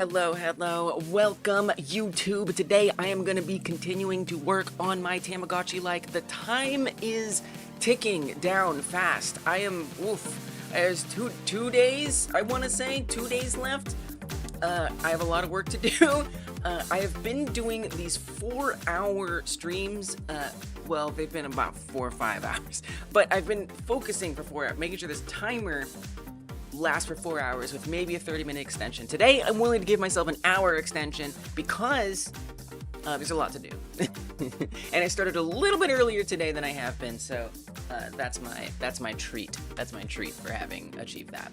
Hello, welcome YouTube. Today I am going to be continuing to work on my Tamagotchi. Like, the time is ticking down fast. There's two days, I want to say, 2 days left. I have a lot of work to do. I have been doing these 4-hour streams. Well, they've been about 4 or 5 hours, but I've been focusing for 4 hours, making sure this timer lasts for 4 hours with maybe a 30-minute extension. Today, I'm willing to give myself an hour extension because there's a lot to do. And I started a little bit earlier today than I have been, so that's my treat. That's my treat for having achieved that.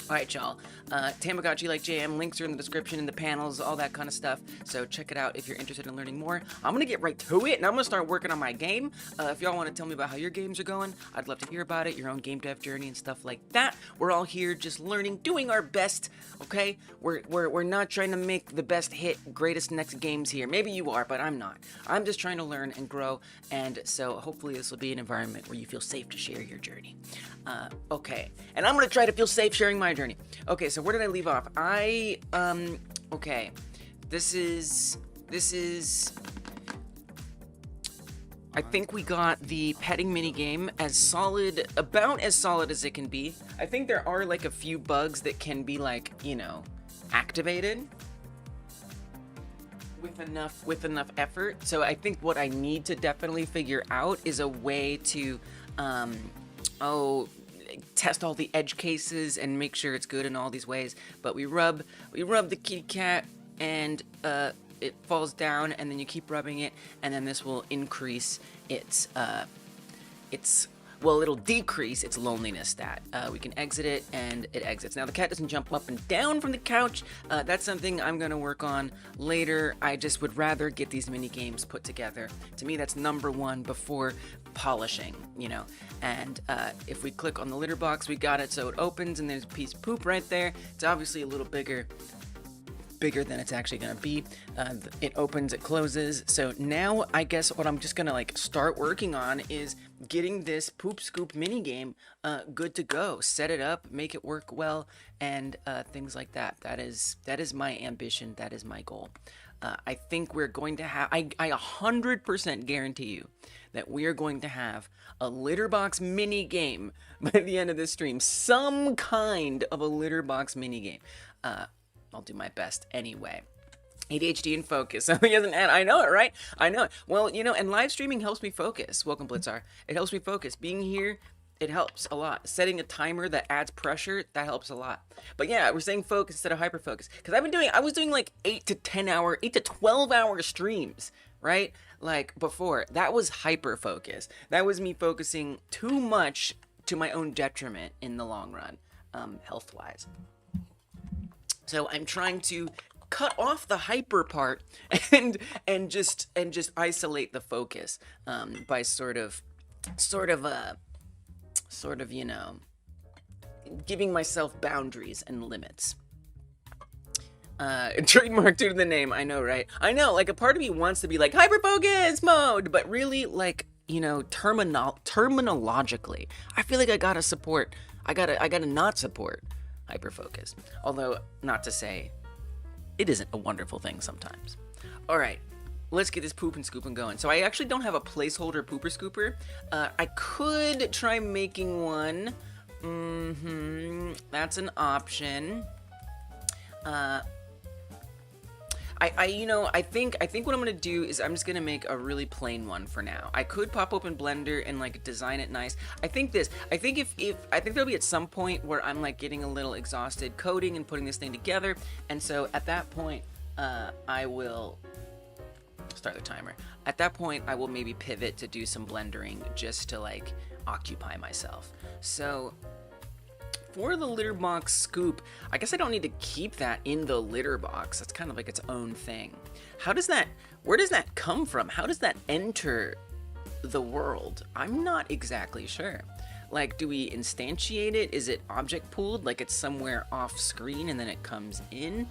Alright, y'all. Tamagotchi like JM, links are in the description, in the panels, all that kind of stuff. So check it out if you're interested in learning more. I'm going to get right to it, and I'm going to start working on my game. If y'all want to tell me about how your games are going, I'd love to hear about it, your own game dev journey and stuff like that. We're all here just learning, doing our best, okay? We're not trying to make the best hit, greatest next games here. Maybe you are, but I'm not. I'm just trying to learn and grow, and so hopefully this will be an environment where you feel safe to share your journey. Okay. And I'm going to try to feel safe sharing my journey. Okay, so where did I leave off? Okay. This is... I think we got the petting minigame as solid, about as solid as it can be. I think there are like a few bugs that can be like, you know, activated with enough effort. So I think what I need to definitely figure out is a way to, test all the edge cases and make sure it's good in all these ways. But we rub the kitty cat and it falls down, and then you keep rubbing it, and then this will increase it'll decrease its loneliness stat. We can exit it, and it exits. Now, the cat doesn't jump up and down from the couch. That's something I'm going to work on later. I just would rather get these mini games put together. To me, that's number one before polishing, you know. And if we click on the litter box, we got it so it opens, and there's a piece of poop right there. It's obviously a little bigger than it's actually gonna be. It opens, it closes. So now I guess what I'm just gonna like start working on is getting this poop scoop mini game good to go. Set it up, make it work well, and things like that. That is my ambition. That is my goal. I think we're going to have, I 100% guarantee you that we are going to have a litter box mini game by the end of this stream. Some kind of a litter box mini game. I'll do my best anyway. ADHD and focus. I know it, right? I know it. Well, you know, and live streaming helps me focus. Welcome, Blitzar. It helps me focus. Being here, it helps a lot. Setting a timer that adds pressure, that helps a lot. But yeah, we're saying focus instead of hyper focus. Because I was doing like 8 to 12 hour streams, right? Like before. That was hyper focus. That was me focusing too much to my own detriment in the long run, health-wise. So I'm trying to cut off the hyper part and just isolate the focus by sort of you know, giving myself boundaries and limits. Trademark due to the name, I know, right? I know, like a part of me wants to be like hyper focus mode, but really, like, you know, terminologically, I feel like I gotta not support hyperfocus. Although, not to say it isn't a wonderful thing sometimes. Alright, let's get this poop and scooping going. So I actually don't have a placeholder pooper scooper. I could try making one. That's an option. I think what I'm gonna do is I'm just gonna make a really plain one for now. I could pop open Blender and like design it nice. I think there'll be at some point where I'm like getting a little exhausted coding and putting this thing together, and so at that point, I will start the timer. At that point, I will maybe pivot to do some blendering just to like occupy myself. So for the litter box scoop, I guess I don't need to keep that in the litter box. That's kind of like its own thing. Where does that come from? How does that enter the world? I'm not exactly sure. Like, do we instantiate it? Is it object pooled? Like it's somewhere off screen and then it comes in?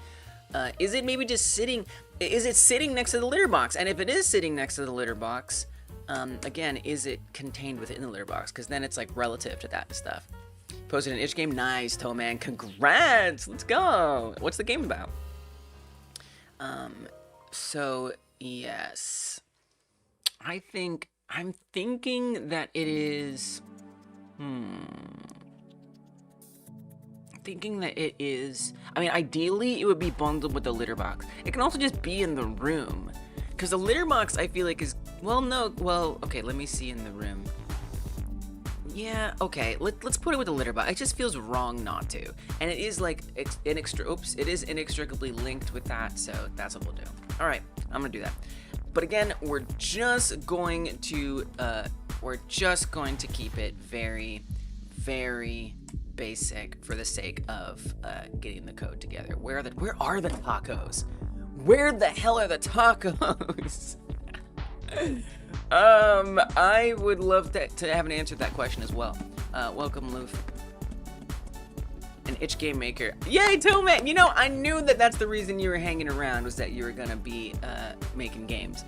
Is it maybe just sitting next to the litter box? And if it is sitting next to the litter box, again, is it contained within the litter box? Because then it's like relative to that stuff. Posted an itch game. Nice, Toe Man. Congrats. Let's go. What's the game about? So yes, I'm thinking that it is, thinking that it is, I mean, ideally it would be bundled with the litter box. It can also just be in the room, because the litter box I feel like is, well, no, well, okay, let me see in the room. Yeah, okay, let's put it with the litter box. It just feels wrong not to. And it is like, it is inextricably linked with that, so that's what we'll do. All right, I'm gonna do that. But again, we're just going to keep it very, very basic for the sake of getting the code together. Where are the tacos? Where the hell are the tacos? I would love to have an answer to that question as well. Welcome, Loof. An itch game maker. Yay, Tomac! You know, I knew that that's the reason you were hanging around, was that you were gonna be making games.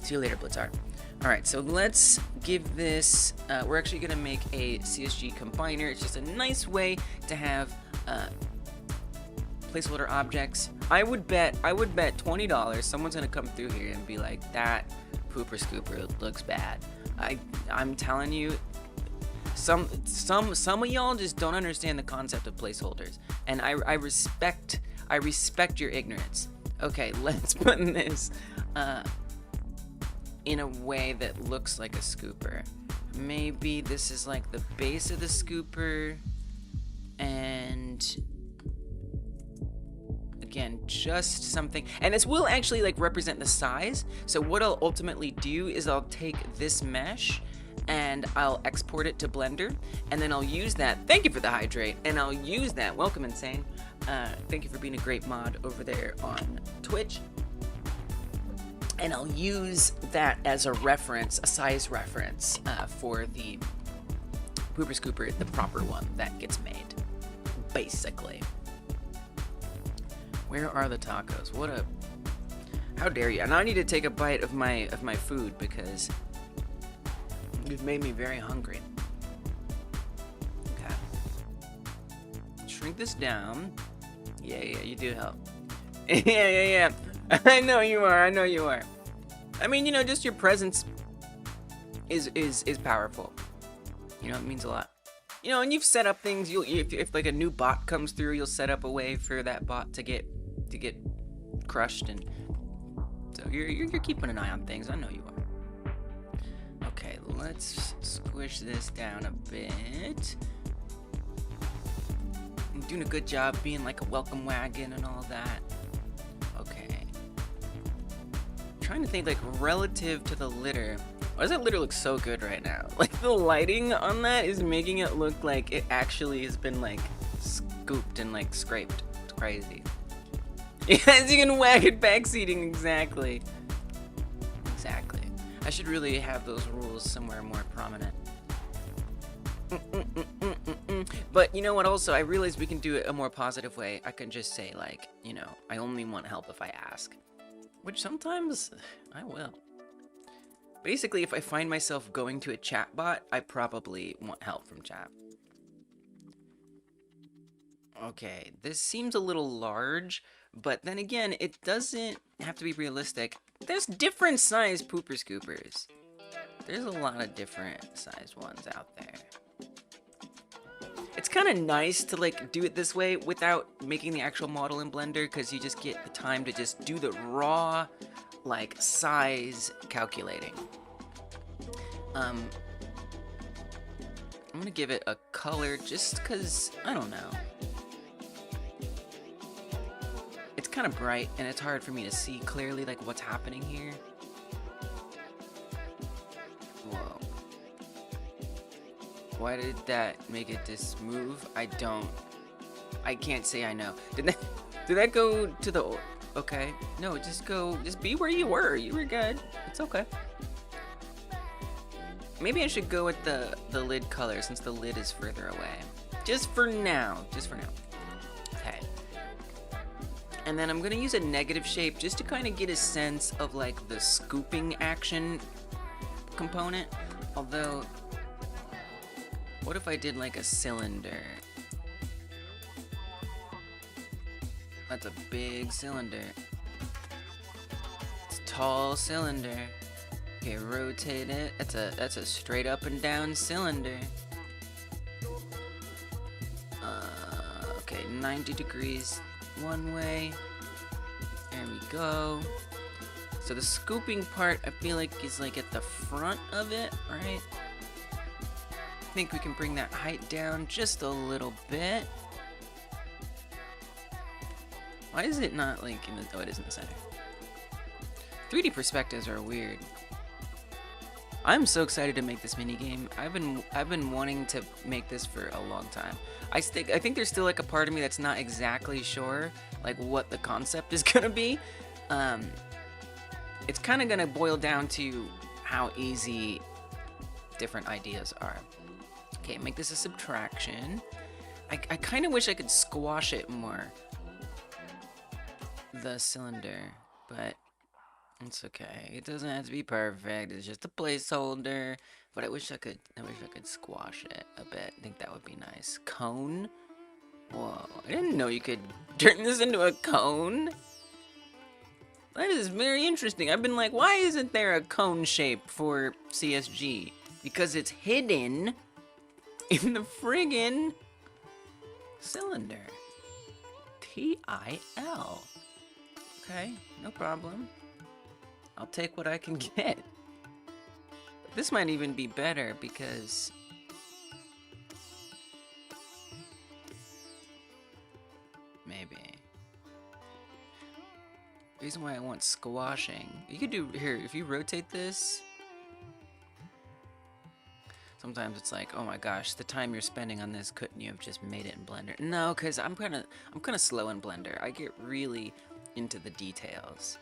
See you later, Blitzart. Alright, so let's give this, we're actually gonna make a CSG combiner. It's just a nice way to have placeholder objects. I would bet $20 someone's gonna come through here and be like, that pooper scooper looks bad. I'm telling you, some of y'all just don't understand the concept of placeholders, and I respect your ignorance. Okay, let's put this in a way that looks like a scooper. Maybe this is like the base of the scooper, and again, just something, and this will actually like represent the size. So what I'll ultimately do is I'll take this mesh and I'll export it to Blender, and then I'll use that. Thank you for the hydrate, and I'll use that. Welcome, Insane. Thank you for being a great mod over there on Twitch. And I'll use that as a reference, a size reference, for the pooper scooper, the proper one that gets made, basically. Where are the tacos? How dare you? And I need to take a bite of my food because you've made me very hungry. Okay. Shrink this down. Yeah, you do help. Yeah. I know you are. I mean, you know, just your presence is powerful. You know, it means a lot. You know, and you've set up things. If like a new bot comes through, you'll set up a way for that bot to get crushed, and so you're keeping an eye on things. I know you are. Okay, let's squish this down a bit. I'm doing a good job being like a welcome wagon and all that. Okay. Trying to think, like, relative to the litter. Why does that litter look so good right now? Like, the lighting on that is making it look like it actually has been, like, scooped and, like, scraped. It's crazy. Yes, you can whack it backseating, exactly. Exactly. I should really have those rules somewhere more prominent. But you know what, also, I realized we can do it a more positive way. I can just say, like, you know, I only want help if I ask. Which sometimes I will. Basically, if I find myself going to a chat bot, I probably want help from chat. Okay, this seems a little large, but then again, it doesn't have to be realistic. There's different size pooper scoopers. There's a lot of different size ones out there. It's kind of nice to like do it this way without making the actual model in Blender, because you just get the time to just do the raw like size calculating. I'm gonna give it a color just because, I don't know. It's kind of bright and it's hard for me to see clearly like what's happening here. Whoa. Why did that make it this move? I can't say I know. Did that go to the, okay. No, just be where you were. You were good. It's okay. Maybe I should go with the lid color since the lid is further away. Just for now. Okay. And then I'm gonna use a negative shape just to kind of get a sense of like the scooping action component. Although, what if I did like a cylinder? That's a big cylinder. tall cylinder. Okay, rotate it. That's a straight up and down cylinder. Okay, 90 degrees one way. There we go. So the scooping part, I feel like, is like at the front of it, right? I think we can bring that height down just a little bit. Why is it not like in the, oh, it is in the center. 3D perspectives are weird. I'm so excited to make this mini game. I've been wanting to make this for a long time. I think there's still like a part of me that's not exactly sure like what the concept is gonna be. It's kind of gonna boil down to how easy different ideas are. Okay, make this a subtraction. I kind of wish I could squash it more, the cylinder, but it's okay. It doesn't have to be perfect. It's just a placeholder. But I wish I could squash it a bit. I think that would be nice. Cone? Whoa, I didn't know you could turn this into a cone. That is very interesting. I've been like, why isn't there a cone shape for CSG? Because it's hidden in the friggin' cylinder. TIL. Okay, no problem. I'll take what I can get. This might even be better because maybe. The reason why I want squashing, you could do here, if you rotate this, sometimes it's like, oh my gosh, the time you're spending on this, couldn't you have just made it in Blender? No, because I'm kind of slow in Blender. I get really into the details.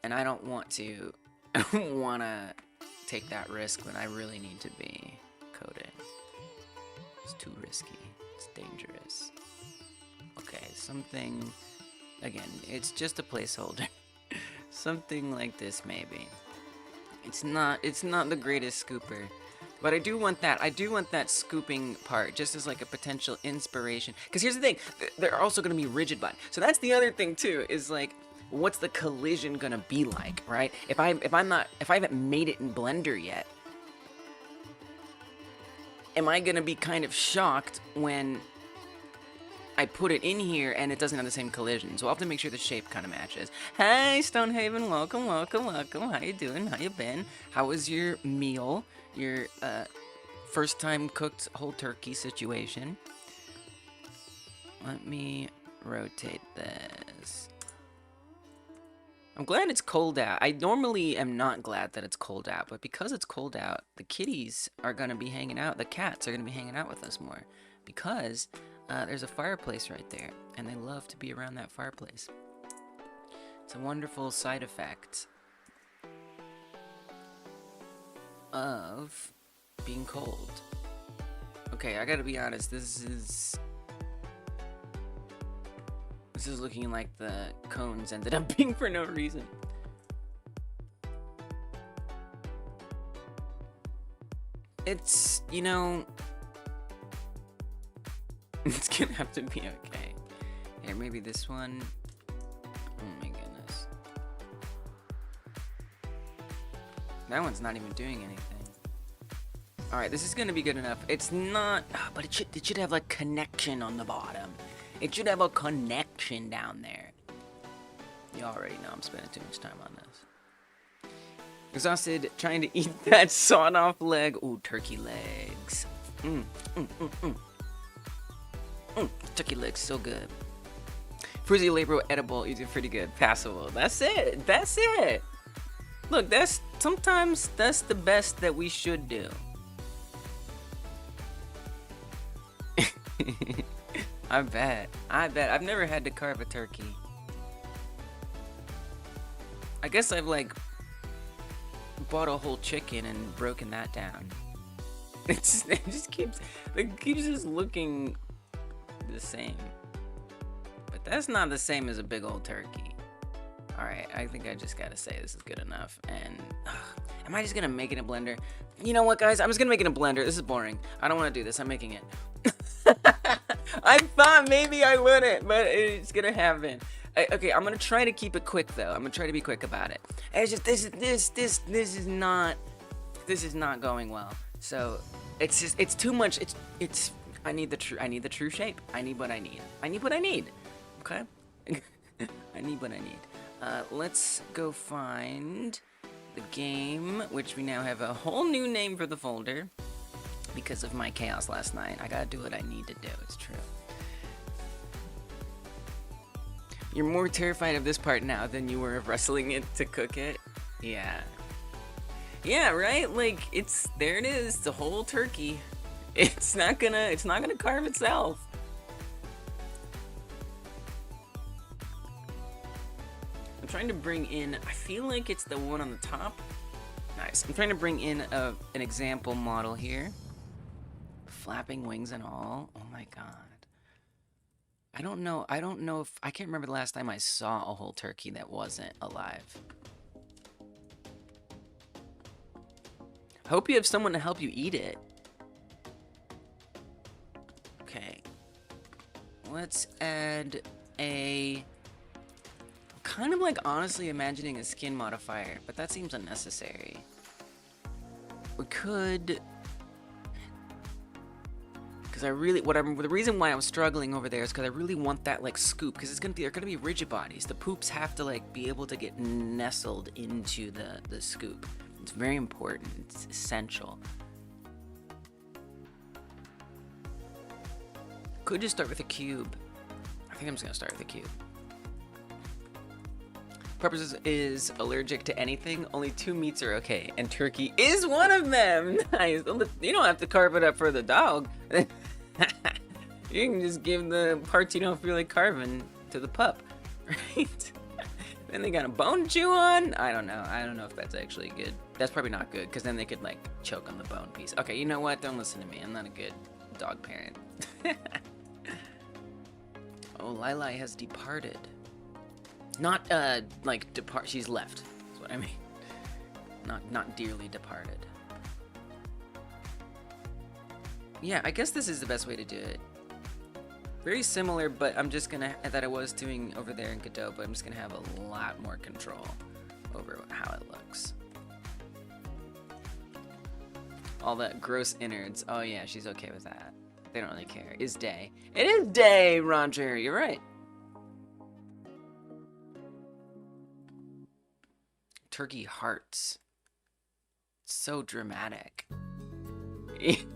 And I don't want to take that risk when I really need to be coding. It's too risky. It's dangerous. Okay, something, again, it's just a placeholder. Something like this maybe. It's not the greatest scooper. But I do want that. I do want that scooping part just as like a potential inspiration. Because here's the thing, they're also going to be rigid button. So that's the other thing too, is like, what's the collision gonna be like, right? If I haven't made it in Blender yet, am I gonna be kind of shocked when I put it in here and it doesn't have the same collision? So I'll have to make sure the shape kind of matches. Hey, Stonehaven, welcome, welcome, welcome. How you doing? How you been? How was your meal? Your first time cooked whole turkey situation? Let me rotate this. I'm glad it's cold out. I normally am not glad that it's cold out, but because it's cold out, the kitties are going to be hanging out. The cats are going to be hanging out with us more because there's a fireplace right there, and they love to be around that fireplace. It's a wonderful side effect of being cold. Okay, I got to be honest. This is looking like the cones ended up being for no reason. It's, you know, it's gonna have to be okay. Here, maybe this one. Oh my goodness. That one's not even doing anything. Alright, this is gonna be good enough. It's not, but it should have like connection on the bottom. It should have a connection down there. You already know I'm spending too much time on this. Exhausted trying to eat that sawed-off leg. Ooh, turkey legs. Turkey legs, so good. Fruity labro edible, you do pretty good. Passable. That's it. That's it. Look, sometimes that's the best that we should do. I bet. I've never had to carve a turkey. I guess I've like bought a whole chicken and broken that down. It just keeps just looking the same. But that's not the same as a big old turkey. Alright, I think I just gotta say this is good enough. And am I just gonna make it in Blender? You know what, guys? I'm just gonna make it in Blender. This is boring. I don't want to do this. I'm making it. I thought maybe I wouldn't, but it's gonna happen. Okay, I'm gonna try to keep it quick though. I'm gonna try to be quick about it. It's just this is not going well. So it's too much. It's I need the true shape. I need what I need. Okay. I need what I need. Let's go find the game, which we now have a whole new name for the folder because of my chaos last night. I gotta do what I need to do. It's true. You're more terrified of this part now than you were of wrestling it to cook it? Yeah. Yeah, right? Like, there it is, the whole turkey. It's not gonna carve itself. I'm trying to bring in, I feel like it's the one on the top. Nice. I'm trying to bring in an example model here. Flapping wings and all. Oh my god. I don't know if, I can't remember the last time I saw a whole turkey that wasn't alive. Hope you have someone to help you eat it. Okay. Let's add a, kind of like honestly imagining a skin modifier, but that seems unnecessary. We could, because the reason why I'm struggling over there is because I really want that like scoop, because they're gonna be rigid bodies. The poops have to like be able to get nestled into the scoop. It's very important. It's essential. Could just start with a cube. I think I'm just gonna start with a cube. Purpose is allergic to anything. Only 2 meats are okay, and turkey is one of them. Nice. You don't have to carve it up for the dog. You can just give the parts you don't feel like carving to the pup, right? Then they got a bone to chew on. I don't know. I don't know if that's actually good. That's probably not good, because then they could like choke on the bone piece. Okay, you know what? Don't listen to me. I'm not a good dog parent. Oh, Lili has departed. Not like depart. She's left. That's what I mean. Not dearly departed. Yeah, I guess this is the best way to do it. Very similar, but I'm just gonna, that I was doing over there in Godot, but I'm just gonna have a lot more control over how it looks. All that gross innards. Oh yeah, she's okay with that. They don't really care. Is day. It is day, Roger. You're right. Turkey hearts. So dramatic.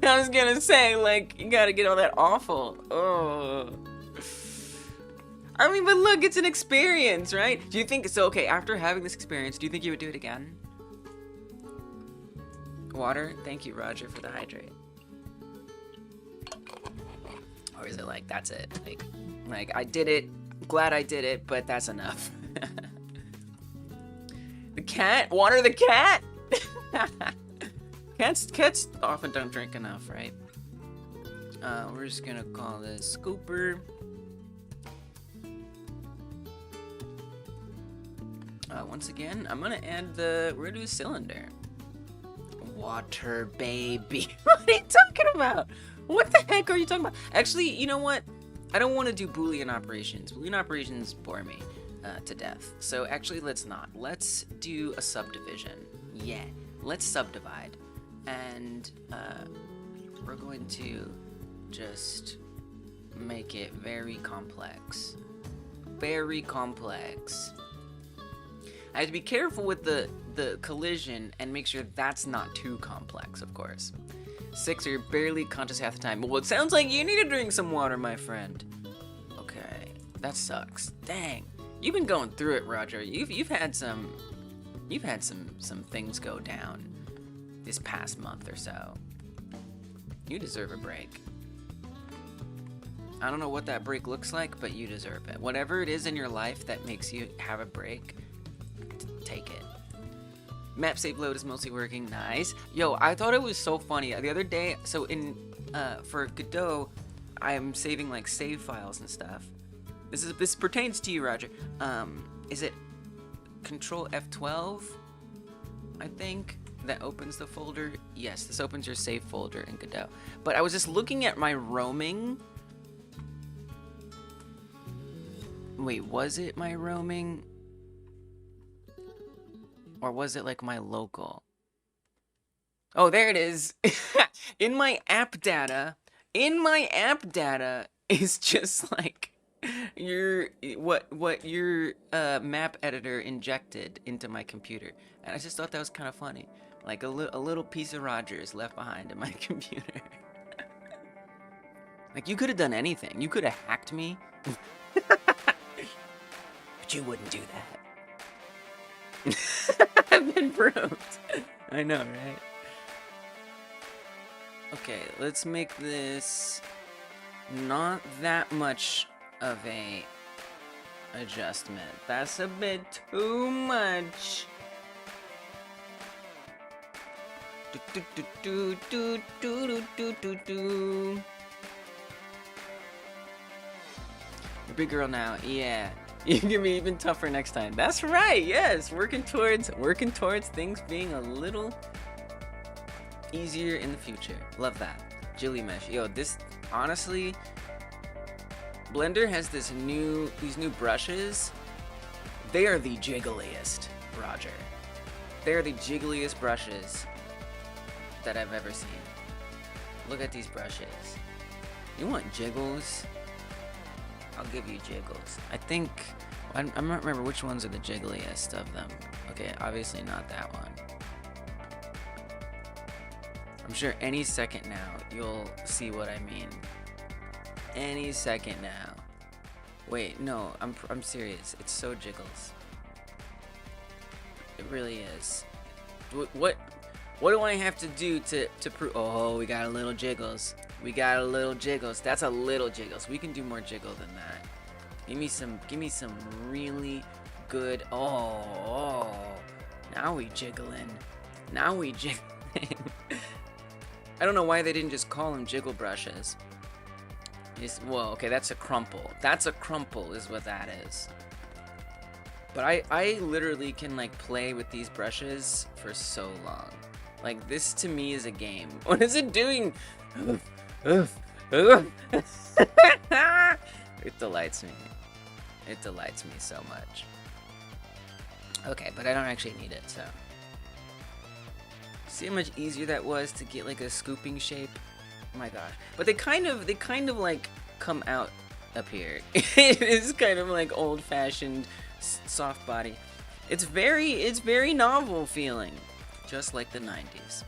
I was gonna say, like, you gotta get all that awful. Oh. I mean, but look, it's an experience, right? Do you think, so okay, after having this experience, do you think you would do it again? Water? Thank you, Roger, for the hydrate. Or is it like, that's it? Like I did it, glad I did it, but that's enough. The cat? Water the cat? Cats often don't drink enough, right? We're just gonna call this scooper. Once again, I'm gonna add we're gonna do a cylinder. Water, baby. What are you talking about? What the heck are you talking about? Actually, you know what? I don't want to do Boolean operations. Boolean operations bore me to death. So actually, let's not. Let's do a subdivision. Yeah, let's subdivide. And we're going to just make it very complex. Very complex. I have to be careful with the collision and make sure that's not too complex, of course. 6, you're barely conscious half the time. Well, it sounds like you need to drink some water, my friend. Okay, that sucks. Dang, you've been going through it, Roger. You've had some things go down this past month or so. You deserve a break. I don't know what that break looks like, but you deserve it. Whatever it is in your life that makes you have a break, take it. Map save load is mostly working. Nice. Yo, I thought it was so funny. The other day, so for Godot, I'm saving like save files and stuff. This pertains to you, Roger. Is it Control F12? I think that opens the folder. Yes, this opens your save folder in Godot. But I was just looking at my roaming. Wait, was it my roaming? Or was it like my local? Oh, there it is. In my app data, is just like your what your map editor injected into my computer. And I just thought that was kind of funny. Like a little piece of Rogers left behind in my computer. Like you could have done anything. You could have hacked me. But you wouldn't do that. I've been probed. I know, right? Okay, let's make this not that much of a adjustment. That's a bit too much. You're a big girl now. Yeah. You can be even tougher next time. That's right. Yes, working towards things being a little easier in the future. Love that. Jilly mesh. Yo, this honestly, Blender has these new brushes. They are the jiggliest, Roger. They are the jiggliest brushes that I've ever seen. Look at these brushes. You want jiggles? I'll give you jiggles. I think, I don't remember which ones are the jiggliest of them. Okay, obviously not that one. I'm sure any second now you'll see what I mean. Any second now. Wait, no, I'm serious. It's so jiggles. It really is. What do I have to do to prove? Oh, we got a little jiggles. We got a little jiggles. That's a little jiggles. We can do more jiggle than that. Give me some really good. Oh, now we jiggling. Now we jiggling. I don't know why they didn't just call them jiggle brushes. Well, okay, that's a crumple. That's a crumple is what that is. But I literally can like play with these brushes for so long. Like this to me is a game. What is it doing? It delights me. It delights me so much. Okay, but I don't actually need it, so. See how much easier that was to get like a scooping shape? Oh my gosh. But they kind of like come out up here. It is kind of like old-fashioned soft body. It's very novel feeling. Just like the 90s.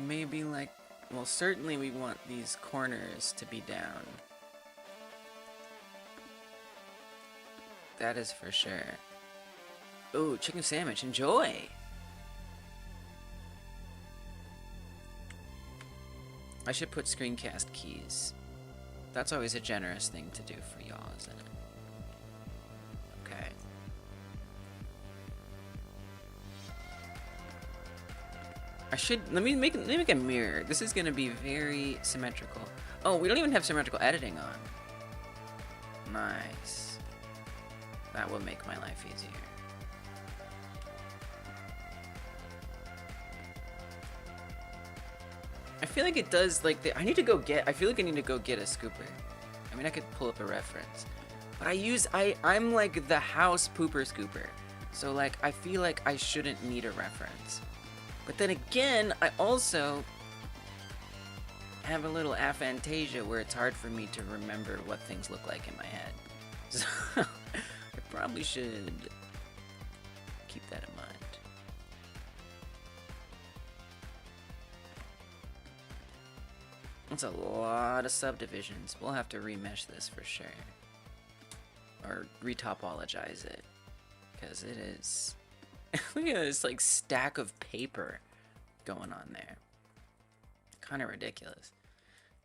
Maybe like, well, certainly we want these corners to be down. That is for sure. Ooh, chicken sandwich, enjoy! I should put screencast keys. That's always a generous thing to do for y'all, isn't it? Okay. I should, let me make a mirror. This is gonna be very symmetrical. Oh, we don't even have symmetrical editing on. Nice. That will make my life easier. I feel like it does, like, I feel like I need to go get a scooper. I mean, I could pull up a reference. But I'm like the house pooper scooper. So, like, I feel like I shouldn't need a reference. But then again, I also have a little aphantasia where it's hard for me to remember what things look like in my head. So, I probably should keep that in mind. That's a lot of subdivisions. We'll have to remesh this for sure. Or retopologize it. Because it is... Look at this like stack of paper going on there. Kind of ridiculous.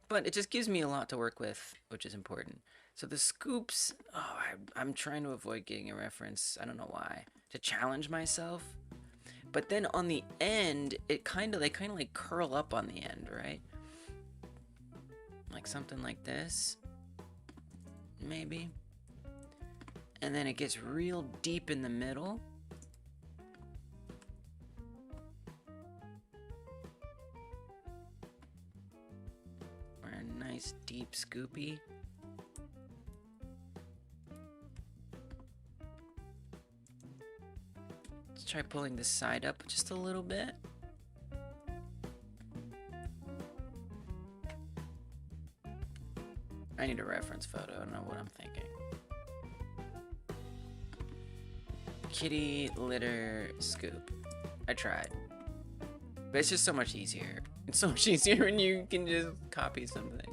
But it just gives me a lot to work with, which is important. So the scoops... Oh, I'm trying to avoid getting a reference. I don't know why. To challenge myself. But then on the end, they kind of like curl up on the end, right? Like something like this, maybe. And then it gets real deep in the middle. nice deep scoopy. Let's try pulling this side up just a little bit. I need a reference photo. I don't know what I'm thinking. Kitty litter scoop. I tried. But it's just so much easier. It's so much easier when you can just copy something.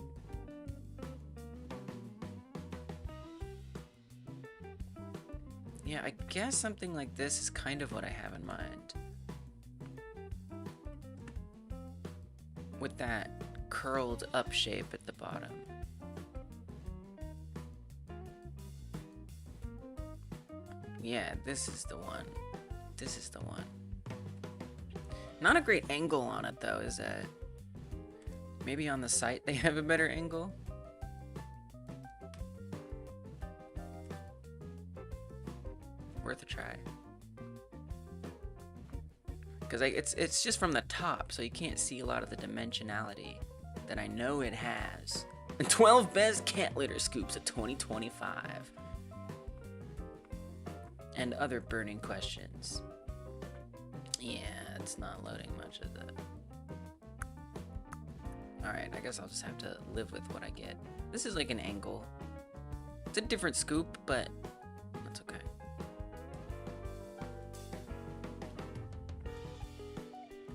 Yeah, I guess something like this is kind of what I have in mind. With that curled up shape at the bottom. Yeah, this is the one. This is the one. Not a great angle on it though, is it? Maybe on the site they have a better angle? Worth a try. Because it's just from the top, so you can't see a lot of the dimensionality that I know it has. 12 best cat litter scoops of 2025. And other burning questions. Yeah, it's not loading much of that. Alright, I guess I'll just have to live with what I get. This is like an angle. It's a different scoop, but that's okay.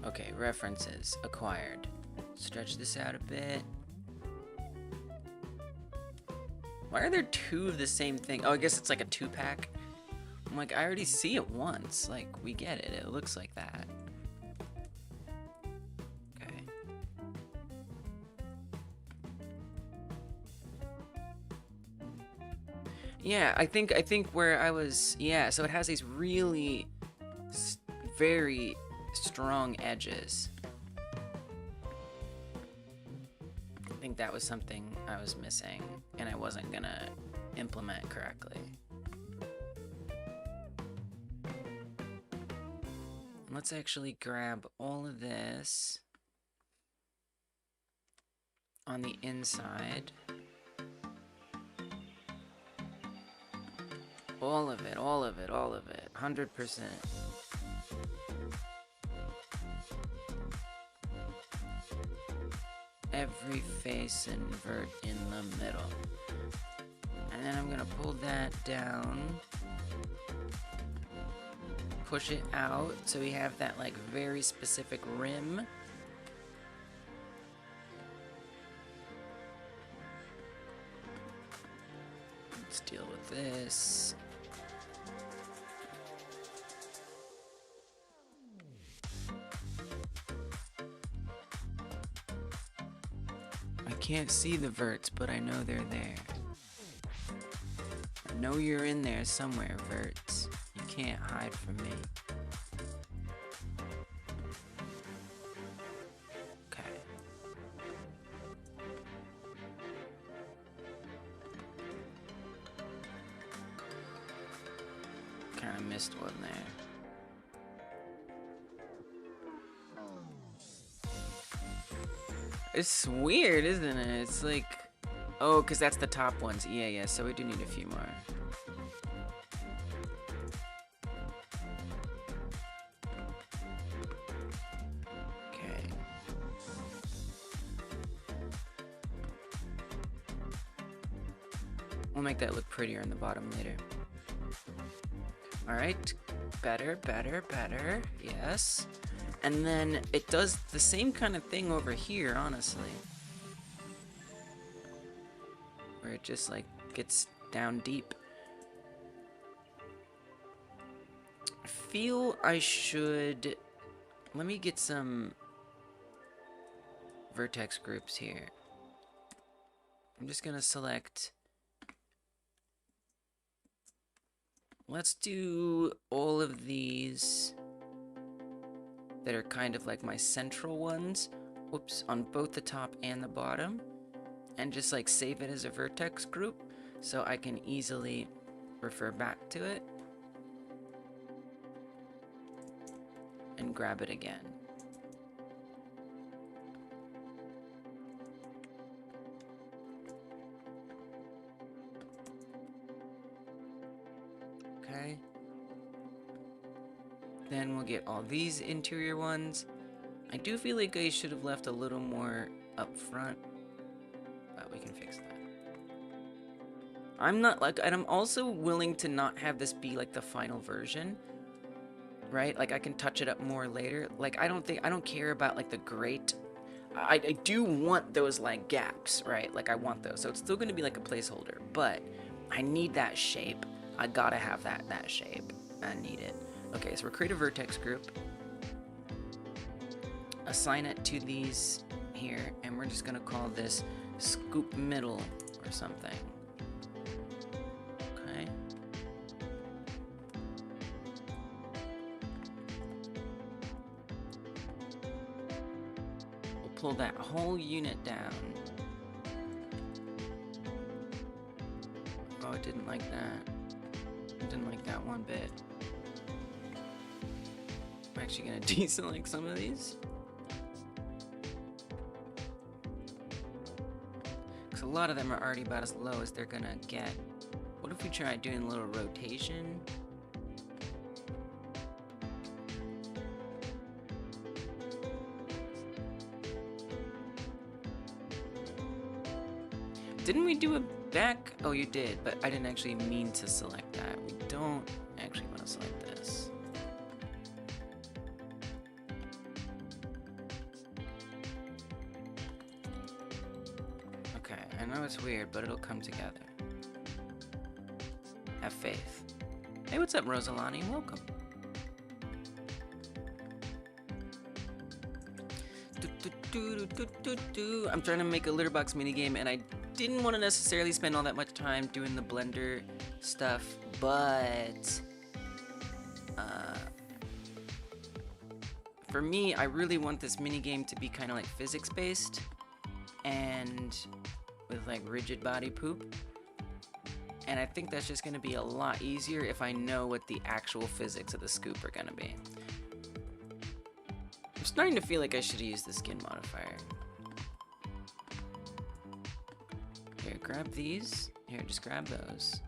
Okay, references acquired. Stretch this out a bit. Why are there two of the same thing? Oh, I guess it's like a 2-pack. I'm like, I already see it once. Like, we get it. It looks like that. Okay. Yeah, I think where I was, yeah, so it has these really very strong edges. I think that was something I was missing and I wasn't gonna implement correctly. Let's actually grab all of this on the inside. All of it, all of it, all of it. 100%. Every face invert in the middle. And then I'm gonna pull that down. Push it out so we have that like very specific rim. Let's deal with this. I can't see the verts, but I know they're there. I know you're in there somewhere, verts. You can't hide from me. Okay. Kind of missed one there. It's weird, isn't it? It's like... Oh, because that's the top ones. Yeah, yeah, so we do need a few more. Okay. We'll make that look prettier in the bottom later. Alright. Better, better, better. Yes. And then it does the same kind of thing over here, honestly. Where it just like gets down deep. I feel I should... Let me get some vertex groups here. I'm just gonna select... Let's do all of these that are kind of like my central ones. Whoops, on both the top and the bottom. And just like save it as a vertex group so I can easily refer back to it. And grab it again. Then we'll get all these interior ones. I do feel like I should have left a little more up front, but we can fix that. I'm not like, and I'm also willing to not have this be like the final version, right? Like I can touch it up more later. Like I don't care about like the great. I do want those like gaps, right? Like I want those, so it's still going to be like a placeholder, but I need that shape. I gotta have that shape. I need it. Okay, so we'll create a vertex group, assign it to these here, and we're just gonna call this scoop middle or something. Okay. We'll pull that whole unit down. Oh, it didn't like that. It didn't like that one bit. I'm actually gonna deselect some of these. Because a lot of them are already about as low as they're gonna get. What if we try doing a little rotation? Didn't we do a back? Oh, you did, but I didn't actually mean to select that. We don't actually want to select this. Okay, I know it's weird, but it'll come together. Have faith. Hey, what's up, Rosalani? Welcome. I'm trying to make a litter box minigame, and I didn't want to necessarily spend all that much time doing the Blender stuff, but for me, I really want this minigame to be kind of like physics-based and with like rigid body poop. And I think that's just going to be a lot easier if I know what the actual physics of the scoop are going to be. I'm starting to feel like I should use the skin modifier. Here, grab these. Here, just grab those.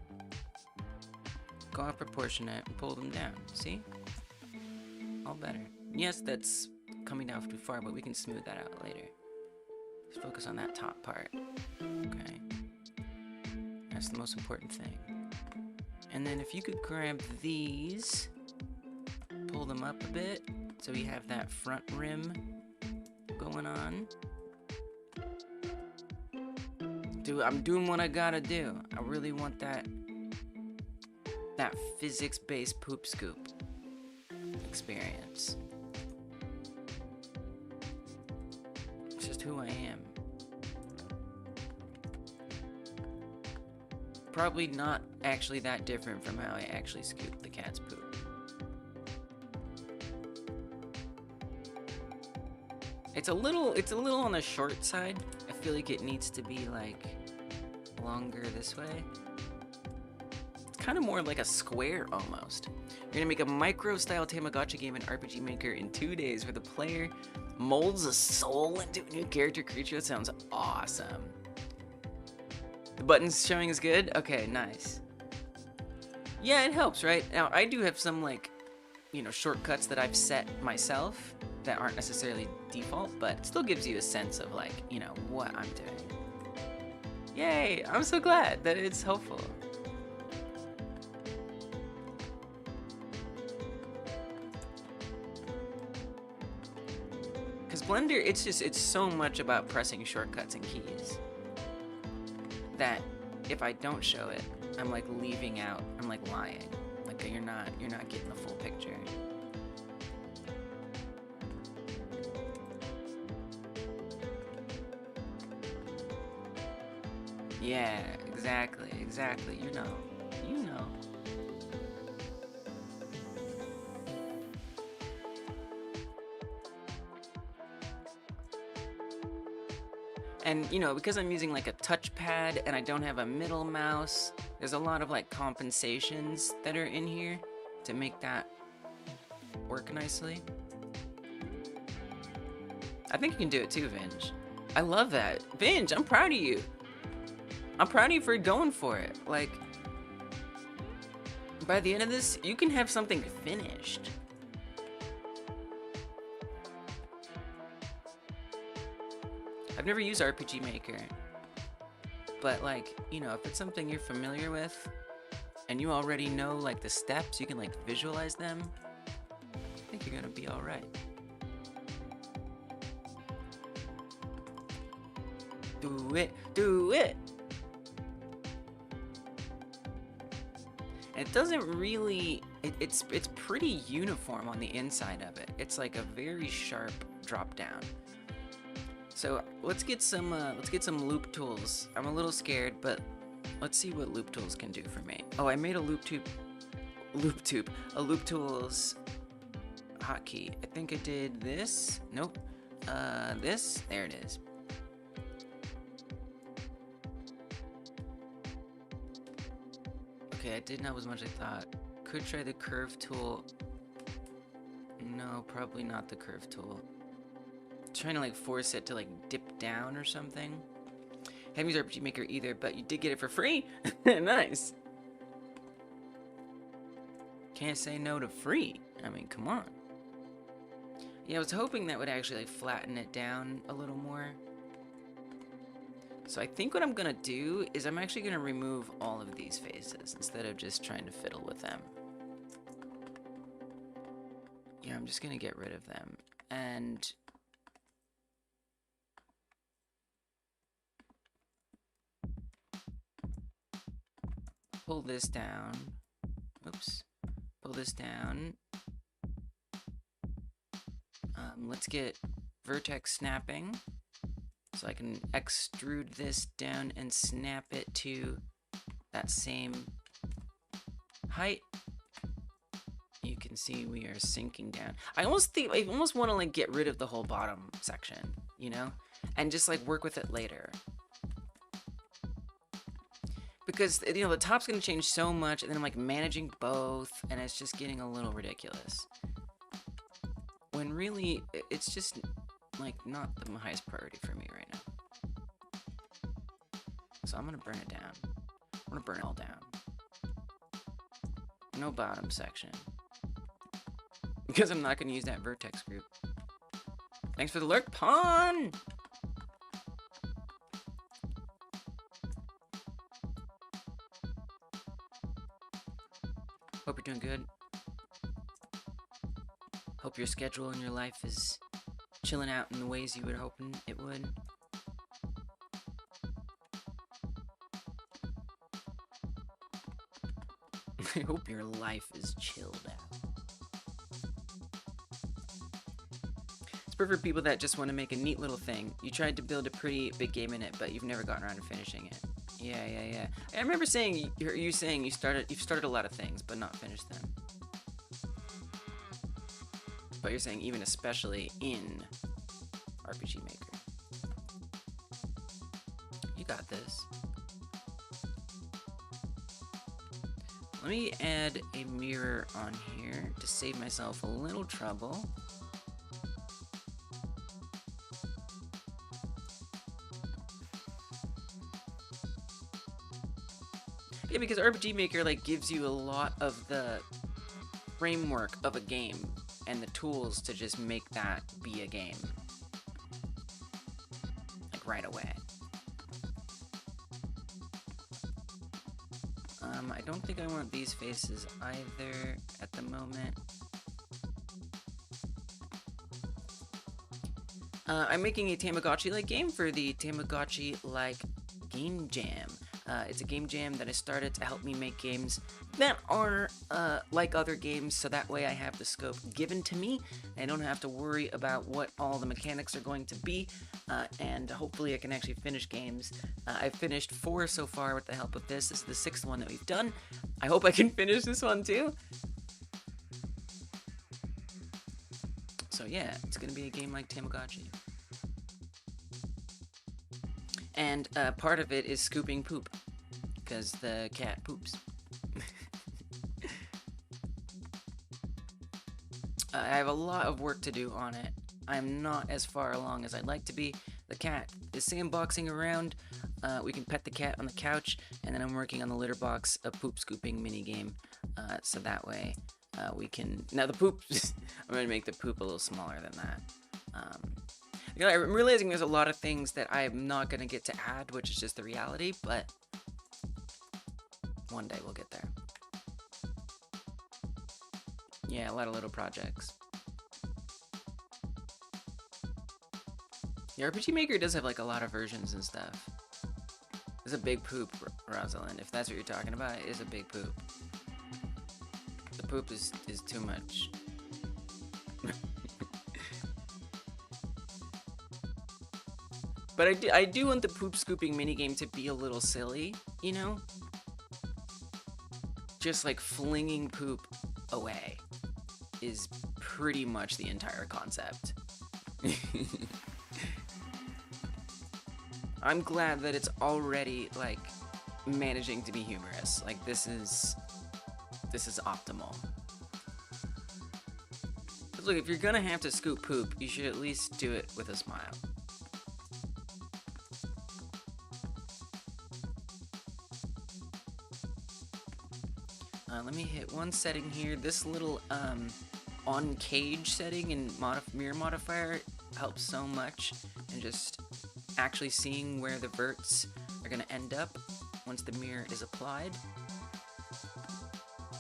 Go off proportionate and pull them down. See? All better. Yes, that's coming down too far, but we can smooth that out later. Let's focus on that top part. Okay. That's the most important thing. And then if you could grab these, pull them up a bit, so we have that front rim going on. Dude, I'm doing what I gotta do. I really want that physics-based poop scoop experience. It's just who I am. Probably not actually that different from how I actually scoop the cat's poop. It's a little on the short side. I feel like it needs to be like longer this way. It's kind of more like a square almost. You're gonna make a micro style Tamagotchi game in RPG Maker in 2 days where the player molds a soul into a new character creature. That sounds awesome. The buttons showing is good? Okay, nice. Yeah, it helps, right? Now, I do have some, like, you know, shortcuts that I've set myself that aren't necessarily default, but it still gives you a sense of, like, you know, what I'm doing. Yay! I'm so glad that it's helpful. Because Blender, it's so much about pressing shortcuts and keys that if I don't show it, I'm like leaving out, I'm like lying. Like you're not getting the full picture. Yeah, exactly, you know. And, you know, because I'm using like a touchpad and I don't have a middle mouse, there's a lot of like compensations that are in here to make that work nicely. I think you can do it too, Vinge. I love that. Vinge, I'm proud of you. I'm proud of you for going for it. Like, by the end of this, you can have something finished. I've never used RPG Maker, but like, you know, if it's something you're familiar with and you already know like the steps, you can like visualize them, I think you're gonna be all right. Do it, do it. And it doesn't really, it's pretty uniform on the inside of it. It's like a very sharp drop down. So let's get some loop tools. I'm a little scared, but let's see what loop tools can do for me. Oh, I made a loop tools hotkey. I think I did this. Nope. This. There it is. Okay, I did not as much as I thought. Could try the curve tool. No, probably not the curve tool. Trying to like force it to like dip down or something. Haven't used RPG Maker either, but you did get it for free. Nice. Can't say no to free. I mean, come on. Yeah, I was hoping that would actually like flatten it down a little more. So I think what I'm gonna do is I'm actually gonna remove all of these faces instead of just trying to fiddle with them. Yeah, I'm just gonna get rid of them. And pull this down. Oops. Pull this down. Let's get vertex snapping. So I can extrude this down and snap it to that same height. You can see we are sinking down. I almost want to like get rid of the whole bottom section, you know, and just like work with it later. Because, you know, the top's gonna change so much, and then I'm like managing both, and it's just getting a little ridiculous. When really, it's just like not the highest priority for me right now. So I'm gonna burn it down. I'm gonna burn it all down. No bottom section. Because I'm not gonna use that vertex group. Thanks for the lurk, Pawn! Hope you're doing good. Hope your schedule and your life is chilling out in the ways you were hoping it would. I hope your life is chilled out. It's perfect for people that just want to make a neat little thing. You tried to build a pretty big game in it, but you've never gotten around to finishing it. Yeah. I remember saying you've started a lot of things, but not finished them. But you're saying even especially in RPG Maker. You got this. Let me add a mirror on here to save myself a little trouble. Yeah, because RPG Maker like gives you a lot of the framework of a game and the tools to just make that be a game. Like right away. I don't think I want these faces either at the moment. I'm making a Tamagotchi-like game for the Tamagotchi-like Game Jam. It's a game jam that I started to help me make games that are like other games, so that way I have the scope given to me. I don't have to worry about what all the mechanics are going to be, and hopefully I can actually finish games. I've finished 4 so far with the help of this. This is the 6th one that we've done. I hope I can finish this one too. So yeah, it's gonna be a game like Tamagotchi. And part of it is scooping poop, because the cat poops. I have a lot of work to do on it. I'm not as far along as I'd like to be. The cat is sandboxing around. We can pet the cat on the couch, and then I'm working on the litter box, a poop scooping mini game, so that way we can. Now the poop, I'm gonna make the poop a little smaller than that. You know, I'm realizing there's a lot of things that I'm not gonna get to add, which is just the reality, but one day we'll get there. Yeah, a lot of little projects. The RPG Maker does have like a lot of versions and stuff. It's a big poop, Rosalind. If that's what you're talking about, it is a big poop. The poop is too much. But I do want the poop scooping minigame to be a little silly, you know? Just like flinging poop away is pretty much the entire concept. I'm glad that it's already like managing to be humorous. Like this is optimal. Look, if you're gonna have to scoop poop, you should at least do it with a smile. Let me hit one setting here. This little on cage setting in mirror modifier helps so much, and just actually seeing where the verts are gonna end up once the mirror is applied.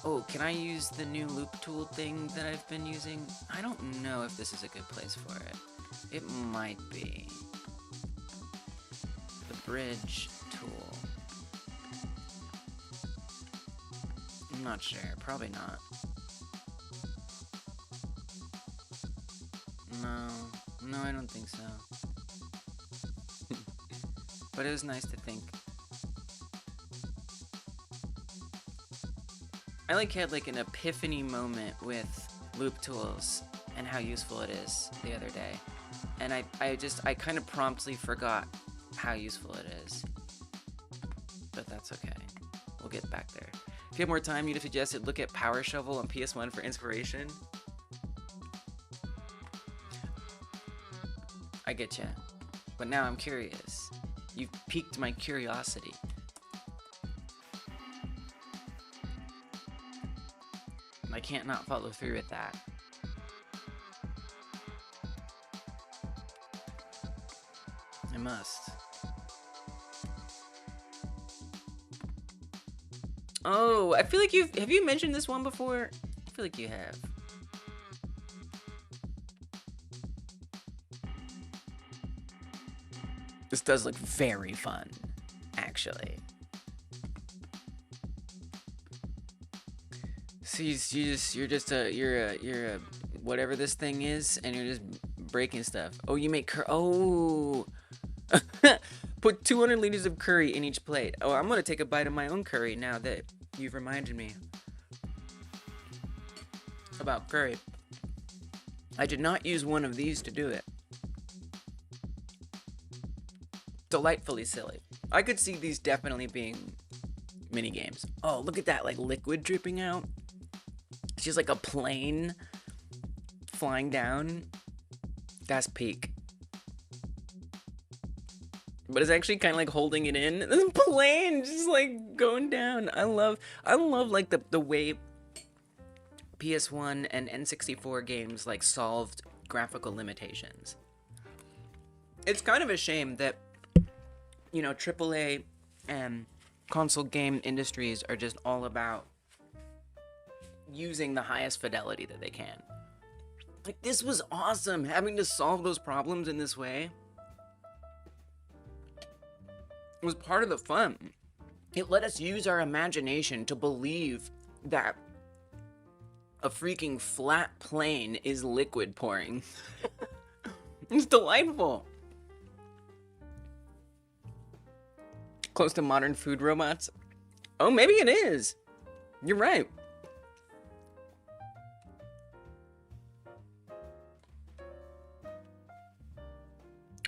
Oh, can I use the new loop tool thing that I've been using? I don't know if this is a good place for it. It might be. The bridge tool. I'm not sure. Probably not. No, I don't think so. But it was nice to think. I like had like an epiphany moment with loop tools and how useful it is the other day. And I kind of promptly forgot how useful it is. But that's okay. We'll get back there. If you have more time, you'd have suggested look at Power Shovel on PS1 for inspiration. I get ya. But now I'm curious. You've piqued my curiosity. I can't not follow through with that. I must. Oh, I feel like have you mentioned this one before? I feel like you have. This does look very fun, actually. So you're a whatever this thing is, and you're just breaking stuff. Oh, you make oh. Put 200 liters of curry in each plate. Oh, I'm gonna take a bite of my own curry now that you've reminded me about curry. I did not use one of these to do it. Delightfully silly. I could see these definitely being mini games. Oh, look at that, like liquid dripping out. It's just like a plane flying down. That's peak. But it's actually kind of like holding it in. The plane just like going down. I love like the way PS1 and N64 games like solved graphical limitations. It's kind of a shame that, you know, AAA and console game industries are just all about using the highest fidelity that they can. Like, this was awesome, having to solve those problems in this way. It was part of the fun. It let us use our imagination to believe that a freaking flat plane is liquid pouring. It's delightful. Close to modern food robots? Oh, maybe it is. You're right.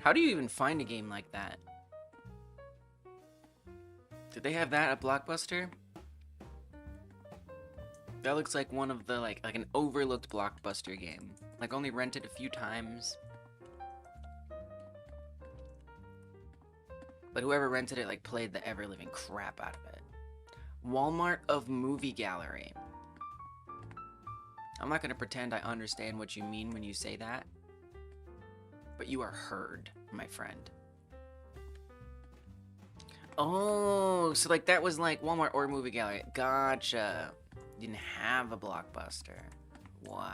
How do you even find a game like that? Did they have that at Blockbuster? That looks like one of the like an overlooked Blockbuster game. Like only rented a few times. But whoever rented it like played the ever-living crap out of it. Walmart of Movie Gallery. I'm not gonna pretend I understand what you mean when you say that. but you are heard, my friend. Oh, so like that was like Walmart or movie gallery. Gotcha. Didn't have a Blockbuster. Wow.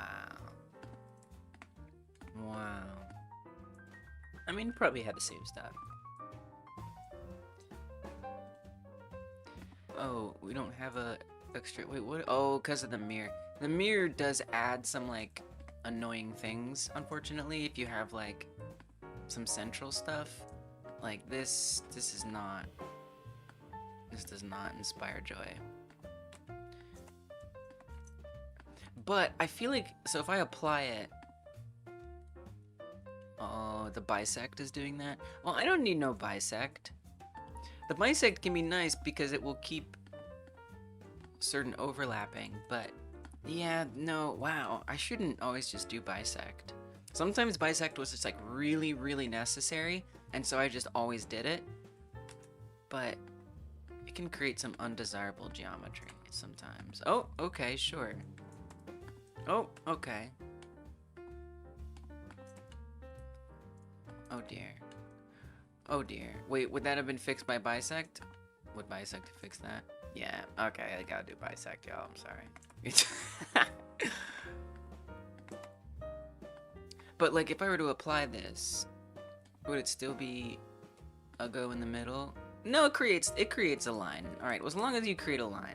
Wow. I mean, probably had the same stuff. Oh, we don't have a extra. Wait, what? Oh, because of the mirror. The mirror does add some like annoying things, unfortunately, if you have like some central stuff. Like this is not. This does not inspire joy. But I feel like, so if I apply it, oh, the bisect is doing that? Well, I don't need no bisect. The bisect can be nice because it will keep certain overlapping, but yeah, no, wow, I shouldn't always just do bisect. Sometimes bisect was just like really, really necessary, and so I just always did it, but it can create some undesirable geometry sometimes. Oh, okay, sure. Oh, okay. Oh dear. Oh dear. Wait, would that have been fixed by bisect? Would bisect fix that? Yeah, okay, I gotta do bisect, y'all. I'm sorry. But like, if I were to apply this, would it still be a go in the middle? No, it creates a line. All right, well, as long as you create a line.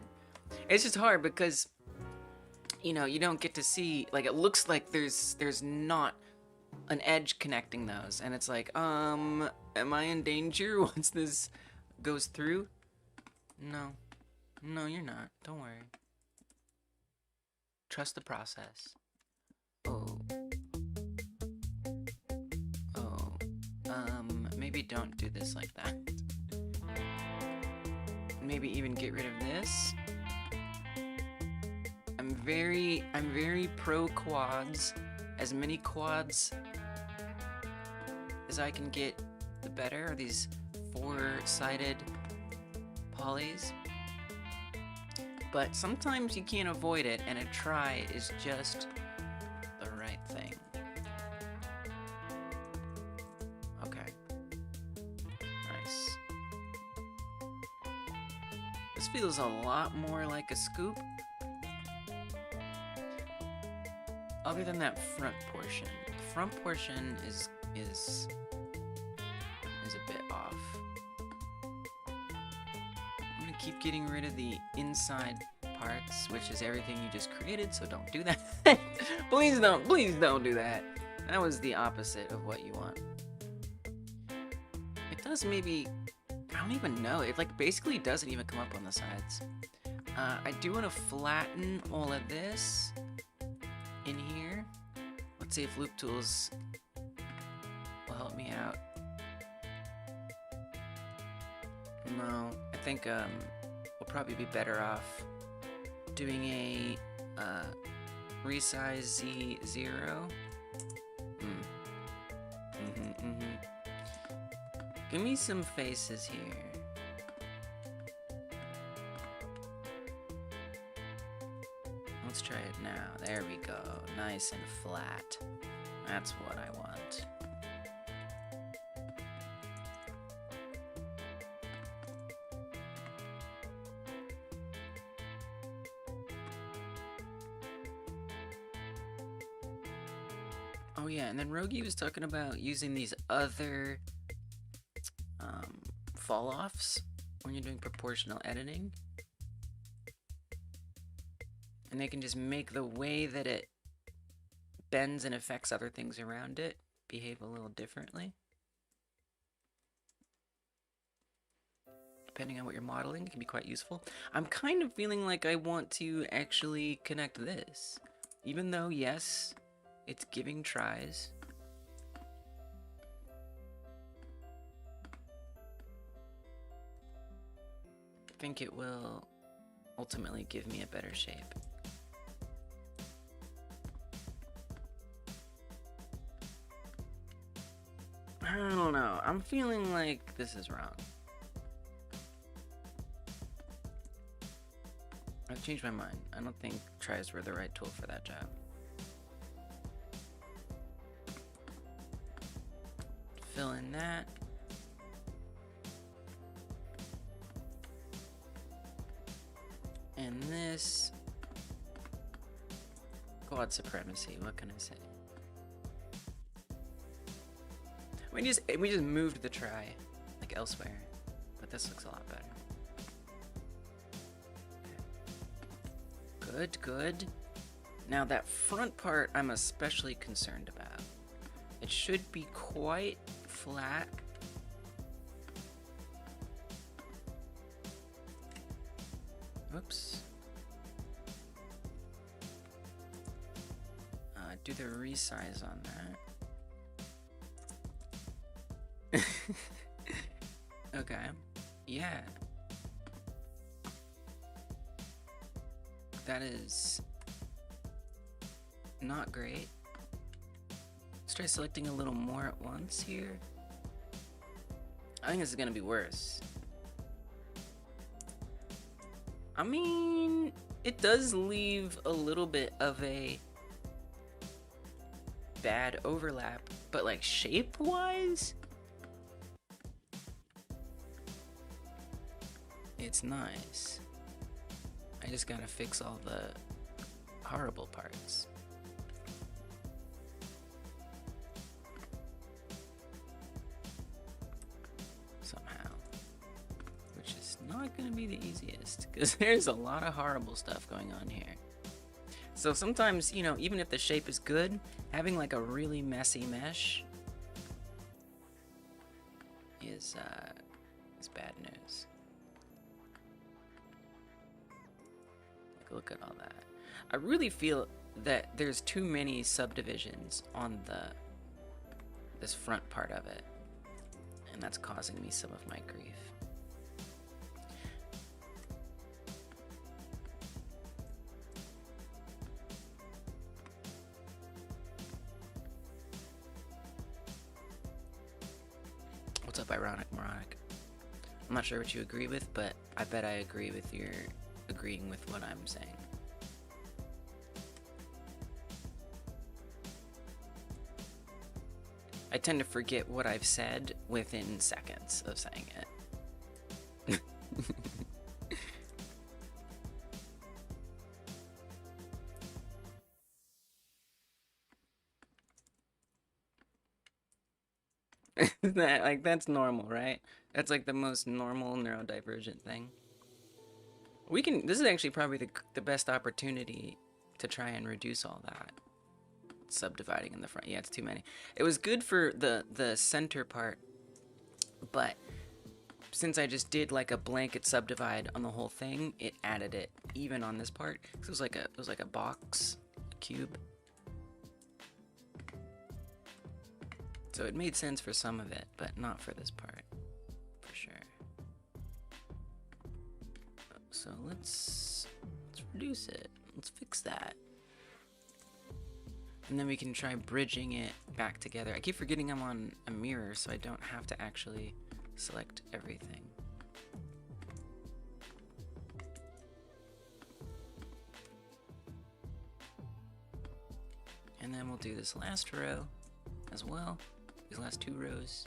It's just hard because, you know, you don't get to see, like, it looks like there's not an edge connecting those, and it's like, am I in danger once this goes through? No. No, you're not. Don't worry. Trust the process. Oh. Oh. Maybe don't do this like that. Maybe even get rid of this. I'm very pro quads. As many quads as I can get, the better. These 4-sided polys. But sometimes you can't avoid it, and a try is just the right thing. Okay. Nice. This feels a lot more like a scoop. Other than that front portion. The front portion is a bit off. I'm gonna keep getting rid of the inside parts, which is everything you just created, so don't do that. Please don't do that. That was the opposite of what you want. It does maybe, I don't even know, it like basically doesn't even come up on the sides. I do want to flatten all of this in here. Let's see if Loop Tools will help me out. No, I think we'll probably be better off doing a resize Z0. Give me some faces here. Let's try it now. There we go. Nice and flat. That's what I want. Oh yeah, and then Rogi was talking about using these other fall-offs when you're doing proportional editing. And they can just make the way that it bends and affects other things around it behave a little differently. Depending on what you're modeling, it can be quite useful. I'm kind of feeling like I want to actually connect this. Even though, yes, it's giving tries. I think it will ultimately give me a better shape. I don't know. I'm feeling like this is wrong. I've changed my mind. I don't think tries were the right tool for that job. fill in that. And this. Quad supremacy, what can I say? We just moved the try like elsewhere, but this looks a lot better. Good, good. Now that front part I'm especially concerned about. It should be quite flat. Oops. Do the resize on that. Okay. Yeah. That is not great. Let's try selecting a little more at once here. I think this is gonna be worse. I mean, it does leave a little bit of a bad overlap, but like shape-wise, it's nice. I just gotta fix all the horrible parts. Somehow. Which is not gonna be the easiest, because there's a lot of horrible stuff going on here. So sometimes, you know, even if the shape is good, having like a really messy mesh is bad news. Like, look at all that. I really feel that there's too many subdivisions on this front part of it, and that's causing me some of my grief. What's up, Ironic Moronic? I'm not sure what you agree with, but I bet I agree with your agreeing with what I'm saying. I tend to forget what I've said within seconds of saying it. That's normal, right? That's like the most normal neurodivergent thing. This is actually probably the best opportunity to try and reduce all that. Subdividing in the front. Yeah, it's too many. It was good for the center part, but since I just did like a blanket subdivide on the whole thing, it added it even on this part. It was like a box, a cube. So it made sense for some of it, but not for this part, for sure. So let's reduce it. Let's fix that. And then we can try bridging it back together. I keep forgetting I'm on a mirror, so I don't have to actually select everything. And then we'll do this last row as well. These last two rows.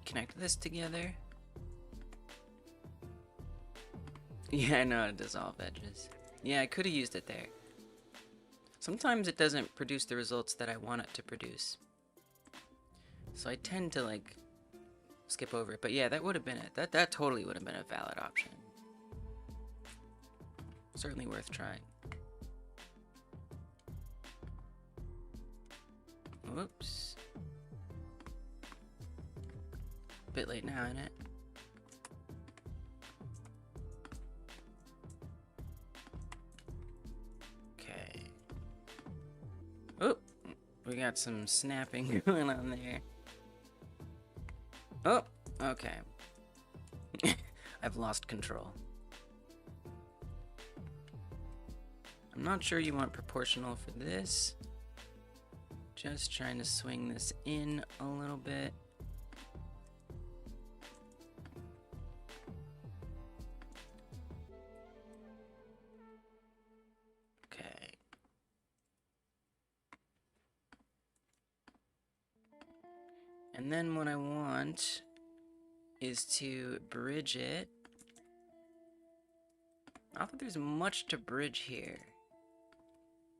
Connect this together. Yeah, I know how to dissolve edges. Yeah, I could have used it there. Sometimes it doesn't produce the results that I want it to produce. So I tend to like skip over it. But yeah, that would have been it. That totally would have been a valid option. Certainly worth trying. Whoops. Bit late now, isn't it? Okay. Oh, we got some snapping going on there. Oh, okay. I've lost control. I'm not sure you want proportional for this. Just trying to swing this in a little bit. And then what I want is to bridge it. Not that there's much to bridge here,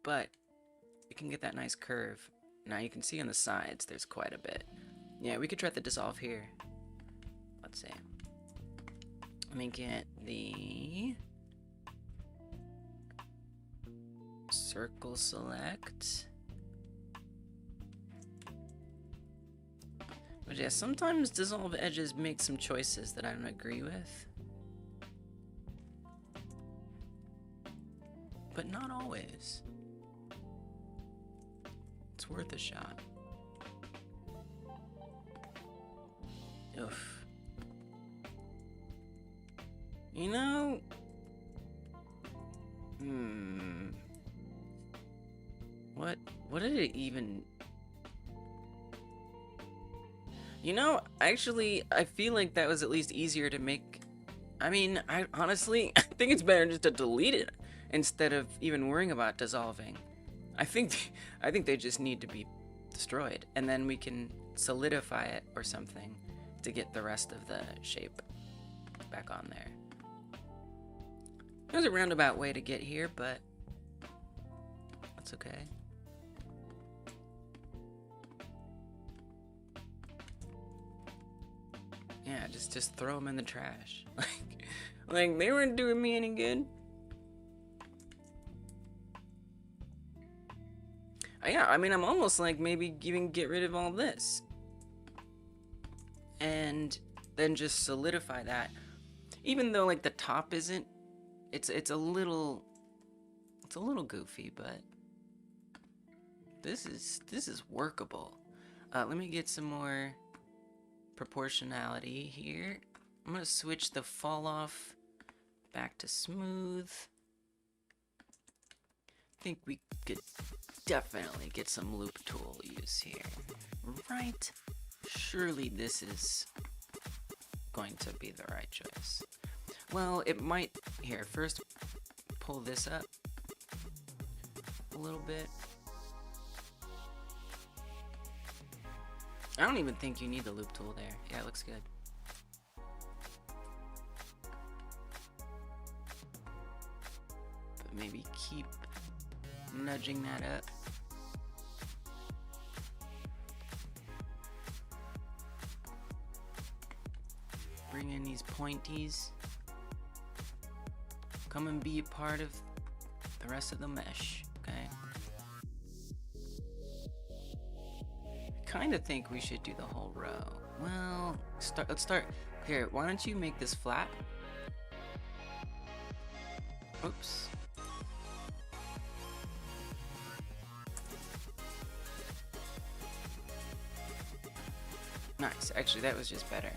but you can get that nice curve. Now you can see on the sides there's quite a bit. Yeah, we could try the dissolve here. Let's see. Let me get the circle select. But yeah, sometimes dissolve edges make some choices that I don't agree with. But not always. It's worth a shot. Oof. You know... What did it even... You know, actually, I feel like that was at least easier to make. I mean, I honestly, I think it's better just to delete it instead of even worrying about dissolving. I think they just need to be destroyed, and then we can solidify it or something to get the rest of the shape back on there. It was a roundabout way to get here, but that's okay. Yeah, just throw them in the trash. like they weren't doing me any good. Yeah, I mean, I'm almost like maybe even get rid of all this. And then just solidify that. Even though like the top isn't, it's a little goofy, but this is workable. Let me get some more proportionality here. I'm gonna switch the fall off back to smooth. I think we could definitely get some loop tool use here, right? Surely this is going to be the right choice. Well, it might. Here, first pull this up a little bit. I don't even think you need the loop tool there. Yeah, it looks good. But maybe keep nudging that up. Bring in these pointies. Come and be a part of the rest of the mesh, okay? Kind of think we should do the whole row. Well, let's start here. Why don't you make this flat? Oops. Nice. Actually, that was just better.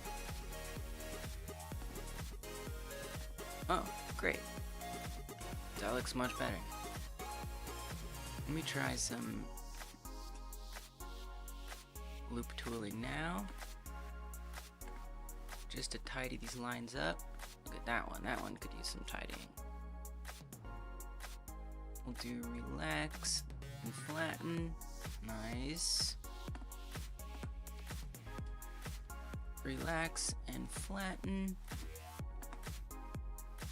Oh, great. That looks much better. Let me try some loop tooling now, just to tidy these lines up. Look at that one. That one could use some tidying. We'll do relax and flatten. Nice. Relax and flatten.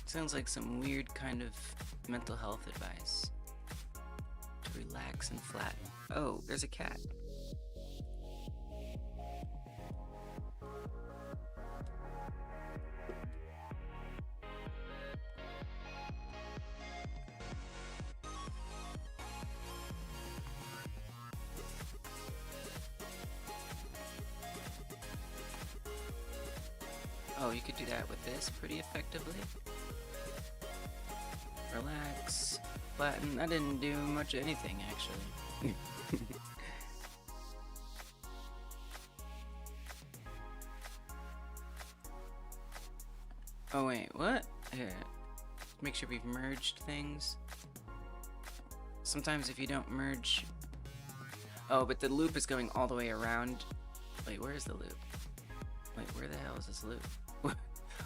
Sounds like some weird kind of mental health advice. To relax and flatten. Oh, there's a cat. Oh, you could do that with this pretty effectively. Relax, flatten. That didn't do much of anything, actually. Oh wait, what? Here, make sure we've merged things. Sometimes if you don't merge... Oh, but the loop is going all the way around. Wait, where is the loop? Wait, where the hell is this loop?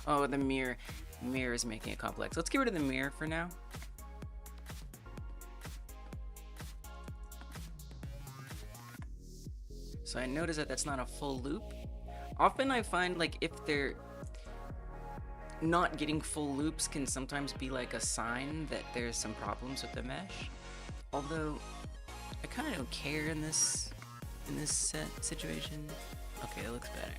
Oh, the mirror. Mirror is making it complex. Let's get rid of the mirror for now. So I notice that that's not a full loop. Often I find like if they're not getting full loops can sometimes be like a sign that there's some problems with the mesh. Although I kind of don't care in this situation. Okay, it looks better.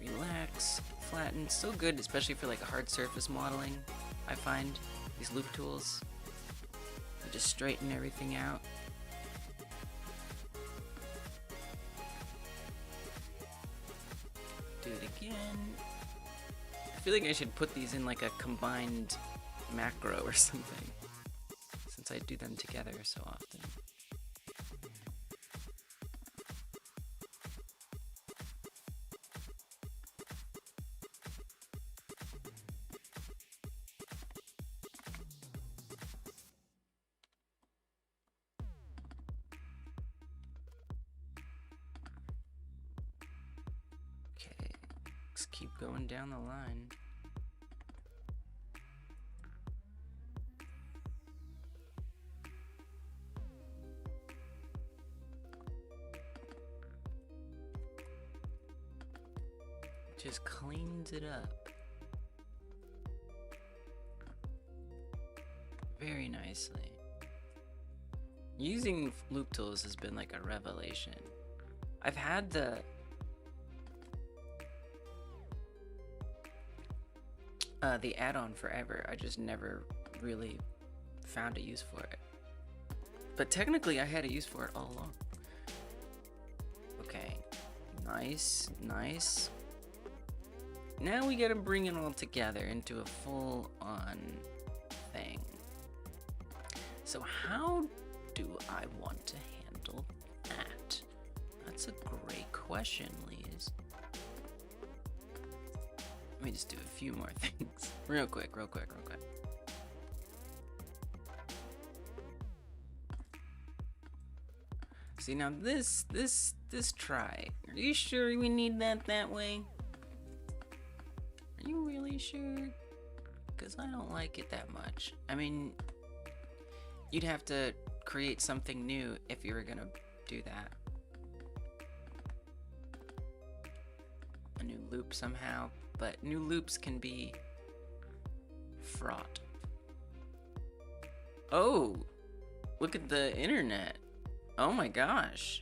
Relax, flatten, still good, especially for like hard surface modeling. I find these loop tools, they just straighten everything out. Do it again. I feel like I should put these in like a combined macro or something, since I do them together so often. Okay, let's keep going down the line. Just cleans it up very nicely. Using loop tools has been like a revelation. I've had the add-on forever. I just never really found a use for it. But technically I had a use for it all along. Okay, nice, nice. Now we gotta bring it all together into a full-on thing. So how do I want to handle that? That's a great question, Liz. Let me just do a few more things. Real quick. See, now this try. Are you sure we need that way? Are you really sure? Because I don't like it that much. I mean, you'd have to create something new if you were gonna do that. A new loop somehow, but new loops can be fraught. Oh, look at the internet. Oh my gosh.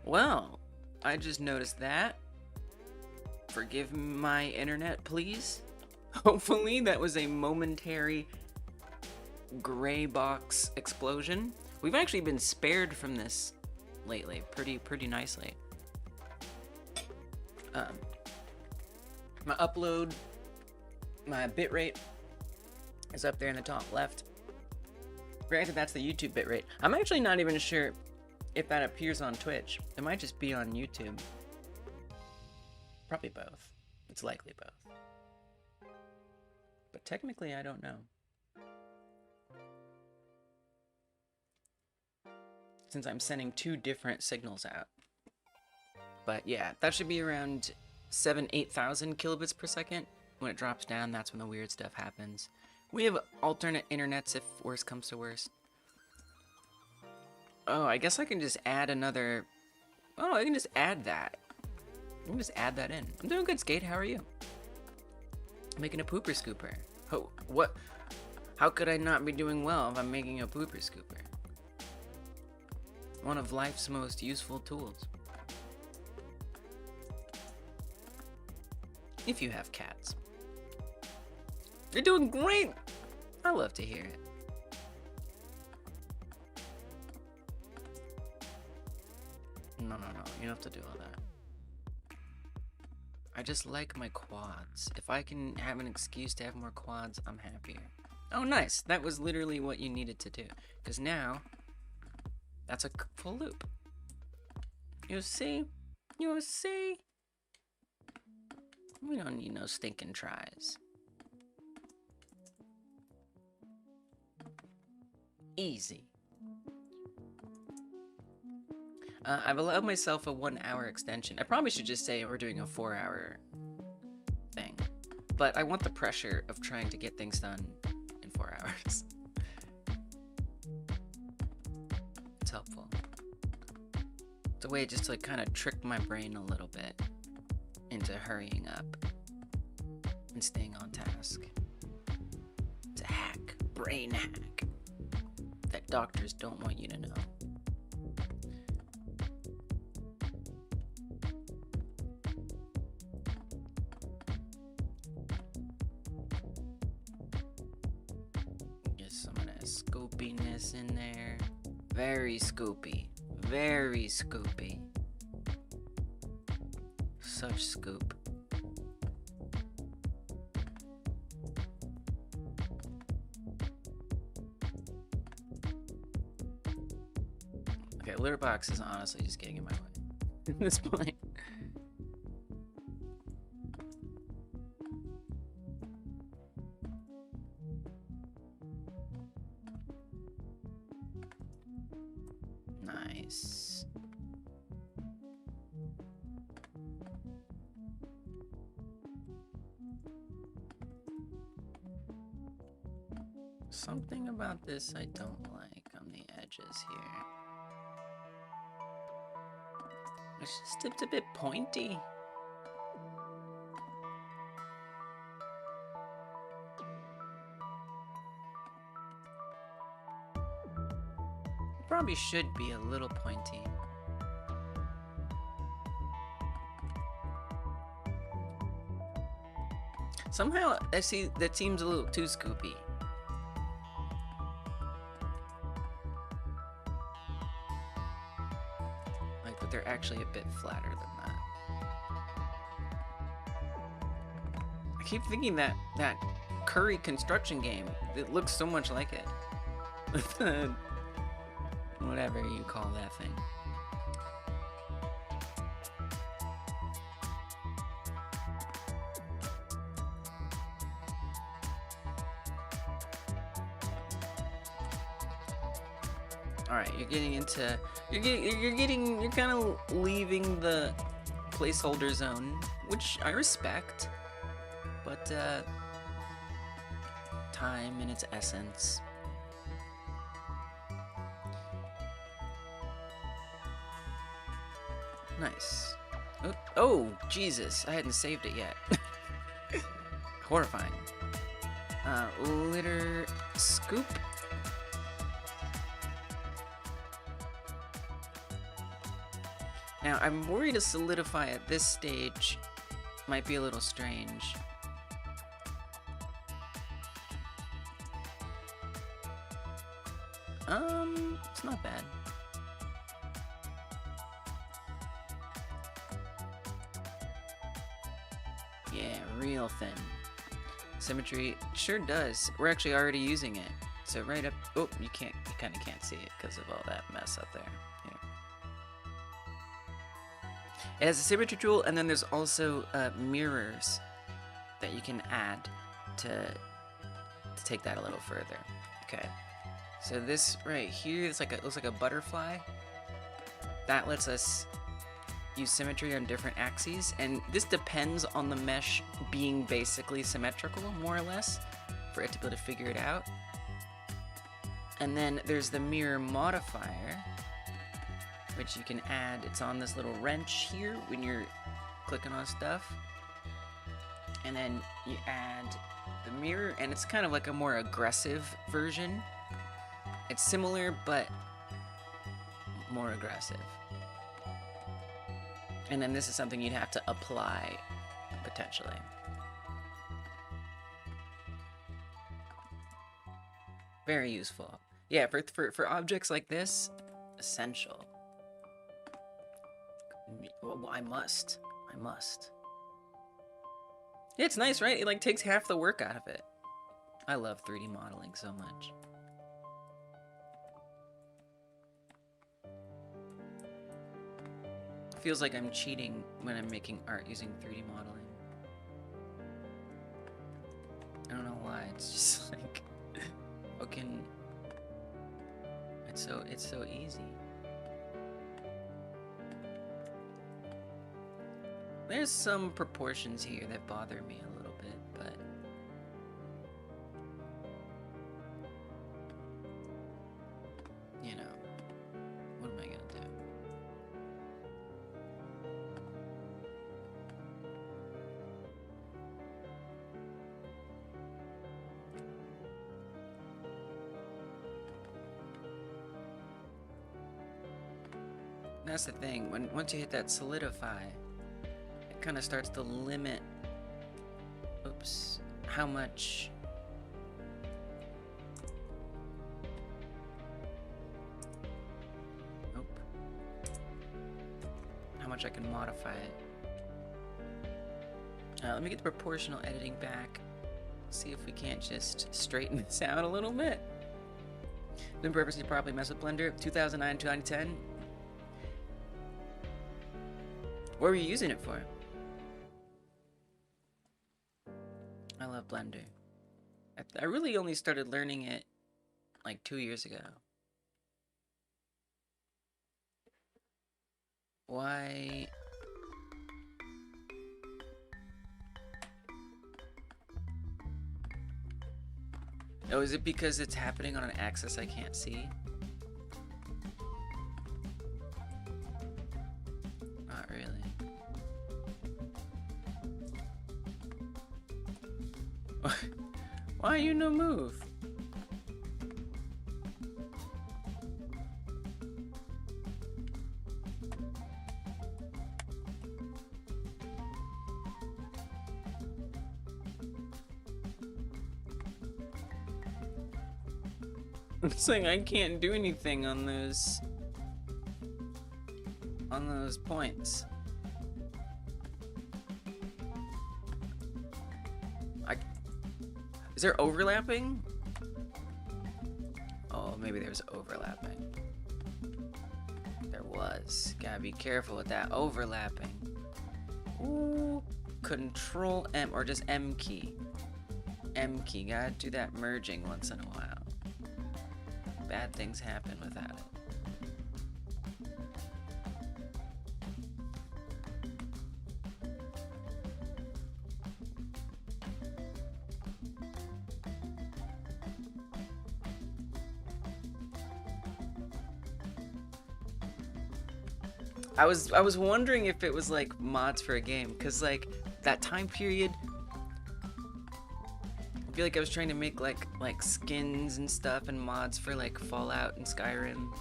Well, I just noticed that. Forgive my internet, please. Hopefully that was a momentary gray box explosion. We've actually been spared from this lately, pretty nicely. My upload, my bitrate is up there in the top left. Granted, that's the YouTube bitrate. I'm actually not even sure if that appears on Twitch. It might just be on YouTube. Probably both. It's likely both. But technically, I don't know. Since I'm sending two different signals out. But yeah, that should be around 8,000 kilobits per second. When it drops down, that's when the weird stuff happens. We have alternate internets if worse comes to worse. Oh, I guess I can just add another... Oh, I can just add that. I can just add that in. I'm doing good, Skate. How are you? I'm making a pooper scooper. Oh, what? How could I not be doing well if I'm making a pooper scooper? One of life's most useful tools. If you have cats. You're doing great! I love to hear it. No. You don't have to do all that. I just like my quads. If I can have an excuse to have more quads, I'm happier. Oh, nice. That was literally what you needed to do. Because now, that's a full loop. You see? You see? We don't need no stinking tries. Easy. I've allowed myself a 1 hour extension. I probably should just say we're doing a 4 hour thing. But I want the pressure of trying to get things done in 4 hours. helpful. It's a way just to like kind of trick my brain a little bit into hurrying up and staying on task. It's a hack, brain hack, that doctors don't want you to know. Get some of that scoopiness in there. Very scoopy. Very scoopy. Such scoop. Okay, litter box is honestly just getting in my way at this point. Nice. Something about this I don't like on the edges here. It's a bit pointy. Probably should be a little pointy. Somehow I see that seems a little too scoopy. Like, but they're actually a bit flatter than that. I keep thinking that Curry construction game, it looks so much like it. Whatever you call that thing. All right, you're getting into you're kind of leaving the placeholder zone, which I respect, but time in its essence. Nice. Oh, Jesus, I hadn't saved it yet. Horrifying. Litter scoop. Now, I'm worried to solidify at this stage might be a little strange. It's not bad. Yeah, real thin. Symmetry sure does. We're actually already using it. So right up, oh, you kind of can't see it because of all that mess up there. Here. It has a symmetry tool, and then there's also mirrors that you can add to take that a little further. Okay. So this right here is like looks like a butterfly. That lets us use symmetry on different axes, and this depends on the mesh being basically symmetrical, more or less, for it to be able to figure it out. And then there's the mirror modifier, which you can add. It's on this little wrench here when you're clicking on stuff. And then you add the mirror, and it's kind of like a more aggressive version. It's similar, but more aggressive. And then this is something you'd have to apply, potentially. Very useful. Yeah, for objects like this, essential. Well, I must. Yeah, it's nice, right? It like takes half the work out of it. I love 3D modeling so much. Feels like I'm cheating when I'm making art using 3D modeling. I don't know why. It's just like fucking. It's so easy. There's some proportions here that bother me a little bit, but you know, That's the thing. Once you hit that solidify, it kind of starts to limit. Oops. How much? Nope. How much I can modify it. Let me get the proportional editing back. See if we can't just straighten this out a little bit. Been purposely properly mess with Blender. 2009, 2010. What were you using it for? I love Blender. I really only started learning it like 2 years ago. Why? Oh, is it because it's happening on an axis I can't see? Not really. Why you no move? It's like I can't do anything on those points. Is there overlapping? Oh, maybe there's overlapping. There was. Gotta be careful with that overlapping. Ooh, Control M or just M key. M key. Gotta do that merging once in a while. Bad things happen without it. I was wondering if it was like mods for a game, cause like that time period, I feel like I was trying to make like skins and stuff and mods for like Fallout and Skyrim.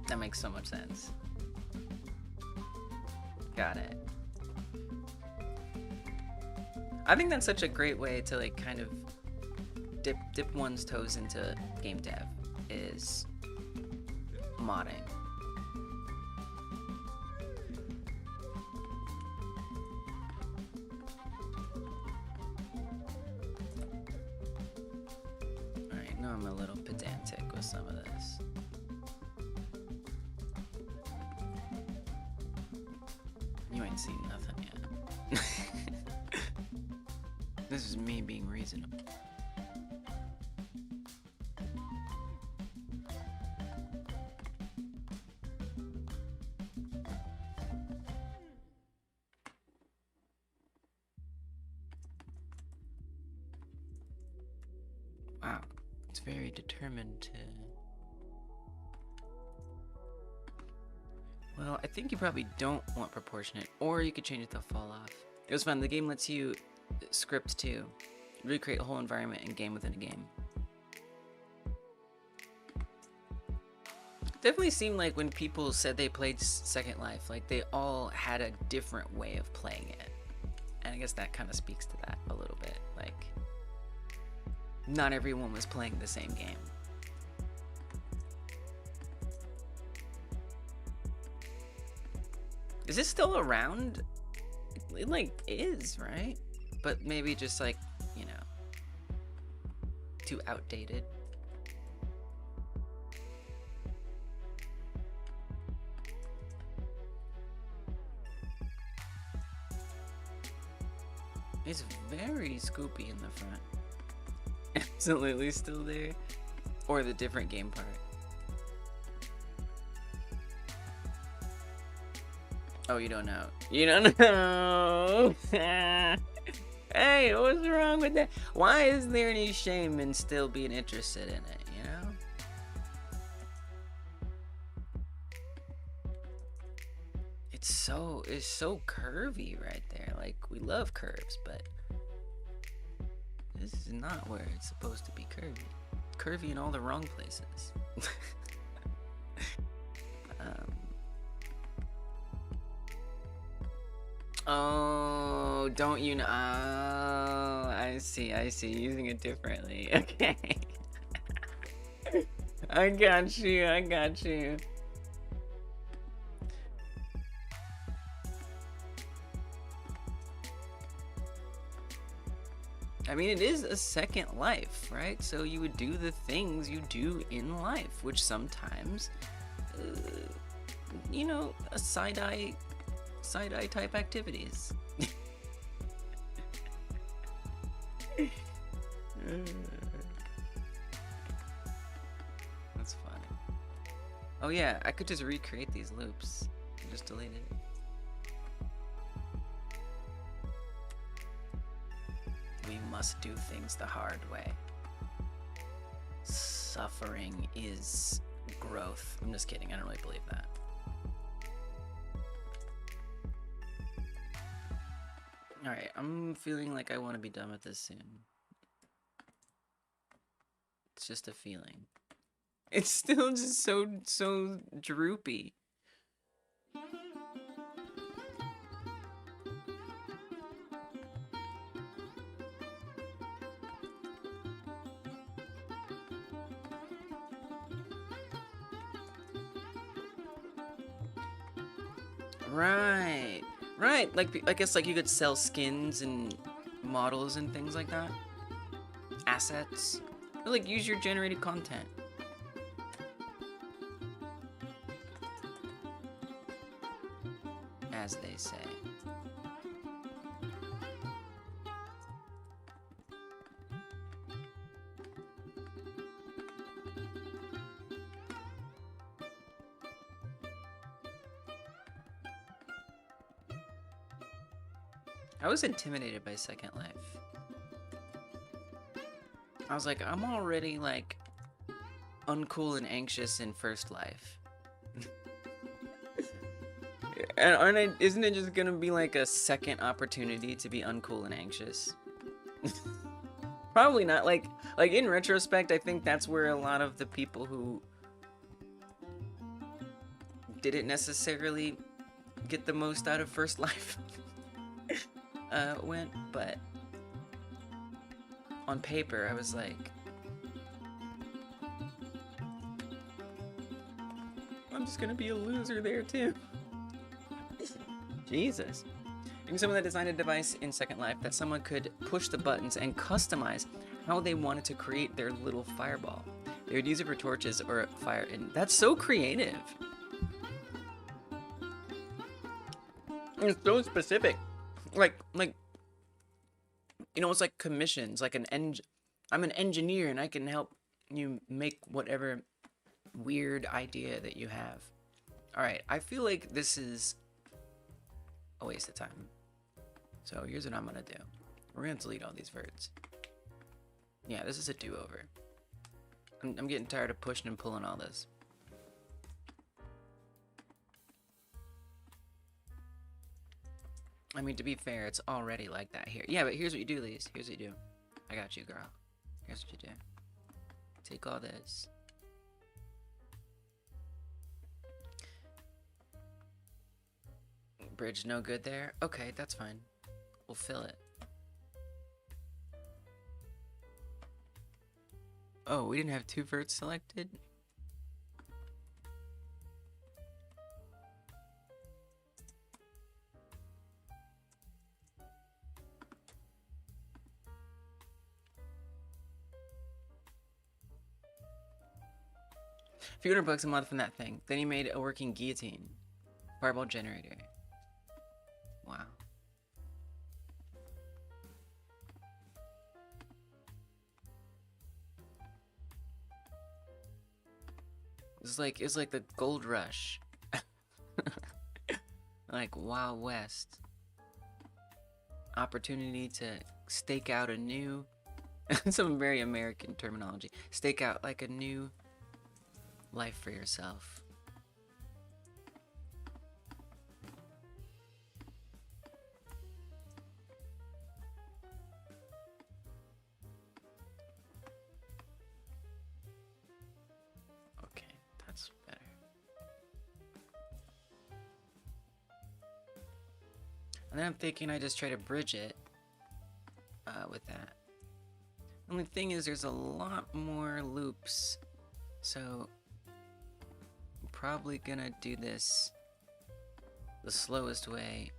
That makes so much sense. Got it. I think that's such a great way to like kind of dip one's toes into game dev, is modding. Alright, now I'm a little pedantic with some of this. You ain't seen nothing yet. This is me being reasonable. Wow, it's very determined to... Well, I think you probably don't want proportionate, or you could change it to fall off. It was fun. The game lets you script too. Recreate a whole environment and game within a game. Definitely seemed like when people said they played Second Life, like they all had a different way of playing it. And I guess that kind of speaks to that a little bit. Like, not everyone was playing the same game. Is this still around? It like is, right? But maybe just like, you know, too outdated. It's very scoopy in the front. Absolutely still there. Or the different game part. Oh, you don't know. You don't know. Hey, what's wrong with that? Why is there any shame in still being interested in it, you know? It's so curvy right there. Like, we love curves, but this is not where it's supposed to be curvy. Curvy in all the wrong places. Oh, don't you know? Oh, I see, I see. Using it differently. Okay. I got you, I got you. I mean, it is a second life, right? So you would do the things you do in life, which sometimes, you know, a side-eye type activities. That's funny. Oh yeah, I could just recreate these loops. Just delete it. We must do things the hard way. Suffering is growth. I'm just kidding, I don't really believe that. Alright, I'm feeling like I want to be done with this soon. It's just a feeling. It's still just so droopy. Right. Right. Like, I guess like you could sell skins and models and things like that. Assets. Or like use your generated content. As they say. I was intimidated by Second Life. I was like, I'm already like uncool and anxious in First Life. And isn't it just gonna be like a second opportunity to be uncool and anxious? Probably not. Like in retrospect, I think that's where a lot of the people who didn't necessarily get the most out of First Life went, but on paper I was like, I'm just gonna be a loser there too. Jesus. And someone that designed a device in Second Life that someone could push the buttons and customize how they wanted to create their little fireball. They would use it for torches or fire, and that's so creative. It's so specific. Like, you know, it's like commissions, like I'm an engineer and I can help you make whatever weird idea that you have. All right, I feel like this is a waste of time. So here's what I'm gonna do. We're gonna delete all these verts. Yeah, this is a do-over. I'm getting tired of pushing and pulling all this. I mean, to be fair, it's already like that here. Yeah, but here's what you do, Lise. Here's what you do. I got you, girl. Here's what you do. Take all this. Bridge no good there? Okay, that's fine. We'll fill it. Oh, we didn't have two verts selected? A few $100 a month from that thing. Then he made a working guillotine. Fireball generator. Wow. It's like the gold rush. Like Wild West. Opportunity to stake out a new some very American terminology. Stake out like a new life for yourself. Okay, that's better. And then I'm thinking I just try to bridge it with that. Only thing is there's a lot more loops, so I'm probably gonna do this the slowest way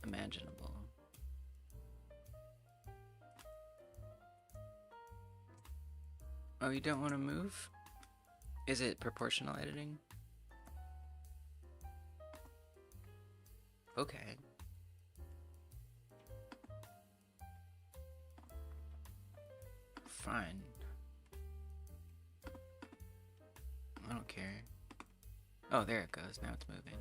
imaginable. Oh, you don't want to move? Is it proportional editing? Okay. Fine. I don't care. Oh, there it goes. Now it's moving.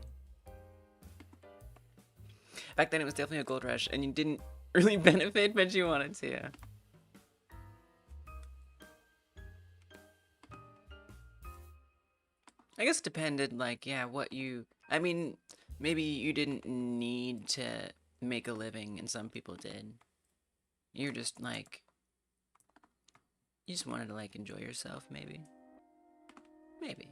Back then it was definitely a gold rush, and you didn't really benefit, but you wanted to. I guess it depended, like, yeah, what you... I mean, maybe you didn't need to make a living, and some people did. You're just, like... You just wanted to, like, enjoy yourself, maybe. Maybe.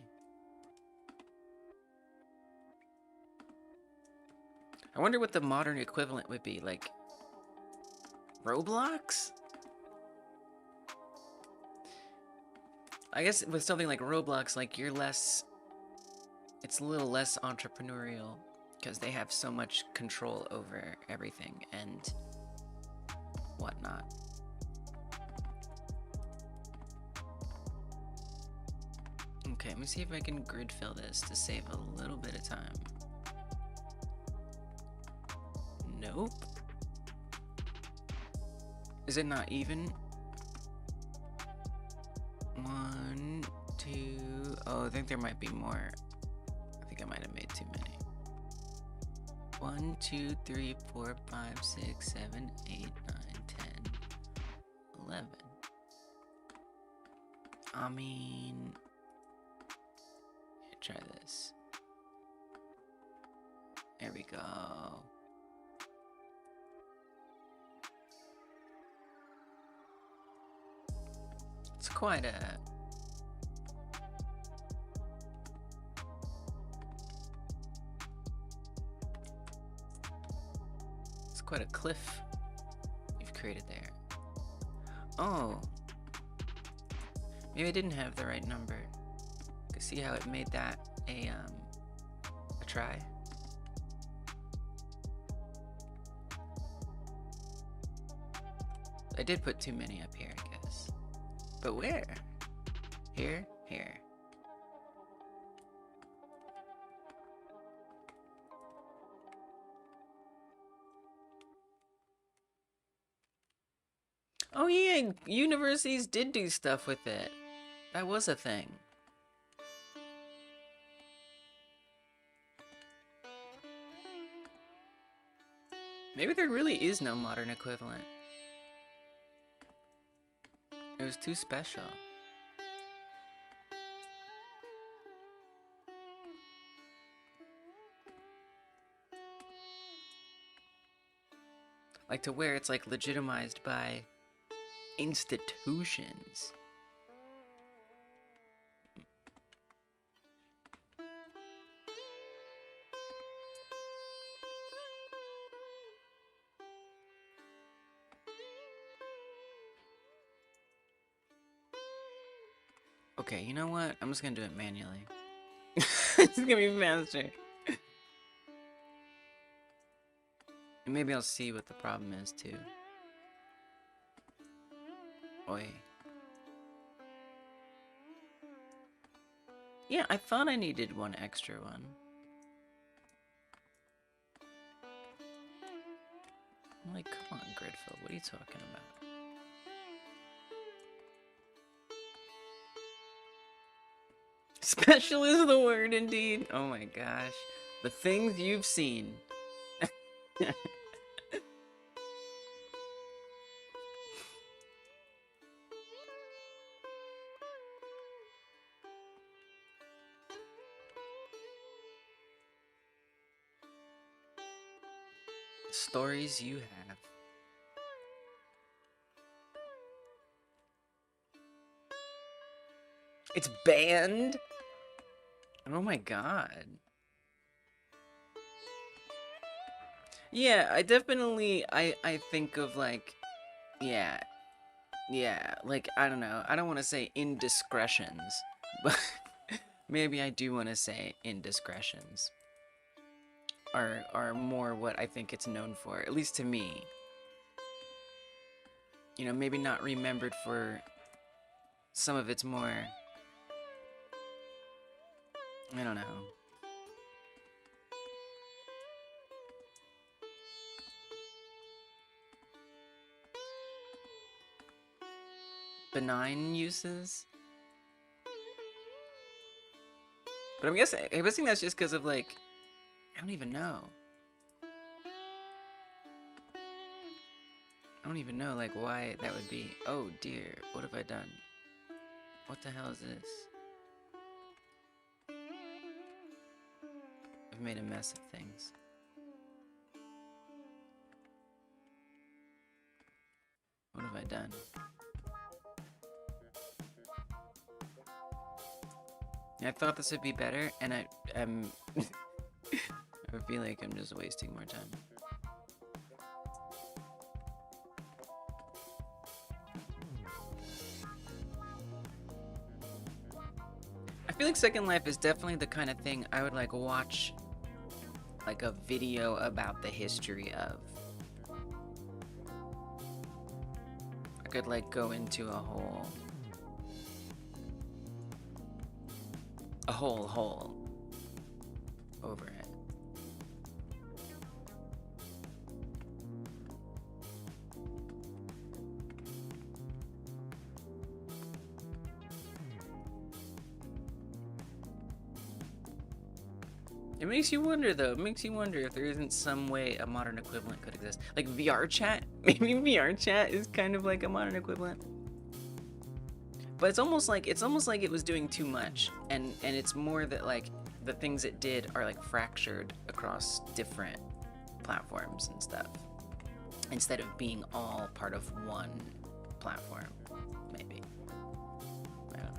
I wonder what the modern equivalent would be, like... Roblox? I guess with something like Roblox, like, you're less... It's a little less entrepreneurial, because they have so much control over everything and whatnot. Okay, let me see if I can grid fill this to save a little bit of time. Nope. Is it not even? 1, 2... Oh, I think there might be more. I think I might have made too many. 1, 2, 3, 4, 5, 6, 7, 8, 9, 10, 11. I mean... Try this. There we go. It's quite a... It's quite a cliff you've created there. Oh. Maybe I didn't have the right number. See how it made that a try? I did put too many up here, I guess. But where? Here? Here. Oh yeah, universities did do stuff with it. That was a thing. Maybe there really is no modern equivalent. It was too special. Like to where it's like legitimized by institutions. Okay, you know what? I'm just gonna do it manually. It's gonna be faster. And maybe I'll see what the problem is too. Oi. Yeah, I thought I needed one extra one. I'm like, come on, Gridfill, what are you talking about? Special is the word indeed. Oh my gosh. The things you've seen. Stories you have. It's banned? Oh my god. Yeah, I definitely I think of like, yeah, yeah, like I don't know. I don't want to say indiscretions, but maybe I do want to say indiscretions are more what I think it's known for, at least to me. You know, maybe not remembered for some of its more, I don't know, benign uses. But I'm guessing that's just because of like, I don't even know. I don't even know like why that would be. Oh dear, what have I done? What the hell is this? I've made a mess of things. What have I done? I thought this would be better, and I'm I feel like I'm just wasting more time. I feel like Second Life is definitely the kind of thing I would like watch like a video about the history of. I could like go into a whole over it. It makes you wonder though, it makes you wonder if there isn't some way a modern equivalent could exist. Like VR chat? Maybe VR chat is kind of like a modern equivalent. But it's almost like it was doing too much, and it's more that like the things it did are like fractured across different platforms and stuff, instead of being all part of one platform, maybe. I don't know.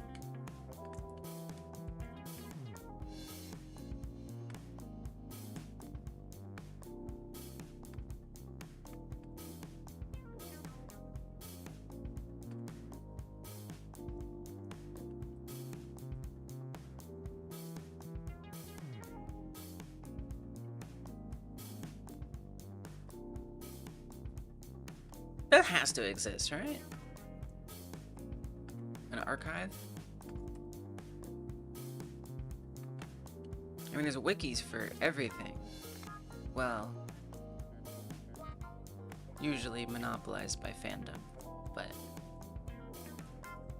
That has to exist, right? An archive? I mean, there's wikis for everything. Well, usually monopolized by fandom, but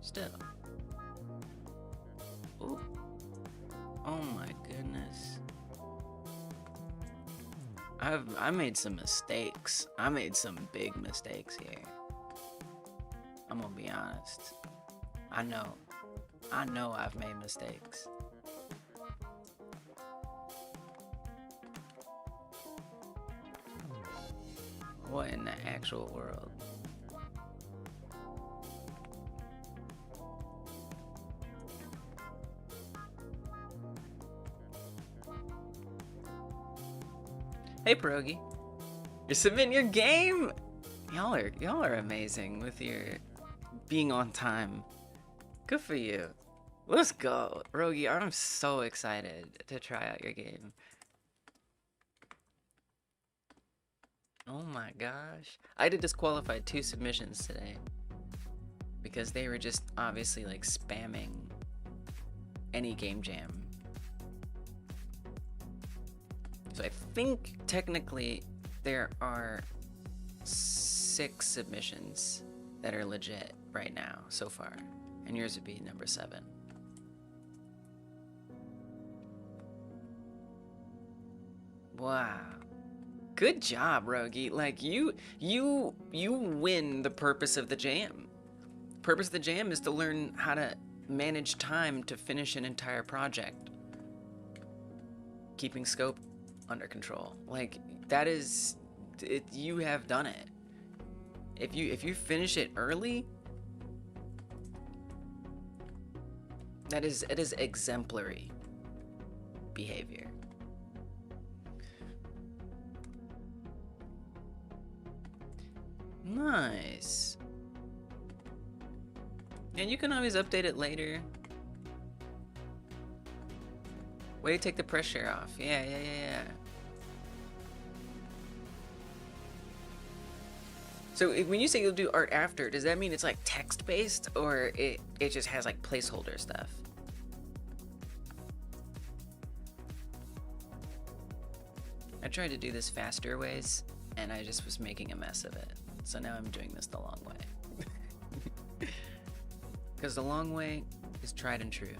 still. Ooh. Oh my goodness. I made some mistakes. I made some big mistakes here. I'm gonna be honest. I know I've made mistakes. What in the actual world? Hey Pierogi, you're submitting your game. Y'all are amazing with your being on time. Good for you. Let's go, Rogi. I'm so excited to try out your game. Oh my gosh, I did disqualify 2 submissions today because they were just obviously like spamming any game jam. So I think technically there are 6 submissions that are legit right now so far, and yours would be number 7. Wow. Good job, Rogi. Like you win the purpose of the jam. Purpose of the jam is to learn how to manage time to finish an entire project. Keeping scope under control. Like that is it, you have done it. If you finish it early, it is exemplary behavior. Nice. And you can always update it later. Way to take the pressure off. Yeah. So when you say you'll do art after, does that mean it's like text-based, or it just has like placeholder stuff? I tried to do this faster ways, and I just was making a mess of it. So now I'm doing this the long way. Because the long way is tried and true.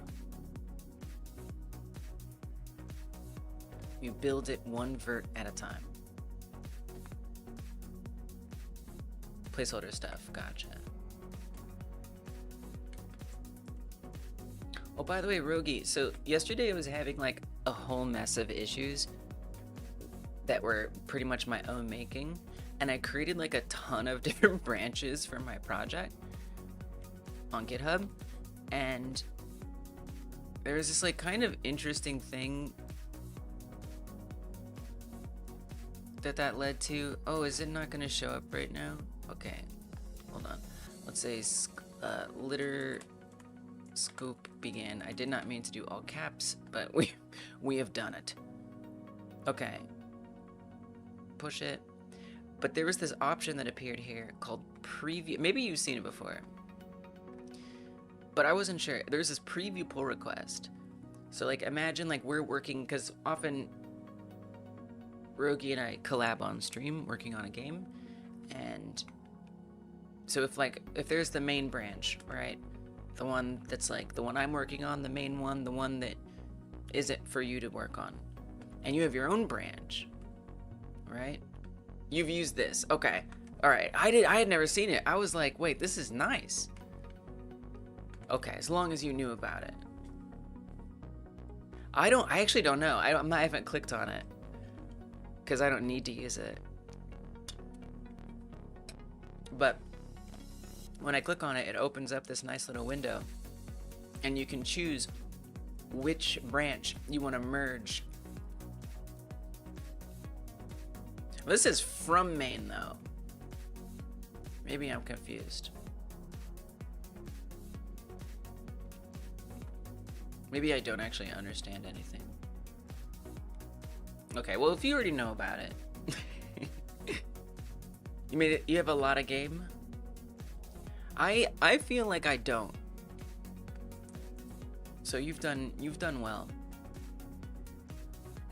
You build it one vert at a time. Placeholder stuff, gotcha. Oh, by the way, Rogi, so yesterday I was having like a whole mess of issues that were pretty much my own making, and I created like a ton of different branches for my project on GitHub, and there was this like kind of interesting thing that led to. Oh, is it not going to show up right now? Okay, hold on. Let's say litter scoop begin. I did not mean to do all caps, but we have done it. Okay, push it. But there was this option that appeared here called preview. Maybe you've seen it before, but I wasn't sure. There's this preview pull request. So like imagine like we're working, because often Rogi and I collab on stream working on a game, and so if there's the main branch, right, the one that's like the one I'm working on, the main one, the one that isn't for you to work on, and you have your own branch, right? You've used this, okay, all right. I had never seen it. I was like, wait, this is nice. Okay, as long as you knew about it. I actually don't know. I haven't clicked on it because I don't need to use it. But when I click on it, it opens up this nice little window, and you can choose which branch you want to merge. Well, this is from main though. Maybe I'm confused. Maybe I don't actually understand anything. Okay, well, if you already know about it, you have a lot of game. I feel like I don't. So you've done well.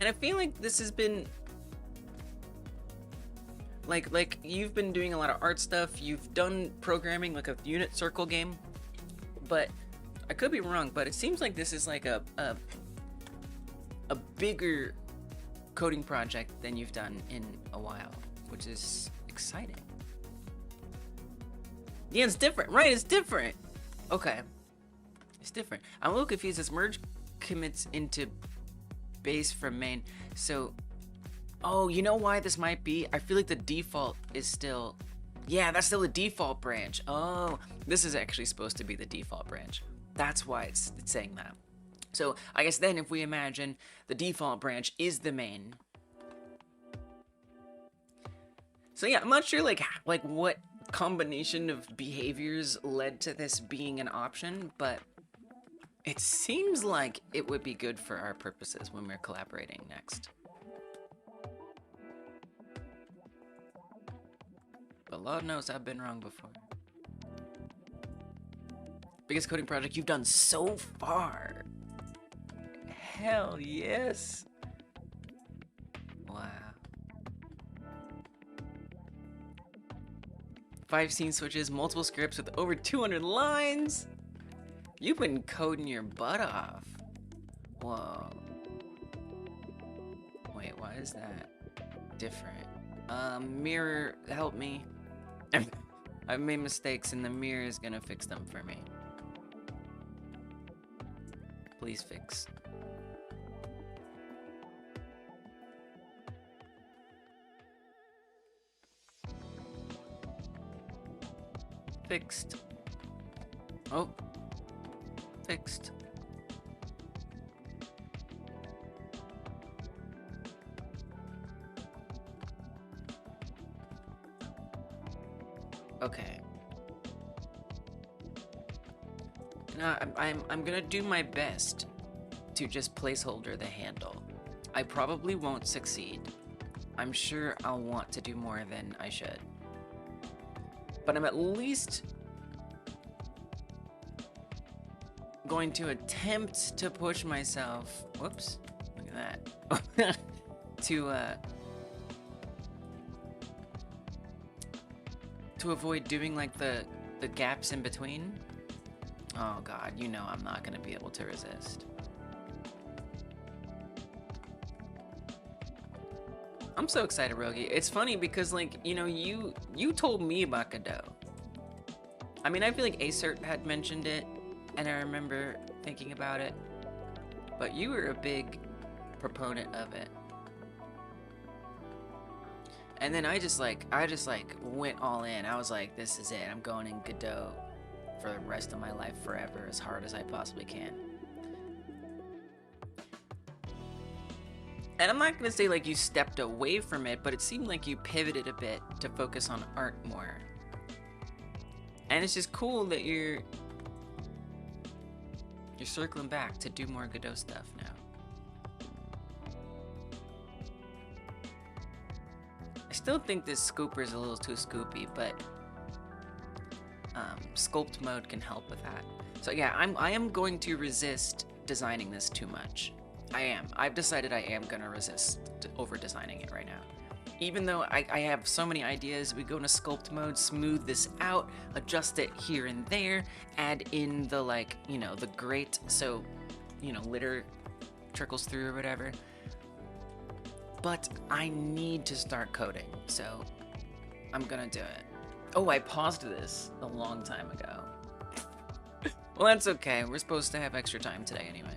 And I feel like this has been like you've been doing a lot of art stuff. You've done programming, like a unit circle game, but I could be wrong, but it seems like this is like a bigger coding project than you've done in a while, which is exciting. Yeah, it's different, right? It's different. Okay, it's different. I'm a little confused. This merge commits into base from main. So, oh, you know why this might be? I feel like the default is still, yeah, that's still the default branch. Oh, this is actually supposed to be the default branch. That's why it's saying that. So I guess then if we imagine the default branch is the main. So yeah, I'm not sure like what combination of behaviors led to this being an option, but it seems like it would be good for our purposes when we're collaborating next. But Lord knows I've been wrong before. Biggest coding project you've done so far. Hell yes. Wow. 5 scene switches, multiple scripts with over 200 lines. You've been coding your butt off. Whoa. Wait, why is that different? Mirror, help me. I've made mistakes and the mirror is gonna fix them for me. Please fix. Fixed. Oh. Fixed. Okay. Now, I'm gonna do my best to just placeholder the handle. I probably won't succeed. I'm sure I'll want to do more than I should. But I'm at least going to attempt to push myself. Whoops. Look at that. To avoid doing like the gaps in between. Oh god, you know I'm not gonna be able to resist. I'm so excited, Rogi. It's funny because, like, you know, you told me about Godot. I mean, I feel like Acert had mentioned it, and I remember thinking about it, but you were a big proponent of it. And then I just like went all in. I was like, this is it. I'm going in Godot for the rest of my life forever, as hard as I possibly can. And I'm not gonna say like you stepped away from it, but it seemed like you pivoted a bit to focus on art more. And it's just cool that you're circling back to do more Godot stuff now. I still think this scooper is a little too scoopy, but sculpt mode can help with that. So yeah, I am going to resist designing this too much. I am. I've decided I am gonna resist over designing it right now. Even though I have so many ideas, we go into sculpt mode, smooth this out, adjust it here and there, add in the, like, you know, the grate so, you know, litter trickles through or whatever. But I need to start coding, so I'm gonna do it. Oh, I paused this a long time ago. Well, that's okay. We're supposed to have extra time today anyway.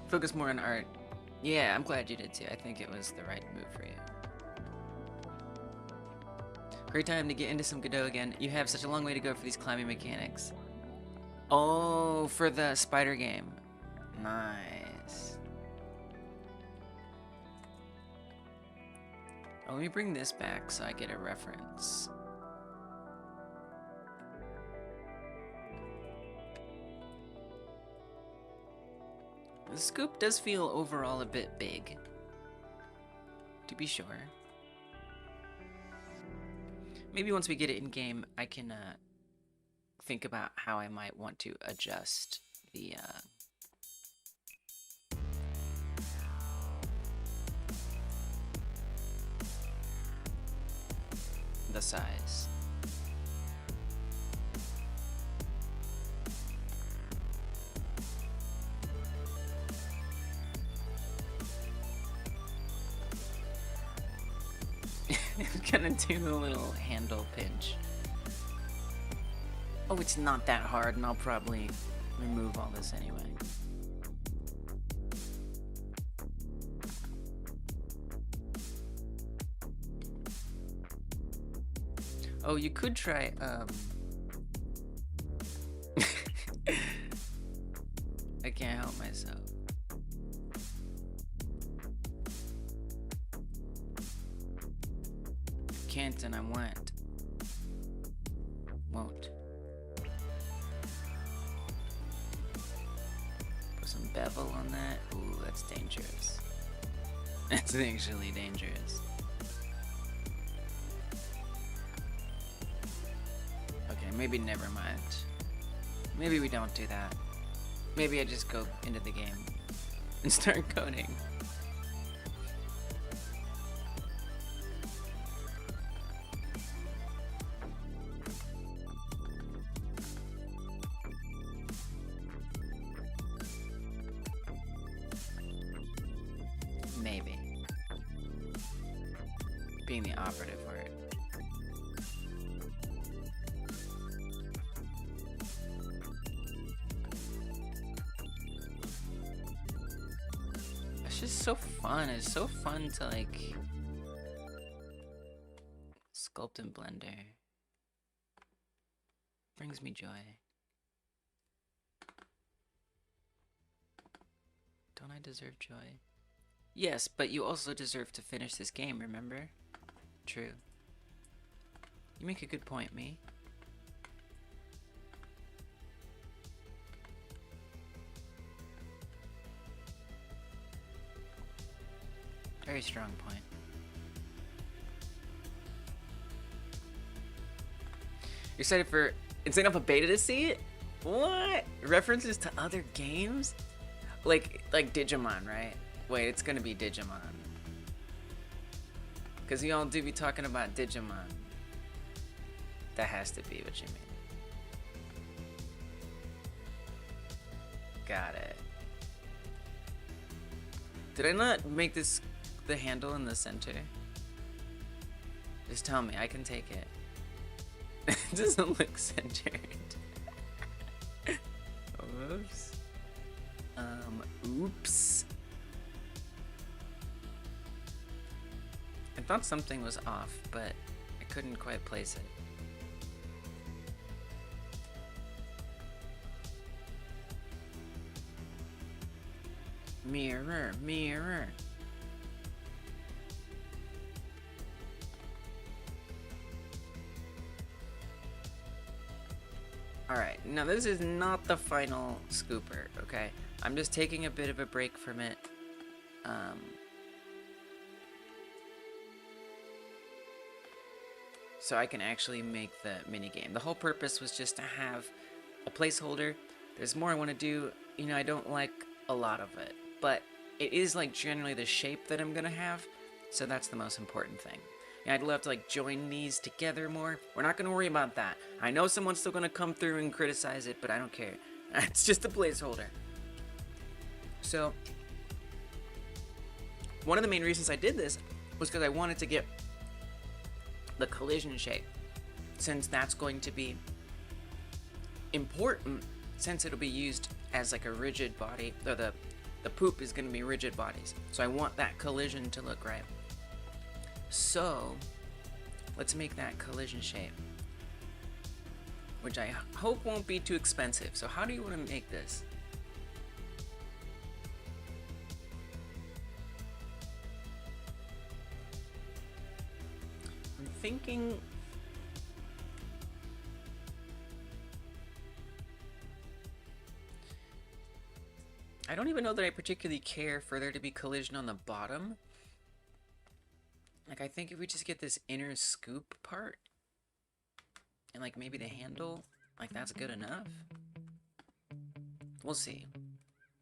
Focus more on art. Yeah, I'm glad you did too. I think it was the right move for you. Great time to get into some Godot again. You have such a long way to go for these climbing mechanics. Oh, for the spider game. Nice. Oh, let me bring this back so I get a reference. The scoop does feel overall a bit big, to be sure. Maybe once we get it in game, I can think about how I might want to adjust the size. Gonna do the little handle pinch. Oh, it's not that hard, and I'll probably remove all this anyway. Oh, you could try, I can't help myself. Can't and I won't. Put some bevel on that. Ooh, that's dangerous. That's actually dangerous. Okay, maybe never mind. Maybe we don't do that. Maybe I just go into the game and start coding. Maybe. Being the operative word. It's just so fun. It's so fun to, like, sculpt in Blender. Brings me joy. Don't I deserve joy? Yes, but you also deserve to finish this game, remember? True. You make a good point, me. Very strong point. You're excited for Insane Alpha Beta to see it? What? References to other games? Like Digimon, right? Wait, it's gonna be Digimon. Cause you all do be talking about Digimon. That has to be what you mean. Got it. Did I not make this the handle in the center? Just tell me, I can take it. It doesn't look centered. Oops. Oops. I thought something was off, but I couldn't quite place it. Mirror, mirror. Alright, now this is not the final scooper, okay? I'm just taking a bit of a break from it. So I can actually make the minigame. The whole purpose was just to have a placeholder. There's more I want to do. You know, I don't like a lot of it, but it is like generally the shape that I'm gonna have, so that's the most important thing. And I'd love to like join these together more. We're not gonna worry about that. I know someone's still gonna come through and criticize it, but I don't care. It's just a placeholder. So one of the main reasons I did this was because I wanted to get the collision shape, since that's going to be important, since it'll be used as like a rigid body, or the poop is going to be rigid bodies. So I want that collision to look right. So let's make that collision shape, which I hope won't be too expensive. So how do you want to make this? I'm thinking I don't even know that I particularly care for there to be collision on the bottom. Like, I think if we just get this inner scoop part, and like maybe the handle, like that's good enough. We'll see.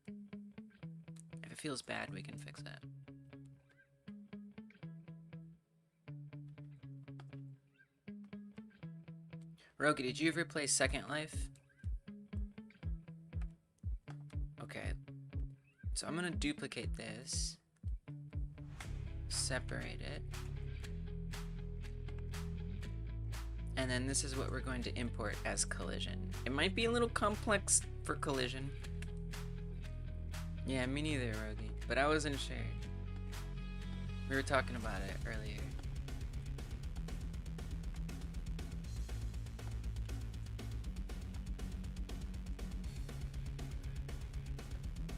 If it feels bad, we can fix that. Rogi, did you ever play Second Life? Okay. So I'm gonna duplicate this, separate it, and then this is what we're going to import as collision. It might be a little complex for collision. Yeah, me neither, Rogi, but I wasn't sure. We were talking about it earlier.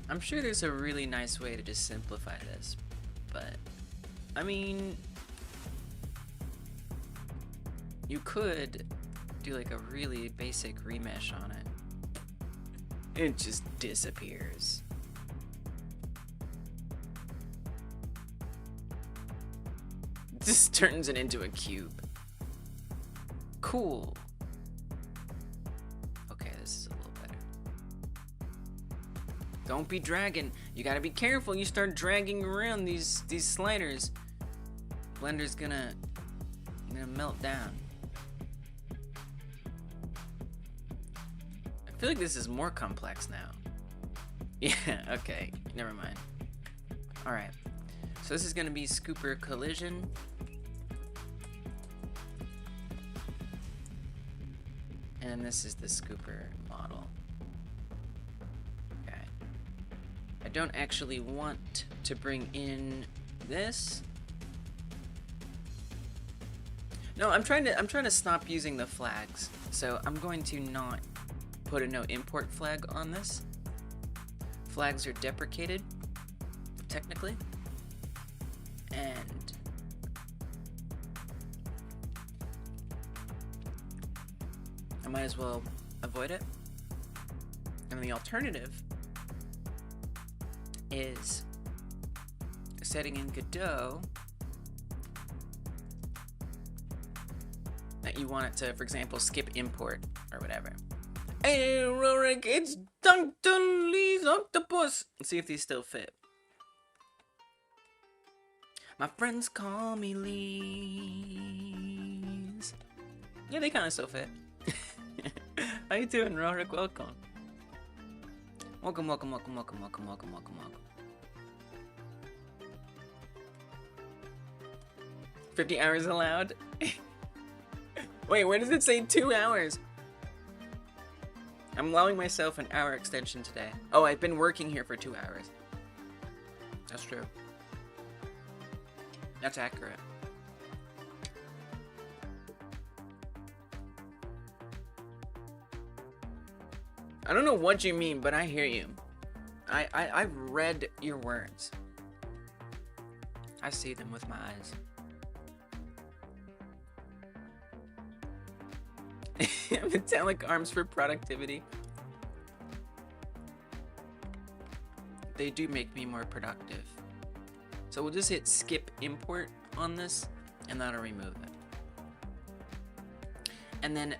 I'm sure there's a really nice way to just simplify this, but I mean, you could do like a really basic remesh on it. It just disappears. This turns it into a cube. Cool. Okay, this is a little better. Don't be dragging. You gotta be careful. You start dragging around these sliders, Blender's gonna melt down. I feel like this is more complex now. Yeah, okay, never mind. Alright, so this is gonna be scooper collision. And this is the scooper model. Okay. I don't actually want to bring in this. No, I'm trying to stop using the flags. So I'm going to not put a no import flag on this. Flags are deprecated, technically. And I might as well avoid it. And the alternative is setting in Godot that you want it to, for example, skip import or whatever. Hey, Rorik, it's Dr. Lee's octopus. Let's see if these still fit. My friends call me Lee's. Yeah, they kind of still fit. How you doing, Rorik? Welcome. Welcome, welcome, welcome, welcome, welcome, welcome, welcome, welcome. 50 hours allowed? Wait, where does it say 2 hours? I'm allowing myself an hour extension today. Oh, I've been working here for 2 hours. That's true. That's accurate. I don't know what you mean, but I hear you. I've read your words. I see them with my eyes. Metallic arms for productivity. They do make me more productive. So we'll just hit skip import on this, and that'll remove it. And then,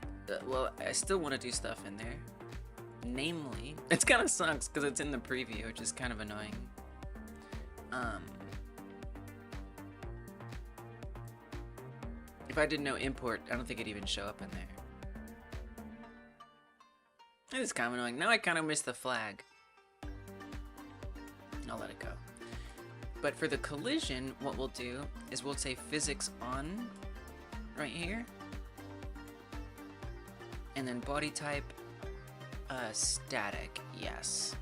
well, I still want to do stuff in there. Namely, it kind of sucks because it's in the preview, which is kind of annoying. If I did no import, I don't think it'd even show up in there. It is kind of annoying. Now I kind of miss the flag. I'll let it go. But for the collision, what we'll do is we'll say physics on right here. And then body type, static, yes.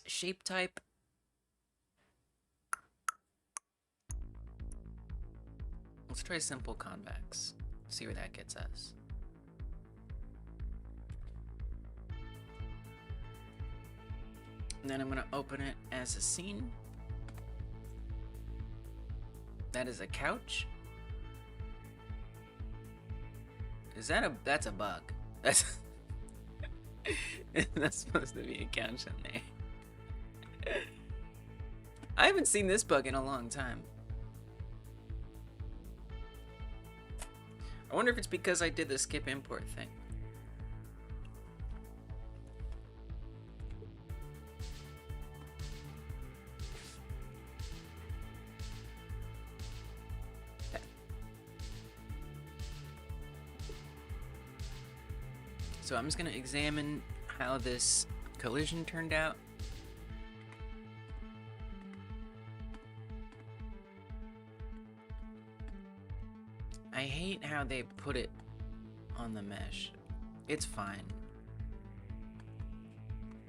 Shape type. Let's try simple convex. See where that gets us. And then I'm gonna open it as a scene. That is a couch. Is that a, that's a bug. That's that's supposed to be a couch in there. I haven't seen this bug in a long time. I wonder if it's because I did the skip import thing. So I'm just gonna examine how this collision turned out. I hate how they put it on the mesh. It's fine.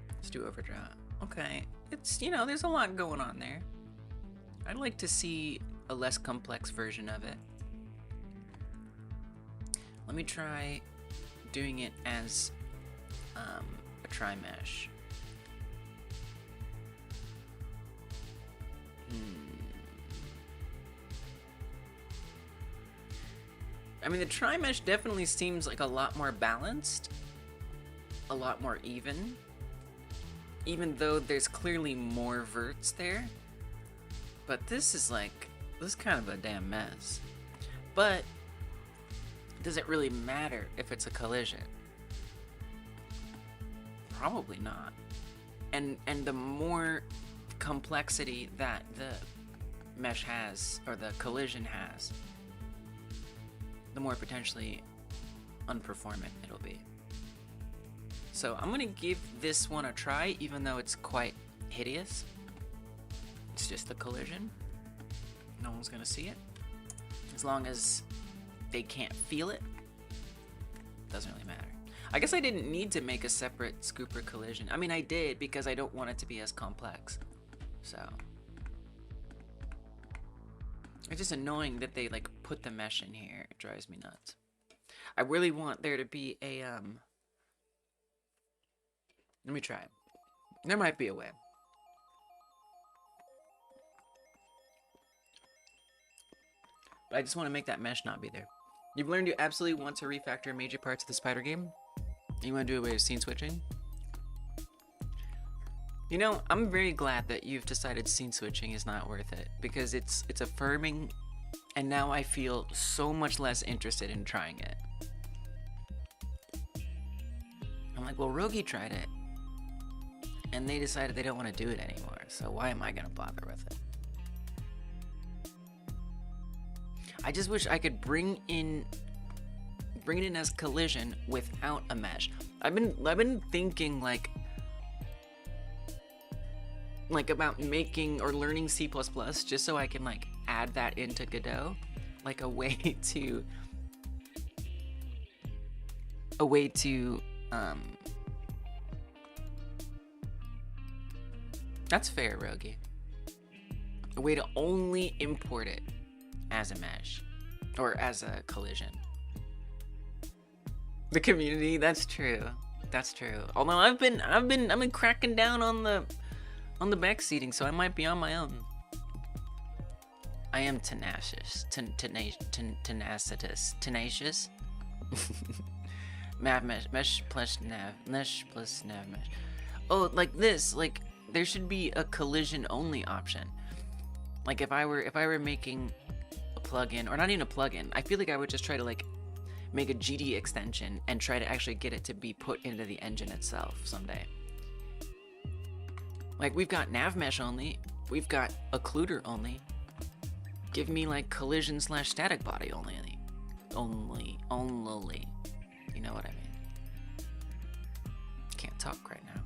Let's do overdraw. Okay, it's, you know, there's a lot going on there. I'd like to see a less complex version of it. Let me try doing it as a tri-mesh. I mean, the tri-mesh definitely seems like a lot more balanced, a lot more even though there's clearly more verts there. But this is like, this is kind of a damn mess. But does it really matter if it's a collision? Probably not. And the more complexity that the mesh has, or the collision has, the more potentially unperformant it'll be. So I'm gonna give this one a try, even though it's quite hideous. It's just a collision. No one's gonna see it. As long as they can't feel it, doesn't really matter. I guess I didn't need to make a separate scooper collision. I mean, I did because I don't want it to be as complex. So it's just annoying that they like put the mesh in here. It drives me nuts. I really want there to be a let me try. There might be a way. but I just want to make that mesh not be there. You've learned you absolutely want to refactor major parts of the spider game. You want to do away with scene switching. You know, I'm very glad that you've decided scene switching is not worth it, because it's affirming, and now I feel so much less interested in trying it. I'm like, well, Rogi tried it, and they decided they don't want to do it anymore, so why am I gonna bother with it? I just wish I could bring it in as collision without a mesh. I've been thinking like about making or learning C++ just so I can like add that into Godot, like a way to that's fair, Rogi. A way to only import it as a mesh or as a collision. The community, that's true. That's true. Although I've been cracking down on the backseating, so I might be on my own. I am tenacious. Tenacious. Mesh plus nav mesh. Oh, like this, like there should be a collision only option. Like if I were making a plugin, or not even a plugin, I feel like I would just try to like make a GD extension and try to actually get it to be put into the engine itself someday. Like we've got nav mesh only, we've got occluder only. Give me like collision / static body only. You know what I mean? Can't talk right now.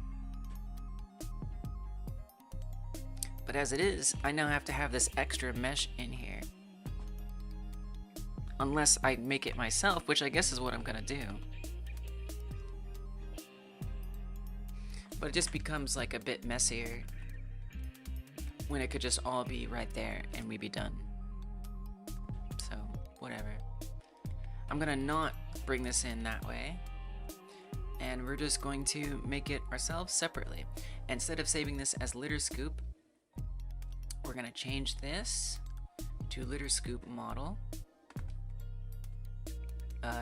But as it is, I now have to have this extra mesh in here. Unless I make it myself, which I guess is what I'm gonna do. But it just becomes like a bit messier when it could just all be right there and we'd be done. So, whatever. I'm gonna not bring this in that way. And we're just going to make it ourselves separately. Instead of saving this as litter scoop, we're gonna change this to litter scoop model.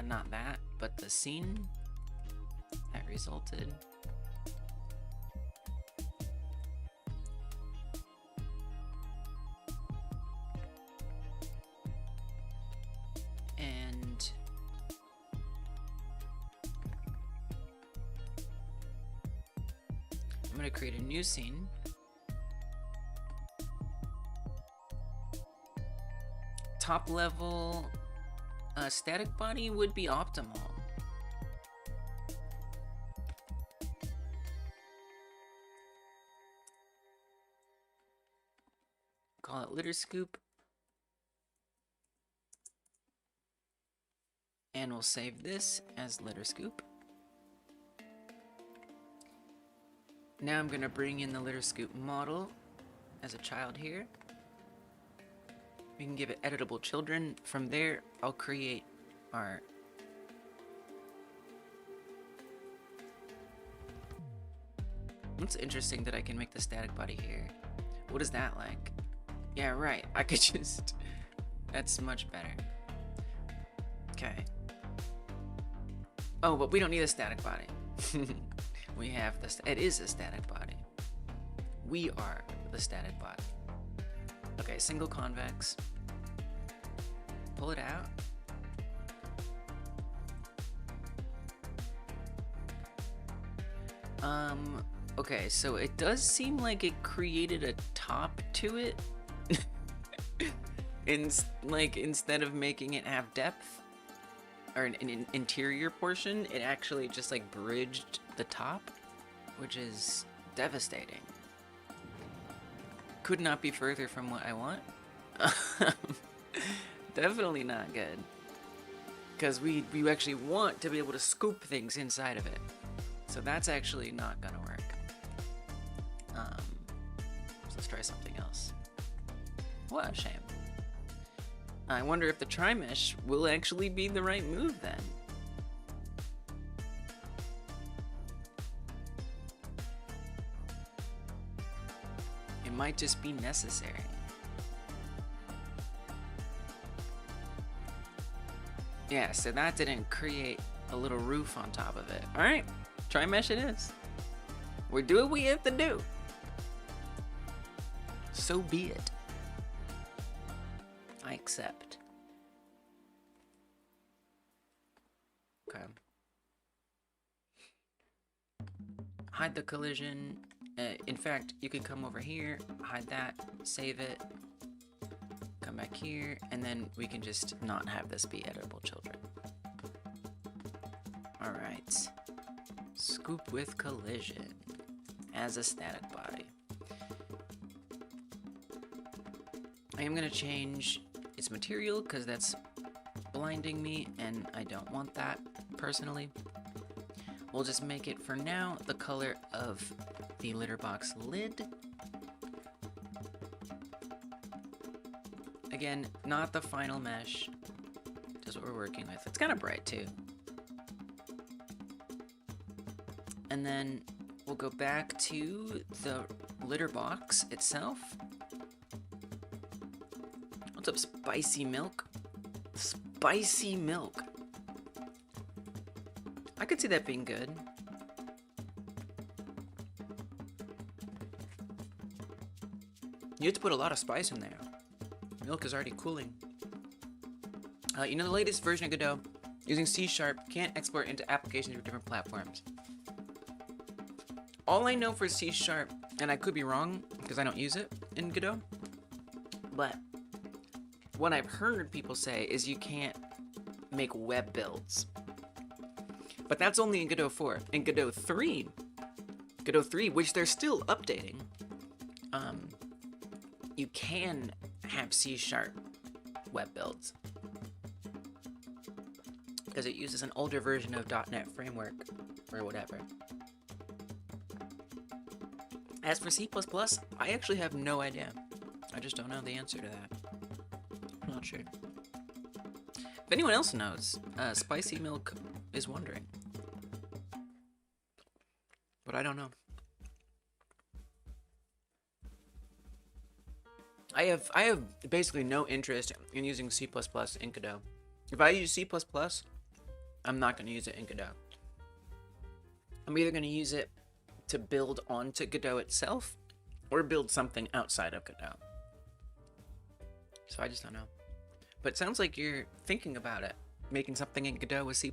Not that, but the scene that resulted. And I'm gonna create a new scene. Top level static body would be optimal. Call it litter scoop. And we'll save this as litter scoop. Now I'm gonna bring in the litter scoop model as a child here. We can give it editable children. From there, I'll create our It's interesting that I can make the static body here. What is that like? Yeah, right. I could just... That's much better. Okay. Oh, but we don't need a static body. We have this. It is a static body. We are the static body. Okay, single convex. Pull it out. Okay, so it does seem like it created a top to it. Instead of making it have depth or an interior portion, it actually just like bridged the top, which is devastating. Could not be further from what I want. Definitely not good. Because we actually want to be able to scoop things inside of it. So that's actually not gonna work. So let's try something else. What a shame. I wonder if the tri-mesh will actually be the right move then. It might just be necessary. Yeah, so that didn't create a little roof on top of it. All right, try mesh it is. We do what we have to do. So be it. I accept. Okay. Hide the collision. In fact, you could come over here, hide that, save it, come back here, and then we can just not have this be editable children. All right. Scoop with collision as a static body. I am gonna change its material because that's blinding me and I don't want that personally. We'll just make it for now the color of the litter box lid. Again, not the final mesh, just what we're working with. It's kind of bright too. And then we'll go back to the litter box itself. What's up, spicy milk? Spicy milk. I could see that being good. You have to put a lot of spice in there. Milk is already cooling. You know, the latest version of Godot, using C# can't export into applications for different platforms. All I know for C#, and I could be wrong because I don't use it in Godot, but what I've heard people say is you can't make web builds. But that's only in Godot 4. In Godot 3, which they're still updating, you can have C# web builds. Because it uses an older version of .NET framework, or whatever. As for C++, I actually have no idea. I just don't know the answer to that. I'm not sure. If anyone else knows, Spicy Milk is wondering. But I don't know. I have basically no interest in using C++ in Godot. If I use C++, I'm not going to use it in Godot. I'm either going to use it to build onto Godot itself, or build something outside of Godot. So I just don't know. But it sounds like you're thinking about it, making something in Godot with C++.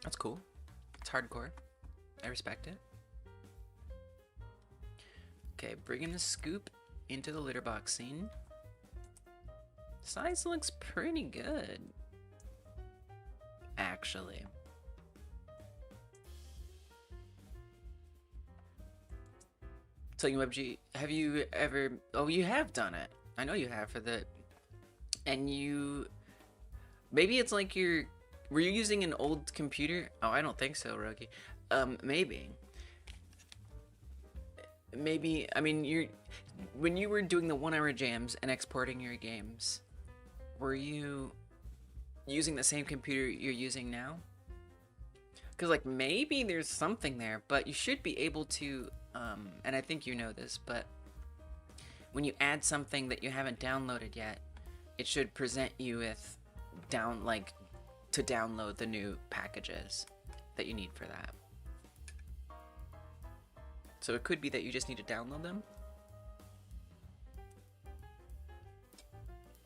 That's cool. It's hardcore. I respect it. Okay, bringing the scoop into the litter box scene. Size looks pretty good, actually. So, WebG, have you ever... Oh, you have done it. I know you have for the... And you... Maybe it's like you're... Were you using an old computer? Oh, I don't think so, Rogi. Maybe. Maybe, I mean, you're... When you were doing the 1-hour jams and exporting your games, were you using the same computer you're using now? Because, like, maybe there's something there, but you should be able to... and I think you know this, but when you add something that you haven't downloaded yet, it should present you with to download the new packages that you need for that. So it could be that you just need to download them.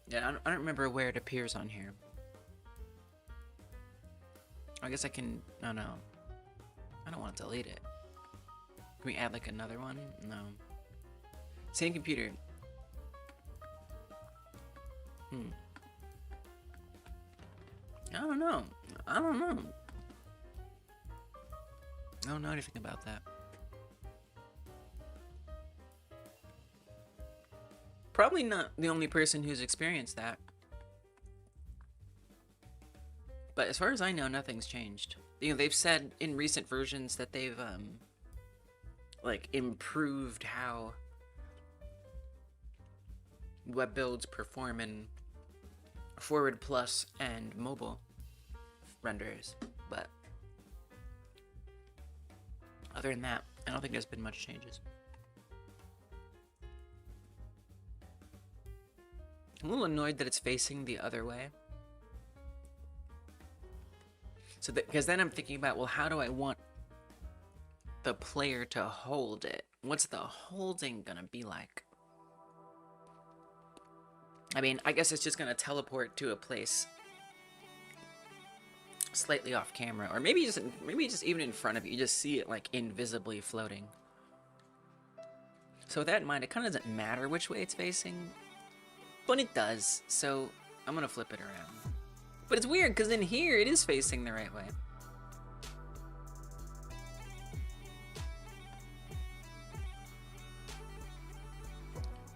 Yeah, I don't remember where it appears on here. I guess I can... Oh, no. I don't want to delete it. Can we add, like, another one? No. Same computer. I don't know. I don't know anything about that. Probably not the only person who's experienced that. But as far as I know, nothing's changed. You know, they've said in recent versions that they've, like, improved how web builds perform in Forward Plus and mobile renderers. But other than that, I don't think there's been much changes. I'm a little annoyed that it's facing the other way. So because then I'm thinking about, well, how do I want the player to hold it? What's the holding gonna be like? I mean, I guess it's just gonna teleport to a place slightly off camera, or maybe just even in front of you. You just see it like invisibly floating. So with that in mind, it kind of doesn't matter which way it's facing, but it does. So I'm gonna flip it around. But it's weird because in here it is facing the right way.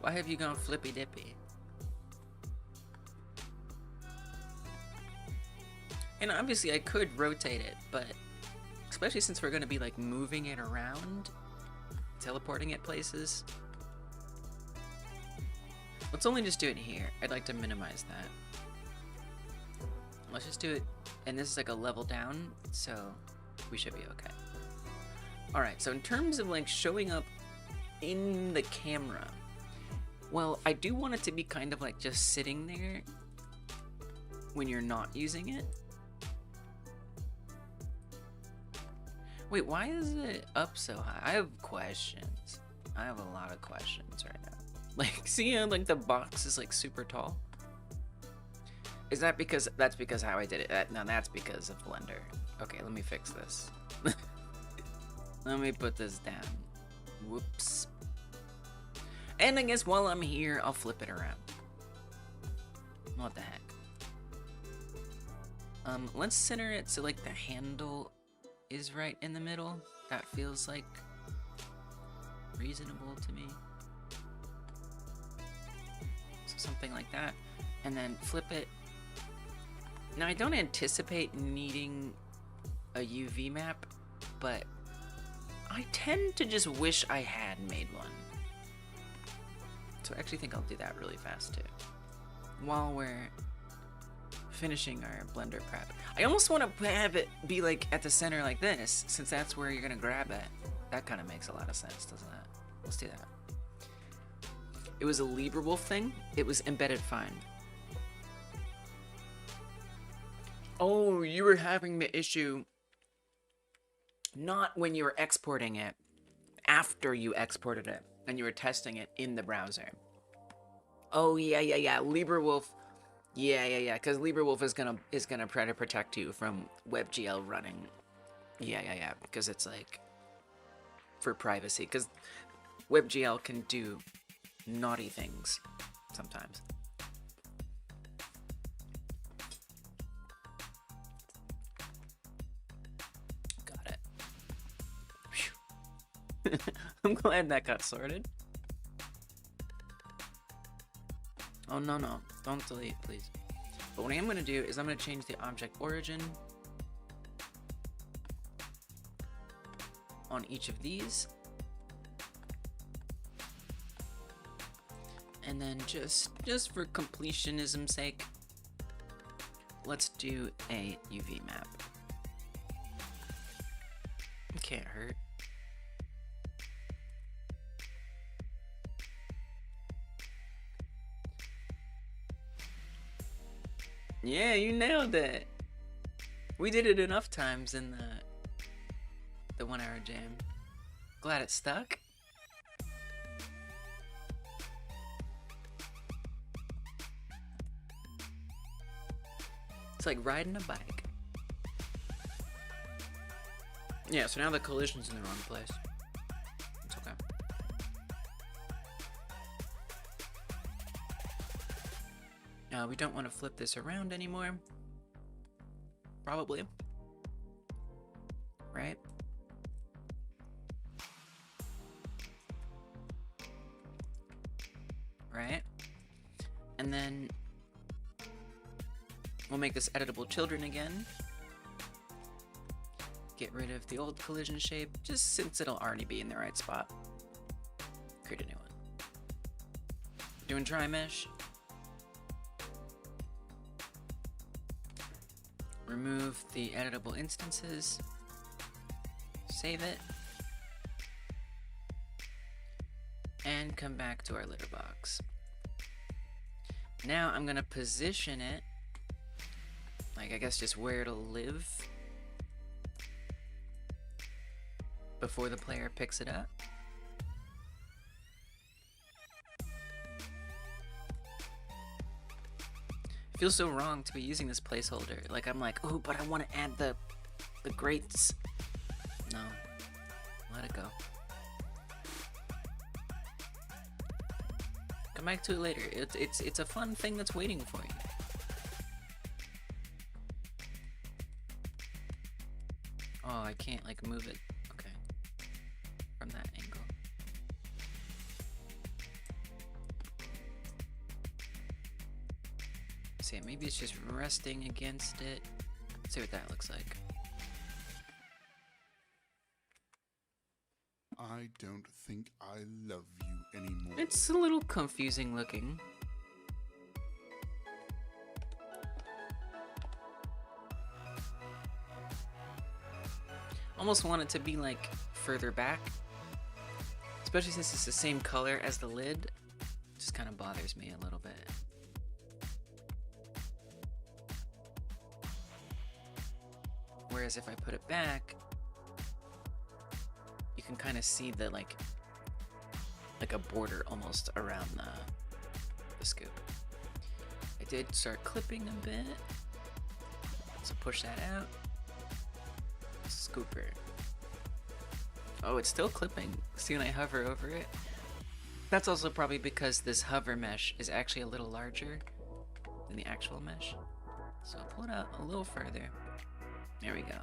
Why have you gone flippy dippy? And obviously I could rotate it, but especially since we're going to be like moving it around, teleporting it places. Let's only just do it here. I'd like to minimize that. Let's just do it, and this is like a level down, so we should be okay. Alright, so in terms of like showing up in the camera, well, I do want it to be kind of like just sitting there when you're not using it. Wait, why is it up so high? I have questions. I have a lot of questions right now. Like, see how like the box is like super tall? Is that because, that's because how I did it? No, that's because of Blender. Okay, let me fix this. Let me put this down. Whoops. And I guess while I'm here, I'll flip it around. What the heck? Let's center it so like the handle is right in the middle. That feels like reasonable to me. So something like that. And then flip it. Now I don't anticipate needing a UV map, but I tend to just wish I had made one. So I actually think I'll do that really fast too, while we're finishing our Blender prep. I almost want to have it be like at the center like this, since that's where you're gonna grab it. That kind of makes a lot of sense, doesn't it? Let's do that. It was a LibreWolf thing. It was embedded fine. Oh, you were having the issue not when you were exporting it, after you exported it and you were testing it in the browser. Oh yeah, LibreWolf. Yeah, because LibreWolf is gonna try to protect you from WebGL running. Yeah, because it's like for privacy, because WebGL can do naughty things sometimes. Got it. I'm glad that got sorted. Oh, no, don't delete, please. But what I am going to do is I'm going to change the object origin on each of these. And then just for completionism's sake, let's do a UV map. It can't hurt. Yeah, you nailed it. We did it enough times in the 1 hour jam. Glad it stuck. It's like riding a bike. Yeah, so now the collision's in the wrong place. It's okay. We don't want to flip this around anymore. Probably. Right? Right? And then we'll make this editable children again. Get rid of the old collision shape, just since it'll already be in the right spot. Create a new one. Doing tri mesh. Remove the editable instances. Save it. And come back to our litter box. Now I'm gonna position it, like I guess just where it'll live before the player picks it up. It feels so wrong to be using this placeholder. Like I'm like, oh, but I want to add the grates. No, let it go. Come back to it later. It's a fun thing that's waiting for you. Oh, I can't like move it. Okay, from that angle. See, maybe it's just resting against it. Let's see what that looks like. I don't think I love you anymore. It's a little confusing looking. Almost want it to be like further back, especially since it's the same color as the lid. It just kind of bothers me a little bit. Whereas if I put it back, you can kind of see the like a border almost around the scoop. I did start clipping a bit, so push that out. Scooper. Oh, it's still clipping. See when I hover over it? That's also probably because this hover mesh is actually a little larger than the actual mesh. So I'll pull it out a little further. There we go.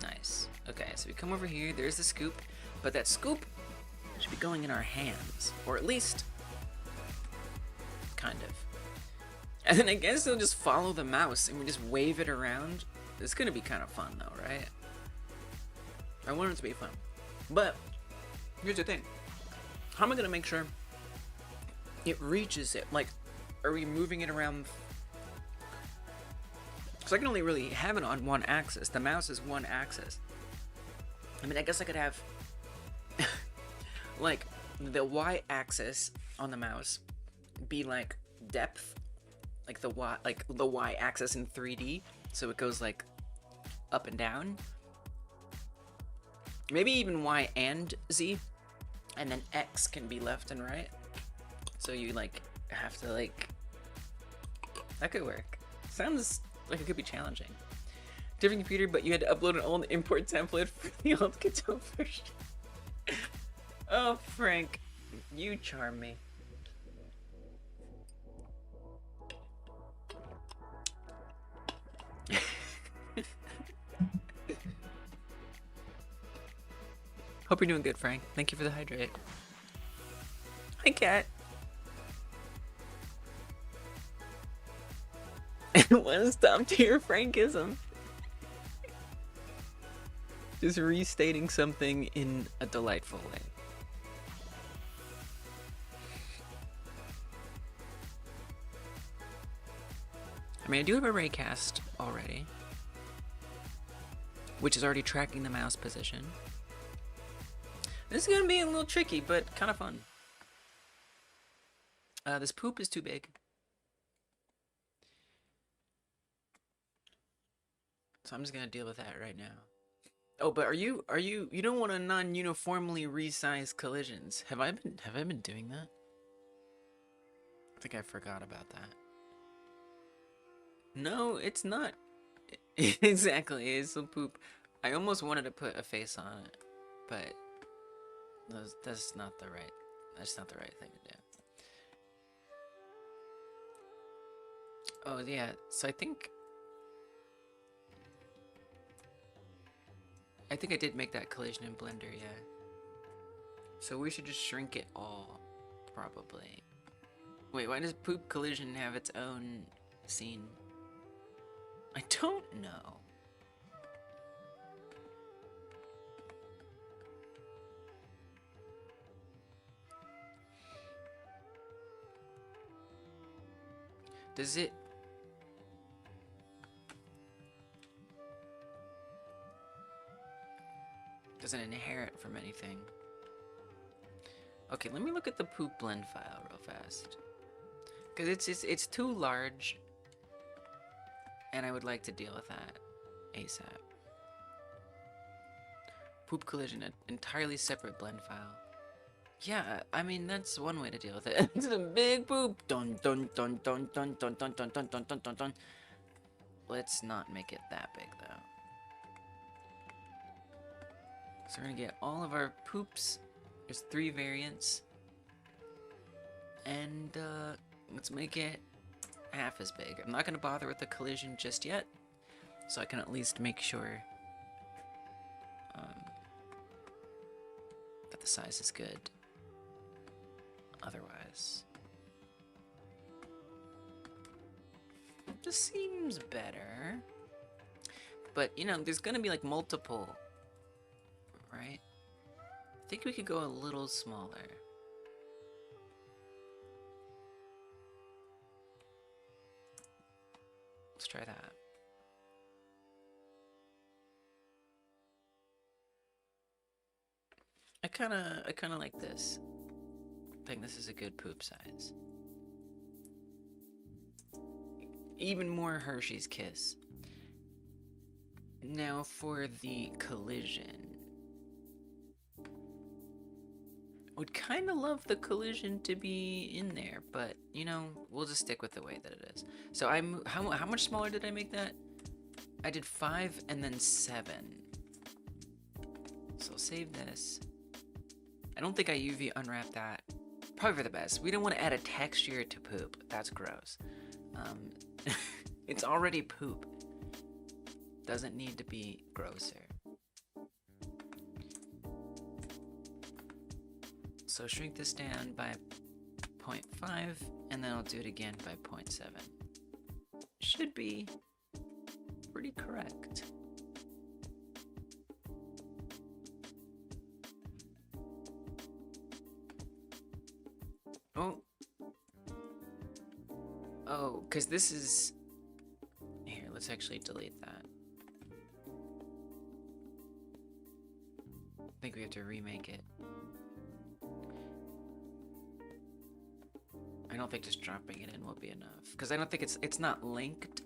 Nice. Okay, so we come over here, there's the scoop, but that scoop should be going in our hands, or at least kind of. And then I guess they'll just follow the mouse and we just wave it around. It's gonna be kind of fun though, right? I want it to be fun. But here's the thing. How am I gonna make sure it reaches it? Like, are we moving it around? Because I can only really have it on one axis. The mouse is one axis. I mean, I guess I could have like the y-axis on the mouse be like depth, like the y-axis in 3D, so it goes like up and down. Maybe even y and z, and then x can be left and right. So you like have to like, that could work. Sounds like it could be challenging. Different computer, but you had to upload an old import template for the old Godot version. Oh, Frank, you charm me. Hope you're doing good, Frank. Thank you for the hydrate. Hi, cat. One stop to your Frankism. Just restating something in a delightful way. I mean, I do have a raycast already, which is already tracking the mouse position. This is gonna be a little tricky, but kind of fun. This poop is too big. So I'm just gonna deal with that right now. Oh, but you don't want to non-uniformly resize collisions. Have I been doing that? I think I forgot about that. No, it's not. Exactly, it's some poop. I almost wanted to put a face on it, but that's not the right thing to do. Oh yeah, so I think I did make that collision in Blender, yeah. So we should just shrink it all, probably. Wait, why does poop collision have its own scene? I don't know. Does it... doesn't inherit from anything. Okay, let me look at the poop blend file real fast. Because it's too large, and I would like to deal with that ASAP. Poop collision, an entirely separate blend file. Yeah, I mean, that's one way to deal with it. It's a big poop. Dun dun dun dun dun dun dun dun dun dun dun dun dun. Let's not make it that big though. So we're gonna get all of our poops. There's 3 variants. And let's make it half as big. I'm not gonna bother with the collision just yet, so I can at least make sure that the size is good. Otherwise, this seems better. But you know, there's gonna be like multiple, right? I think we could go a little smaller. Let's try that. I kinda like this. I think this is a good poop size. Even more Hershey's Kiss. Now for the collision. Would kind of love the collision to be in there, but you know, we'll just stick with the way that it is. So how much smaller did I make that? I did 5 and then 7. So I'll save this. I don't think I UV unwrapped that. Probably for the best. We don't want to add a texture to poop. That's gross. It's already poop. Doesn't need to be grosser. So shrink this down by 0.5, and then I'll do it again by 0.7. Should be pretty correct. Oh, because this is... Here, let's actually delete that. I think we have to remake it. I don't think just dropping it in will be enough, because I don't think it's not linked.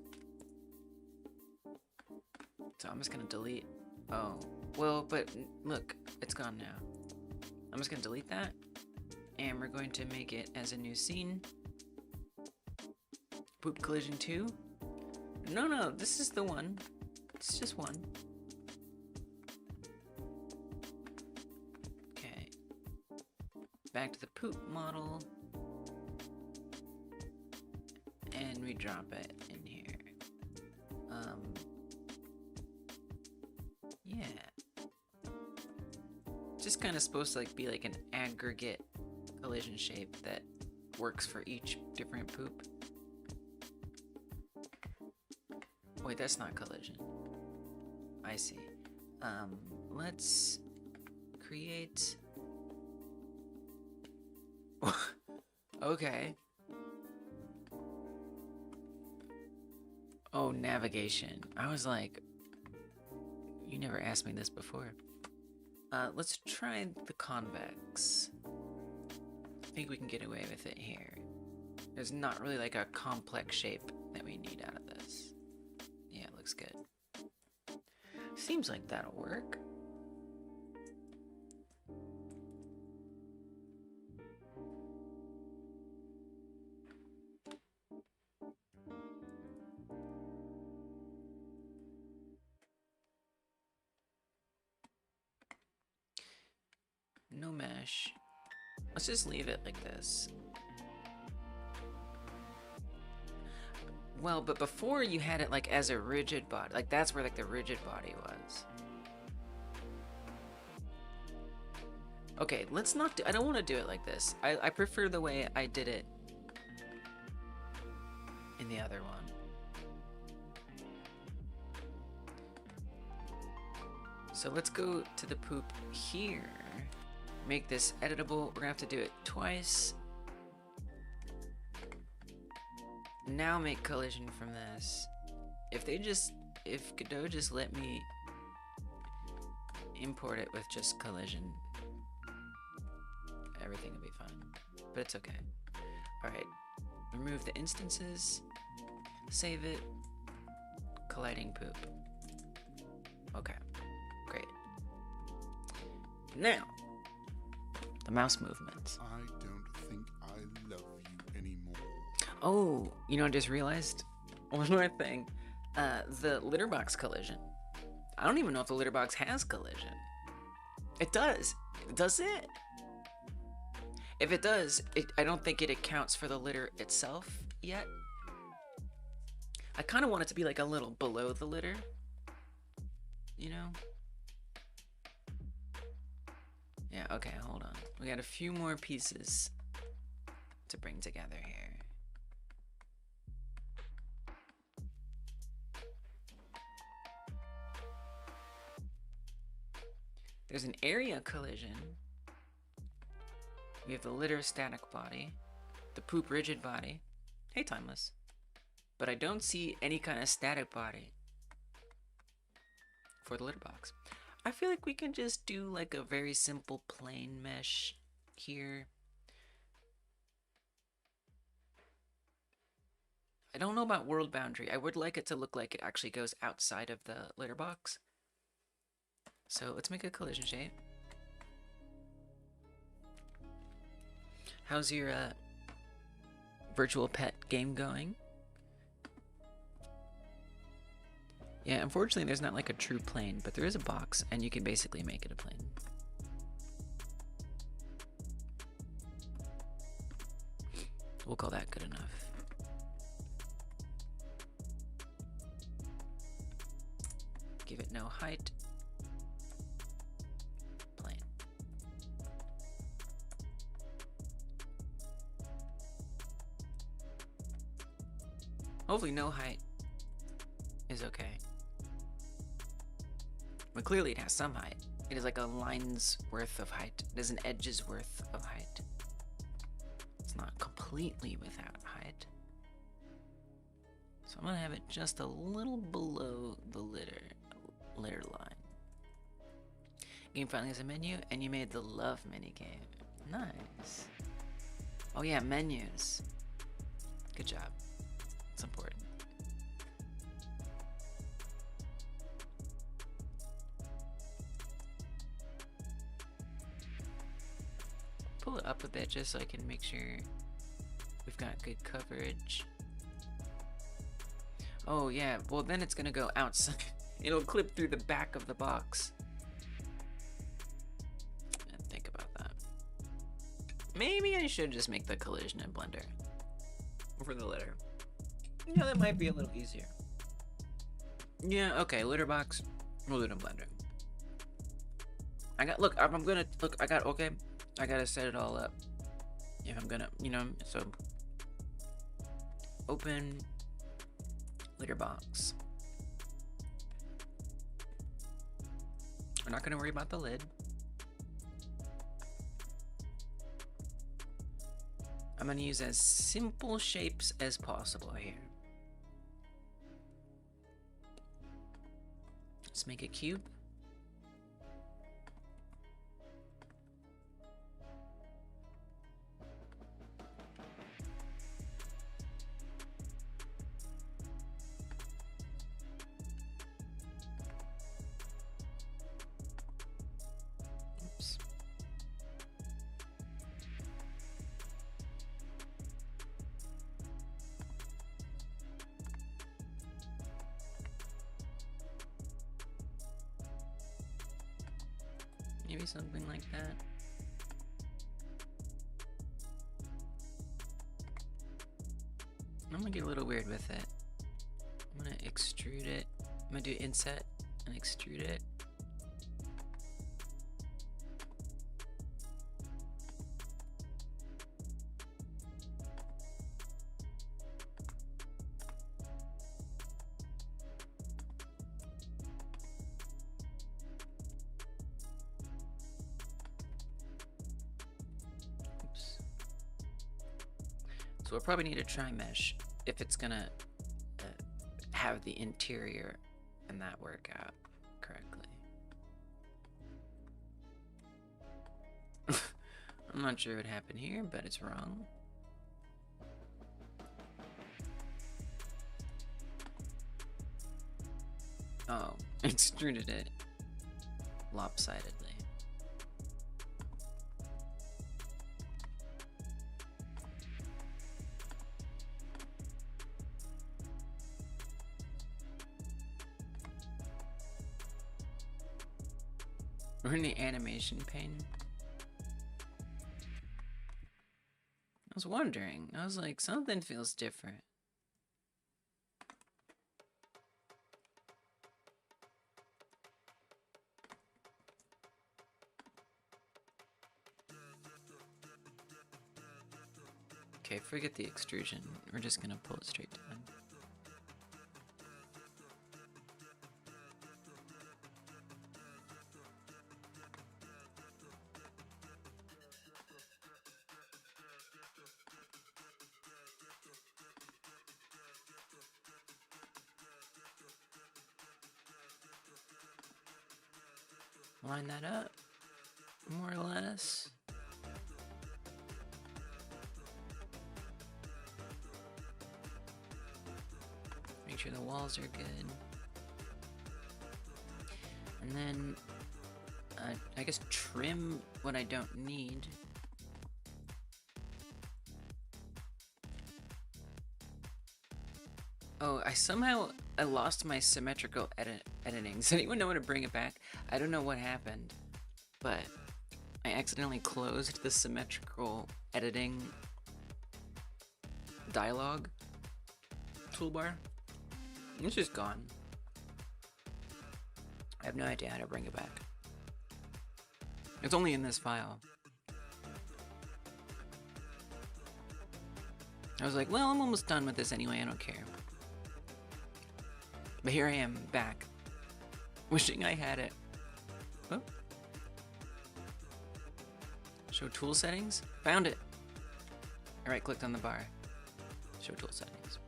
So I'm just gonna delete. Oh, well, but look, it's gone now. I'm just gonna delete that, and we're going to make it as a new scene. Poop collision 2. No, this is the one. It's just one. Okay. Back to the poop model. And we drop it in here. Yeah. Just kind of supposed to be like an aggregate collision shape that works for each different poop. Wait, that's not collision. I see. Let's create... Okay. Oh, navigation. I was like, you never asked me this before. Let's try the convex. I think we can get away with it here. There's not really like a complex shape that we need out of this. Yeah, it looks good. Seems like that'll work. No mesh. Let's just leave it like this. Well, but before you had it like as a rigid body. Like that's where like the rigid body was. Okay, let's not do... I don't want to do it like this. I prefer the way I did it in the other one. So let's go to the poop here. Make this editable. We're gonna have to do it twice. Now make collision from this. If Godot just let me import it with just collision, everything will be fine. But it's okay. Alright. Remove the instances. Save it. Colliding poop. Okay, great. Now, the mouse movements. I don't think I love you anymore. Oh, you know, I just realized one more thing. The litter box collision. I don't even know if the litter box has collision. It does. Does it? If it does, I don't think it accounts for the litter itself yet. I kind of want it to be like a little below the litter. You know? Yeah, okay, hold on. We got a few more pieces to bring together here. There's an area collision. We have the litter static body, the poop rigid body. Hey, Timeless. But I don't see any kind of static body for the litter box. I feel like we can just do like a very simple plane mesh here. I don't know about world boundary. I would like it to look like it actually goes outside of the litter box. So let's make a collision shape. How's your virtual pet game going? Yeah, unfortunately there's not like a true plane, but there is a box and you can basically make it a plane. We'll call that good enough. Give it no height. Plane. Hopefully no height is okay. But clearly it has some height. It is like a line's worth of height. It is an edge's worth of height. It's not completely without height. So I'm gonna have it just a little below the litter line. Game finally has a menu, and you made the love minigame. Nice. Oh yeah, menus. Good job. It's important. Pull it up a bit just so I can make sure we've got good coverage. Oh yeah, well then it's gonna go outside. It'll clip through the back of the box. And think about that. Maybe I should just make the collision in Blender for the litter. Yeah, that might be a little easier. Yeah, okay, litter box. We'll do it in Blender. I gotta set it all up. If I'm gonna, so open litter box. We're not gonna worry about the lid. I'm gonna use as simple shapes as possible here. Let's make a cube. Maybe something like that. I'm gonna get a little weird with it. I'm gonna extrude it. I'm gonna do inset and extrude it. So we'll probably need a tri-mesh if it's gonna have the interior and that work out correctly. I'm not sure what happened here, but it's wrong. Oh, extruded it lopsidedly. We're in the animation pane. I was wondering. I was like, something feels different. Okay, forget the extrusion. We're just gonna pull it straight down. Line that up, more or less. Make sure the walls are good. And then, I guess trim what I don't need. Oh, I lost my symmetrical editing. Does anyone know how to bring it back? I don't know what happened, but I accidentally closed the symmetrical editing dialogue toolbar. It's just gone. I have no idea how to bring it back. It's only in this file. I was like, well, I'm almost done with this anyway, I don't care. But here I am, back. Wishing I had it. Oh. Show tool settings? Found it! I right-clicked on the bar. Show tool settings.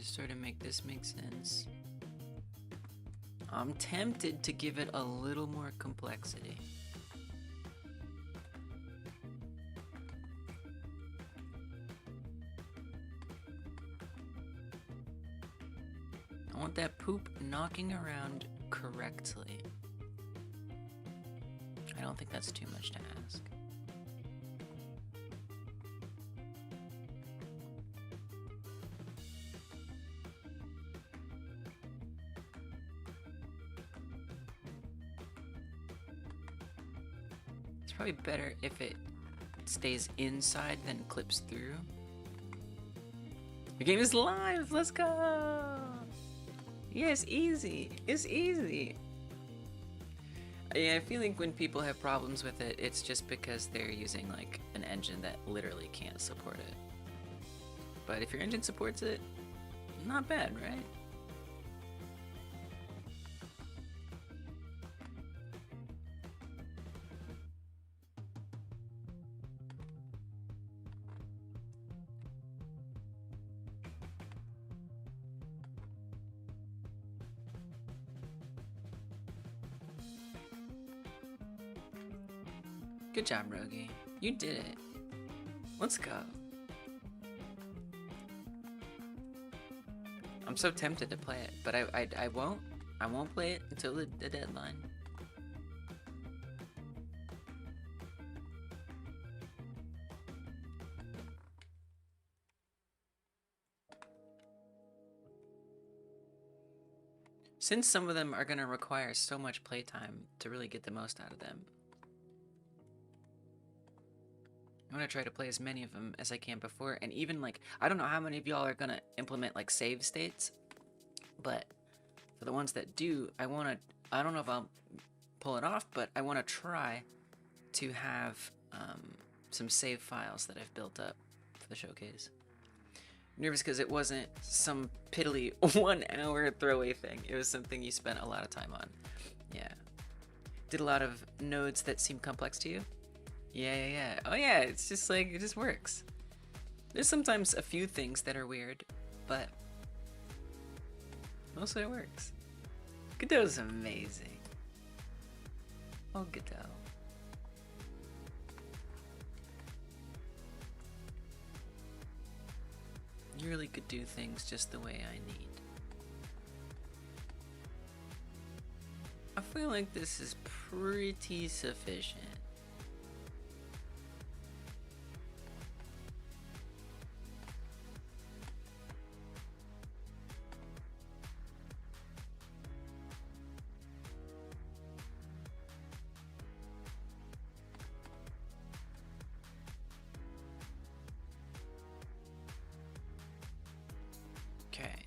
Sort of make this make sense. I'm tempted to give it a little more complexity. I want that poop knocking around correctly. I don't think that's too much to ask. Probably better if it stays inside than clips through. The game is live! Let's go! Yeah, it's easy. It's easy. Yeah, I feel like when people have problems with it, it's just because they're using like an engine that literally can't support it. But if your engine supports it, not bad, right? Good job, Rogi. You did it. Let's go. I'm so tempted to play it, but I won't. I won't play it until the deadline. Since some of them are going to require so much playtime to really get the most out of them, I'm gonna try to play as many of them as I can before, and even like, I don't know how many of y'all are gonna implement like save states, but for the ones that do, I don't know if I'll pull it off, but I wanna try to have some save files that I've built up for the showcase. I'm nervous because it wasn't some piddly 1 hour throwaway thing. It was something you spent a lot of time on. Yeah. Did a lot of nodes that seem complex to you? Yeah. Oh yeah, it's just like, it just works. There's sometimes a few things that are weird, but Mostly it works. Godot's amazing. Oh, Godot. You really could do things just the way I need. I feel like this is pretty sufficient. Okay.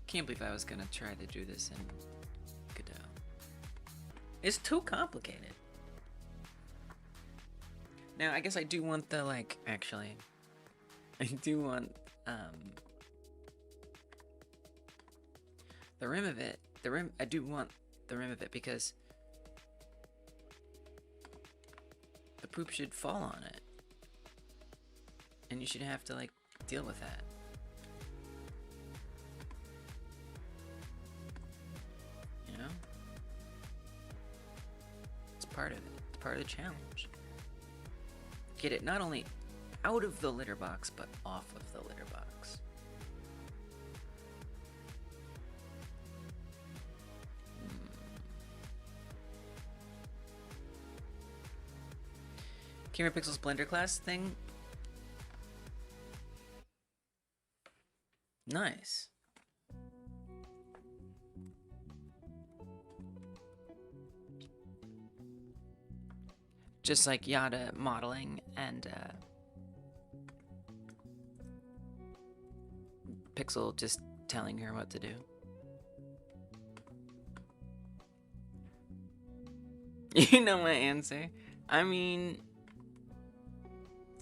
Can't believe I was gonna try to do this in Godot. It's too complicated. Now, I guess I do want the, like, actually, I do want, the rim of it. I do want the rim of it because the poop should fall on it. And you should have to, like, deal with that. You know? It's part of it. It's part of the challenge. Get it not only out of the litter box, but off of the litter box. Camera Pixels Blender class thing. Nice. Just like Yada modeling and Pixel just telling her what to do. You know my answer. I mean,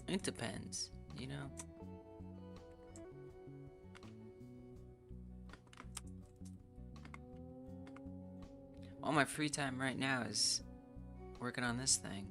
it depends, you know? All my free time right now is working on this thing.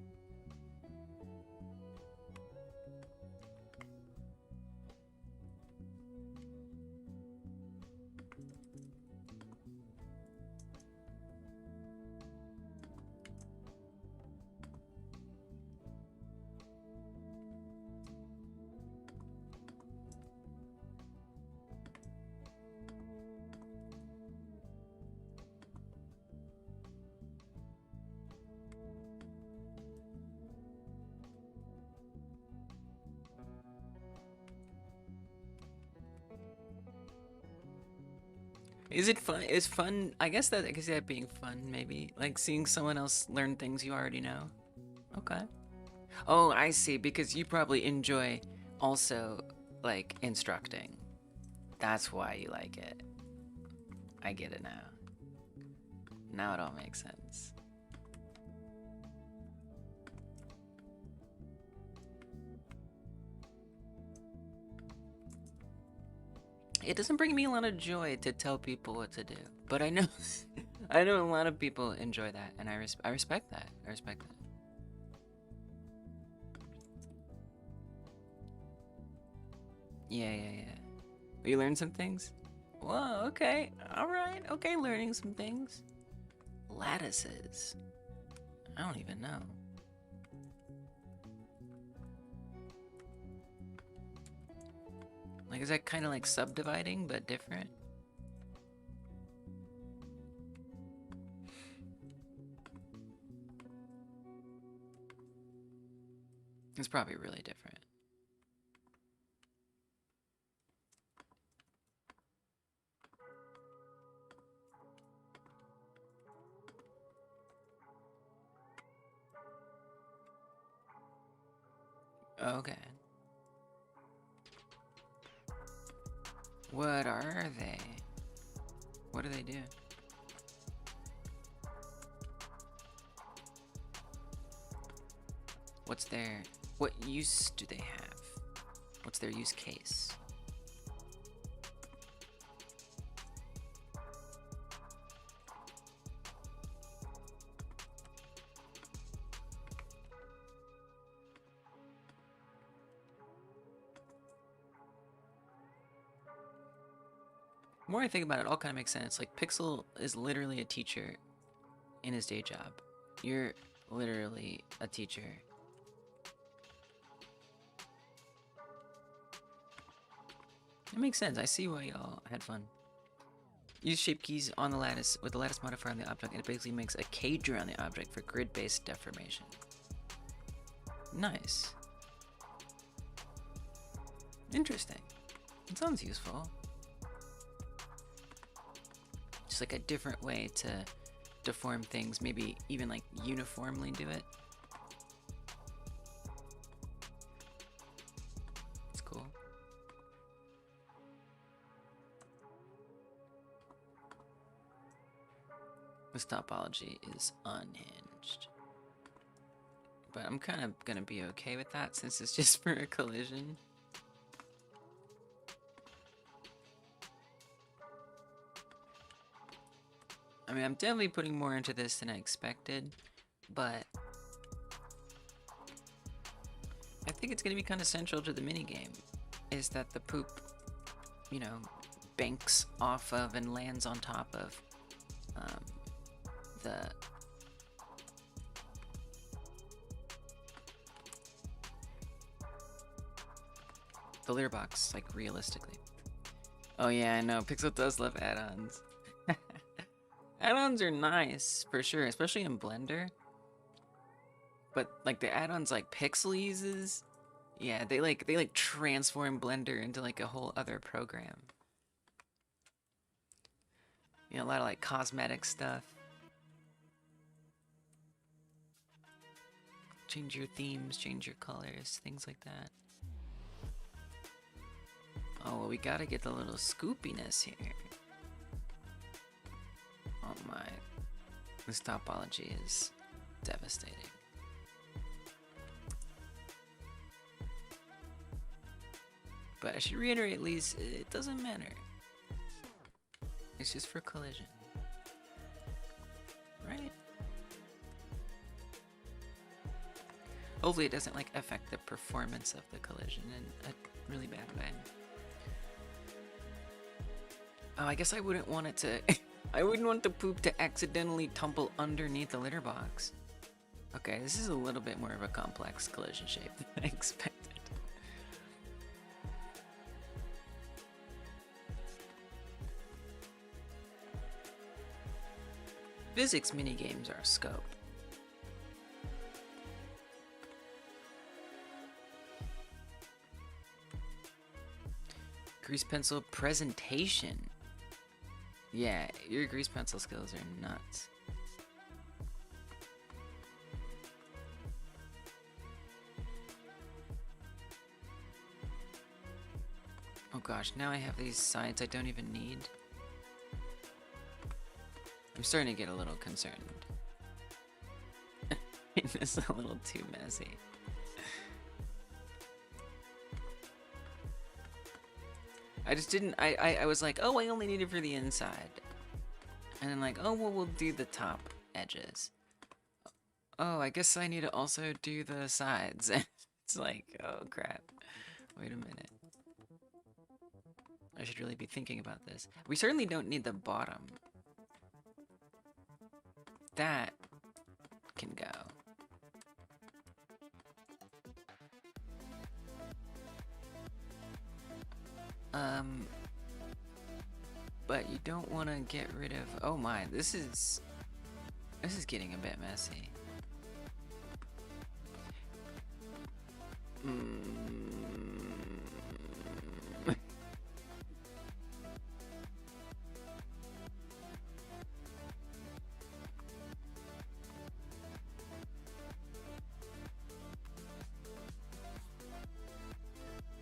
Is it fun? Is fun? I guess that being fun, maybe like seeing someone else learn things you already know. Okay. Oh, I see. Because you probably enjoy also like instructing. That's why you like it. I get it now. Now it all makes sense. It doesn't bring me a lot of joy to tell people what to do, but I know, I know a lot of people enjoy that, and I respect that. I respect that. Yeah. You learn some things? Whoa, okay, all right, okay, learning some things. Lattices. I don't even know. Like, is that kind of like subdividing, but different? It's probably really different. Okay. What are they? What do they do? What use do they have? What's their use case? The more I think about it, it all kind of makes sense. Like, Pixel is literally a teacher in his day job. You're literally a teacher. It makes sense. I see why y'all had fun. Use shape keys on the lattice with the lattice modifier on the object, and it basically makes a cage around the object for grid-based deformation. Nice. Interesting. It sounds useful. Just like a different way to deform things, maybe even like uniformly do it. It's cool. This topology is unhinged. But I'm kind of gonna be okay with that since it's just for a collision. I mean, I'm definitely putting more into this than I expected, but I think it's gonna be kind of central to the minigame, is that the poop, you know, banks off of and lands on top of the litter box, like, realistically. Oh yeah, I know, Pixel does love add-ons. Add-ons are nice, for sure, especially in Blender. But, like, the add-ons like Pixel uses, yeah, they transform Blender into, like, a whole other program. You know, a lot of, like, cosmetic stuff. Change your themes, change your colors, things like that. Oh, well, we gotta get the little scoopiness here. Oh my. This topology is devastating. But I should reiterate, at least, it doesn't matter. It's just for collision. Right? Hopefully it doesn't, like, affect the performance of the collision in a really bad way. Oh, I guess I wouldn't want it to... I wouldn't want the poop to accidentally tumble underneath the litter box. Okay, this is a little bit more of a complex collision shape than I expected. Physics minigames are a scope. Grease pencil presentation. Yeah, your grease pencil skills are nuts. Oh gosh, now I have these sides I don't even need. I'm starting to get a little concerned. It's a little too messy. I just didn't, I was like, oh, I only need it for the inside. And then like, oh, well, we'll do the top edges. Oh, I guess I need to also do the sides. It's like, oh crap. Wait a minute. I should really be thinking about this. We certainly don't need the bottom. That can go. But you don't want to get rid of... Oh my, this is getting a bit messy.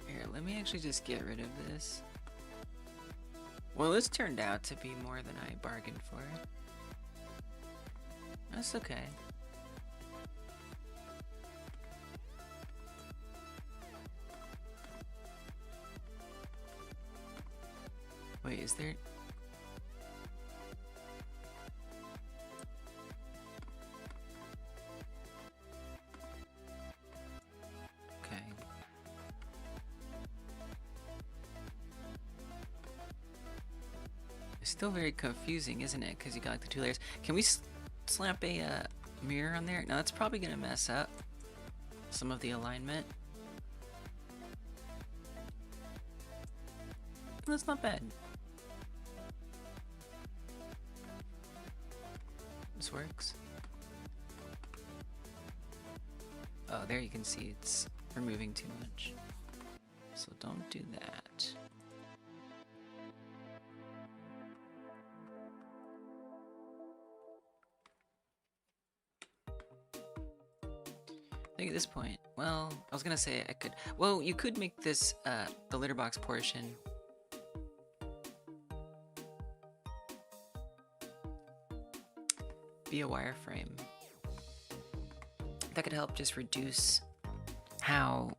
Here, let me actually just get rid of this. Well, this turned out to be more than I bargained for. That's okay. Wait, is there... Okay. Still very confusing, isn't it? Because you got like the 2 layers. Can we slap a mirror on there? No, that's probably gonna mess up some of the alignment. That's not bad. This works. Oh, there you can see it's removing too much. So don't do that. I think at this point, well, I was gonna say I could, well, you could make this, the litter box portion be a wireframe. That could help just reduce how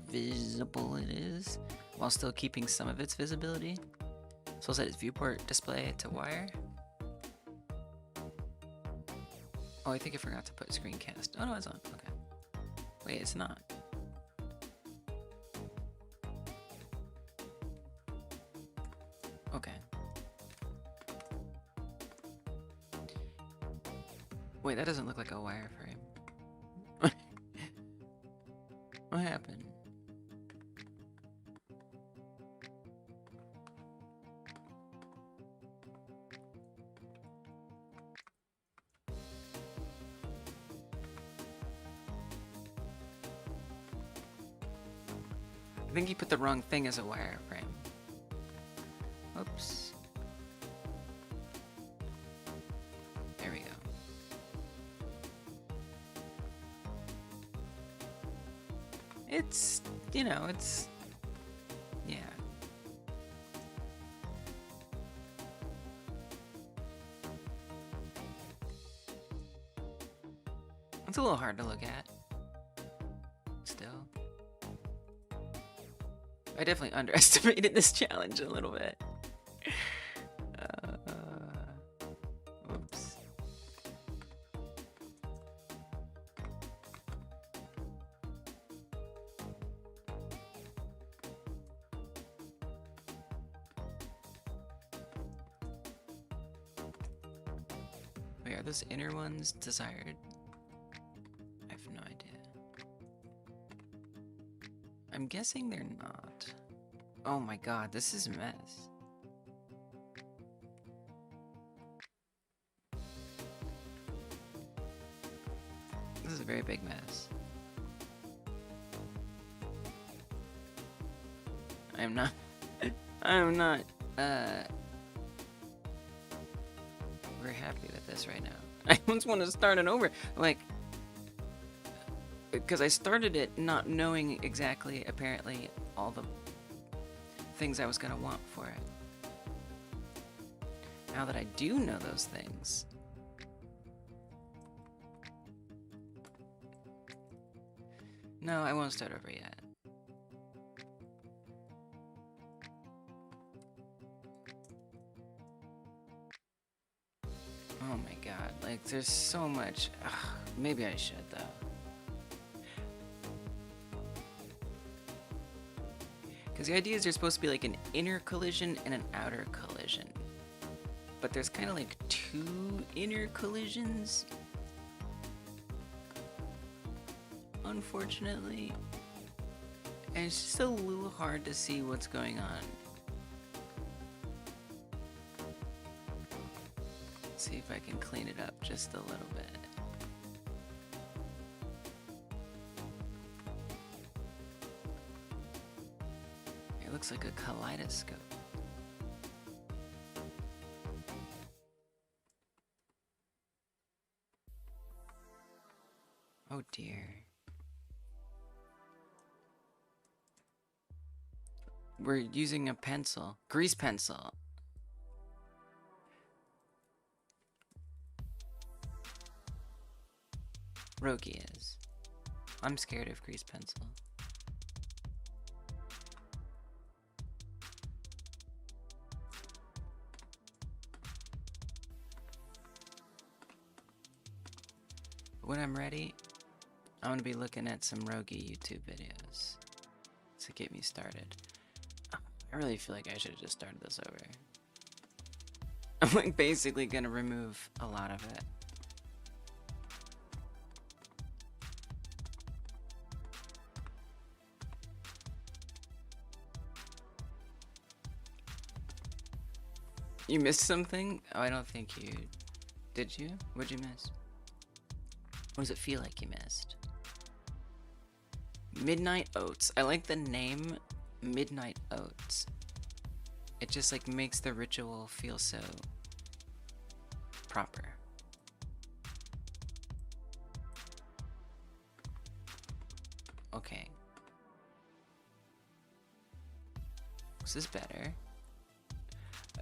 visible it is while still keeping some of its visibility. So I'll set its viewport display to wire. Oh, I think I forgot to put screencast. Oh no, it's on. Okay. Wait, it's not. Okay. Wait, that doesn't look like a wireframe. What happened? I think you put the wrong thing as a wireframe. Oops. There we go. It's, you know, it's, yeah. It's a little hard to look at. Still. I definitely underestimated this challenge a little bit. Whoops. Wait, are those inner ones desired? I have no idea. I'm guessing they're not. Oh my god, this is a mess. This is a very big mess. I am not very happy with this right now. I almost want to start it over. Like, because I started it not knowing exactly, apparently, all the things I was going to want for it. Now that I do know those things, no, I won't start over yet. Oh my god, like there's so much. Ugh, maybe I should though. Because the idea is there's supposed to be like an inner collision and an outer collision. But there's kind of like 2 inner collisions. Unfortunately. And it's just a little hard to see what's going on. Let's see if I can clean it up just a little bit. Looks like a kaleidoscope. Oh dear. We're using a pencil, grease pencil. Rogi is. I'm scared of grease pencil. When I'm ready, I'm gonna be looking at some Rogi YouTube videos to get me started. I really feel like I should have just started this over. I'm like basically gonna remove a lot of it. You missed something? Oh, I don't think you... Did you? What'd you miss? What does it feel like you missed? Midnight Oats. I like the name Midnight Oats. It just like makes the ritual feel so proper. Okay. Is this better?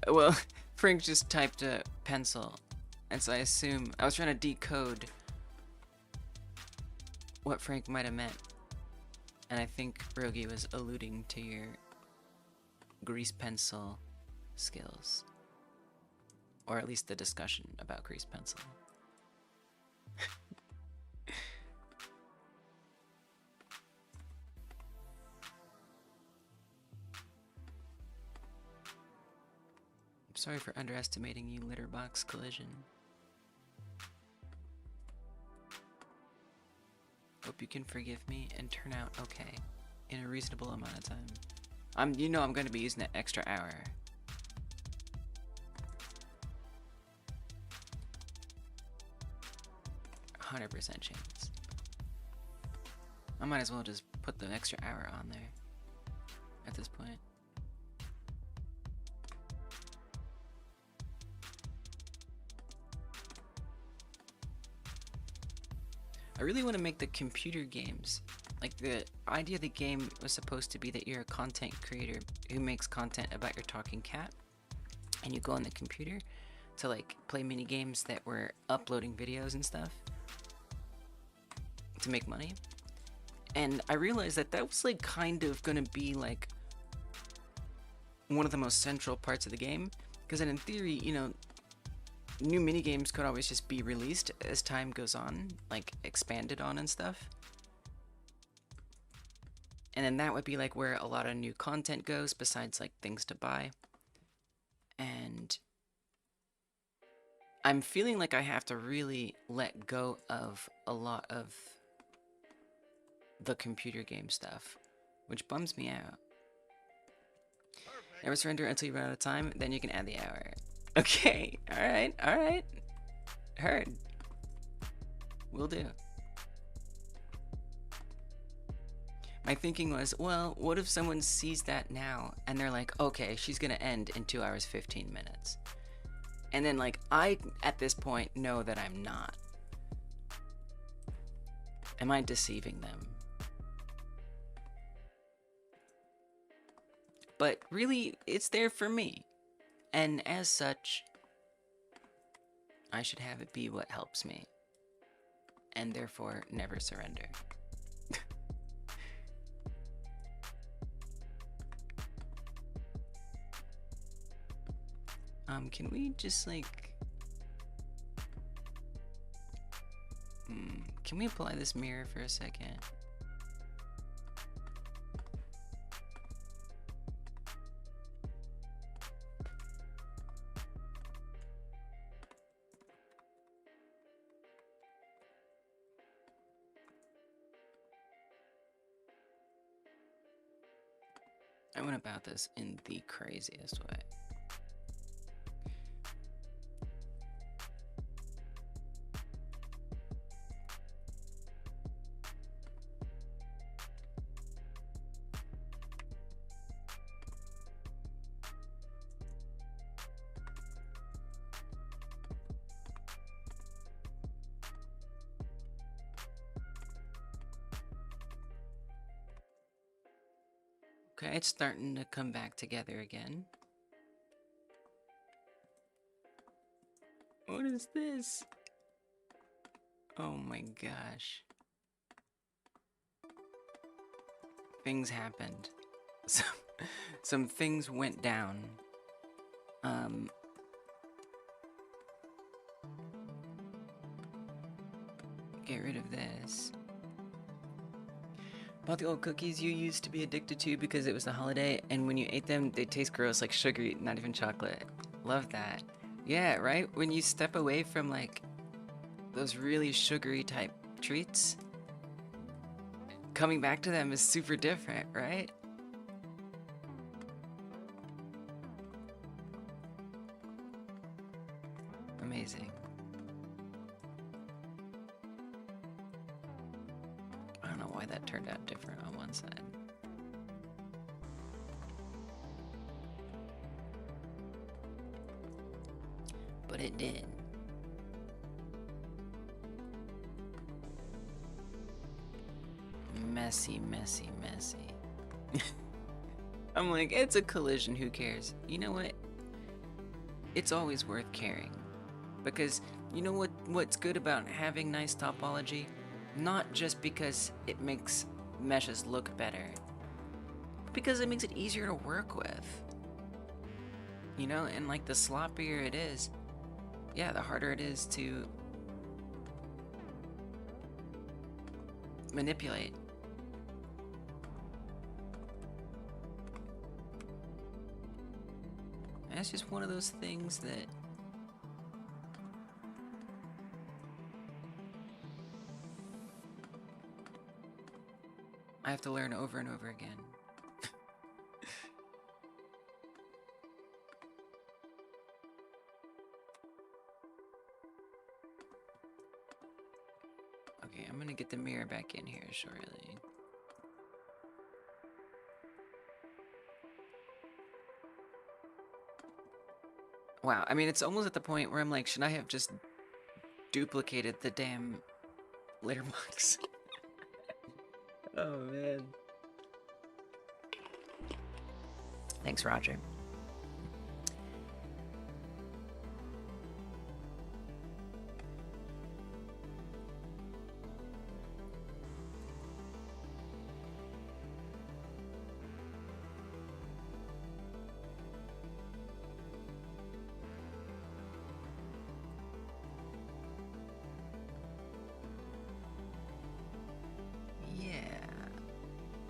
Well, Frank just typed a pencil, and so I assume I was trying to decode what Frank might have meant, and I think Rogi was alluding to your grease pencil skills, or at least the discussion about grease pencil. Sorry for underestimating you, Litterbox Collision. Hope you can forgive me and turn out okay in a reasonable amount of time. You know I'm going to be using that extra hour. 100% chance. I might as well just put the extra hour on there at this point. I really want to make the computer games. Like, the idea of the game was supposed to be that you're a content creator who makes content about your talking cat, and you go on the computer to like play mini games that were uploading videos and stuff to make money. And I realized that that was like kind of gonna be like one of the most central parts of the game, because then in theory, you know, new mini games could always just be released as time goes on, like expanded on and stuff. And then that would be like where a lot of new content goes, besides like things to buy. And I'm feeling like I have to really let go of a lot of the computer game stuff, which bums me out. Never surrender until you run out of time, then you can add the hour. Okay, alright. Heard. Will do. My thinking was, well, what if someone sees that now and they're like, okay, she's gonna end in 2 hours 15 minutes. And then like, I, at this point, know that I'm not. Am I deceiving them? But really, it's there for me. And as such, I should have it be what helps me. And therefore, never surrender. Can we just like... can we apply this mirror for a second? I went about this in the craziest way. Okay, it's starting to come back together again. What is this? Oh my gosh. Things happened. Some things went down. Get rid of this. Bought the old cookies you used to be addicted to because it was the holiday, and when you ate them, they taste gross, like sugary, not even chocolate. Love that. Yeah, right? When you step away from like those really sugary type treats, coming back to them is super different, right? Amazing. I don't know why that turned out different on one side. But it did. Messy, messy, messy. I'm like, it's a collision, who cares? You know what? It's always worth caring. Because you know what's good about having nice topology? Not just because it makes meshes look better, but because it makes it easier to work with. You know, and like the sloppier it is, yeah, the harder it is to manipulate. And it's just one of those things that I have to learn over and over again. Okay, I'm gonna get the mirror back in here shortly. Wow, I mean, it's almost at the point where I'm like, should I have just duplicated the damn litter box? Oh, man. Thanks, Roger.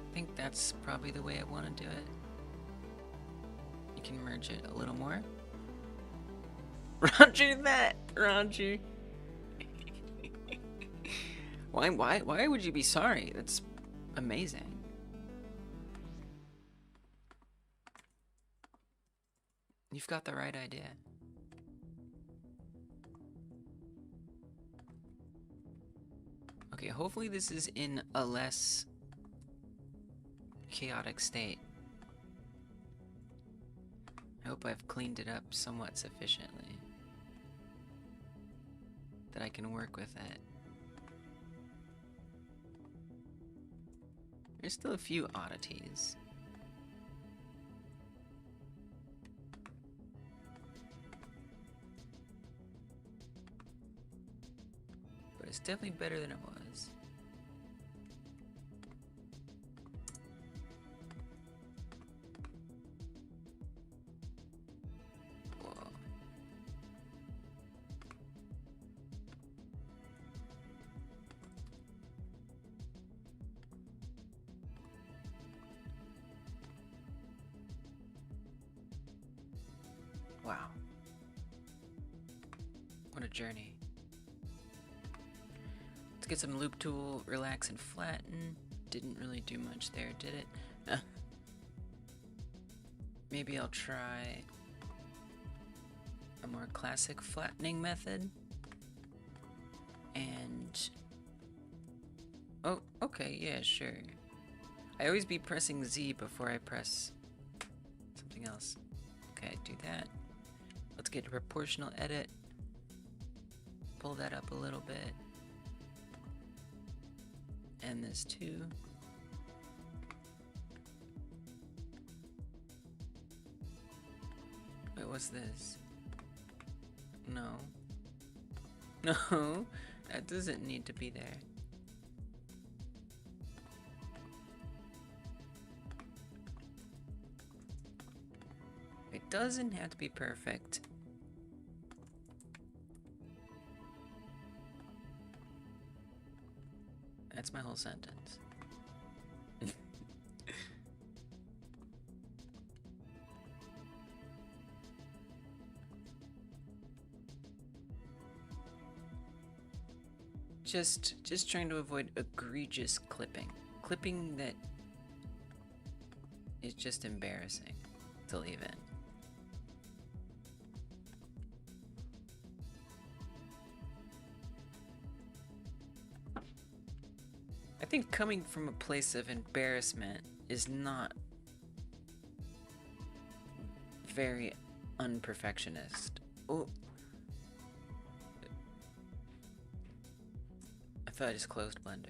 I think that's probably the way I want to do it. You can merge it a little more. Roger that, Roger. Why would you be sorry? That's amazing. You've got the right idea. Okay, hopefully this is in a less chaotic state. I hope I've cleaned it up somewhat sufficiently that I can work with it. There's still a few oddities. But it's definitely better than it was. Wow. What a journey. Let's get some loop tool, relax and flatten. Didn't really do much there, did it? Maybe I'll try a more classic flattening method. And... oh, okay, yeah, sure. I always be pressing Z before I press something else. Okay, do that. Let's get a proportional edit. Pull that up a little bit. And this too. Wait, what's this? No. No, that doesn't need to be there. It doesn't have to be perfect. That's my whole sentence. just trying to avoid egregious clipping. Clipping that is just embarrassing to leave in. I think coming from a place of embarrassment is not very unperfectionist. Oh. I thought I just closed Blender.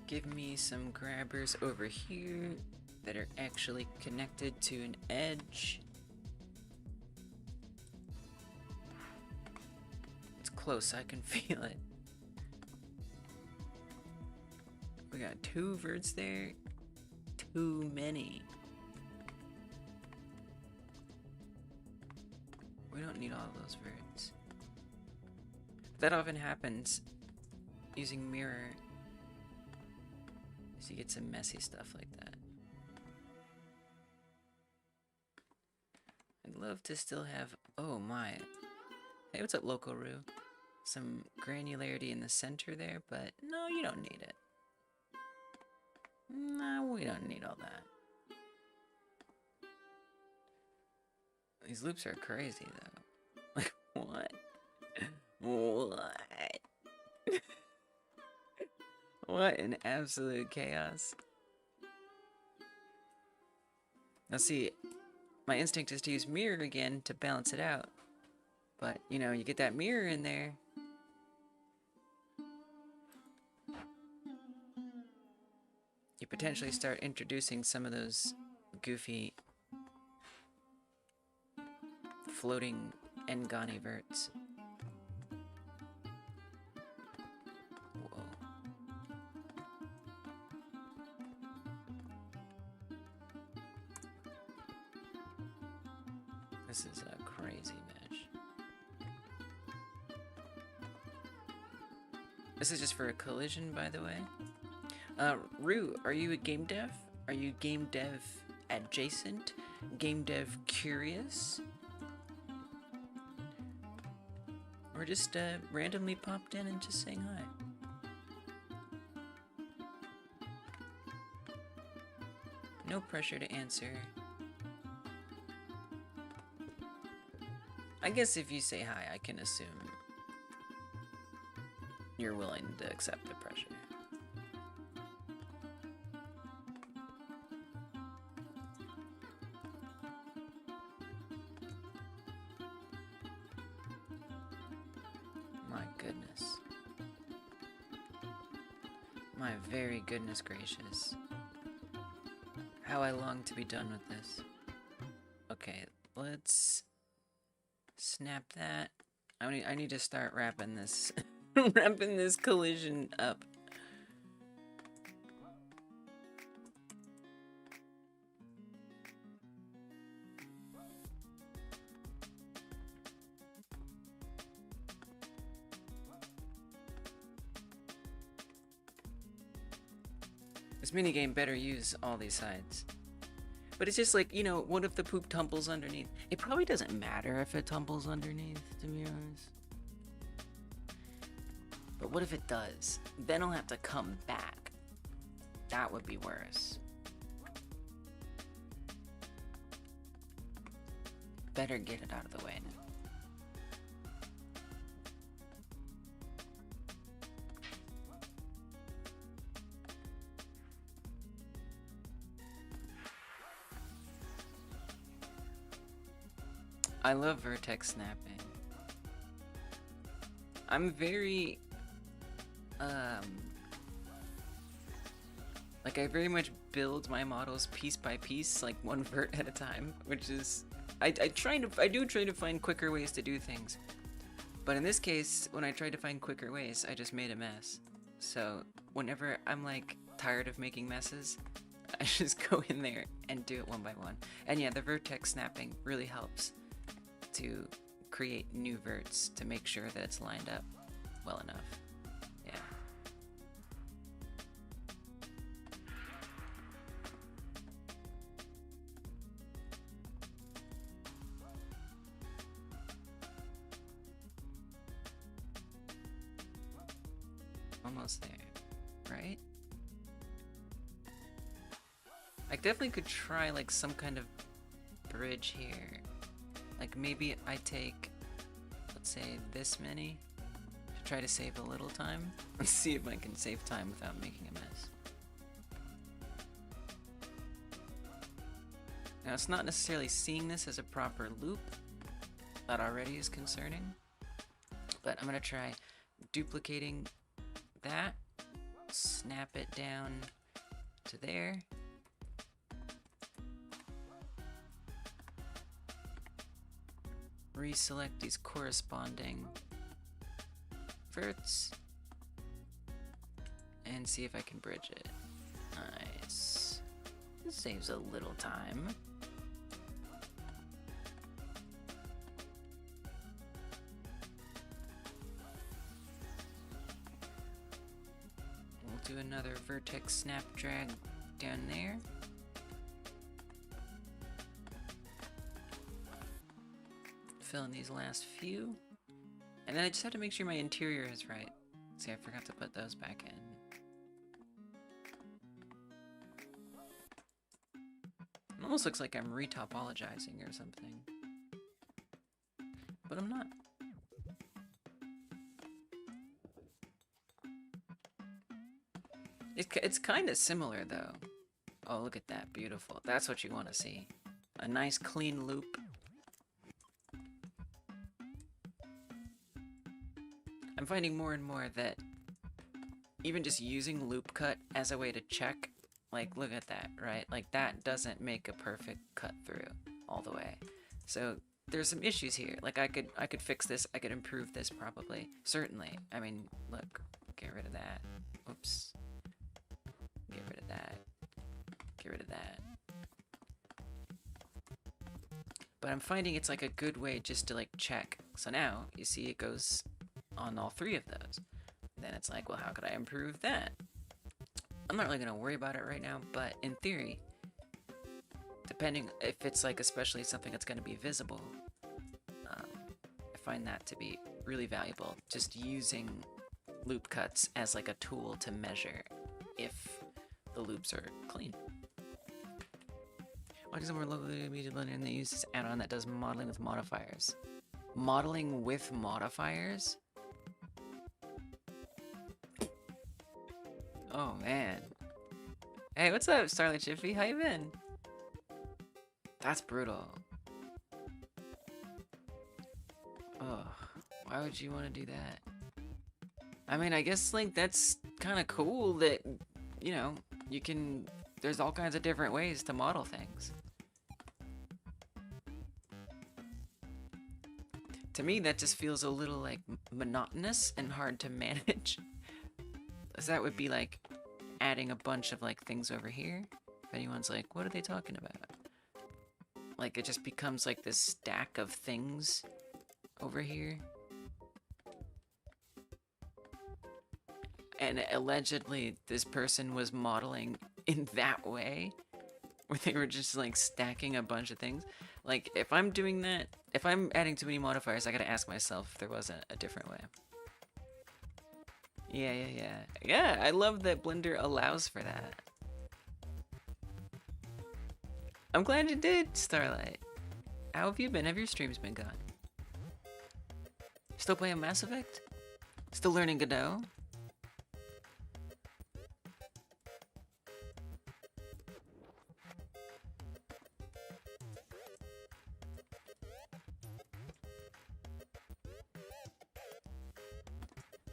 Give me some grabbers over here that are actually connected to an edge. It's close, I can feel it. We got 2 verts there. Too many. We don't need all of those verts. That often happens using mirror. So you get some messy stuff like that. I'd love to still have, oh my. Hey, what's up, Local Roo? Some granularity in the center there, but no, you don't need it. No, we don't need all that. These loops are crazy, though. Like, what? What? What an absolute chaos. Now see, my instinct is to use mirror again to balance it out. But, you know, you get that mirror in there. You potentially start introducing some of those goofy floating Ngani verts. Whoa. This is a crazy mesh. This is just for a collision, by the way. Rue, are you a game dev? Are you game dev adjacent? Game dev curious? Or just randomly popped in and just saying hi? No pressure to answer. I guess if you say hi, I can assume you're willing to accept the pressure. My goodness. My very goodness gracious. How I long to be done with this. Okay, let's snap that. I need to start wrapping this wrapping this collision up. This minigame better use all these sides. But it's just like, you know, what if the poop tumbles underneath? It probably doesn't matter if it tumbles underneath, to be honest. But what if it does? Then I'll have to come back. That would be worse. Better get it out of the way now. I love vertex snapping. I'm very, like I very much build my models piece by piece, like one vert at a time, which is, I do try to find quicker ways to do things. But in this case, when I tried to find quicker ways, I just made a mess. So whenever I'm like tired of making messes, I just go in there and do it one by one. And yeah, the vertex snapping really helps to create new verts to make sure that it's lined up well enough. Yeah. almost there, right? I definitely could try like some kind of bridge here. Like maybe I take, let's say, this many to try to save a little time. Let's see if I can save time without making a mess. Now it's not necessarily seeing this as a proper loop. That already is concerning. But I'm gonna try duplicating that, snap it down to there. Reselect these corresponding verts and see if I can bridge it. Nice. This saves a little time. We'll do another vertex snap drag down there. Fill in these last few. And then I just have to make sure my interior is right. See, I forgot to put those back in. It almost looks like I'm retopologizing or something. But I'm not. It's kind of similar though. Oh, look at that, beautiful. That's what you want to see. A nice clean loop. I'm finding more and more that even just using loop cut as a way to check, like look at that, right? Like that doesn't make a perfect cut through all the way. So there's some issues here. Like I could fix this, I could improve this probably. Certainly. I mean, look, get rid of that. Oops. Get rid of that. Get rid of that. But I'm finding it's like a good way just to like check. So now you see it goes on all three of those. Then it's like, well, how could I improve that? I'm not really gonna worry about it right now, but in theory, depending if it's like especially something that's gonna be visible, I find that to be really valuable. Just using loop cuts as like a tool to measure if the loops are clean. Why does it more locally NVIDIA Blender and they use this add-on that does modeling with modifiers? Modeling with modifiers? Oh man. Hey, what's up, Starlight Chiffy? How you been? That's brutal. Oh, why would you want to do that? I mean, I guess like that's kind of cool that, you know, you can, there's all kinds of different ways to model things. To me, that just feels a little like monotonous and hard to manage. So that would be like adding a bunch of like things over here. If anyone's like, what are they talking about? Like it just becomes like this stack of things over here. And allegedly this person was modeling in that way, where they were just like stacking a bunch of things. Like if I'm doing that, if I'm adding too many modifiers, I gotta ask myself if there wasn't a different way. Yeah, I love that Blender allows for that. I'm glad you did, Starlight. How have you been? Have your streams been gone? Still playing Mass Effect? Still learning Godot?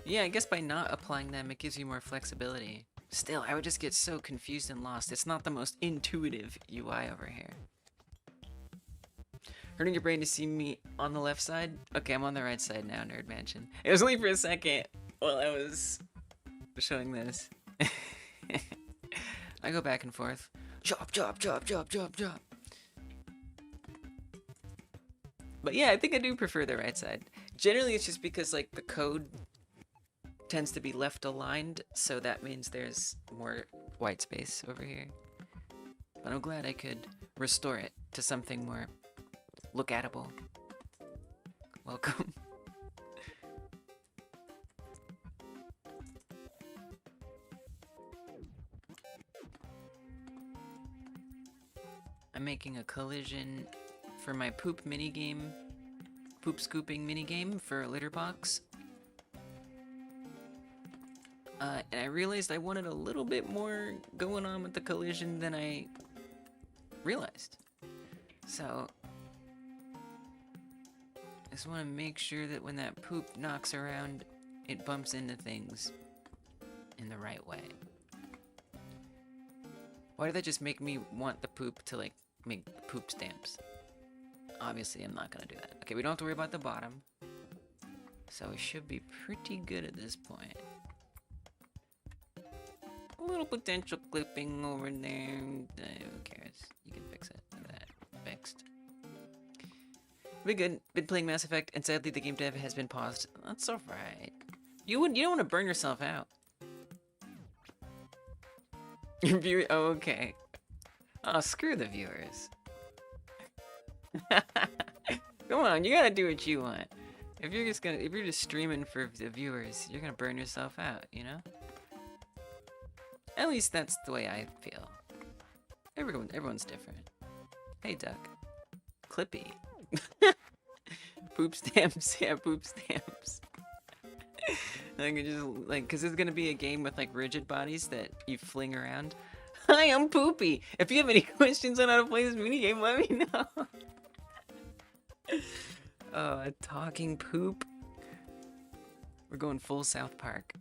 Yeah, I guess by not applying them, it gives you more flexibility. Still, I would just get so confused and lost. It's not the most intuitive UI over here. Hurting your brain to see me on the left side? Okay, I'm on the right side now, Nerd Mansion. It was only for a second while I was showing this. I go back and forth. Chop, chop, chop, chop, chop, chop. But yeah, I think I do prefer the right side. Generally, it's just because like the code tends to be left aligned, so that means there's more white space over here. But I'm glad I could restore it to something more look-atable. Welcome. I'm making a collision for my poop minigame, poop scooping minigame for litter box. And I realized I wanted a little bit more going on with the collision than I realized. So I just want to make sure that when that poop knocks around, it bumps into things in the right way. Why did that just make me want the poop to, like, make poop stamps? Obviously, I'm not gonna do that. Okay, we don't have to worry about the bottom. So we should be pretty good at this point. A little potential clipping over there. Who cares? You can fix it. Look at that. Fixed. Be good. Been playing Mass Effect, and sadly the game dev has been paused. That's alright. You don't want to burn yourself out. Oh, okay. Oh, screw the viewers. Come on, you gotta do what you want. If you're just streaming for the viewers, you're gonna burn yourself out, you know? At least that's the way I feel. Everyone's different. Hey, Duck. Clippy. Poop stamps, yeah, poop stamps. I can just, like, cause it's gonna be a game with, like, rigid bodies that you fling around. Hi, I'm Poopy! If you have any questions on how to play this minigame, let me know. Oh, a talking poop. We're going full South Park.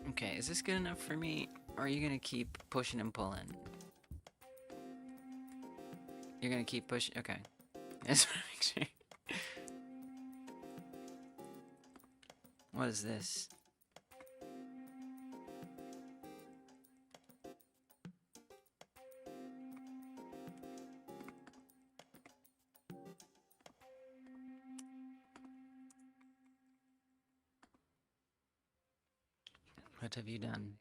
Okay, is this good enough for me? Or are you gonna keep pushing and pulling? You're gonna keep pushing? Okay. I just wanna make sure. What is this? What have you done?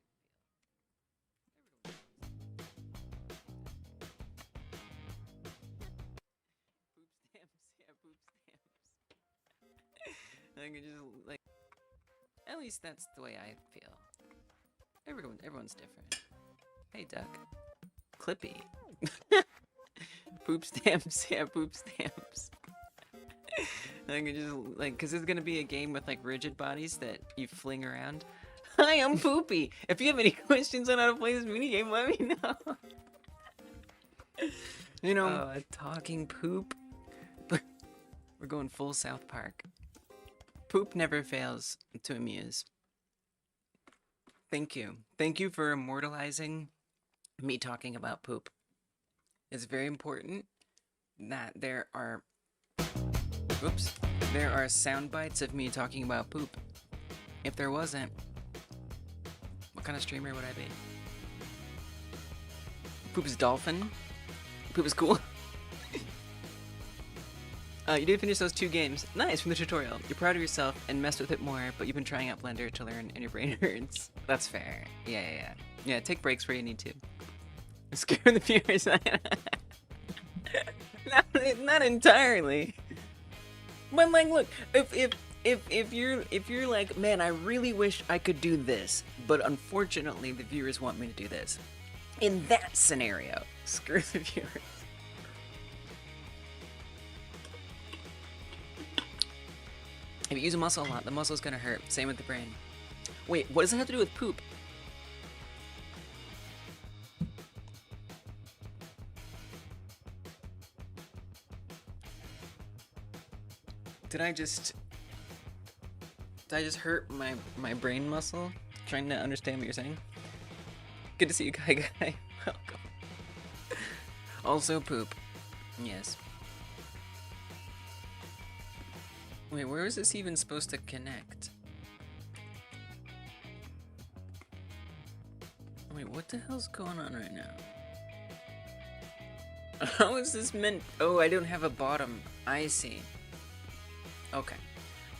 Poop stamps, yeah, poop stamps. I can just, like, at least that's the way I feel. Everyone's different. Hey, Duck. Clippy. Poop stamps, yeah, poop stamps. I can just, like, cause it's gonna be a game with, like, rigid bodies that you fling around. Hi, I'm Poopy. If you have any questions on how to play this minigame, let me know. You know, a talking poop. We're going full South Park. Poop never fails to amuse. Thank you. Thank you for immortalizing me talking about poop. It's very important that there are sound bites of me talking about poop. If there wasn't, what kind of streamer would I be? Poop is dolphin. Poop is cool. You did finish those 2 games. Nice, from the tutorial. You're proud of yourself and messed with it more, but you've been trying out Blender to learn and your brain hurts. That's fair. Yeah. Yeah, take breaks where you need to. Scare the viewers. Not entirely. But, like, look, if you're like, man, I really wish I could do this, but unfortunately the viewers want me to do this. In that scenario, screw the viewers. If you use a muscle a lot, the muscle's gonna hurt. Same with the brain. Wait, what does it have to do with poop? Did I just hurt my brain muscle trying to understand what you're saying? Good to see you, Guy. Welcome. Also poop. Yes. Wait, where is this even supposed to connect? Wait, what the hell's going on right now? How is this meant? Oh, I don't have a bottom. I see. Okay.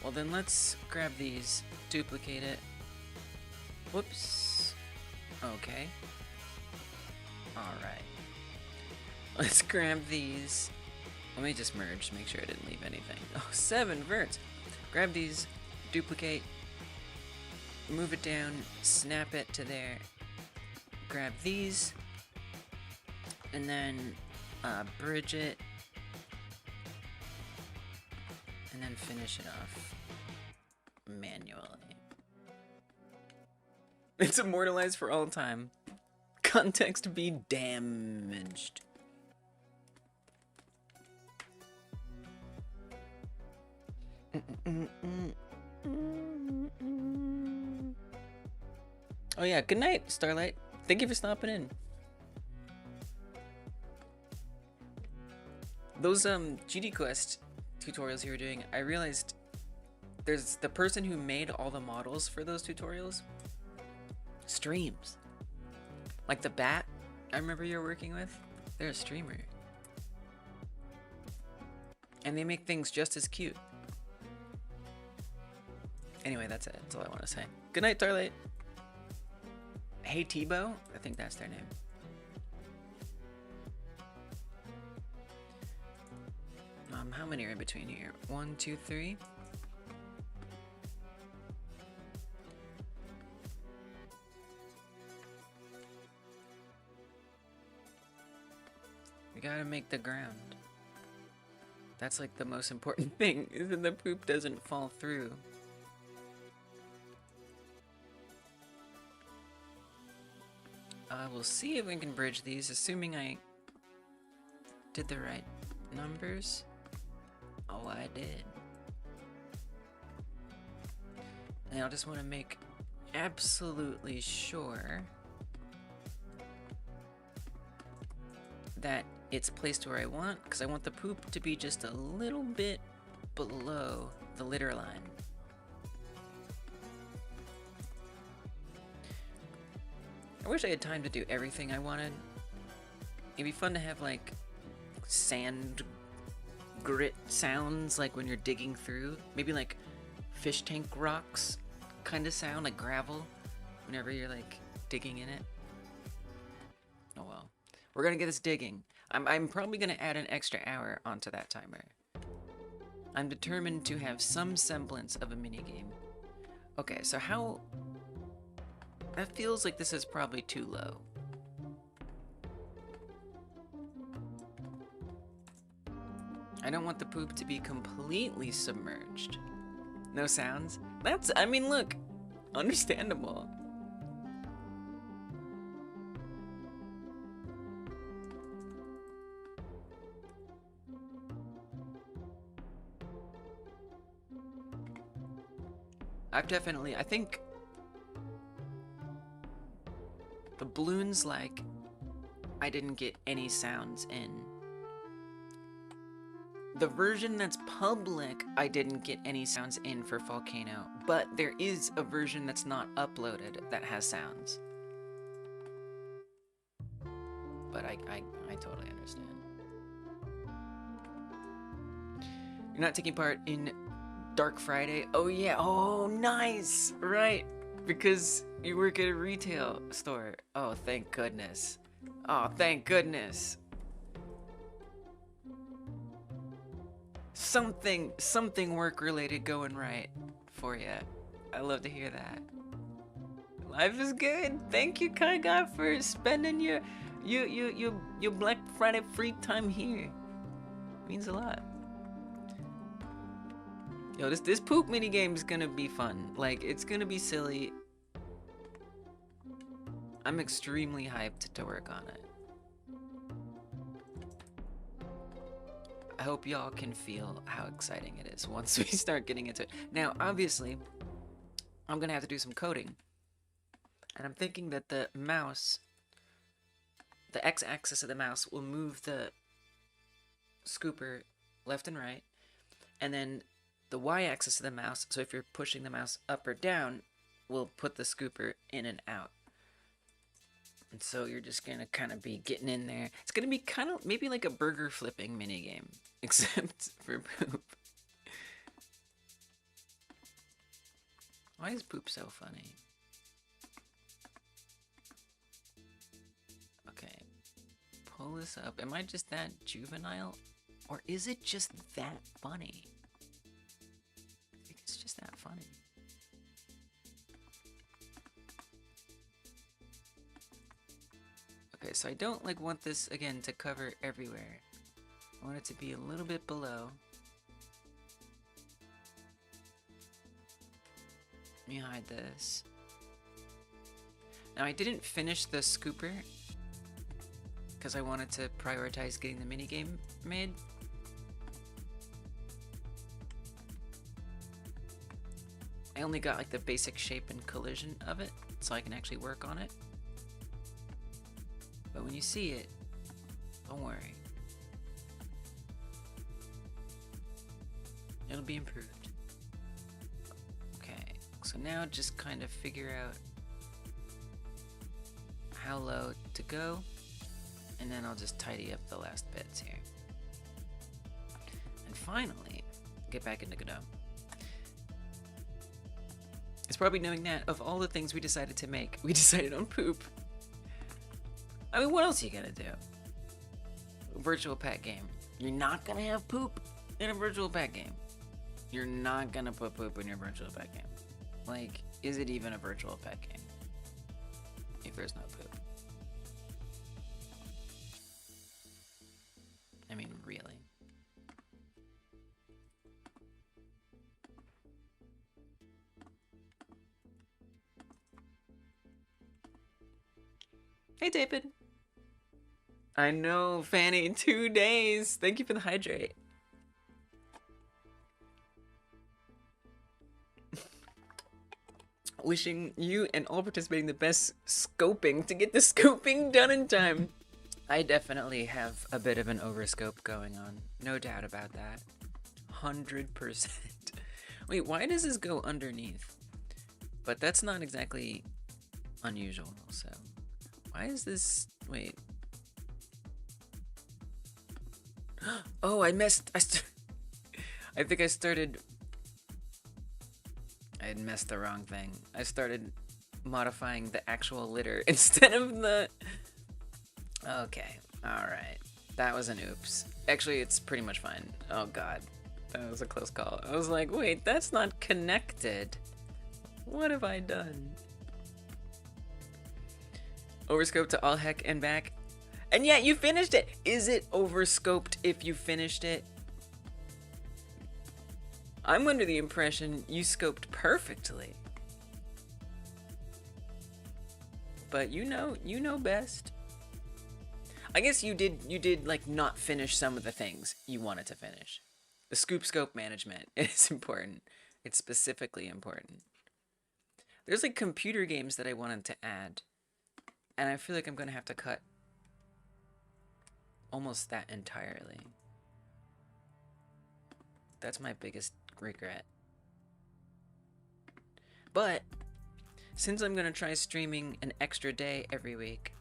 Well, then let's grab these, duplicate it. Whoops. Okay. Alright. Let's grab these. Let me just merge, make sure I didn't leave anything. Oh, 7 verts. grab these, duplicate, move it down, snap it to there, grab these, and then bridge it, and then finish it off manually. It's immortalized for all time. Context be damaged. Oh yeah, good night, Starlight. Thank you for stopping in. Those GD Quest tutorials you were doing, I realized there's the person who made all the models for those tutorials streams. Like the bat I remember you're working with, they're a streamer. And they make things just as cute. Anyway, that's it. That's all I want to say. Good night, Starlight. Hey Tebow? I think that's their name. How many are in between here? 1, 2, 3. We gotta make the ground. That's like the most important thing, is that the poop doesn't fall through. We'll see if we can bridge these, assuming I did the right numbers. Oh, I did. And I just want to make absolutely sure that it's placed where I want, because I want the poop to be just a little bit below the litter line. I wish I had time to do everything I wanted. It'd be fun to have like sand grit sounds, like when you're digging through. Maybe like fish tank rocks kind of sound, like gravel, whenever you're like digging in it. Oh well. We're gonna get this digging. I'm probably gonna add an extra hour onto that timer. I'm determined to have some semblance of a minigame. Okay, so how... That feels like this is probably too low. I don't want the poop to be completely submerged. No sounds? That's, I mean, look, understandable. I think the balloons, like, I didn't get any sounds in. The version that's public, I didn't get any sounds in for Volcano, but there is a version that's not uploaded that has sounds. But I totally understand. You're not taking part in Dark Friday? Oh yeah, oh nice, right, because you work at a retail store. Oh, thank goodness. Oh, thank goodness. Something work-related going right for you. I love to hear that. Life is good. Thank you, Kai God, for spending your Black Friday free time here. Means a lot. Yo, this poop minigame is gonna be fun. Like, it's gonna be silly. I'm extremely hyped to work on it. I hope y'all can feel how exciting it is once we start getting into it. Now, obviously, I'm gonna have to do some coding. And I'm thinking that the mouse, the x-axis of the mouse, will move the scooper left and right. And then the y-axis of the mouse, so if you're pushing the mouse up or down, will put the scooper in and out. And so you're just gonna kind of be getting in there. It's gonna be kind of maybe like a burger flipping minigame, except for poop. Why is poop so funny? Okay, pull this up. Am I just that juvenile? Or is it just that funny? Okay, so I don't like want this again to cover everywhere. I want it to be a little bit below. Let me hide this. Now I didn't finish the scooper because I wanted to prioritize getting the minigame made. I only got like the basic shape and collision of it, so I can actually work on it. But when you see it, don't worry. It'll be improved. Okay, so now just kind of figure out how low to go, and then I'll just tidy up the last bits here. And finally, get back into Godot. It's probably knowing that of all the things we decided to make, we decided on poop. I mean, what else are you gonna do? Virtual pet game. You're not gonna have poop in a virtual pet game. You're not gonna put poop in your virtual pet game. Like, is it even a virtual pet game if there's no poop? I mean, really. Hey, David. I know, Fanny, 2 days. Thank you for the hydrate. Wishing you and all participating the best scoping to get the scoping done in time. I definitely have a bit of an overscope going on. No doubt about that. 100%. Wait, why does this go underneath? But that's not exactly unusual, so... Why is this... Wait. Oh, I messed... I think I started... I had messed the wrong thing. I started modifying the actual litter instead of the... Okay, alright. That was an oops. Actually, it's pretty much fine. Oh god. That was a close call. I was like, wait, that's not connected. What have I done? Overscoped to all heck and back. And yet you finished it! Is it overscoped if you finished it? I'm under the impression you scoped perfectly. But you know best. I guess you did like not finish some of the things you wanted to finish. The scope management is important. It's specifically important. There's like computer games that I wanted to add, and I feel like I'm gonna have to cut almost that entirely. That's my biggest regret. But since I'm gonna try streaming an extra day every week,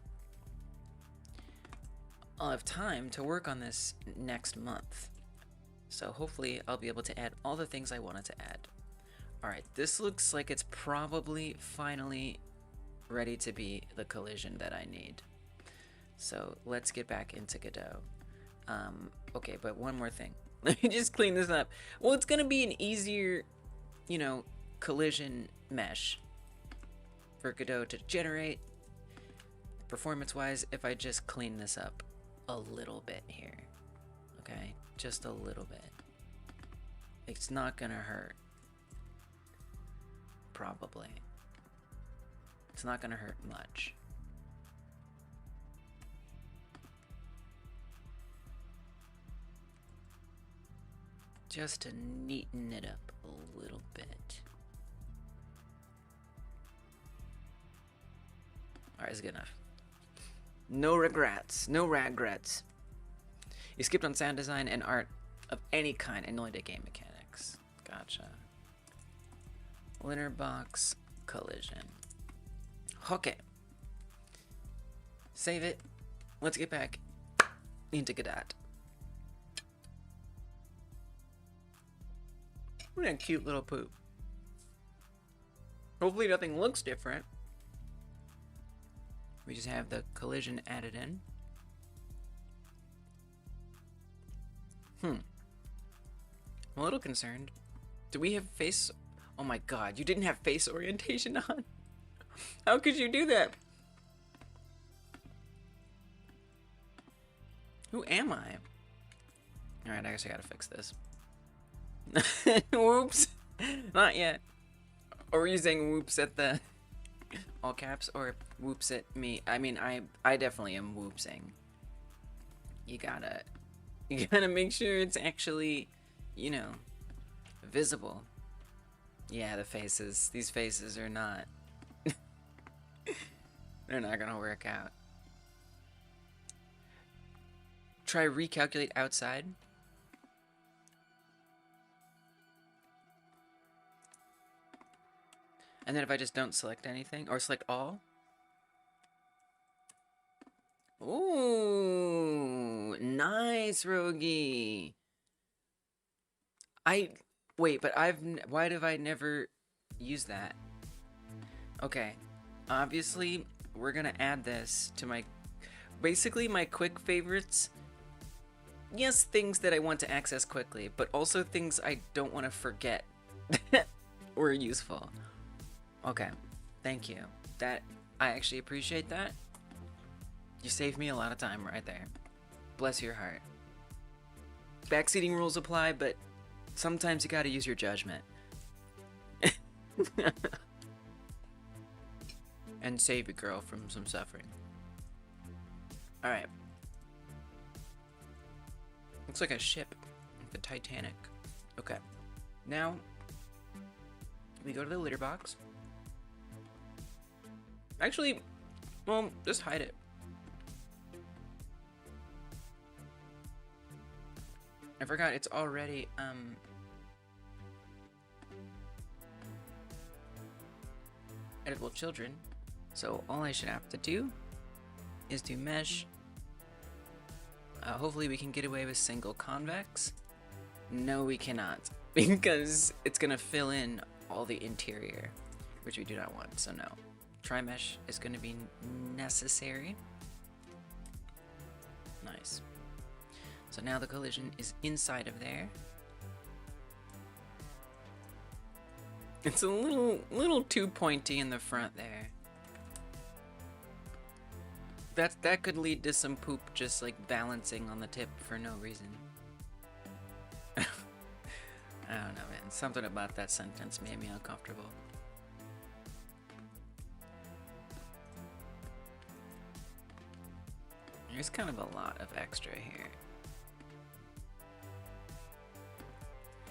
I'll have time to work on this next month. So hopefully I'll be able to add all the things I wanted to add. Alright, this looks like it's probably finally ready to be the collision that I need. So let's get back into Godot. Okay, but one more thing. Let me just clean this up. Well, it's gonna be an easier, collision mesh for Godot to generate performance-wise if I just clean this up a little bit here. Okay? Just a little bit. It's not gonna hurt. Probably. It's not gonna hurt much. Just to neaten it up a little bit. Alright, it's good enough. No regrets. No regrets. You skipped on sound design and art of any kind and only did game mechanics. Gotcha. Litter box collision. Okay. Save it. Let's get back into Godot. What a cute little poop. Hopefully nothing looks different. We just have the collision added in. I'm a little concerned. Do we have face... Oh my god, you didn't have face orientation on? How could you do that? Who am I? Alright, I guess I gotta fix this. Whoops. Not yet. Or were you saying whoops at the all caps or whoops at me? I mean, I definitely am whoopsing. You gotta make sure it's actually, you know, visible. Yeah, the faces. These faces are not. They're not gonna work out. Try recalculate outside. And then if I just don't select anything, or select all. Ooh, nice, Rogi. Wait, but why have I never used that? Okay, obviously, we're gonna add this to basically my quick favorites. Yes, things that I want to access quickly, but also things I don't want to forget were useful. Okay, thank you. I actually appreciate that. You saved me a lot of time right there. Bless your heart. Backseating rules apply, but sometimes you gotta use your judgment. And save a girl from some suffering. Alright. Looks like a ship. The Titanic. Okay. Now, we go to the litter box. Actually, well, just hide it. I forgot it's already, editable children. So all I should have to do is do mesh. Hopefully we can get away with single convex. No, we cannot, because it's gonna fill in all the interior, which we do not want, so no. Tri-mesh is going to be necessary. Nice. So now the collision is inside of there. It's a little too pointy in the front there. That could lead to some poop just like balancing on the tip for no reason. I don't know, man. Something about that sentence made me uncomfortable. There's kind of a lot of extra here.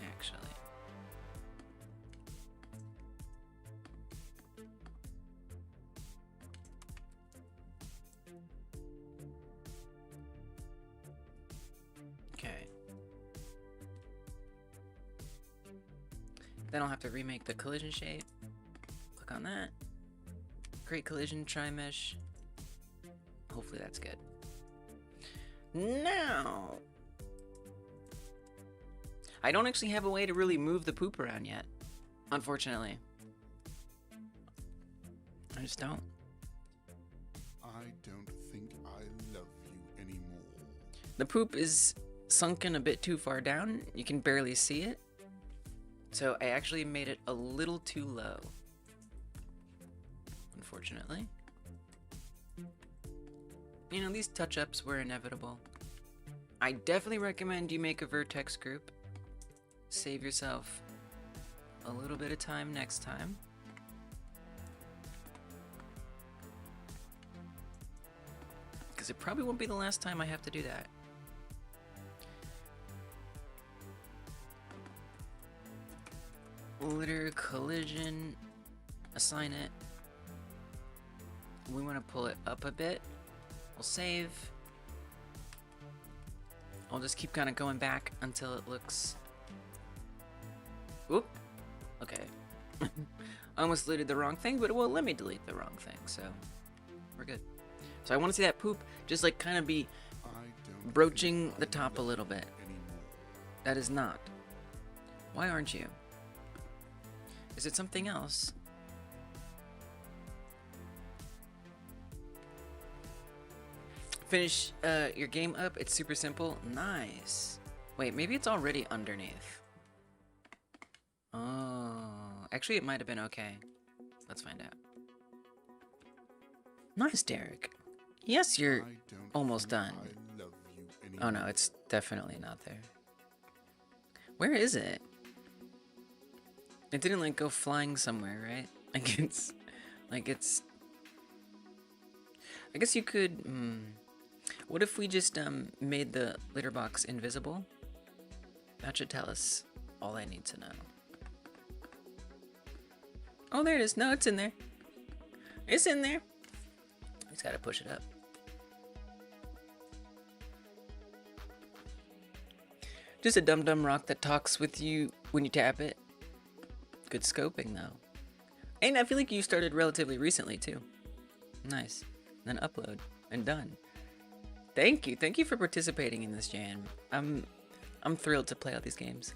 Actually. Okay. Then I'll have to remake the collision shape. Click on that. Create collision, tri-mesh. Hopefully that's good. Now, I don't actually have a way to really move the poop around yet, unfortunately. I just don't. I don't think I love you anymore. The poop is sunken a bit too far down. You can barely see it. So I actually made it a little too low, unfortunately. You know, these touch-ups were inevitable. I definitely recommend you make a vertex group. Save yourself a little bit of time next time. Because it probably won't be the last time I have to do that. Litter, collision, assign it. We want to pull it up a bit. We'll save. I'll just keep kind of going back until it looks... Oop. Okay. I almost deleted the wrong thing, but it won't let me delete the wrong thing, so we're good. So I want to see that poop just like kind of be broaching the top a little bit. That is not. Why aren't you? Is it something else? Finish your game up. It's super simple. Nice. Wait, maybe it's already underneath. Oh, actually it might have been okay. Let's find out. Nice, Derek. Yes, you're almost done. I love you anymore. Oh no, it's definitely not there. Where is it? It didn't like go flying somewhere, right? Like it's I guess you could what if we just made the litter box invisible? That should tell us all I need to know. Oh, there it is. No, it's in there. It's in there. Just gotta push it up. Just a dum-dum rock that talks with you when you tap it. Good scoping, though. And I feel like you started relatively recently, too. Nice. Then upload. And done. Thank you. Thank you for participating in this jam. I'm thrilled to play all these games.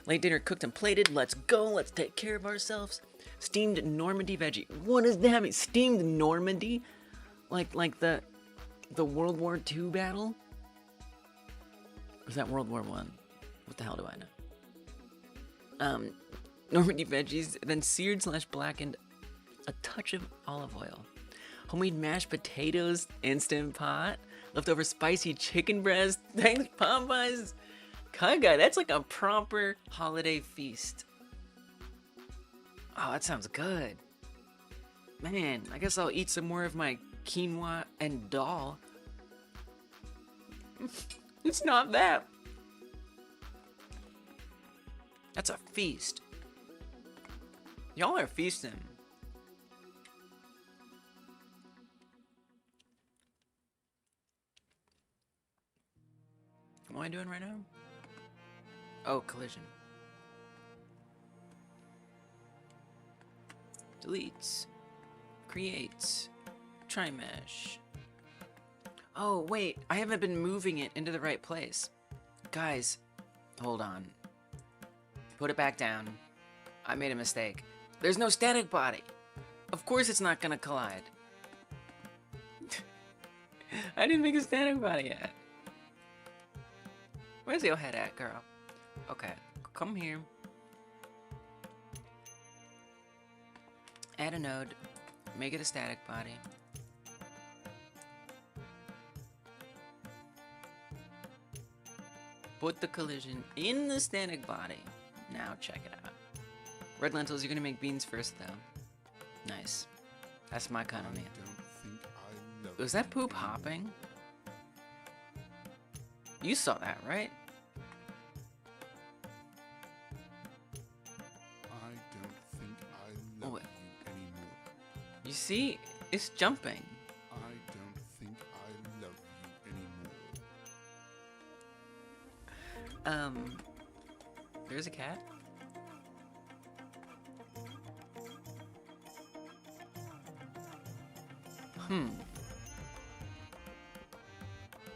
Late dinner cooked and plated. Let's go. Let's take care of ourselves. Steamed Normandy veggie. What does that mean? Steamed Normandy? Like the World War II battle? Or is that World War I? What the hell do I know? Normandy veggies, then seared / blackened, a touch of olive oil. Homemade mashed potatoes, Instant Pot, leftover spicy chicken breast, thanks Popeyes. Kaga, that's like a proper holiday feast. Oh, that sounds good. Man, I guess I'll eat some more of my quinoa and dal. It's not that. That's a feast. Y'all are feasting. What am I doing right now? Oh, collision. Deletes. Creates. Try mesh. Oh, wait. I haven't been moving it into the right place. Guys, hold on. Put it back down. I made a mistake. There's no static body. Of course it's not gonna collide. I didn't make a static body yet. Where's your head at, girl? Okay, come here. Add a node. Make it a static body. Put the collision in the static body. Now check it out. Red lentils, you're gonna make beans first though. Nice. That's my kind of meal. Was that poop hopping? You saw that, right? I don't think I love you anymore. You see? It's jumping. I don't think I love you anymore. There's a cat.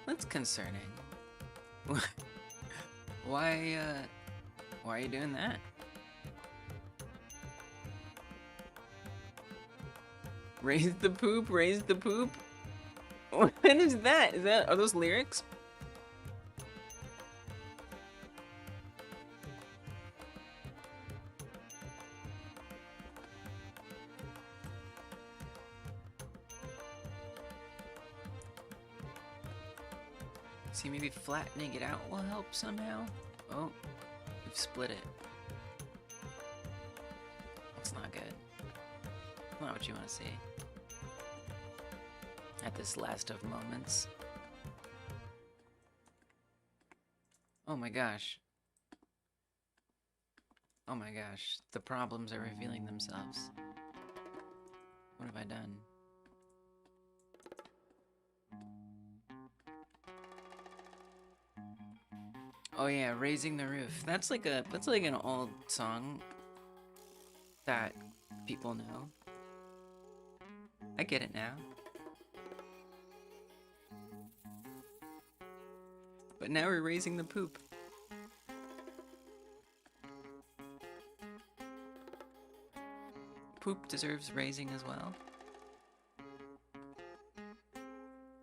That's concerning. Why are you doing that? Raise the poop, raise the poop? What is that? Are those lyrics? See, maybe flattening it out will help somehow? Oh, we've split it. That's not good. Not what you want to see. At this last of moments. Oh my gosh. Oh my gosh. The problems are revealing themselves. What have I done? Oh yeah, raising the roof. That's like an old song that people know. I get it now. But now we're raising the poop. Poop deserves raising as well.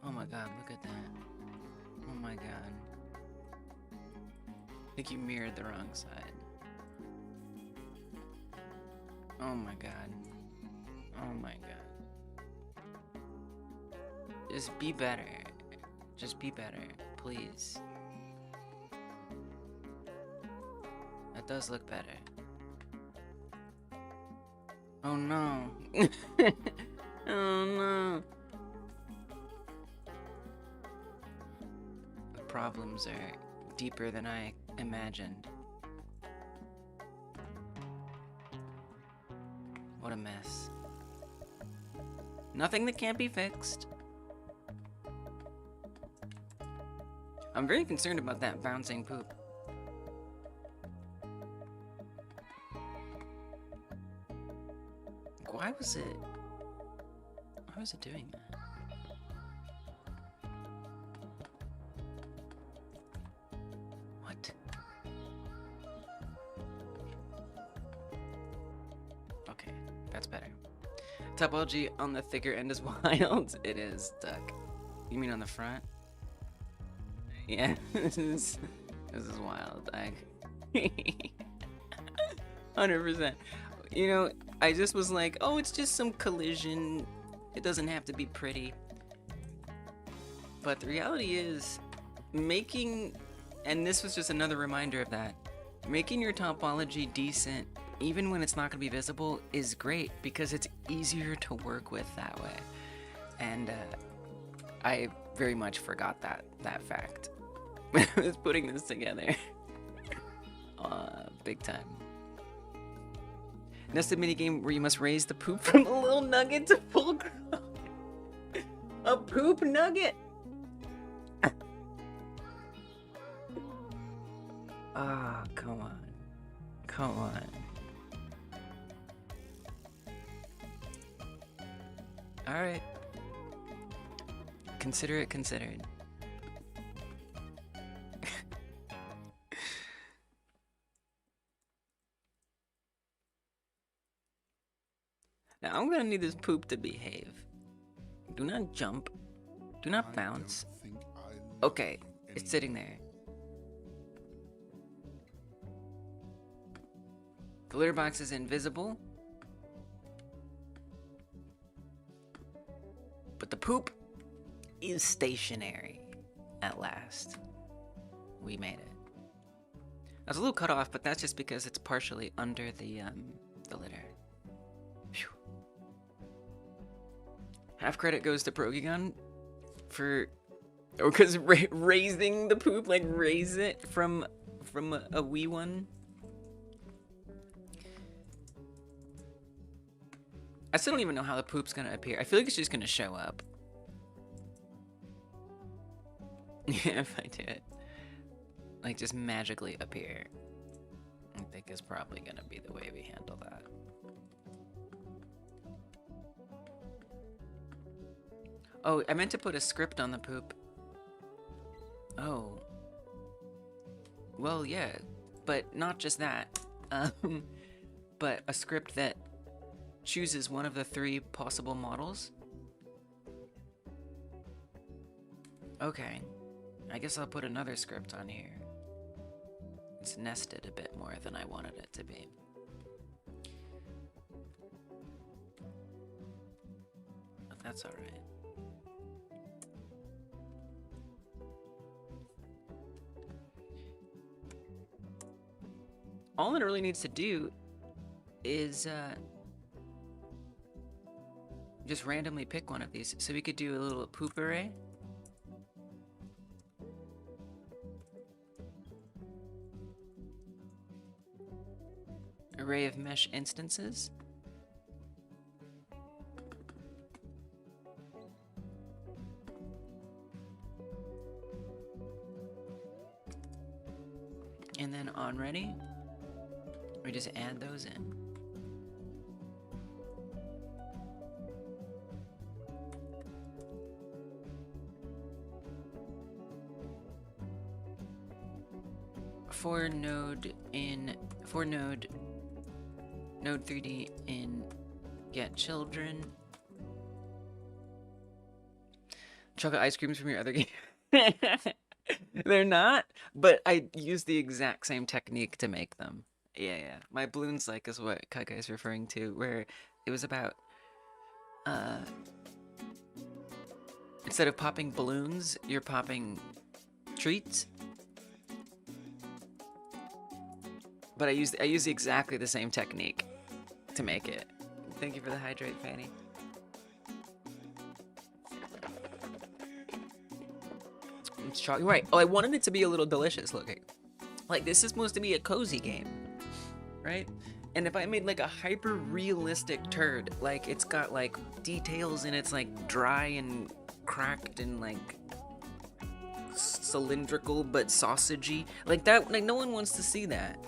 Oh my god, look at that. Oh my god. I think you mirrored the wrong side. Oh my god. Oh my god. Just be better. Just be better. please. That does look better. Oh no. Oh no. The problems are deeper than I imagined. What a mess. Nothing that can't be fixed. I'm very concerned about that bouncing poop. Why was it doing that? What? Okay, that's better. Topology on the thicker end is wild. It is, Duck. You mean on the front? Yeah, this is wild. 100%. You know, I just was like, oh, it's just some collision. It doesn't have to be pretty. But the reality is, making, and this was just another reminder of that, making your topology decent, even when it's not going to be visible, is great because it's easier to work with that way. And I very much forgot that fact when I was putting this together. Big time. Nested minigame where you must raise the poop from a little nugget to full grown. A poop nugget? Ah, oh, come on. Come on. Alright. Consider it considered. Now I'm gonna need this poop to behave. Do not jump. Do not bounce. Okay, it's sitting there. The litter box is invisible. But the poop is stationary at last. We made it. I was a little cut off, but that's just because it's partially under the litter. Phew. Half credit goes to Progigon for, because raising the poop, like raise it from a wee one. I still don't even know how the poop's gonna appear. I feel like it's just gonna show up. Yeah, if I do it. Like, just magically appear. I think is probably gonna be the way we handle that. Oh, I meant to put a script on the poop. Oh. Well, yeah, but not just that. But a script that chooses one of the 3 possible models. Okay, I guess I'll put another script on here. It's nested a bit more than I wanted it to be. But that's alright. All it really needs to do is just randomly pick one of these. So we could do a little poop array. Array of mesh instances. And then on ready, we just add those in. For node 3D in get children. Chocolate ice creams from your other game. They're not, but I use the exact same technique to make them. Yeah. My balloons like is what Kaka is referring to, where it was about instead of popping balloons, you're popping treats. But I used exactly the same technique to make it. Thank you for the hydrate, Fanny. It's chocolate. Right. Oh, I wanted it to be a little delicious looking. Like, this is supposed to be a cozy game, right? And if I made like a hyper realistic turd, like it's got like details and it's like dry and cracked and like cylindrical but sausagey, like that, like no one wants to see that.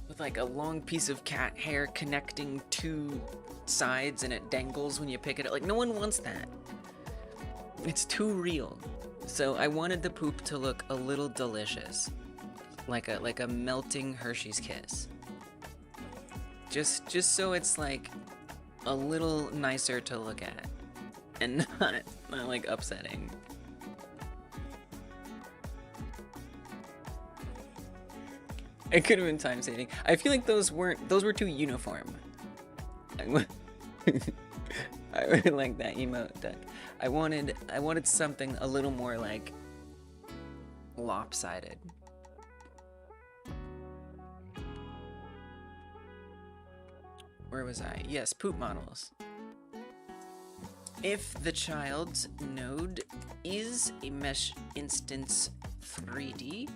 With like a long piece of cat hair connecting two sides and it dangles when you pick it up, like no one wants that. It's too real. So I wanted the poop to look a little delicious. Like a melting Hershey's Kiss. Just so it's like a little nicer to look at. And not like upsetting. It could have been time saving. I feel like those were too uniform. I really like that emote, Doug. I wanted something a little more like lopsided. Where was I? Yes, poop models. If the child's node is a mesh instance 3D,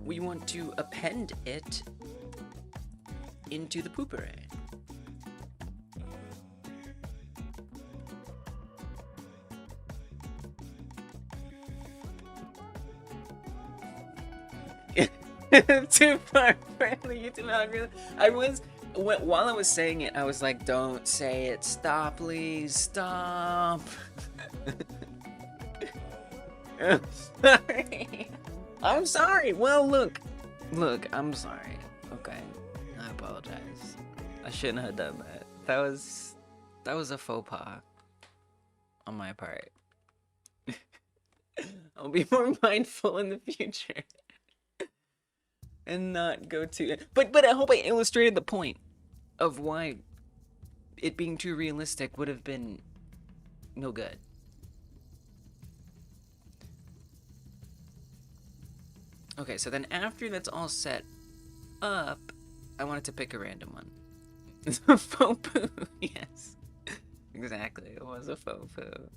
we want to append it into the poop array. Too far friendly YouTube algorithm. While I was saying it, I was like, don't say it. Stop, please. Stop. Sorry. I'm sorry. Well, look, I'm sorry. Okay. I apologize. I shouldn't have done that. That was a faux pas on my part. I'll be more mindful in the future. And not go too... But I hope I illustrated the point of why it being too realistic would have been no good. Okay, so then after that's all set up, I wanted to pick a random one. It's a faux poo, yes. Exactly, it was a faux poo.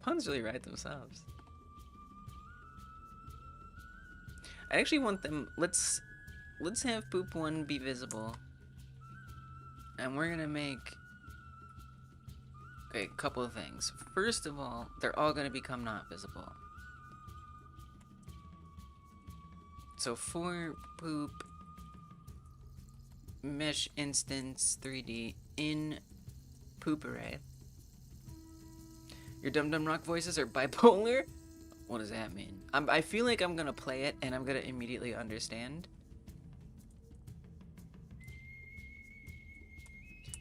Puns really write themselves. I actually want them, let's have poop 1 be visible. And we're gonna make, okay, a couple of things. First of all, they're all gonna become not visible. So for poop, mesh instance 3D in poop array. Your Dum Dum Rock voices are bipolar? What does that mean? I feel like I'm gonna play it and I'm gonna immediately understand.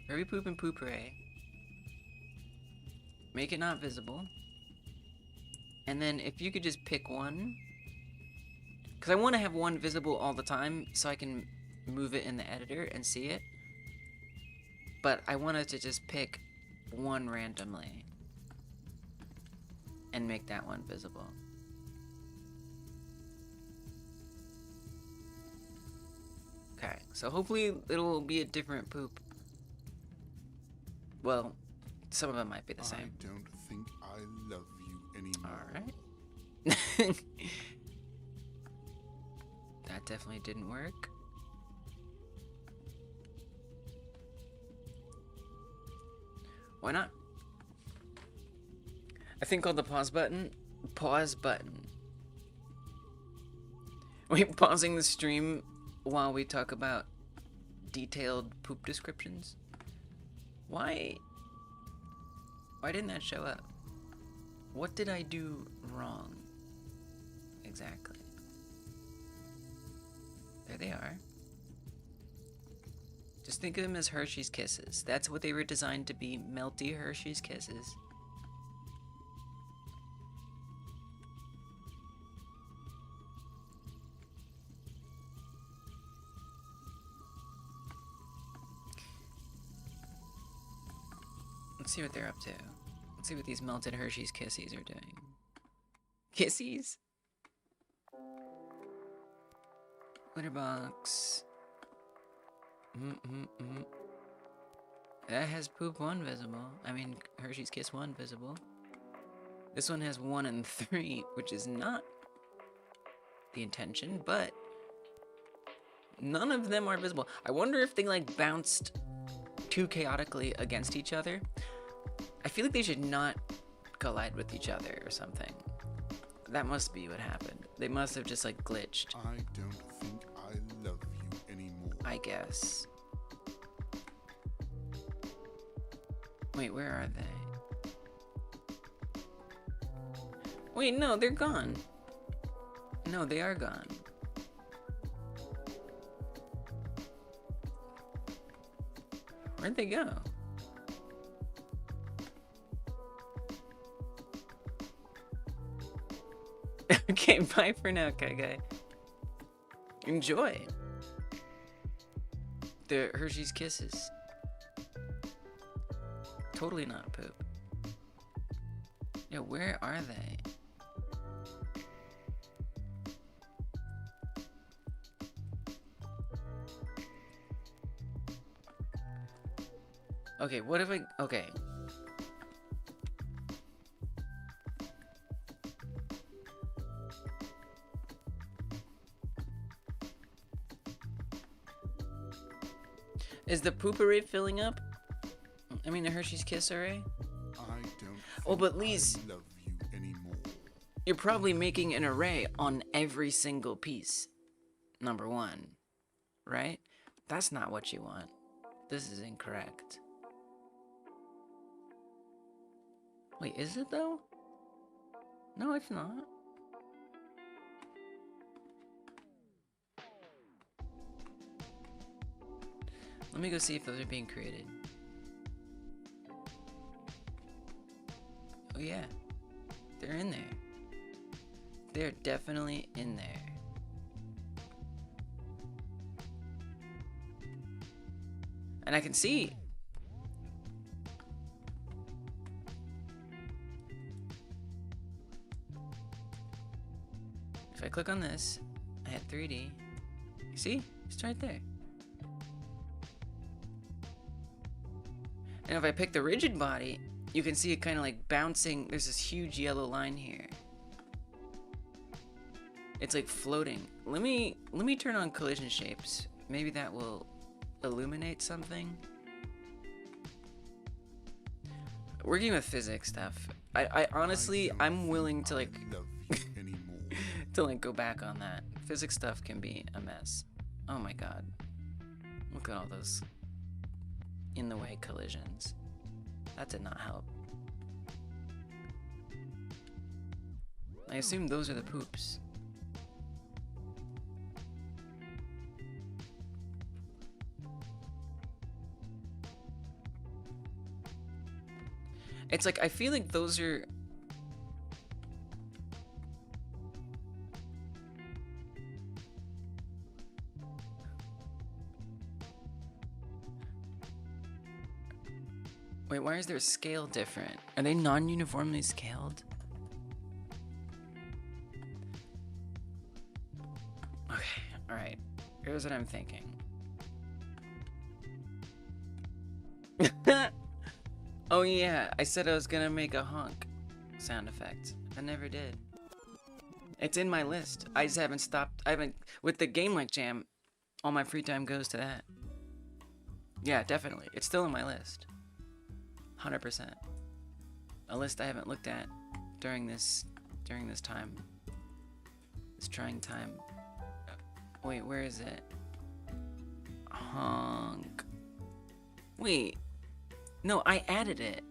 Every poop and poop array. Make it not visible. And then if you could just pick one. Because I want to have one visible all the time so I can move it in the editor and see it. But I wanted to just pick one randomly. And make that one visible. Okay, so hopefully it'll be a different poop. Well, some of them might be the same. I don't think I love you anymore. Alright. That definitely didn't work. Why not? I think on the pause button. Wait, pausing the stream while we talk about detailed poop descriptions? Why didn't that show up? What did I do wrong? Exactly. There they are. Just think of them as Hershey's Kisses. That's what they were designed to be, melty Hershey's Kisses. Let's see what they're up to. Let's see what these melted Hershey's Kissies are doing. Kissies? Litter box. That has poop 1 visible. I mean, Hershey's Kiss 1 visible. This one has 1 and 3, which is not the intention, but none of them are visible. I wonder if they like bounced too chaotically against each other. I feel like they should not collide with each other or something. That must be what happened. They must have just like glitched. I don't think I love you anymore. I guess. Wait, where are they? Wait, no, they're gone. No, they are gone. Where'd they go? Okay, bye for now, guy. Enjoy. The Hershey's Kisses. Totally not poop. Yeah, where are they? Okay, what if I... Okay. Is the poop array filling up? I mean, the Hershey's Kiss array? I don't Oh, but Lise, love you anymore. you're probably making an array on every single piece. Number 1. Right? That's not what you want. This is incorrect. Wait, is it though? No, it's not. Let me go see if those are being created. Oh yeah, they're in there. They're definitely in there. And I can see. If I click on this, I hit 3D. You see? It's right there. And if I pick the rigid body, you can see it kind of like bouncing. There's this huge yellow line here. It's like floating. Let me turn on collision shapes. Maybe that will illuminate something. Working with physics stuff. I honestly, I'm willing to like Love you anymore. to like go back on that. Physics stuff can be a mess. Oh my god. Look at all those in the way collisions. That did not help. I assume those are the poops. It's like, I feel like those are... Wait, why is their scale different? Are they non-uniformly scaled? Okay, alright. Here's what I'm thinking. Oh yeah, I said I was gonna make a honk sound effect. I never did. It's in my list. I just haven't stopped. With the Game Like Jam, all my free time goes to that. Yeah, definitely. It's still in my list. 100%. A list I haven't looked at during this time. This trying time. Wait, where is it? Honk. Wait. No, I added it.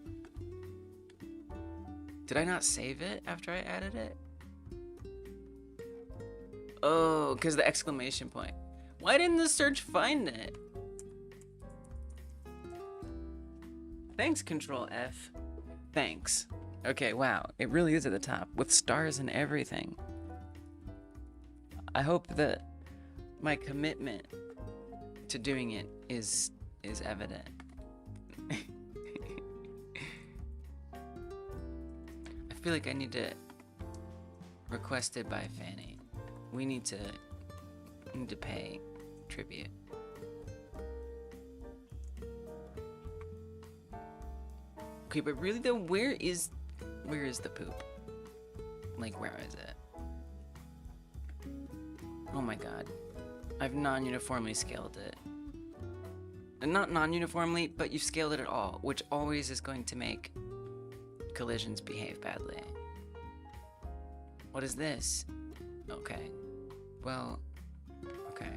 Did I not save it after I added it? Oh, because the exclamation point. Why didn't the search find it? Thanks, Control F. Thanks. Okay, wow. It really is at the top, with stars and everything. I hope that my commitment to doing it is evident. feel like I need to request it by Fanny. We need to pay tribute. Okay, but really though, where is the poop? Like, where is it? Oh my god. I've non-uniformly scaled it. And not non-uniformly, but you've scaled it at all, which always is going to make collisions behave badly. What is this? Okay. Well, okay.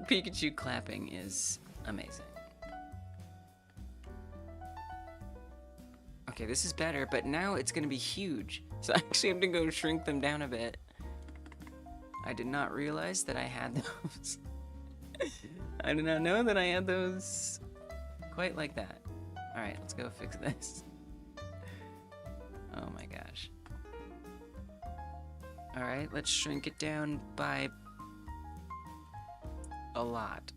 Pikachu clapping is amazing. Okay, this is better, but now it's gonna be huge. So I actually have to go shrink them down a bit. I did not realize that I had those. I did not know that I had those quite like that. Alright, let's go fix this. Oh my gosh. Alright, let's shrink it down by a lot.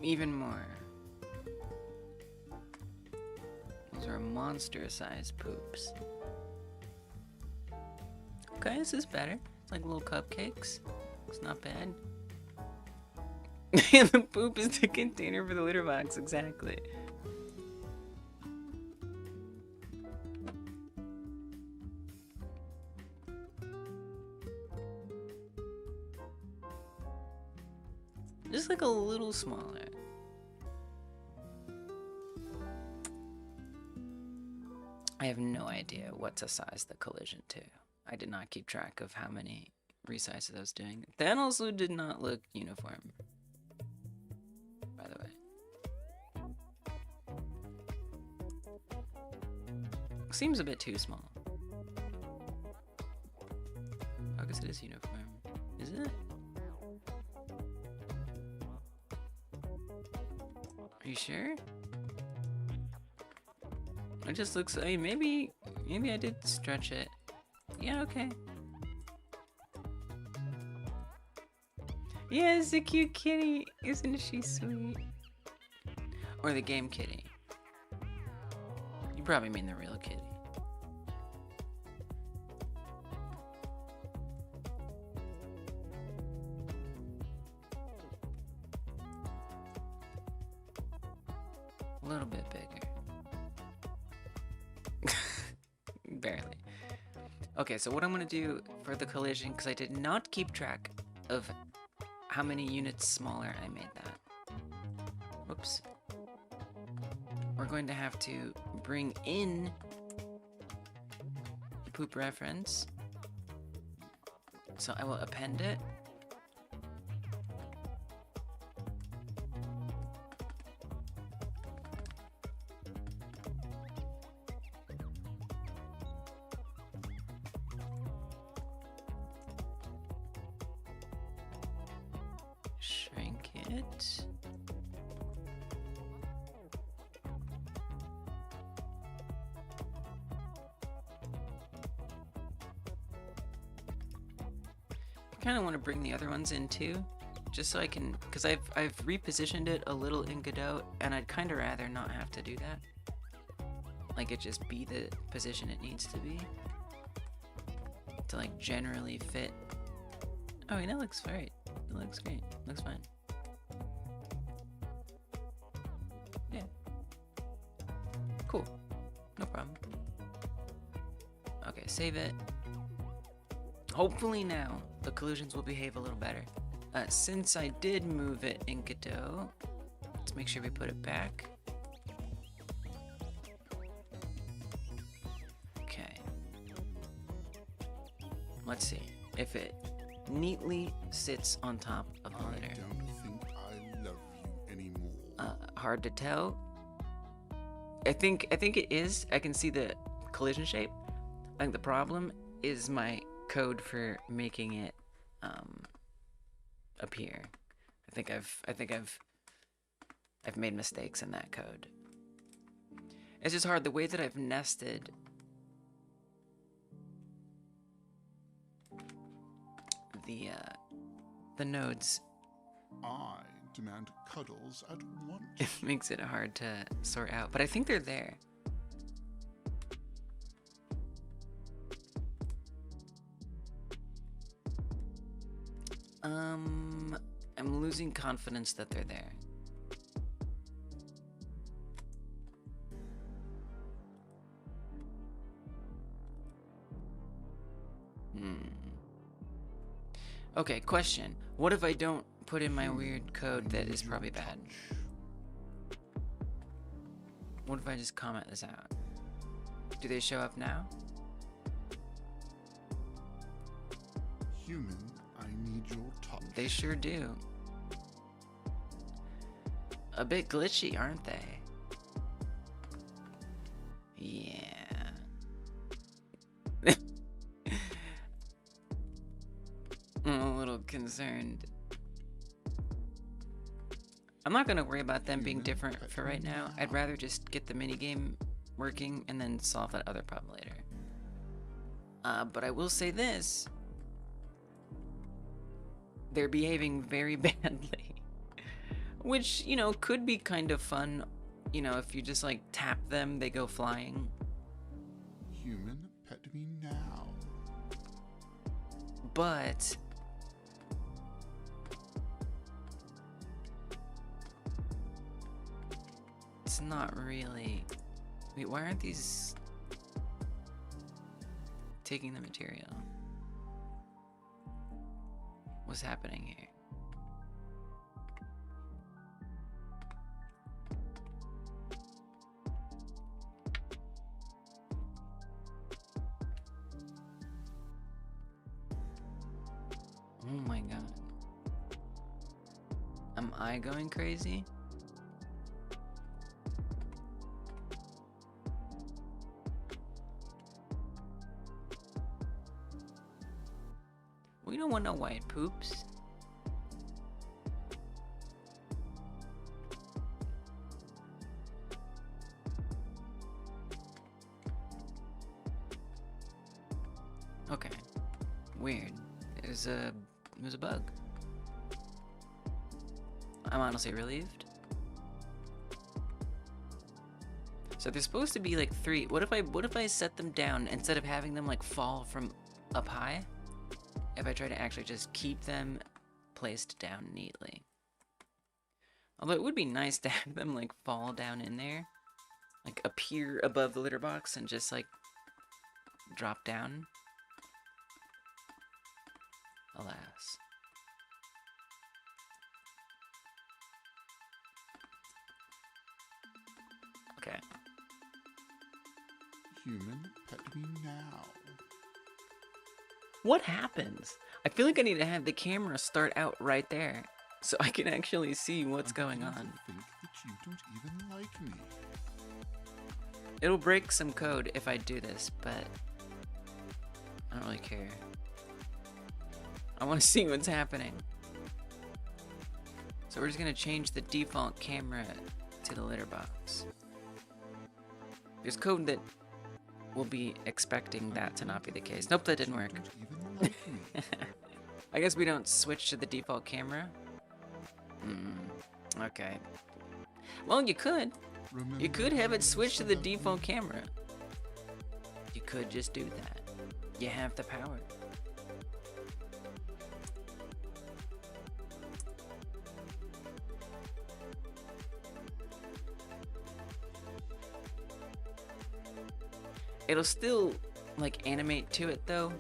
Even more. Those are monster-sized poops. Okay, this is better. It's like little cupcakes. It's not bad. And the poop is the container for the litter box, exactly. Just like a little smaller. I have no idea what to size the collision to. I did not keep track of how many resizes I was doing. That also did not look uniform, by the way. Seems a bit too small. I guess it is uniform. Is it? Are you sure? It just looks like maybe I did stretch it. Yeah, okay. Yeah, it's a cute kitty. Isn't she sweet? Or the game kitty. You probably mean the real kitty. A little bit bigger. Barely. Okay, so what I'm gonna do for the collision, because I did not keep track of how many units smaller I made that. Whoops. We're going to have to bring in the poop reference. So I will append it. Shrink it. I kind of want to bring the other ones in too, just so I can, because I've repositioned it a little in Godot, and I'd kind of rather not have to do that. Like it just be the position it needs to be to like generally fit. Oh, and it looks great. It looks great. Looks fine. Yeah. Cool. No problem. Okay, save it. Hopefully now the collisions will behave a little better. Since I did move it in Godot, let's make sure we put it back. Okay. Let's see if it neatly sits on top of the litter. I don't think I love you anymore. Hard to tell. I think it is. I can see the collision shape. I think the problem is my code for making it appear. I think I've made mistakes in that code. It's just hard the way that I've nested the the nodes. I demand cuddles at once. It makes it hard to sort out, but I think they're there. I'm losing confidence that they're there. Okay, question. What if I don't put in my weird code that is probably bad? What if I just comment this out? Do they show up now? Human, I need your touch. They sure do. A bit glitchy, aren't they? Yeah. I'm a little concerned. I'm not gonna worry about them being different for right now. I'd rather just get the minigame working and then solve that other problem later. But I will say this. They're behaving very badly. Which, you know, could be kind of fun. You know, if you just like tap them, they go flying. Human, pet me now. But it's not really. Wait, why aren't these taking the material? What's happening here? Oh my god. Am I going crazy? We don't want no white poops. Okay. Weird. It was a bug. I'm honestly relieved. So they're supposed to be like 3. What if I set them down instead of having them like fall from up high? If I try to actually just keep them placed down neatly. Although it would be nice to have them like fall down in there. Like appear above the litter box and just like drop down. Alas. Okay. Human, pet me now. What happens? I feel like I need to have the camera start out right there so I can actually see what's going on. I think that you don't even like me. It'll break some code if I do this, but I don't really care. I want to see what's happening. So we're just going to change the default camera to the litter box. There's code that will be expecting that to not be the case. Nope, that didn't work. I guess we don't switch to the default camera. Okay. Well, you could. You could have it switch to the default camera. You could just do that. You have the power. It'll still like animate to it though.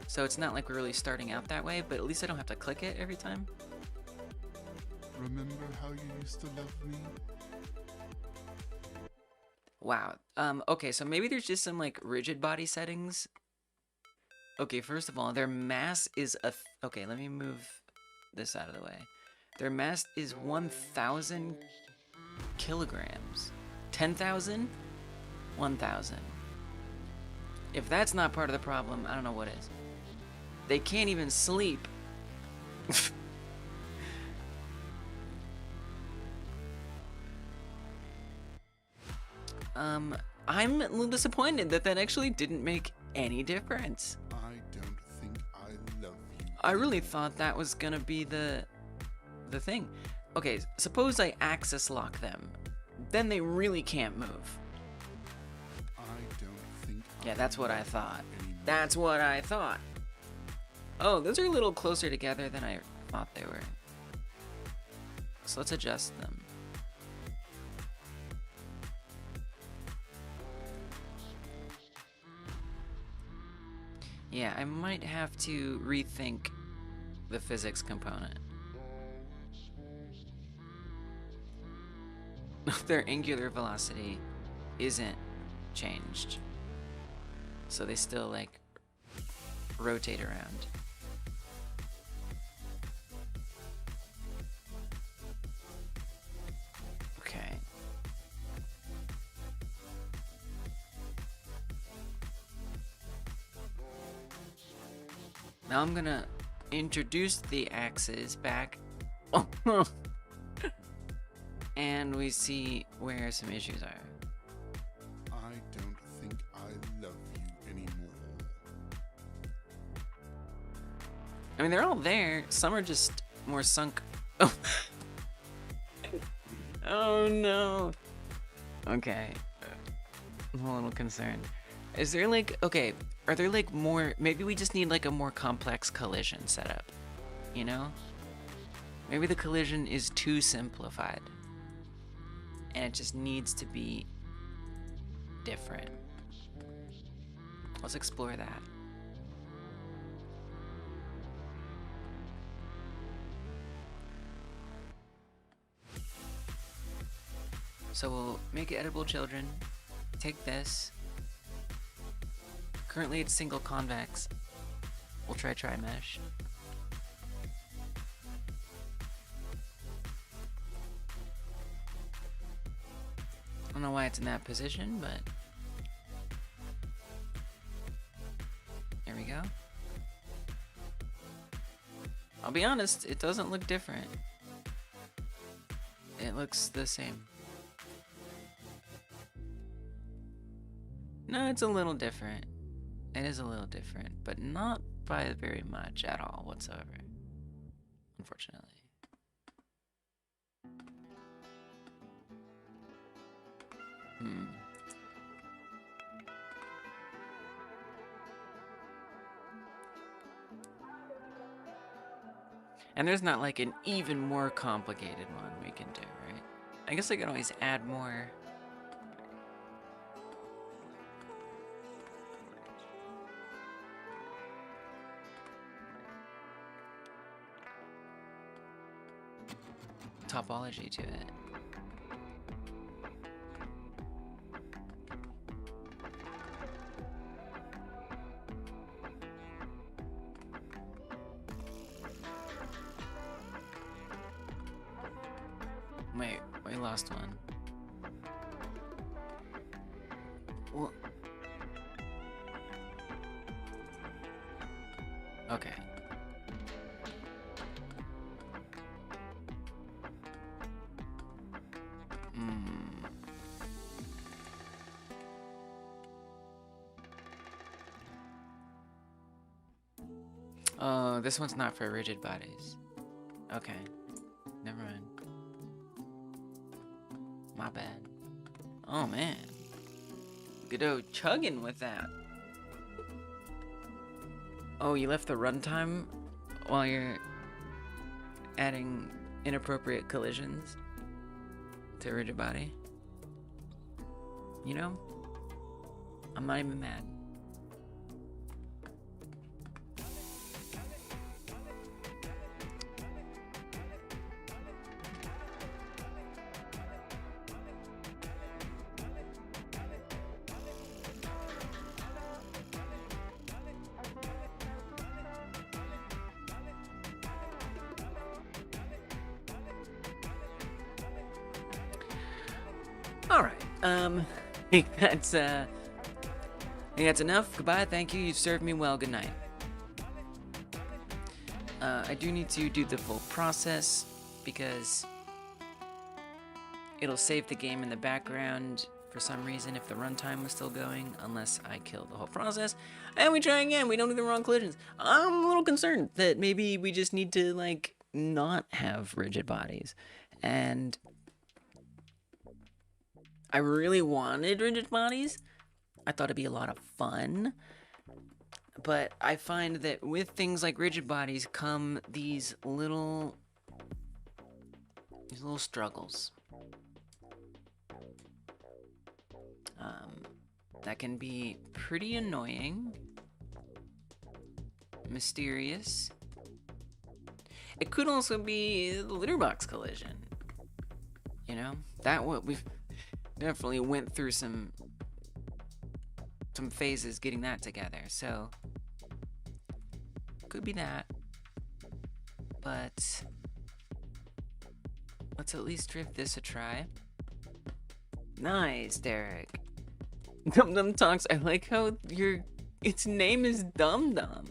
So it's not like we're really starting out that way, but at least I don't have to click it every time. Remember how you used to love me? Wow. Okay, so maybe there's just some like rigid body settings. Okay, first of all, their mass is okay, let me move this out of the way. Their mass is 1,000 kilograms. 10,000? 1,000. If that's not part of the problem, I don't know what is. They can't even sleep. I'm a little disappointed that actually didn't make any difference. I don't think I love you. I really thought that was gonna be the thing. Okay, suppose I access lock them. Then they really can't move. I don't think Yeah, that's what I thought. anymore. That's what I thought. Oh, those are a little closer together than I thought they were. So let's adjust them. Yeah, I might have to rethink the physics component. Their angular velocity isn't changed. So they still like rotate around. Okay. Now I'm gonna introduce the axes back. And we see where some issues are. I don't think I love you anymore. I mean, they're all there. Some are just more sunk. Oh, oh no. Okay. I'm a little concerned. Is there like, okay, are there like more, maybe we just need like a more complex collision setup, you know? Maybe the collision is too simplified. And it just needs to be different. Let's explore that. So we'll make it edible children. Take this. Currently it's single convex. We'll try tri-mesh. I don't know why it's in that position, but there we go. I'll be honest, it doesn't look different. It looks the same. No, it's a little different. It is a little different, but not by very much at all whatsoever. Unfortunately. And there's not like an even more complicated one we can do, right? I guess I can always add more. Topology to it. Wait, we lost one. Well, okay. Oh, this one's not for rigid bodies. Okay. Never mind. My bad. Oh man. Godot chugging with that. Oh, you left the runtime while you're adding inappropriate collisions to rigid body? You know? I'm not even mad. All right. I think that's enough. Goodbye. Thank you. You've served me well. Good night. I do need to do the full process because it'll save the game in the background for some reason if the runtime was still going, unless I killed the whole process. And we try again, we don't do the wrong collisions. I'm a little concerned that maybe we just need to, like, not have rigid bodies. And I really wanted rigid bodies. I thought it'd be a lot of fun. But I find that with things like rigid bodies come these little struggles. That can be pretty annoying, mysterious. It could also be the litter box collision. You know, we've definitely went through some phases getting that together. So could be that. But let's at least give this a try. Nice, Derek. Dum Dum Talks. I like how its name is Dum Dum.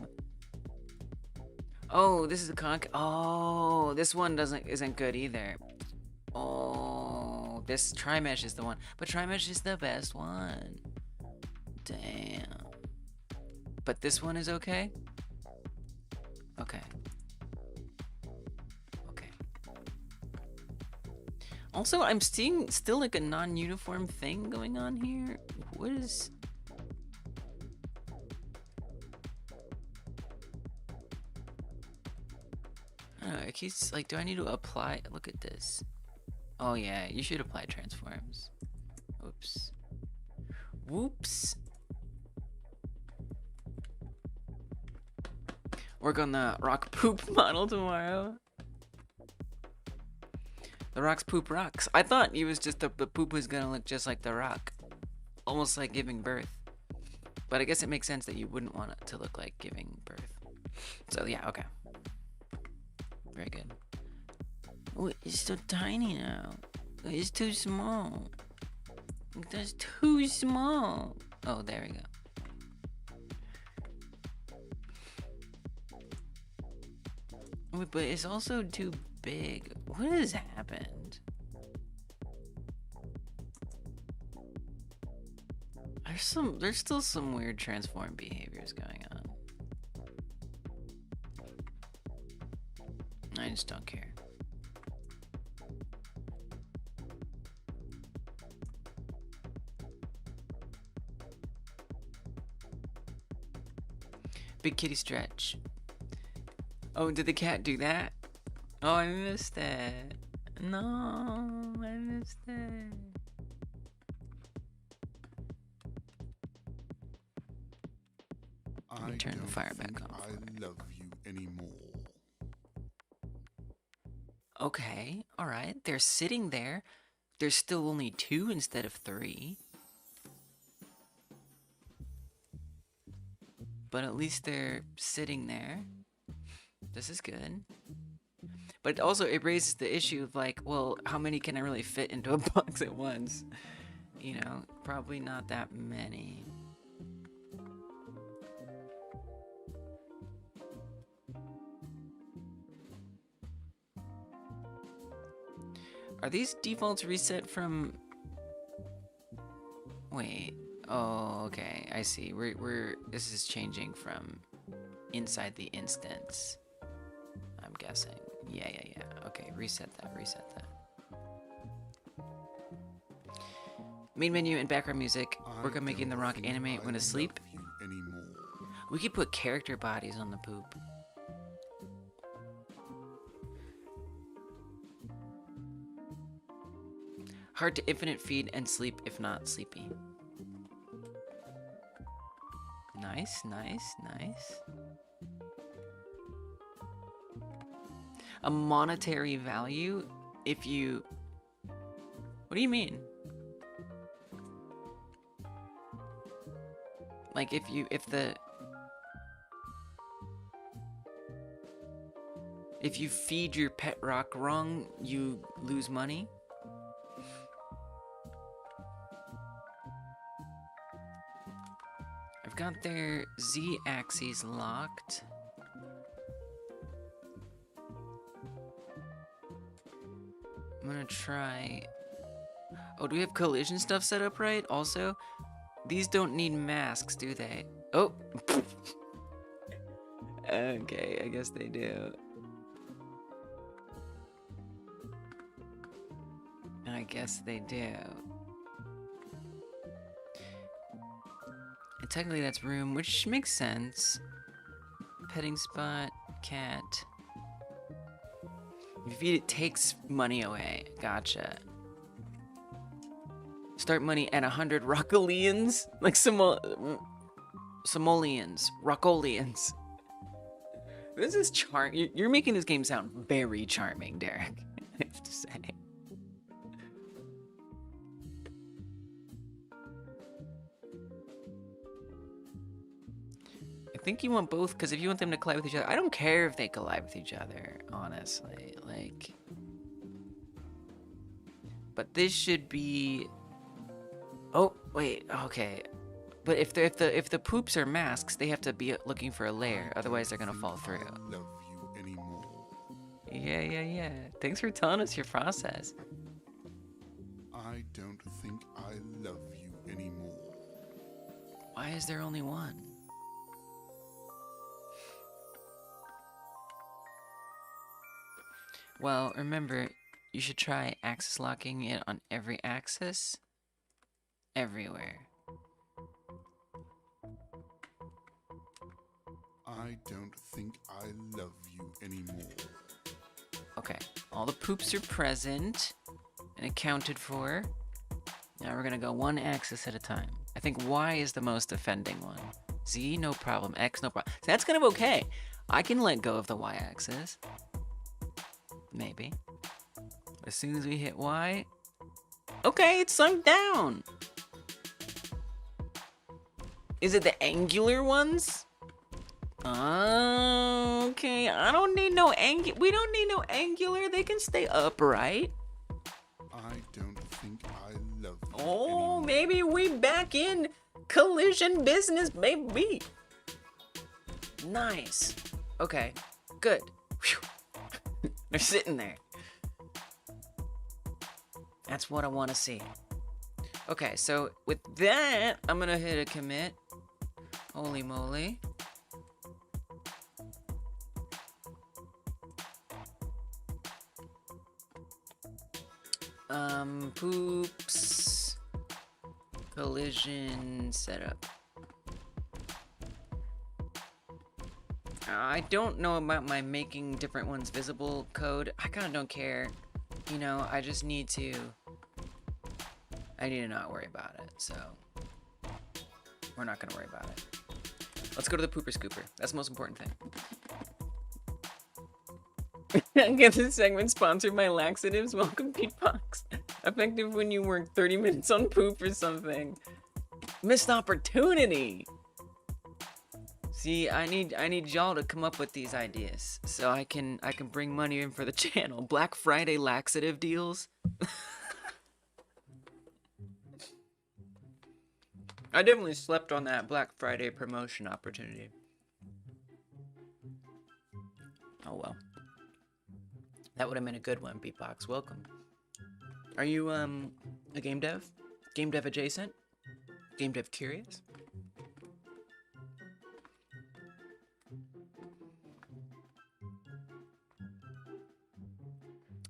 Oh, this is a conch. Oh, this one isn't good either. Oh, this Tri-Mesh is the one. But Tri-Mesh is the best one. Damn. But this one is okay? Okay. Okay. Also, I'm seeing still like a non-uniform thing going on here. What is... I don't know, it keeps like, do I need to apply? Look at this. Oh yeah, you should apply transforms. Oops. Whoops. Work on the rock poop model tomorrow. The rock's poop rocks. I thought it was just the poop was gonna look just like the rock. Almost like giving birth. But I guess it makes sense that you wouldn't want it to look like giving birth. So yeah, okay. Very good. Oh, it's so tiny now. It's too small. That's too small. Oh, there we go. Wait, but it's also too big. What has happened? There's still some weird transform behaviors going on. I just don't care. Big kitty stretch. Oh, did the cat do that? Oh, I missed it. No, I missed it. Let me turn the fire back on. I love you anymore. Okay, alright. They're sitting there. There's still only 2 instead of 3. But at least they're sitting there. This is good. But also it raises the issue of like, well, how many can I really fit into a box at once? You know, probably not that many. Are these defaults reset from... Wait. Oh, okay. I see. This is changing from inside the instance. I'm guessing. Yeah. Okay, reset that. Main menu and background music. Work on making the rock animate when asleep. We could put character bodies on the poop. Hard to infinite feed and sleep if not sleepy. Nice. A monetary value if you... What do you mean? Like if you feed your pet rock wrong, you lose money? I've got their Z-axes locked. I'm gonna try... Oh, do we have collision stuff set up right? Also, these don't need masks, do they? Oh. Okay, I guess they do. I guess they do. And technically that's room, which makes sense. Petting spot, cat. If you feed it, takes money away. Gotcha. Start money at 100 Rockolians? Like Somolians. Rockolians. This is You're making this game sound very charming, Derek. I have to say. I think you want both, because if you want them to collide with each other, I don't care if they collide with each other, honestly. Like, but this should be. Oh wait, okay. But if the poops are masks, they have to be looking for a layer, otherwise they're gonna fall through. Love you anymore. Yeah. Thanks for telling us your process. I don't think I love you anymore. Why is there only one? Well, remember, you should try axis locking it on every axis. Everywhere. I don't think I love you anymore. Okay, all the poops are present and accounted for. Now we're gonna go one axis at a time. I think Y is the most offending one. Z, no problem. X, no problem. So that's kind of okay. I can let go of the Y axis. Maybe. But as soon as we hit Y, okay, it's sunk down. Is it the angular ones? Okay, I don't need no we don't need no angular. They can stay upright. I don't think I love you Oh, anymore. maybe we back in collision business, baby. Nice. Okay, good. Whew. They're sitting there. That's what I want to see. Okay, so with that, I'm gonna hit a commit. Holy moly. Poops. Collision setup. I don't know about my making different ones visible code. I kind of don't care. You know, I just need to... I need to not worry about it, so... We're not gonna worry about it. Let's go to the pooper scooper. That's the most important thing. Get this segment sponsored by laxatives. Welcome, Beatbox. Effective when you work 30 minutes on poop or something. Missed opportunity. See, I need y'all to come up with these ideas so I can bring money in for the channel. Black Friday laxative deals. I definitely slept on that Black Friday promotion opportunity. Oh well. That would have been a good one, Beatbox. Welcome. Are you a game dev? Game dev adjacent? Game dev curious?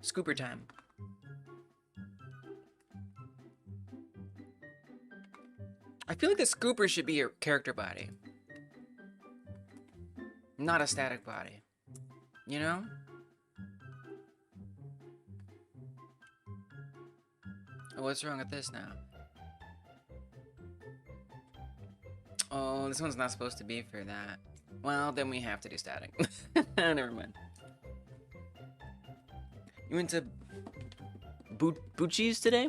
Scooper time. I feel like the scooper should be your character body. Not a static body. You know? Oh, what's wrong with this now? Oh, this one's not supposed to be for that. Well, then we have to do static. Never mind. You went to Bucci's today?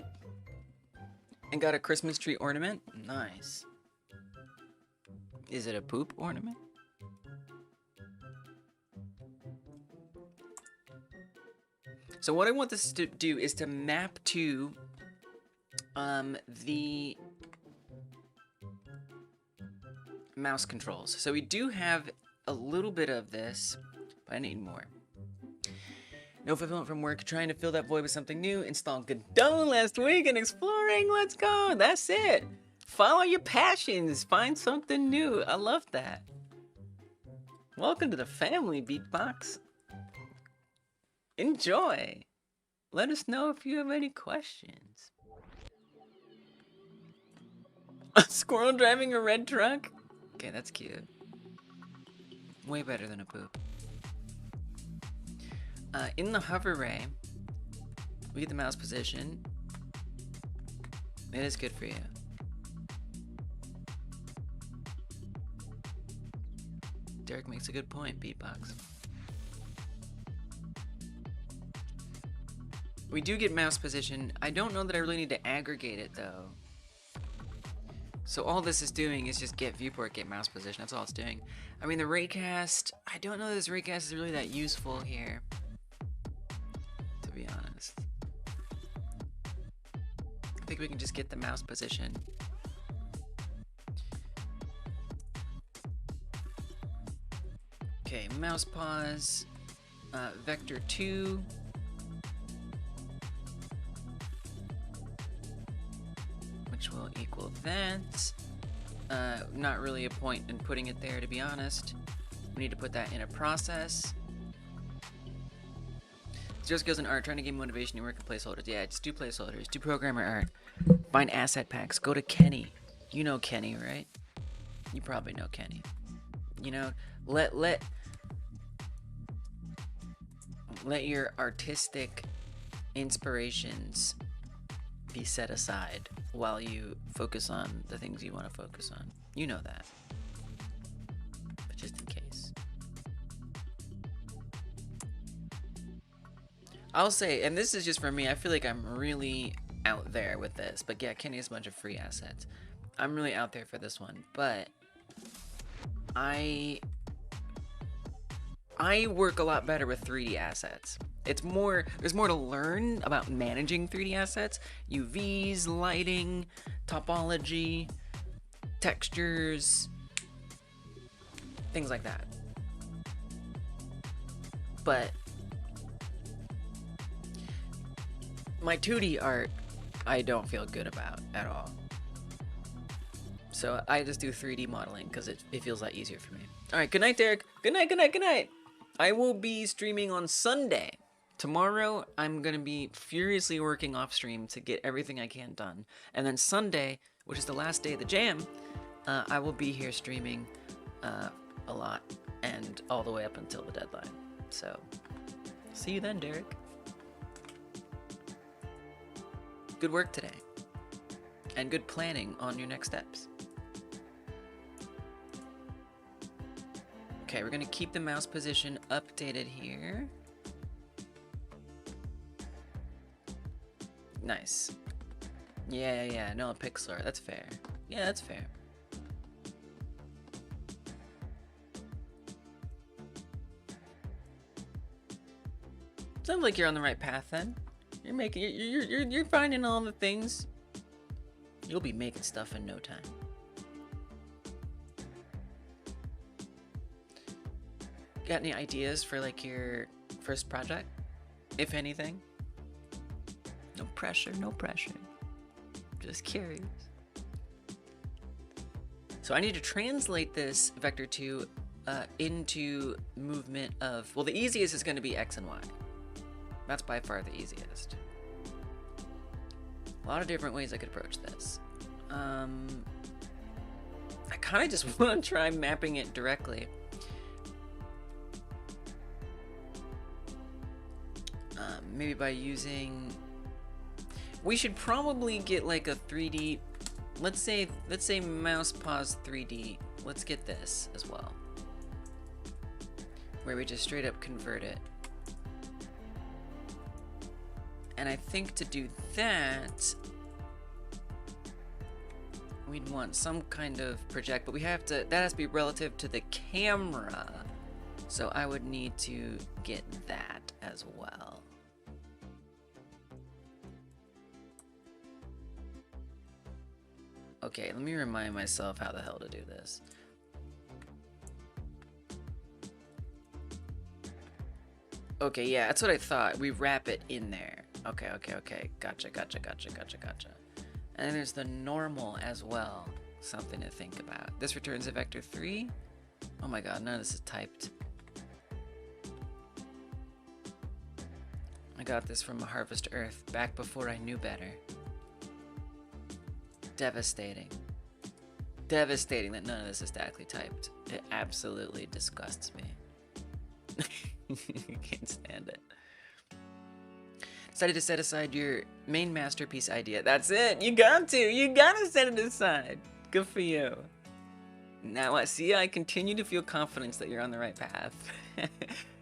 And got a Christmas tree ornament? Nice. Is it a poop ornament? So what I want this to do is to map to the mouse controls. So we do have a little bit of this, but I need more. No fulfillment from work, trying to fill that void with something new. Installed Godot last week and exploring. Let's go. That's it. Follow your passions. Find something new. I love that. Welcome to the family, Beatbox. Enjoy. Let us know if you have any questions. A squirrel driving a red truck? Okay, that's cute. Way better than a poop. In the hover ray, we get the mouse position. It is good for you. Derek makes a good point, Beatbox. We do get mouse position. I don't know that I really need to aggregate it though. So all this is doing is just get viewport, get mouse position. That's all it's doing. I mean, the raycast, I don't know that this raycast is really that useful here, to be honest. I think we can just get the mouse position. Okay, mouse pause, vector 2. Which will equal that. Not really a point in putting it there, to be honest. We need to put that in a process. Zero skills in art, trying to gain motivation, you work in placeholders. Yeah, just do placeholders, do programmer art. Find asset packs, go to Kenny. You know Kenny, right? You probably know Kenny. You know, let your artistic inspirations be set aside while you focus on the things you want to focus on. You know that. But just in case. I'll say, and this is just for me, I feel like I'm really out there with this. But yeah, Kenny has a bunch of free assets. I'm really out there for this one. But I work a lot better with 3D assets. It's more, there's more to learn about managing 3D assets. UVs, lighting, topology, textures, things like that. But my 2D art, I don't feel good about at all. So I just do 3D modeling because it feels a lot easier for me. All right, good night, Derek. Good night, good night, good night. I will be streaming on Sunday. Tomorrow, I'm going to be furiously working off stream to get everything I can done. And then Sunday, which is the last day of the jam, I will be here streaming a lot and all the way up until the deadline. So, see you then, Derek. Good work today. And good planning on your next steps. Okay, we're going to keep the mouse position updated here. Nice. Yeah, no pixel art. That's fair. Yeah, that's fair. Sounds like you're on the right path then. You're finding all the things. You'll be making stuff in no time. Got any ideas for like your first project, if anything? No pressure, no pressure. Just curious. So I need to translate this vector 2 into movement of, well, the easiest is going to be X and Y. That's by far the easiest. A lot of different ways I could approach this. I kind of just want to try mapping it directly. Maybe by using, we should probably get like a 3D, let's say mouse pause 3D. Let's get this as well, where we just straight up convert it. And I think to do that, we'd want some kind of project, but we have to, that has to be relative to the camera. So I would need to get that as well. Okay, let me remind myself how the hell to do this. Okay, yeah, that's what I thought. We wrap it in there. Okay, okay, okay. Gotcha, gotcha, gotcha, gotcha, gotcha. And then there's the normal as well. Something to think about. This returns a vector 3. Oh my god, none of this is typed. I got this from Harvest Earth back before I knew better. Devastating. Devastating that none of this is statically typed. It absolutely disgusts me. Can't stand it. Decided to set aside your main masterpiece idea. That's it. You got to. You gotta set it aside. Good for you. Now I see. I continue to feel confidence that you're on the right path.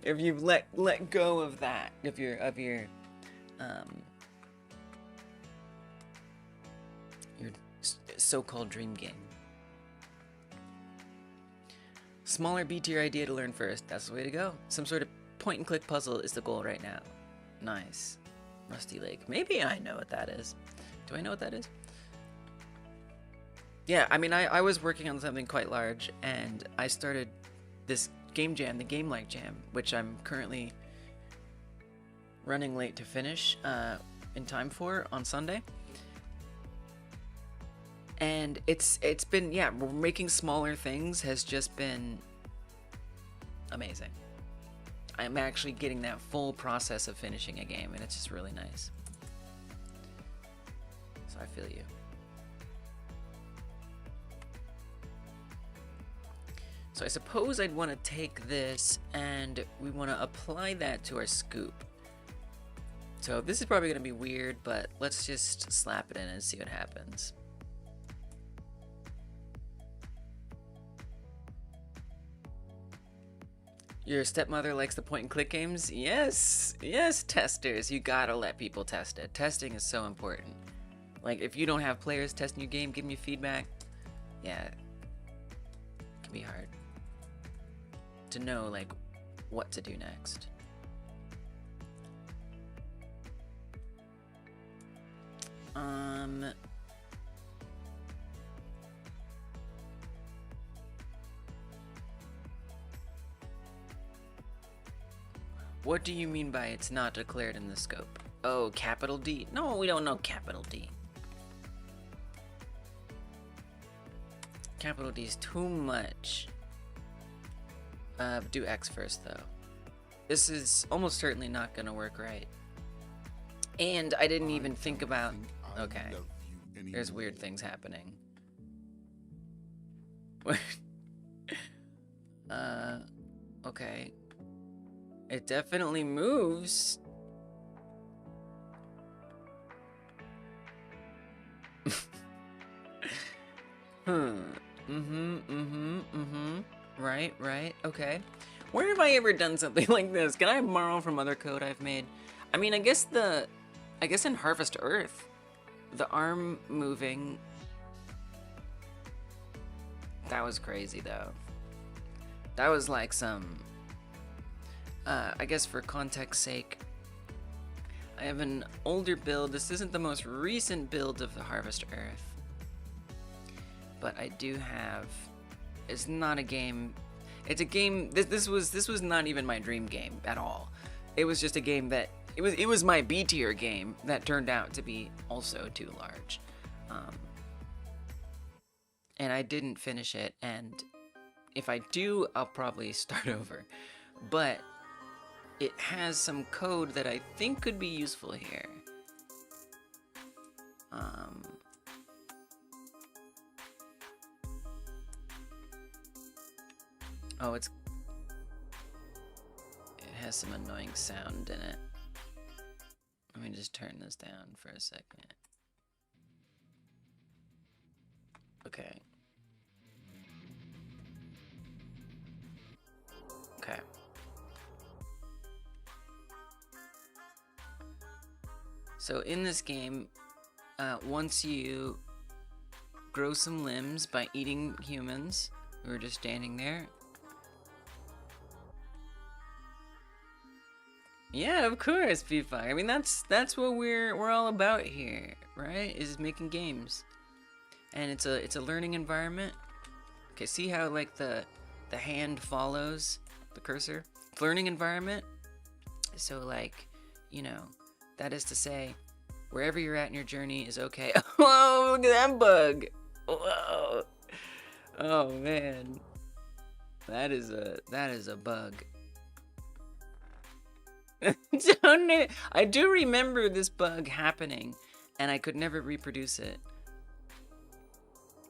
If you've let go of that, of your so-called dream game. Smaller B tier idea to learn first. That's the way to go. Some sort of point and click puzzle is the goal right now. Nice. Rusty Lake. Maybe I know what that is. Do I know what that is? Yeah, I mean, I was working on something quite large, and I started this game jam, the Game Like Jam, which I'm currently running late to finish in time for on Sunday. And it's been, yeah, making smaller things has just been amazing. I'm actually getting that full process of finishing a game, and it's just really nice. So I feel you. So I suppose I'd want to take this and we want to apply that to our scoop. So this is probably going to be weird, but let's just slap it in and see what happens. Your stepmother likes the point and click games? Yes, yes, testers. You gotta let people test it. Testing is so important. Like, if you don't have players testing your game, giving you feedback, yeah, it can be hard to know, like, what to do next. What do you mean by it's not declared in the scope? Oh, capital D? No, we don't know capital D. Capital D is too much. Do X first, though. This is almost certainly not gonna work right. And I didn't even think about... Okay. There's weird things happening. Okay. It definitely moves. Right. Okay. Where have I ever done something like this? Can I borrow from other code I've made? I mean, I guess in Harvest Earth, the arm moving, that was crazy though. That was like some, I guess for context's sake, I have an older build. This isn't the most recent build of the Harvest Earth, but I do have, it's not a game, it's a game, this was not even my dream game at all. It was just a game that, it was my B tier game that turned out to be also too large. And I didn't finish it, and if I do, I'll probably start over. But it has some code that I think could be useful here. Oh, it has some annoying sound in it. Let me just turn this down for a second. Okay. Okay. So in this game, once you grow some limbs by eating humans who are just standing there. Yeah, of course, P5. I mean, that's what we're all about here, right? Is making games, and it's a learning environment. Okay, see how like the hand follows the cursor? Learning environment. So like, you know, that is to say, wherever you're at in your journey is okay. Whoa, look at that bug. Whoa. Oh man. That is a bug. I do remember this bug happening, and I could never reproduce it.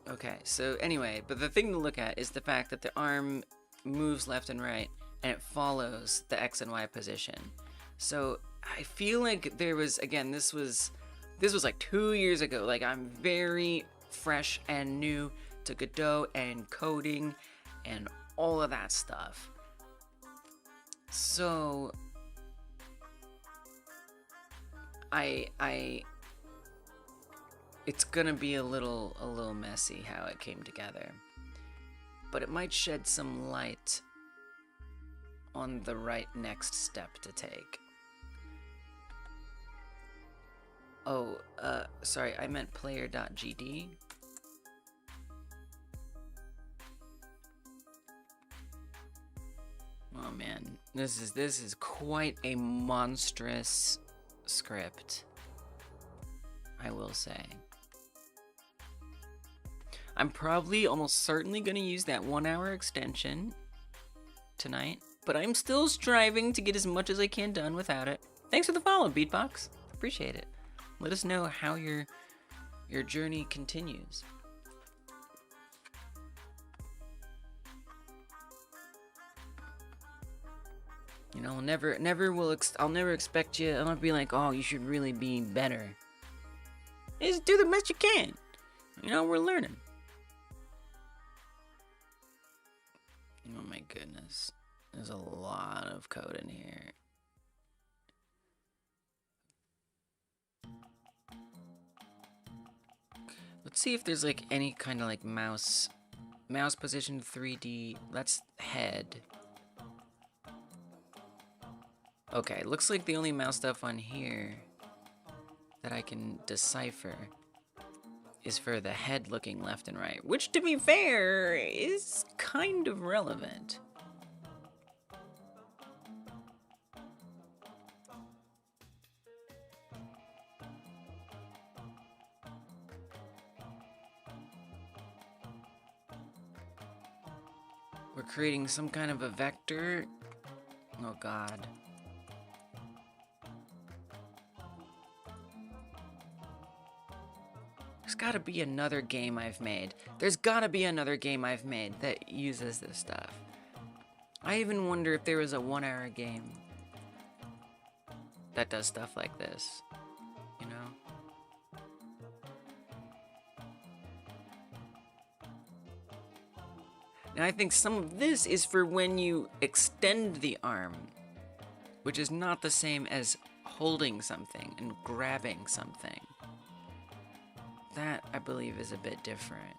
Okay, so anyway, but the thing to look at is the fact that the arm moves left and right, and it follows the X and Y position. So I feel like there was, again, this was like 2 years ago. Like, I'm very fresh and new to Godot and coding and all of that stuff. So it's gonna be a little messy how it came together, but it might shed some light on the right next step to take. Oh, sorry, I meant player.gd. Oh man, this is quite a monstrous script, I will say. I'm probably almost certainly going to use that 1 hour extension tonight, but I'm still striving to get as much as I can done without it. Thanks for the follow, Beatbox. Appreciate it. Let us know how your journey continues. You know, I'll never expect you. I'll not be like, oh, you should really be better. Just do the best you can. You know, we're learning. Oh my goodness. There's a lot of code in here. Let's see if there's like any kind of like mouse position 3D. That's head. Okay, looks like the only mouse stuff on here that I can decipher is for the head looking left and right, which, to be fair, is kind of relevant. We're creating some kind of a vector. Oh god. There's gotta be another game I've made. There's gotta be another game I've made that uses this stuff. I even wonder if there was a 1 hour game that does stuff like this, you know? Now I think some of this is for when you extend the arm, which is not the same as holding something and grabbing something. That, I believe, is a bit different.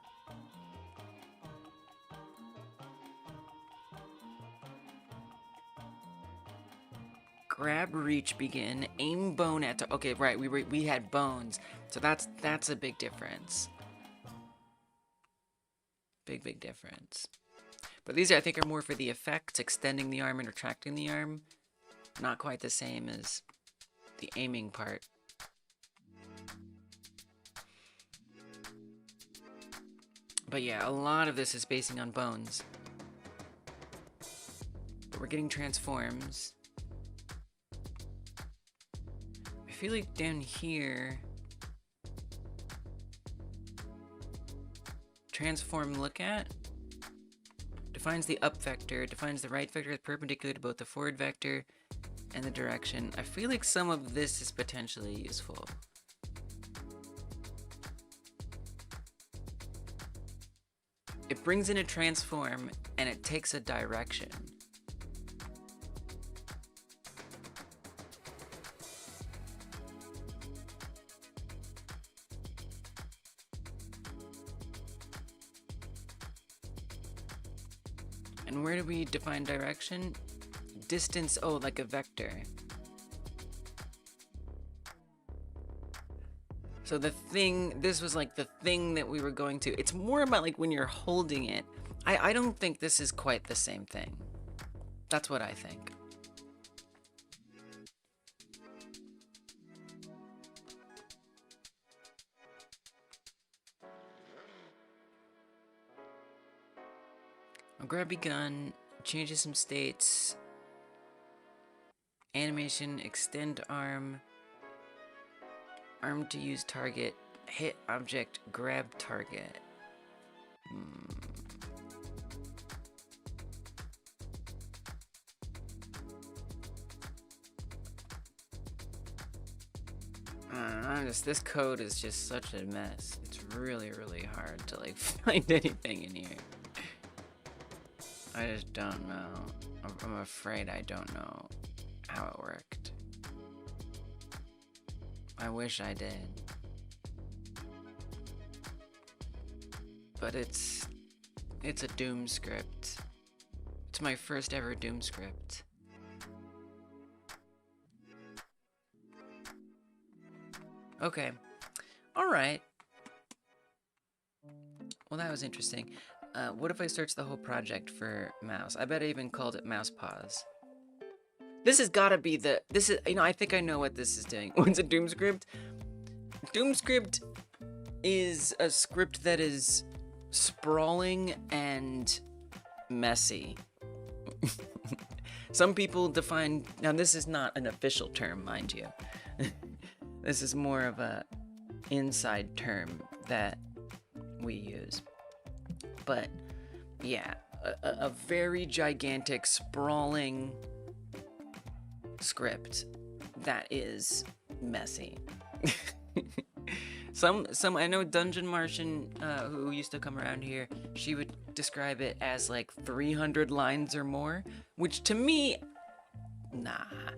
Grab, reach, begin, aim, bone at. Okay, right. We had bones, so that's a big difference. Big difference. But these, I think, are more for the effects, extending the arm and retracting the arm. Not quite the same as the aiming part. But yeah, a lot of this is basing on bones. But we're getting transforms. I feel like down here... Transform look at defines the up vector, defines the right vector as perpendicular to both the forward vector and the direction. I feel like some of this is potentially useful. It brings in a transform and it takes a direction. And where do we define direction? Distance, oh, like a vector. So the thing, this was like the thing that we were going to. It's more about like when you're holding it. I don't think this is quite the same thing. That's what I think. grabby gun, changes some states, animation, extend arm, arm to use target, hit object, grab target. This code is just such a mess. It's really, really hard to like find anything in here. I just don't know. I'm afraid I don't know how it worked. I wish I did. But it's a Doom script. It's my first ever Doom script. Okay. Alright. Well, that was interesting. What if I search the whole project for mouse? I bet I even called it mouse pause. This has gotta be I think I know what this is doing. What's a Doom script? Doom script is a script that is sprawling and messy. Some people define, now this is not an official term, mind you. This is more of a inside term that we use. But yeah, a very gigantic, sprawling script that is messy. I know Dungeon Martian, who used to come around here, she would describe it as like 300 lines or more, which to me, nah, no.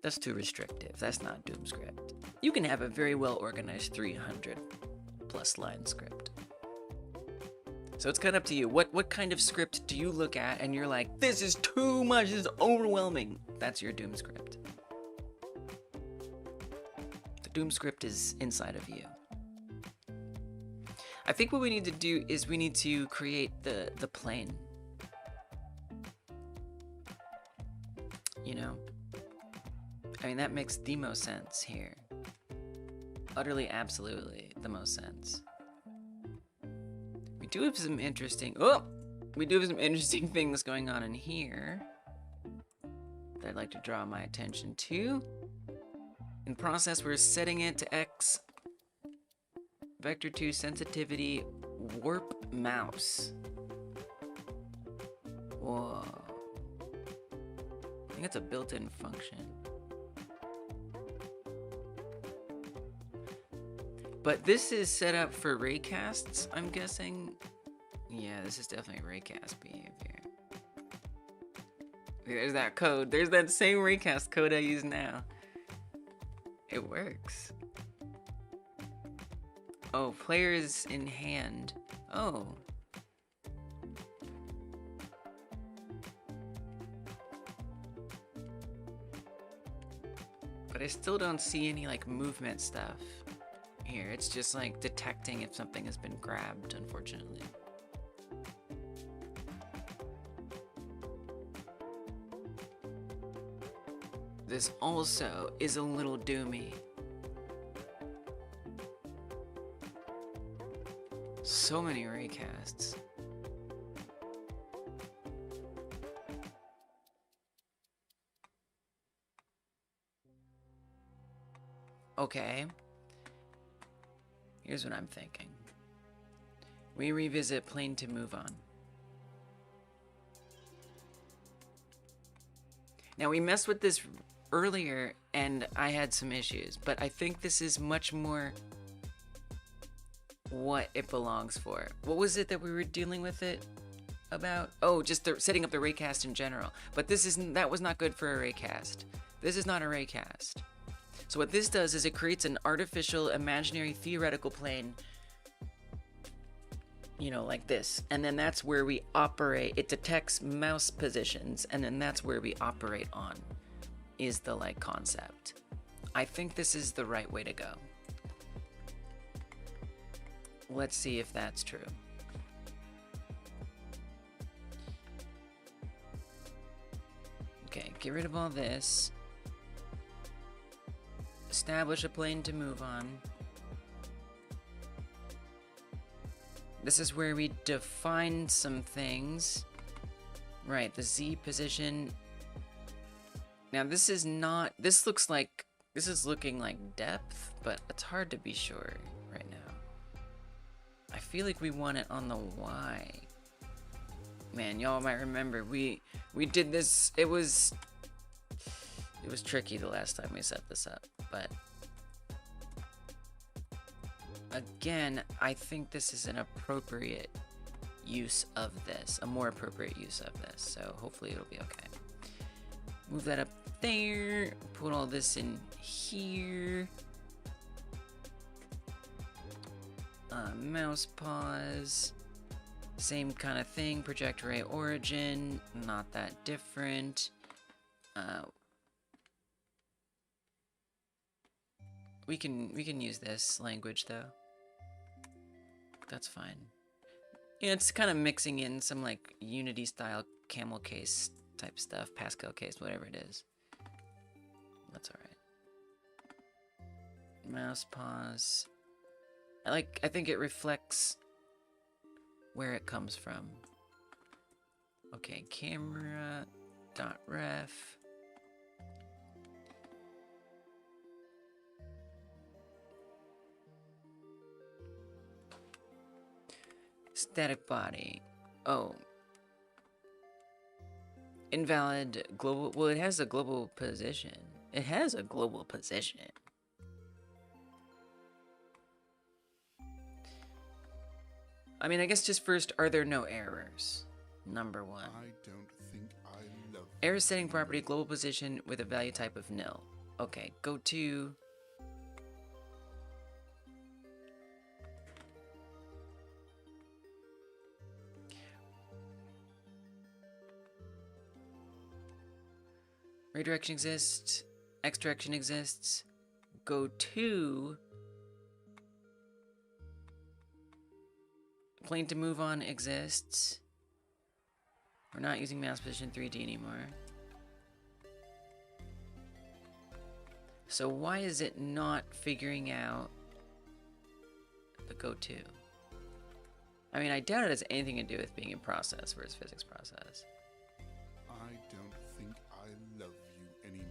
That's too restrictive. That's not Doom script. You can have a very well organized 300 plus line script. So it's kind of up to you. What kind of script do you look at and you're like, this is too much, this is overwhelming? That's your Doom script. The Doom script is inside of you. I think what we need to do is we need to create the plane. You know? I mean, that makes the most sense here. Utterly, absolutely the most sense. We do have some interesting things going on in here that I'd like to draw my attention to. In process, we're setting it to X, vector 2 sensitivity, warp mouse. Whoa. I think it's a built-in function. But this is set up for raycasts, I'm guessing. Yeah, this is definitely raycast behavior. There's that code. There's that same raycast code I use now. It works. Oh, players in hand. Oh. But I still don't see any like movement stuff here. It's just like detecting if something has been grabbed, unfortunately. This also is a little doomy. So many raycasts. Okay. Here's what I'm thinking. We revisit plane to move on. Now we messed with this earlier and I had some issues, but I think this is much more what it belongs for. What was it that we were dealing with it about? Oh, just setting up the raycast in general. But that was not good for a raycast. This is not a raycast. So what this does is it creates an artificial, imaginary, theoretical plane, you know, like this. And then that's where we operate. It detects mouse positions, and then that's where we operate on, is the, like, concept. I think this is the right way to go. Let's see if that's true. Okay, get rid of all this. Establish a plane to move on. This is where we define some things. Right, the Z position. Now this is not, this looks like, this is looking like depth, but it's hard to be sure right now. I feel like we want it on the Y. Man, y'all might remember, we did this, it was tricky the last time we set this up, but again, I think this is an appropriate use of this, a more appropriate use of this, so hopefully it'll be okay. Move that up there, put all this in here. Mouse pause, same kind of thing, project array origin, not that different. We can use this language though. That's fine. Yeah, it's kind of mixing in some like Unity style camel case type stuff, Pascal case, whatever it is. That's alright. Mouse pause. I think it reflects where it comes from. Okay, camera.ref. Static body. Oh. Invalid global. Well, it has a global position. It has a global position. I mean, I guess just first, are there no errors? Number one. I don't think I love Error setting property, global position with a value type of nil. Okay, go to... Redirection exists, X direction exists, go to plane to move on exists. We're not using mouse position 3D anymore. So why is it not figuring out the go to? I mean, I doubt it has anything to do with being in process versus physics process. I don't think I love you anymore.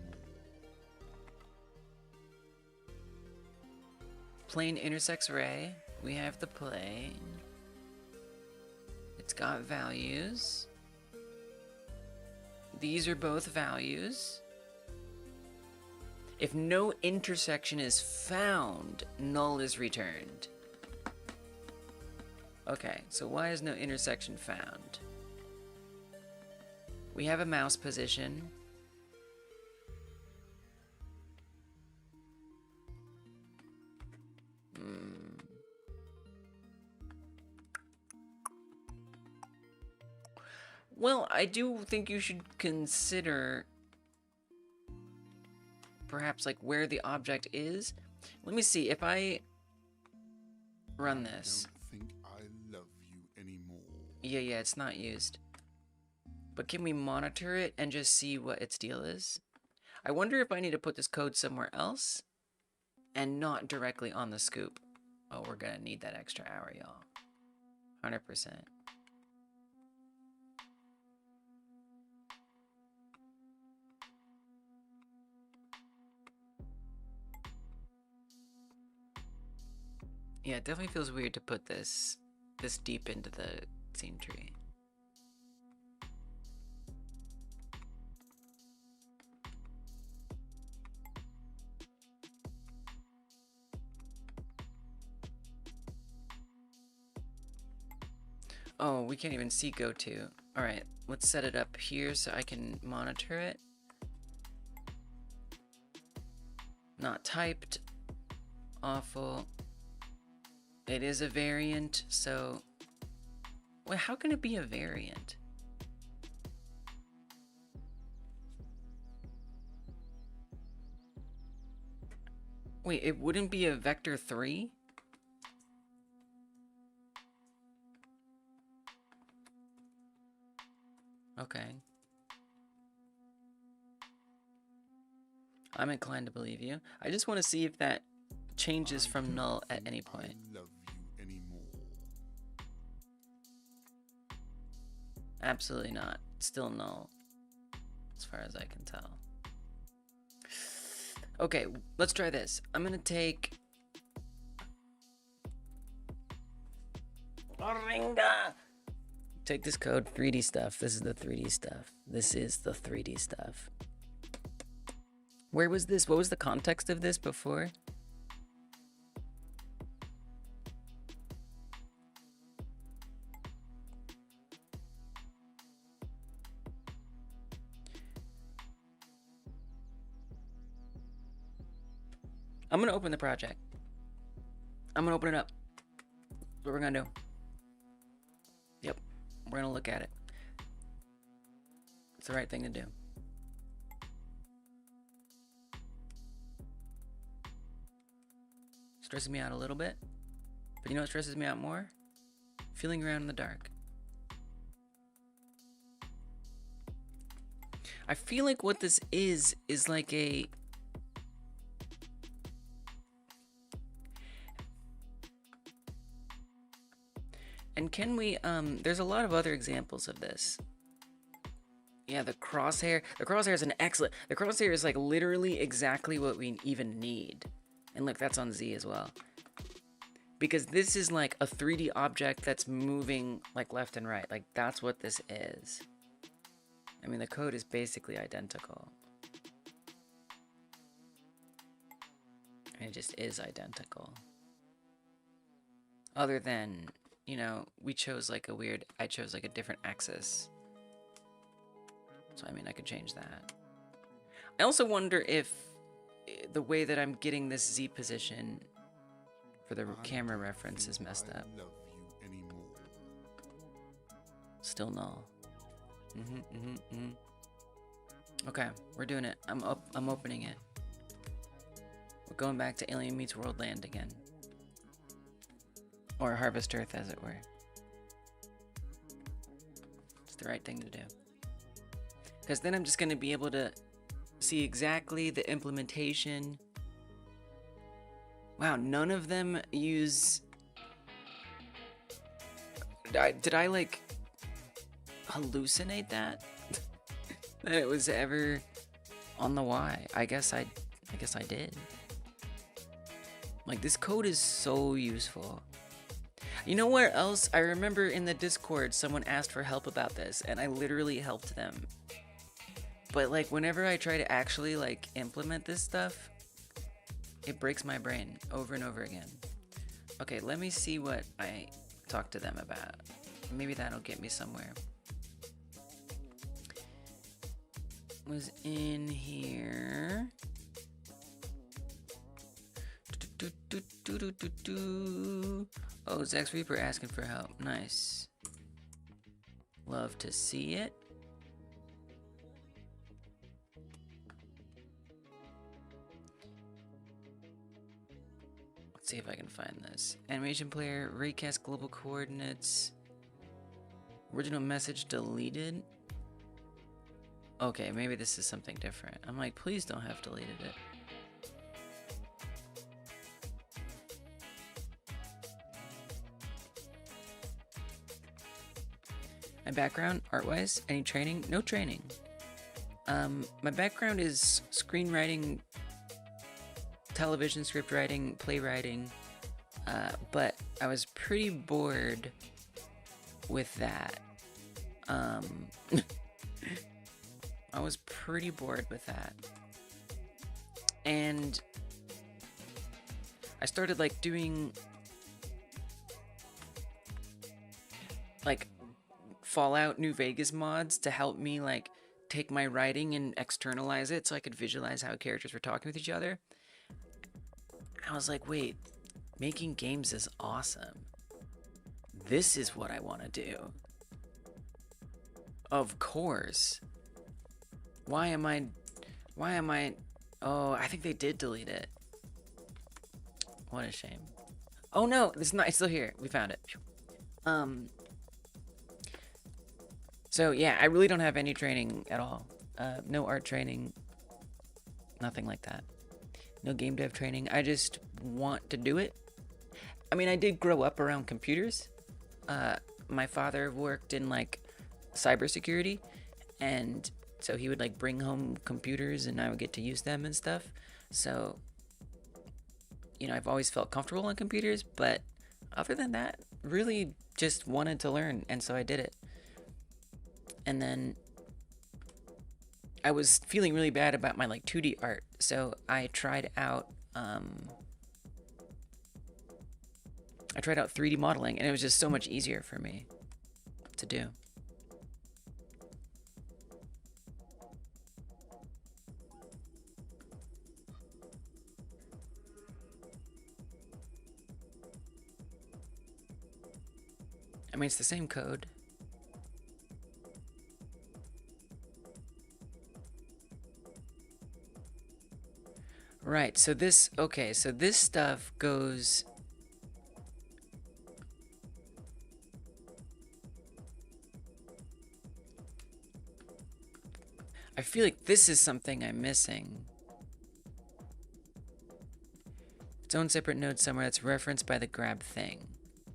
Plane intersects ray. We have the plane. It's got values. These are both values. If no intersection is found, null is returned. Okay, so why is no intersection found? We have a mouse position. Well, I do think you should consider perhaps like where the object is. Let me see if I run this. I don't think I love you anymore. Yeah, it's not used. But can we monitor it and just see what its deal is? I wonder if I need to put this code somewhere else and not directly on the scoop. Oh, we're gonna need that extra hour, y'all. 100%. Yeah, it definitely feels weird to put this deep into the scene tree. Oh, we can't even see go to. Alright, let's set it up here so I can monitor it. Not typed. Awful. It is a variant, so... Wait, how can it be a variant? Wait, it wouldn't be a vector 3? Okay. I'm inclined to believe you. I just want to see if that changes from null at any point. I love you anymore. Absolutely not. Still null, as far as I can tell. Okay, let's try this. I'm gonna take... Oringa! Take this code, 3D stuff. This is the 3D stuff. This is the 3D stuff. Where was this? What was the context of this before? I'm gonna open the project. I'm gonna open it up. That's what we're gonna do. Yep, we're gonna look at it. It's the right thing to do. Stresses me out a little bit, but you know what stresses me out more? Feeling around in the dark. I feel like what this is like a... And can we, there's a lot of other examples of this. Yeah, the crosshair. The crosshair is an excellent... The crosshair is like literally exactly what we even need. And look, that's on Z as well. Because this is like a 3D object that's moving like left and right. Like that's what this is. I mean, the code is basically identical. It just is identical. Other than, you know, we chose like a weird... I chose like a different axis. So, I mean, I could change that. I also wonder if the way that I'm getting this Z position for the camera reference is messed up. Still null. Okay, we're doing it. I'm opening it. We're going back to Alien Meets World Land again. Or Harvest Earth, as it were. It's the right thing to do. Because then I'm just going to be able to see exactly the implementation. Wow, none of them use... Did I like hallucinate that? That it was ever on the Y? I guess I did. Like, this code is so useful. You know where else? I remember in the Discord someone asked for help about this, and I literally helped them. But like, whenever I try to actually like implement this stuff, it breaks my brain over and over again. Okay, let me see what I talked to them about. Maybe that'll get me somewhere. Was in here. Oh, Zax Reaper asking for help. Nice. Love to see it. Let's see if I can find this. Animation player, recast global coordinates. Original message deleted. Okay, maybe this is something different. I'm like, please don't have deleted it. My background, art-wise, any training? No training. My background is screenwriting, television script writing, playwriting, but I was pretty bored with that. I was pretty bored with that. And I started like doing like Fallout New Vegas mods to help me like take my writing and externalize it so I could visualize how characters were talking with each other. I was like, wait, making games is awesome. This is what I want to do. Of course. Why am I... Oh, I think they did delete it. What a shame. Oh no, it's not, it's still here. We found it. So yeah, I really don't have any training at all. No art training. Nothing like that. No game dev training. I just want to do it. I mean, I did grow up around computers. My father worked in like cybersecurity, and so he would like bring home computers and I would get to use them and stuff. So, you know, I've always felt comfortable on computers, but other than that, really just wanted to learn, and so I did it. And then I was feeling really bad about my like 2D art, so I tried out 3D modeling, and it was just so much easier for me to do. I mean, it's the same code. Right, so this, okay, so this stuff goes... I feel like this is something I'm missing. Its own separate node somewhere that's referenced by the grab thing.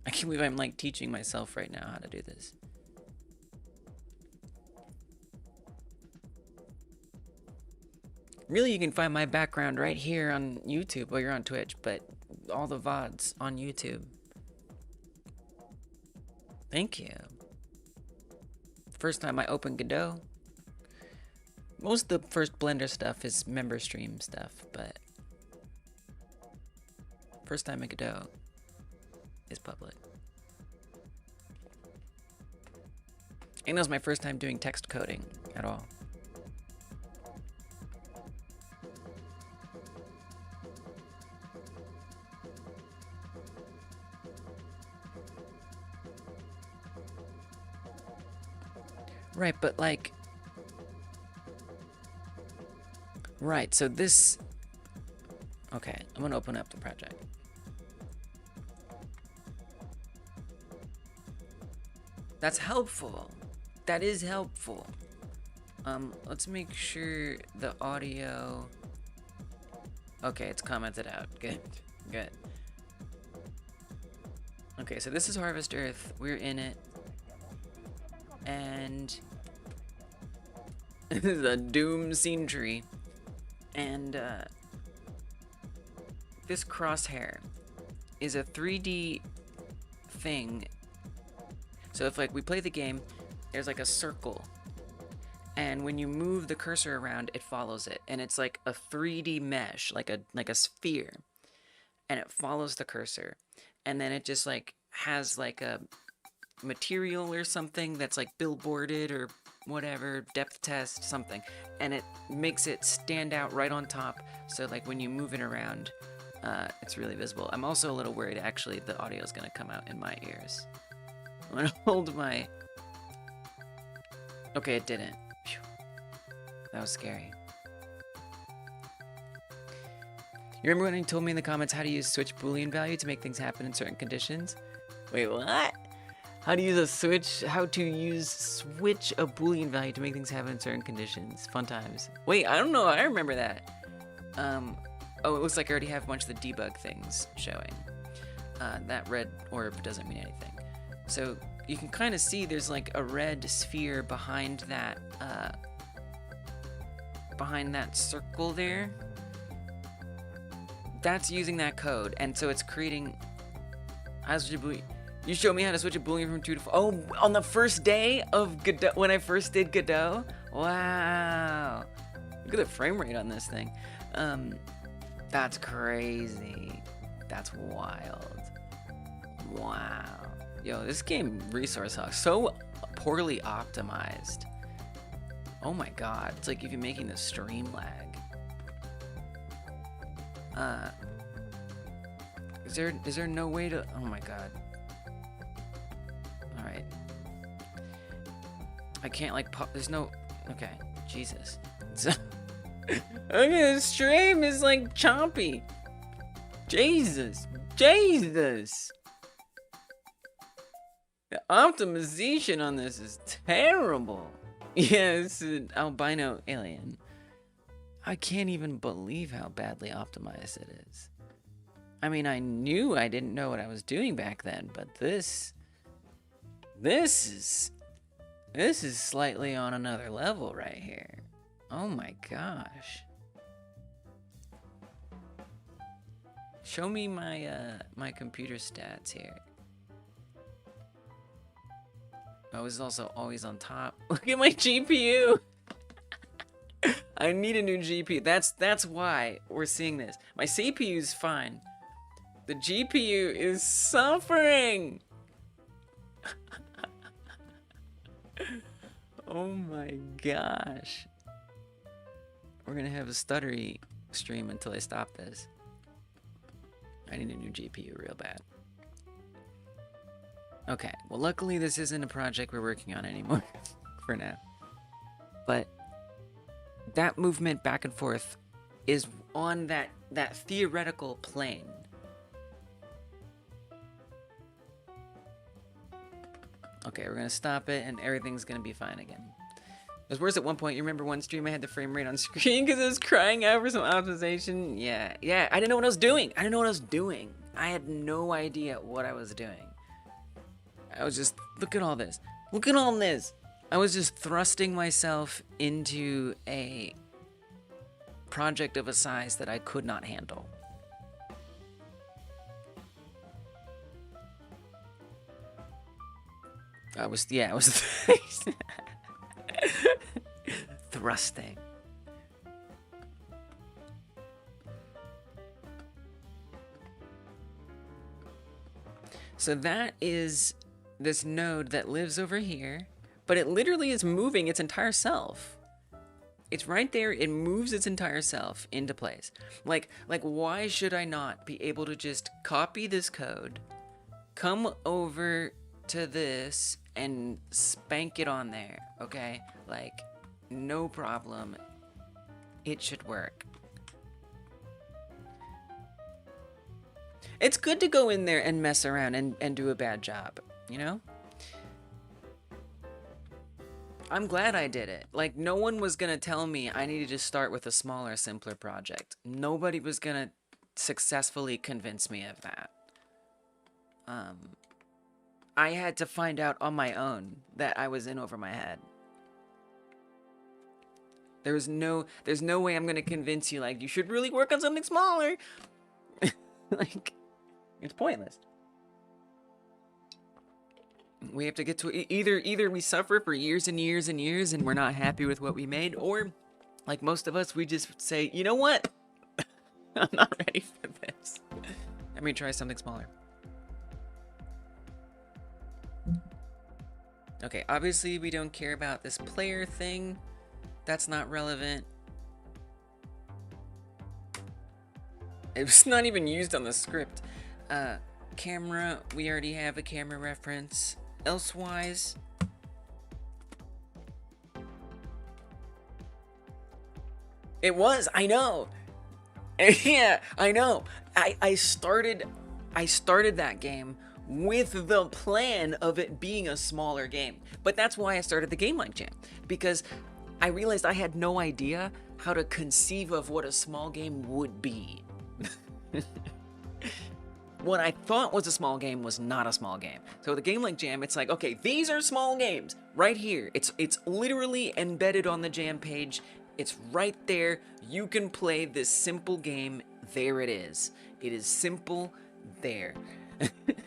I can't believe I'm like teaching myself right now how to do this. Really, you can find my background right here on YouTube. Well, you're on Twitch, but all the VODs on YouTube. Thank you. First time I opened Godot. Most of the first Blender stuff is member stream stuff, but first time in Godot is public. And that was my first time doing text coding at all. Right, but like... Right, so this... Okay, I'm gonna open up the project. That's helpful. That is helpful. Let's make sure the audio... Okay, it's commented out. Good, good. Okay, so this is Harvest Earth. We're in it. And... this is a doom scene tree. And, this crosshair is a 3D thing. So if, like, we play the game, there's, like, a circle. And when you move the cursor around, it follows it. And it's, like, a 3D mesh, like a sphere. And it follows the cursor. And then it just, like, has, like, a material or something that's, like, billboarded or whatever, depth test, something. And it makes it stand out right on top. So, like, when you move it around, it's really visible. I'm also a little worried, actually, the audio is going to come out in my ears. I'm going to hold my... Okay, it didn't. Phew. That was scary. You remember when you told me in the comments how to use switch boolean value to make things happen in certain conditions? Wait, what? How to use a switch? How to use switch a boolean value to make things happen in certain conditions? Fun times. Wait, I don't know. I remember that. Oh, it looks like I already have a bunch of the debug things showing. That red orb doesn't mean anything. So you can kind of see there's like a red sphere behind that circle there. That's using that code, and so it's creating. You showed me how to switch a boolean from 2 to 4. Oh, on the first day of Godot, when I first did Godot? Wow. Look at the frame rate on this thing. That's crazy. That's wild. Wow. Yo, this game resource hog, so poorly optimized. Oh my god, it's like if you're making the stream lag. Is there no way to, oh my god. Alright. I can't like pop, there's no, okay, Jesus. Okay, the stream is like choppy. Jesus. Jesus. The optimization on this is terrible. Yeah, it's an albino alien. I can't even believe how badly optimized it is. I mean, I knew I didn't know what I was doing back then, but this is This is slightly on another level right here. Oh my gosh. Show me my my computer stats here. Oh, it's also always on top. Look at my GPU. I need a new GPU. That's why we're seeing this. My CPU's fine. The GPU is suffering. Oh my gosh. We're gonna have a stuttery stream until I stop this. I need a new GPU real bad. Okay, well luckily this isn't a project we're working on anymore for now. But that movement back and forth is on that theoretical plane. Okay, we're gonna stop it and everything's gonna be fine again. It was worse at one point. You remember one stream I had the frame rate on screen because it was crying out for some optimization? Yeah, I didn't know what I was doing. I had no idea what I was doing. I was just, look at all this. Look at all this. I was just thrusting myself into a project of a size that I could not handle. I was thrusting. So that is this node that lives over here, but it literally is moving its entire self. It's right there, it moves its entire self into place. Like why should I not be able to just copy this code, come over to this, and spank it on there, okay? Like, no problem. It should work. It's good to go in there and mess around and do a bad job, you know? I'm glad I did it. Like, no one was gonna tell me I needed to start with a smaller, simpler project. Nobody was gonna successfully convince me of that. I had to find out on my own that I was in over my head. There's no way I'm gonna convince you, like, you should really work on something smaller. Like, it's pointless. We have to get to either we suffer for years and years and years and we're not happy with what we made, or like most of us, we just say, you know what? I'm not ready for this. Let me try something smaller. Okay, obviously we don't care about this player thing. That's not relevant. It was not even used on the script. Camera, we already have a camera reference. Elsewise, it was, I know. Yeah, I know. I started that game with the plan of it being a smaller game. But that's why I started the Game Like Jam, because I realized I had no idea how to conceive of what a small game would be. What I thought was a small game was not a small game. So the Game Like Jam, it's like, okay, these are small games right here. It's literally embedded on the Jam page. It's right there. You can play this simple game. There it is. It is simple there.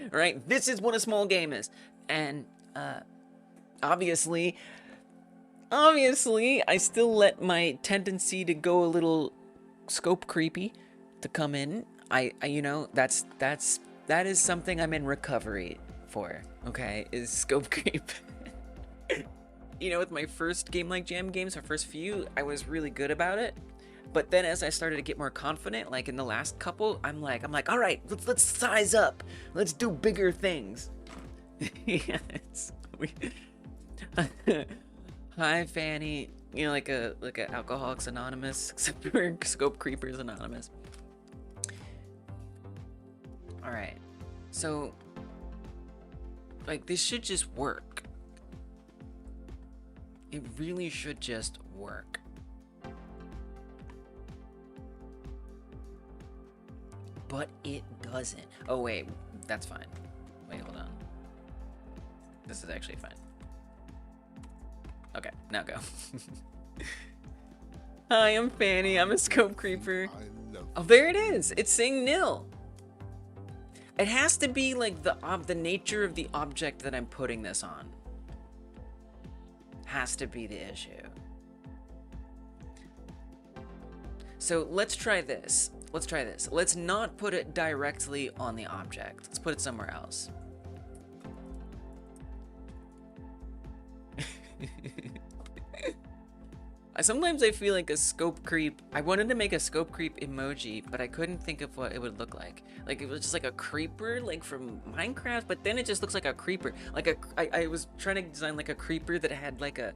Right? This is what a small game is. And obviously, I still let my tendency to go a little scope creepy to come in. I you know, that is something I'm in recovery for, okay? Is scope creep. You know, with my first Game Like Jam games, my first few, I was really good about it. But then as I started to get more confident, like in the last couple, I'm like, all right, let's size up. Let's do bigger things. Yes. Hi, Fanny. You know, like a Alcoholics Anonymous, except for Scope Creepers Anonymous. All right. So, like, this should just work. It really should just work. But it doesn't. Oh, wait. That's fine. Wait, hold on. This is actually fine. Okay, now go. Hi, I'm Fanny. I'm a scope creeper. Oh, there it is. It's saying nil. It has to be like the nature of the object that I'm putting this on. Has to be the issue. So let's try this. Let's try this. Let's not put it directly on the object. Let's put it somewhere else. Sometimes I feel like a scope creep. I wanted to make a scope creep emoji, but I couldn't think of what it would look like. Like it was just like a creeper, like from Minecraft, but then it just looks like a creeper. Like I was trying to design like a creeper that had like a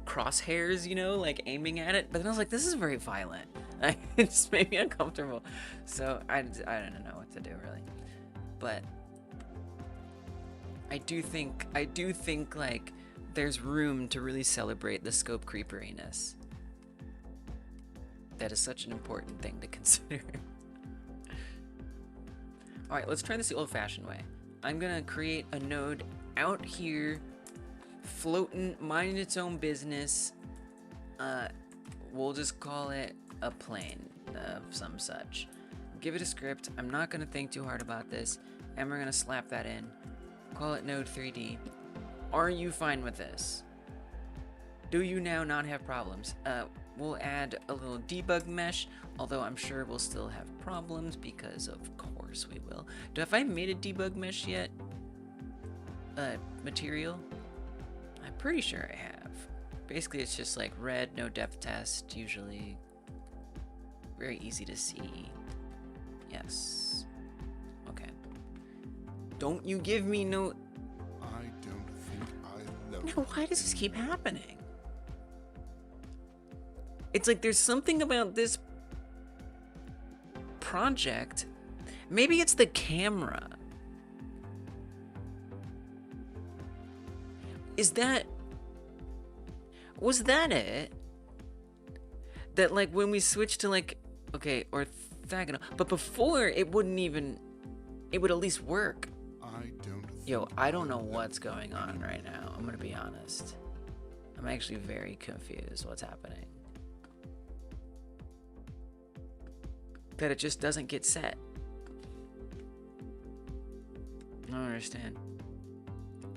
crosshairs, you know, like aiming at it. But then I was like, this is very violent. It just made me uncomfortable. So I don't know what to do really. But I do think like there's room to really celebrate the scope creeperiness. That is such an important thing to consider. Alright, let's try this the old-fashioned way. I'm gonna create a node out here, floating, minding its own business. We'll just call it a plane of some such. Give it a script. I'm not gonna think too hard about this, and we're gonna slap that in. Call it node 3D. Are you fine with this? Do you now not have problems? We'll add a little debug mesh, although I'm sure we'll still have problems because of course we will. Have I made a debug mesh yet? Material? I'm pretty sure I have. Basically it's just like red, no depth test, usually. Very easy to see. Yes. Okay. Don't you give me no... No, why does this keep happening? It's like there's something about this project. Maybe it's the camera. Was that it? That like when we switched to like, okay, orthogonal, but before it wouldn't even, it would at least work. Yo, I don't know what's going on right now. I'm gonna be honest. I'm actually very confused what's happening. That it just doesn't get set. I don't understand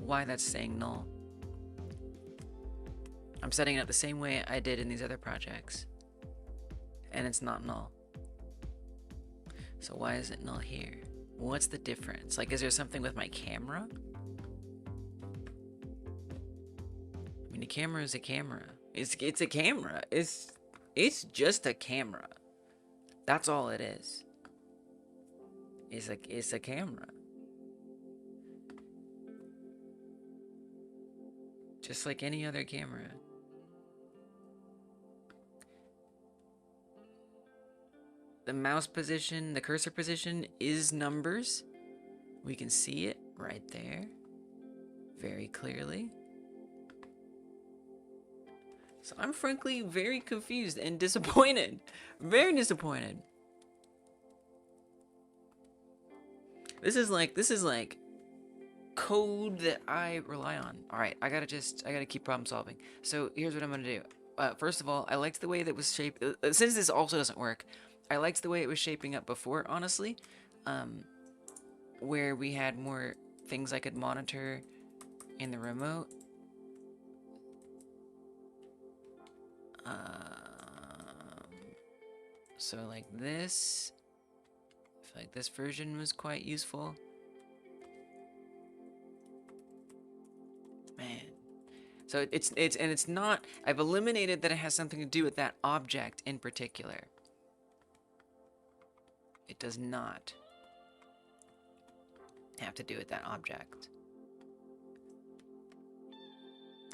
why that's saying null. I'm setting it up the same way I did in these other projects, and it's not null. So why is it null here? What's the difference? Like, is there something with my camera? I mean, a camera is a camera. It's a camera. It's just a camera. That's all it is. It's a camera. Just like any other camera. The mouse position, the cursor position is numbers. We can see it right there very clearly. So I'm frankly very confused and disappointed. Very disappointed. This is like code that I rely on. All right, I gotta keep problem solving. So here's what I'm gonna do. First of all, I liked the way that was shaped. Since this also doesn't work, I liked the way it was shaping up before, honestly, where we had more things I could monitor in the remote. So like this, I feel like this version was quite useful. Man. So it's not, I've eliminated that it has something to do with that object in particular. It does not have to do with that object.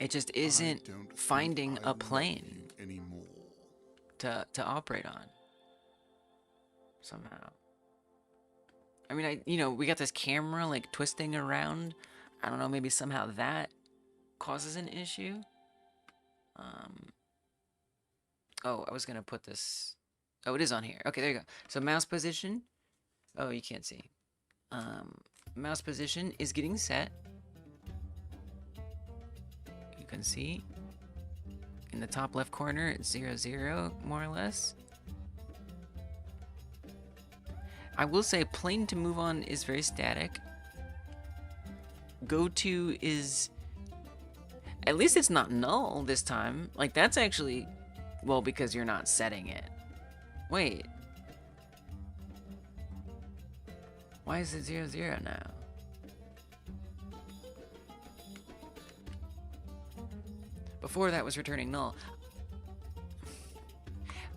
It just isn't finding a plane to operate on somehow. I mean, we got this camera like twisting around. I don't know, maybe somehow that causes an issue. Oh, I was gonna put this. Oh, it is on here. Okay, there you go. So mouse position. Oh, you can't see. Mouse position is getting set. You can see. in the top left corner, it's 0, 0, more or less. I will say plane to move on is very static. Go to is, at least it's not null this time. Like that's actually, well, because you're not setting it. Wait. Why is it 0, 0 now? Before that was returning null.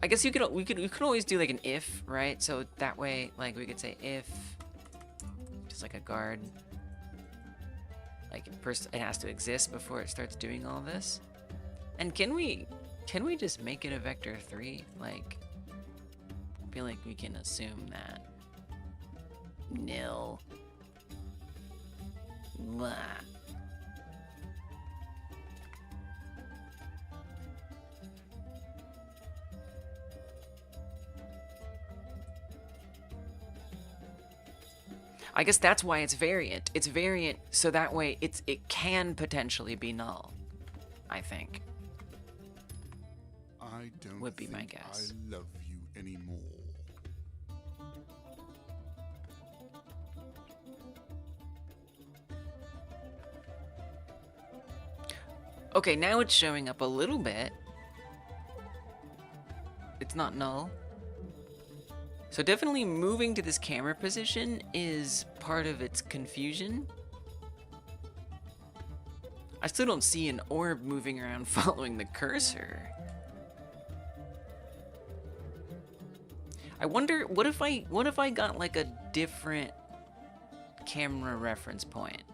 I guess we could always do like an if, right? So that way, like we could say if, just like a guard. Like first it has to exist before it starts doing all this. And can we just make it a vector 3? Like, I feel like we can assume that. Nil. Blah. I guess that's why it's variant. It's variant so that way it can potentially be null, I think. I don't Would be think my guess. I love you anymore. Okay, now it's showing up a little bit. It's not null. So definitely moving to this camera position is part of its confusion. I still don't see an orb moving around following the cursor. I wonder, what if I got like a different camera reference point?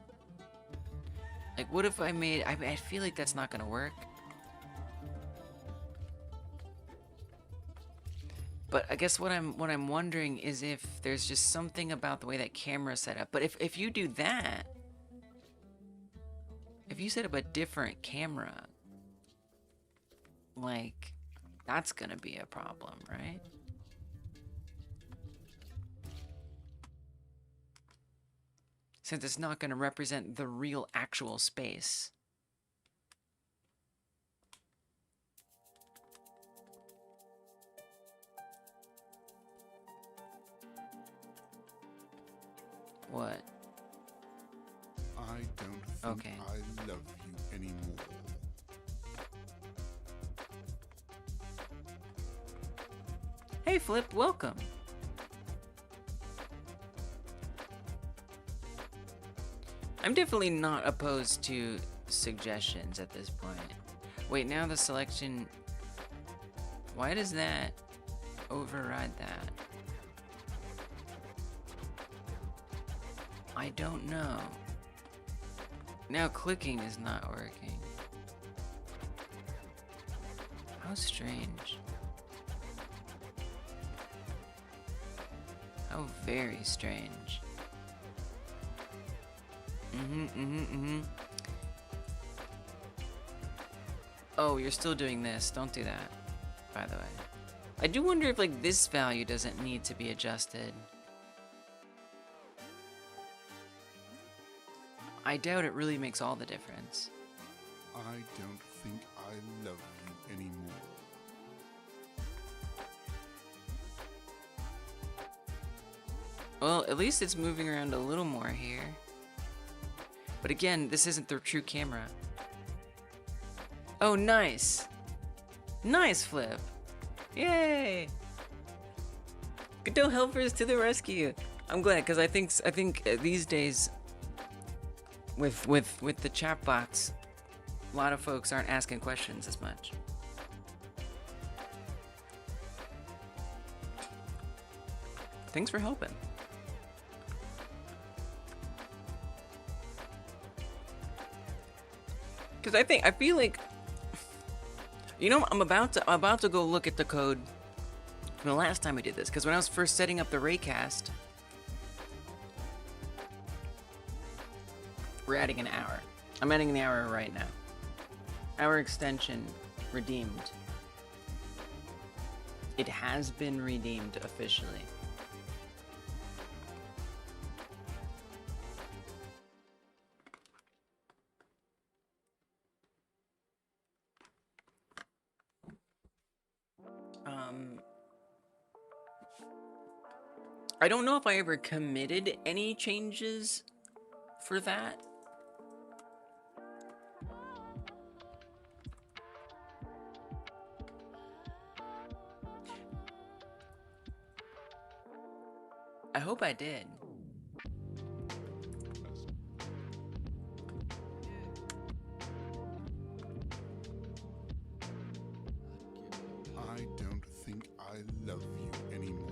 Like what if I made, I feel like that's not gonna work. But I guess what I'm wondering is if there's just something about the way that camera's set up. But if you do that, if you set up a different camera, like that's gonna be a problem, right? Since it's not gonna represent the real actual space. What? I don't think Okay. I love you anymore. Hey Flip, welcome. I'm definitely not opposed to suggestions at this point. Wait, now the selection, why does that override that? I don't know. Now clicking is not working. How strange. How very strange. Oh, you're still doing this. Don't do that, by the way. I do wonder if like this value doesn't need to be adjusted. I doubt it really makes all the difference. I don't think I love you anymore. Well, at least it's moving around a little more here. But again, this isn't the true camera. Oh, nice. Nice Flip. Yay. Godot helpers to the rescue. I'm glad, because I think these days with the chat bots, a lot of folks aren't asking questions as much. Thanks for helping. Because I feel like, you know, I'm about to go look at the code from the last time we did this. Because when I was first setting up the raycast, we're adding an hour. I'm adding an hour right now. Hour extension redeemed. It has been redeemed officially. I don't know if I ever committed any changes for that. I hope I did. I don't think I love you anymore.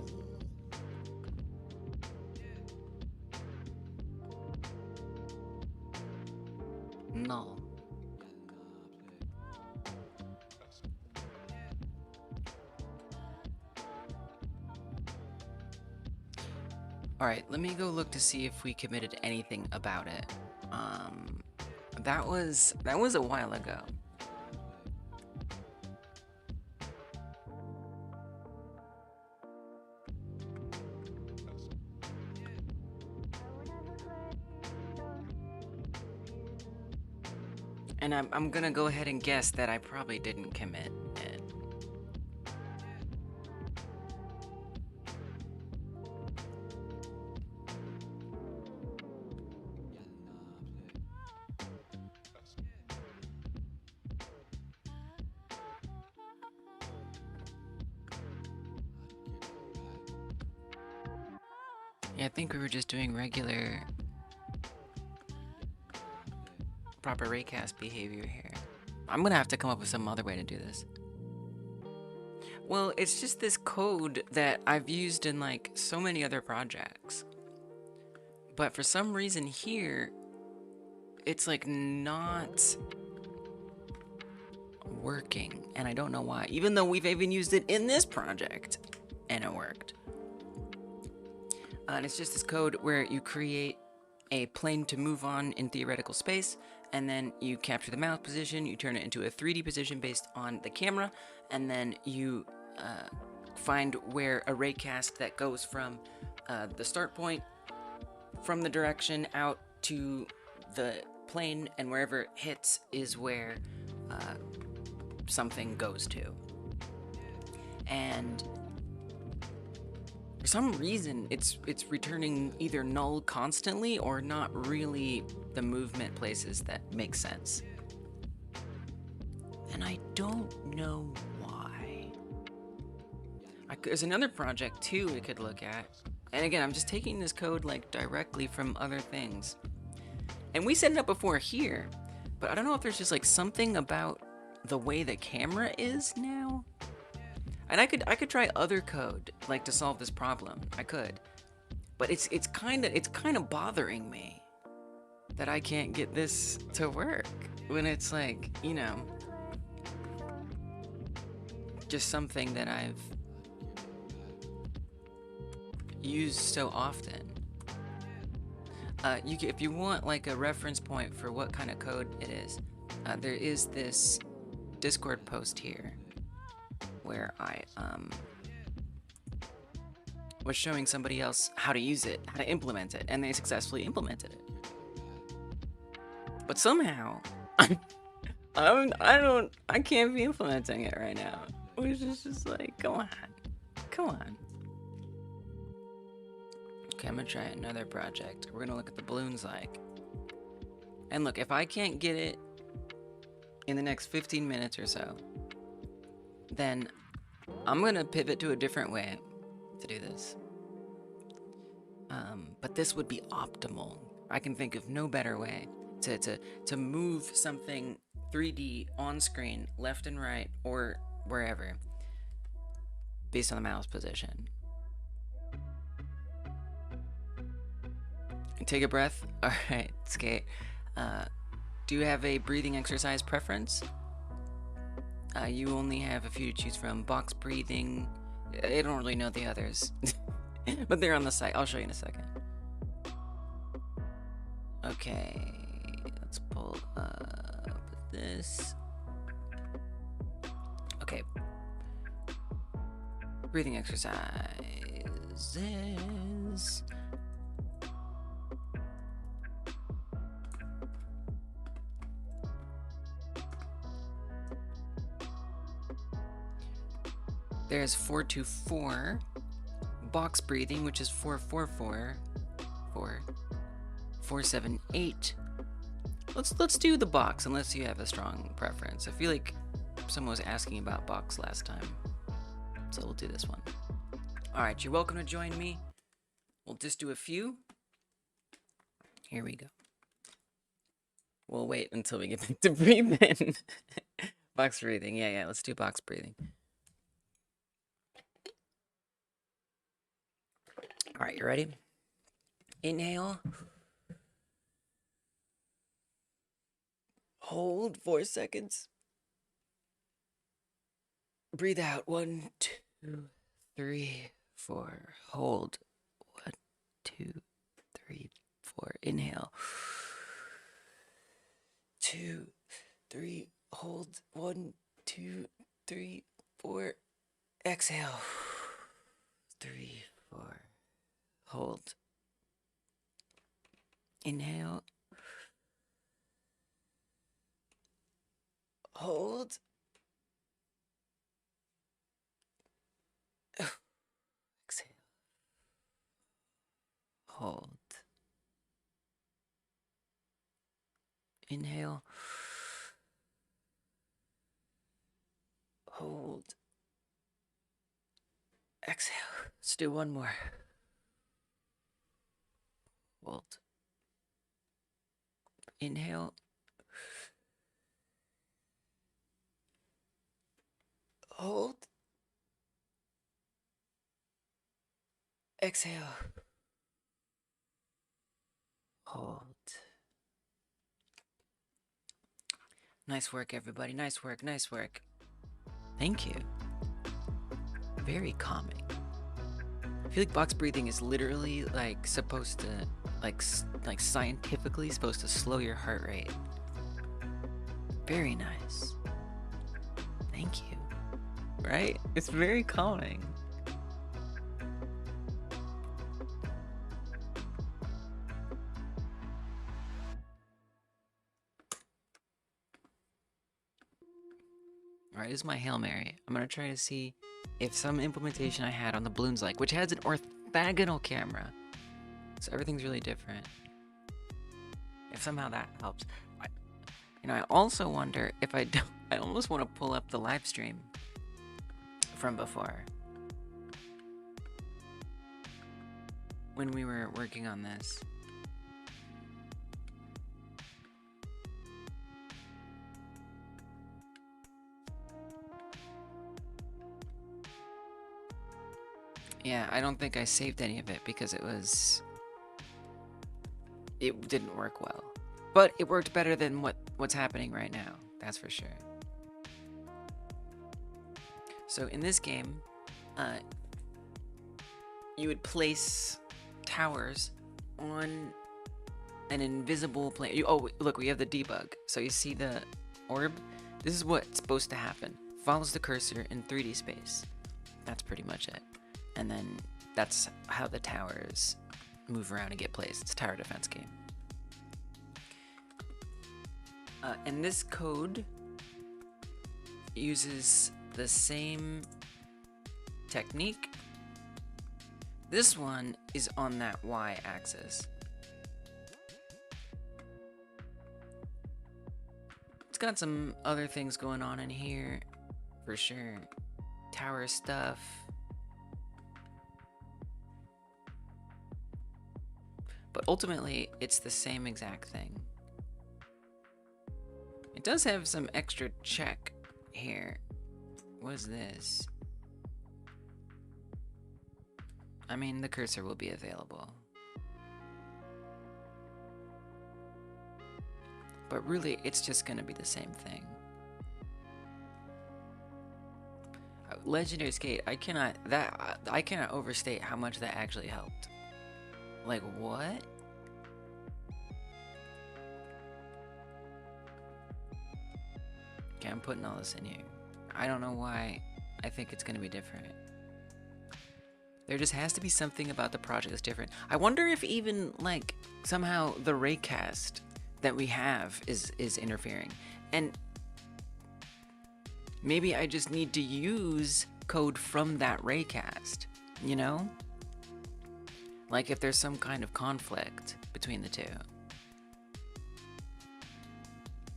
No. Alright, let me go look to see if we committed anything about it. That was a while ago. And I'm gonna go ahead and guess that I probably didn't commit it. Yeah, I think we were just doing regular proper raycast behavior here. I'm gonna have to come up with some other way to do this. Well, it's just this code that I've used in like so many other projects. But for some reason here, it's like not working, and I don't know why. Even though we've even used it in this project, and it worked. And it's just this code where you create a plane to move on in theoretical space, and then you capture the mouse position, you turn it into a 3D position based on the camera, and then you find where a raycast that goes from the start point, from the direction out to the plane, and wherever it hits is where something goes to. And for some reason, it's returning either null constantly or not really the movement places that make sense. And I don't know why. There's another project too we could look at. And again, I'm just taking this code like directly from other things. And we set it up before here, but I don't know if there's just like something about the way the camera is now. And I could try other code like to solve this problem. I could. But it's kind of bothering me that I can't get this to work when it's like, you know, just something that I've used so often. If you want like a reference point for what kind of code it is, there is this Discord post here where I was showing somebody else how to use it, how to implement it, and they successfully implemented it. But somehow, I can't be implementing it right now. Which is just like, come on. Okay, I'm gonna try another project. We're gonna look at the balloons like. And look, if I can't get it in the next 15 minutes or so, then I'm gonna pivot to a different way to do this. But this would be optimal. I can think of no better way to move something 3D on screen, left and right, or wherever, based on the mouse position. Take a breath. All right, skate. Do you have a breathing exercise preference? You only have a few to choose from. Box breathing. I don't really know the others. But they're on the site. I'll show you in a second. Okay. Let's pull up this. Okay. Breathing exercises. There's 424, box breathing, which is 444 478. Let's do the box, unless you have a strong preference. I feel like someone was asking about box last time, so we'll do this one. All right, you're welcome to join me. We'll just do a few. Here we go. We'll wait until we get back to breathing. Box breathing, yeah, let's do box breathing. All right, you ready? Inhale. Hold 4 seconds. Breathe out. 1, 2, 3, 4. Hold. 1, 2, 3, 4. Inhale. 2, 3. Hold. 1, 2, 3, 4. Exhale. 3, 4. Hold. Inhale. Hold. Exhale. Hold. Inhale. Hold. Exhale. Let's do one more. Hold. Inhale. Hold. Exhale. Hold. Nice work, everybody. Nice work. Nice work. Thank you. Very calming. I feel like box breathing is literally like supposed to, like scientifically supposed to slow your heart rate. Very nice. Thank you. Right? It's very calming. Alright, this is my Hail Mary. I'm gonna try to see if some implementation I had on the balloons like, which has an orthogonal camera. So everything's really different. If somehow that helps. I also wonder if I almost want to pull up the live stream from before. When we were working on this. Yeah, I don't think I saved any of it because it didn't work well. But it worked better than what's happening right now, that's for sure. So in this game, you would place towers on an invisible plane. Oh, look, we have the debug. So you see the orb? This is what's supposed to happen. Follows the cursor in 3D space. That's pretty much it. And then that's how the towers move around and get placed. It's a tower defense game. And this code uses the same technique. This one is on that y-axis. It's got some other things going on in here, for sure. Tower stuff. But ultimately, it's the same exact thing. It does have some extra check here. What is this? I mean, the cursor will be available. But really, it's just gonna be the same thing. Legendary Skate, I cannot overstate how much that actually helped. Like, what? Okay, I'm putting all this in here. I don't know why I think it's gonna be different. There just has to be something about the project that's different. I wonder if even, like, somehow the raycast that we have is interfering. And maybe I just need to use code from that raycast, you know? Like if there's some kind of conflict between the two.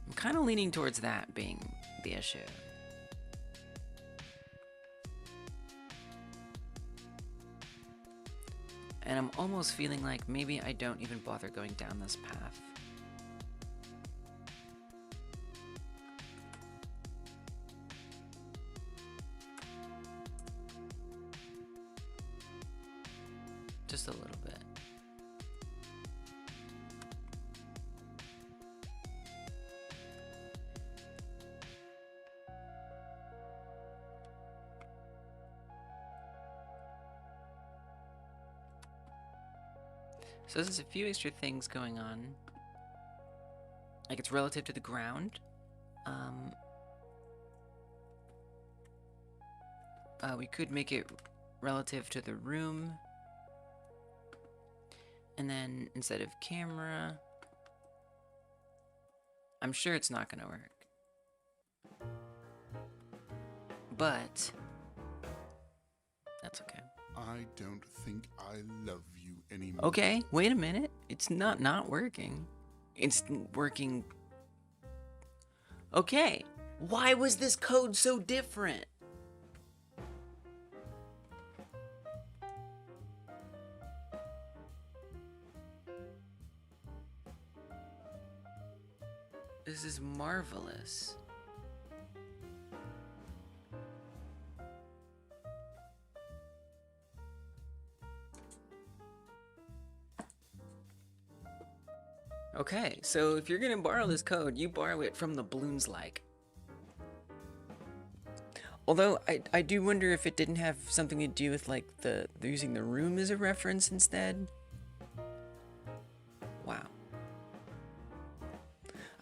I'm kind of leaning towards that being the issue. And I'm almost feeling like maybe I don't even bother going down this path. Just a little bit. So there's a few extra things going on. Like it's relative to the ground. We could make it relative to the room. And then instead of camera, I'm sure it's not gonna work. But that's okay. I don't think I love you anymore. Okay, wait a minute. It's not working. It's working. Okay. Why was this code so different? This is marvelous. Okay, so if you're gonna borrow this code, you borrow it from the Bloons like. Although I do wonder if it didn't have something to do with like the using the room as a reference instead. Wow.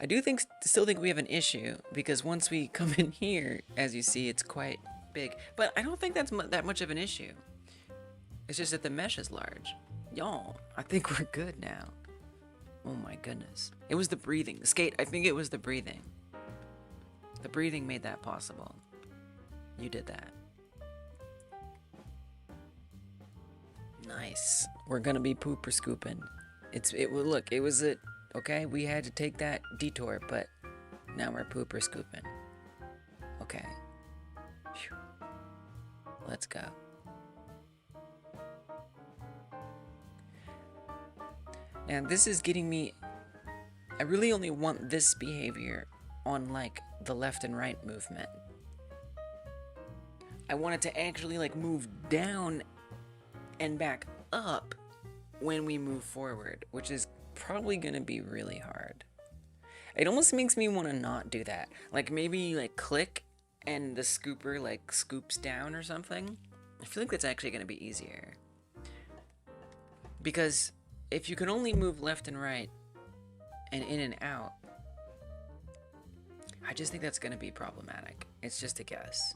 I do still think we have an issue because once we come in here, as you see, it's quite big. But I don't think that's that much of an issue. It's just that the mesh is large. Y'all, I think we're good now. Oh my goodness. It was the breathing. The skate, I think it was the breathing. The breathing made that possible. You did that. Nice. We're gonna be pooper scooping. Look, it was okay, we had to take that detour, but now we're pooper scooping. Okay. Whew. Let's go. And this is getting me, I really only want this behavior on like the left and right movement. I want it to actually like move down and back up when we move forward, which is probably gonna be really hard. It almost makes me want to not do that. Like maybe like click and the scooper like scoops down or something. I feel like that's actually gonna be easier. Because if you can only move left and right and in and out, I just think that's gonna be problematic. It's just a guess.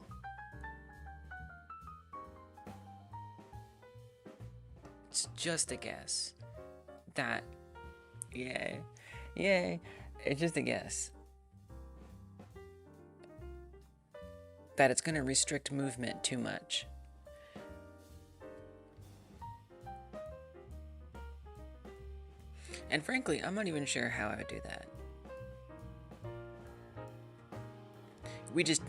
It's just a guess. That, yay, it's just a guess. That it's gonna restrict movement too much. And frankly, I'm not even sure how I would do that.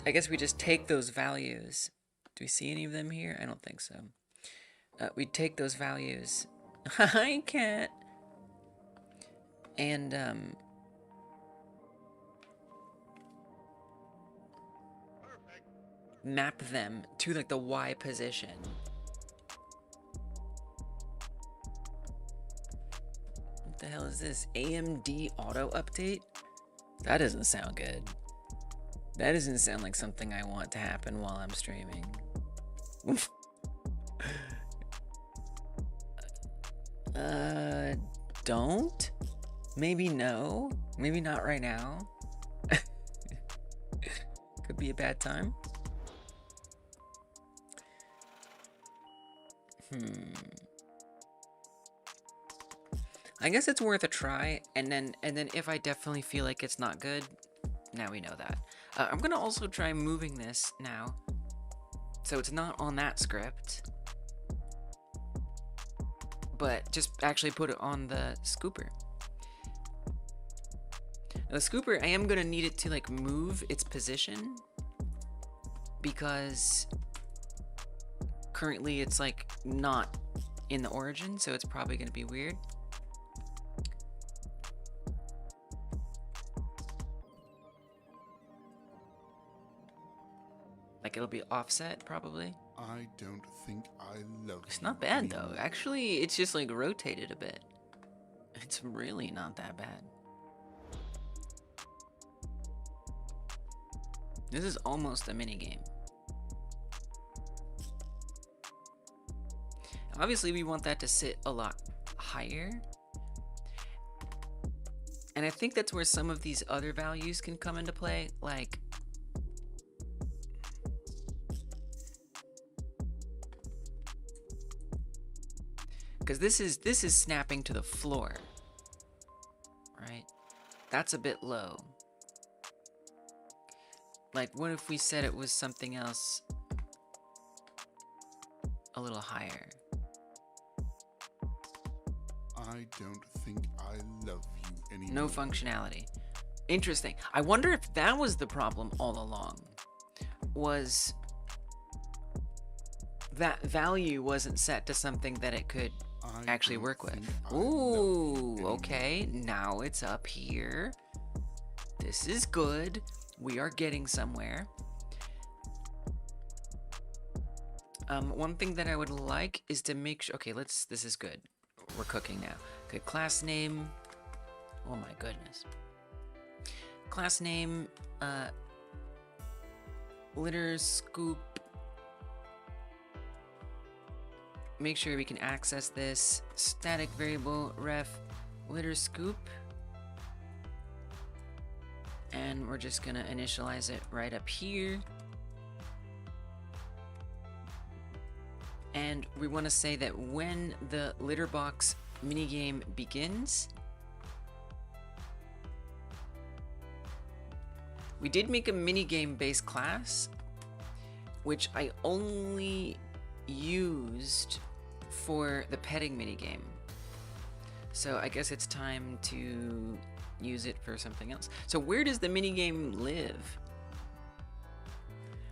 I guess we just take those values. Do we see any of them here? I don't think so. We take those values. Hi, cat. And, map them to like the Y position. What the hell is this? AMD auto update? That doesn't sound good. That doesn't sound like something I want to happen while I'm streaming. Don't? Maybe no. Maybe not right now. Could be a bad time. I guess it's worth a try, and then if I definitely feel like it's not good, now we know that. I'm gonna also try moving this now, so it's not on that script. but just actually put it on the scooper. Now, the scooper, I am gonna need it to like move its position because currently it's like not in the origin, so it's probably gonna be weird. Like it'll be offset probably. I don't think I love It's you not bad though. anymore. Actually, it's just like rotated a bit. It's really not that bad. This is almost a mini game. Obviously, we want that to sit a lot higher. And I think that's where some of these other values can come into play, like because this is snapping to the floor, right? That's a bit low. Like, what if we said it was something else a little higher? I don't think I love you anymore. No functionality. Interesting. I wonder if that was the problem all along. Was that value wasn't set to something that it could actually work with. Ooh, okay. Now it's up here. This is good. We are getting somewhere. One thing that I would like is to make sure. Okay, this is good. We're cooking now. Okay, class name. Oh my goodness. Class name, litter scoop. Make sure we can access this. Static variable ref litter scoop. And we're just gonna initialize it right up here. And we want to say that when the litter box minigame begins, we did make a minigame based class, which I only used for the petting minigame. So I guess it's time to use it for something else. So where does the minigame live?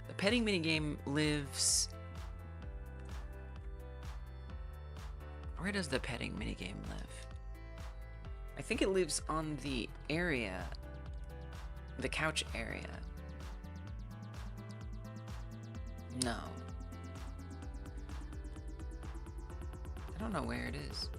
The petting minigame lives... Where does the petting minigame live? I think it lives on the area, the couch area. No. I don't know where it is.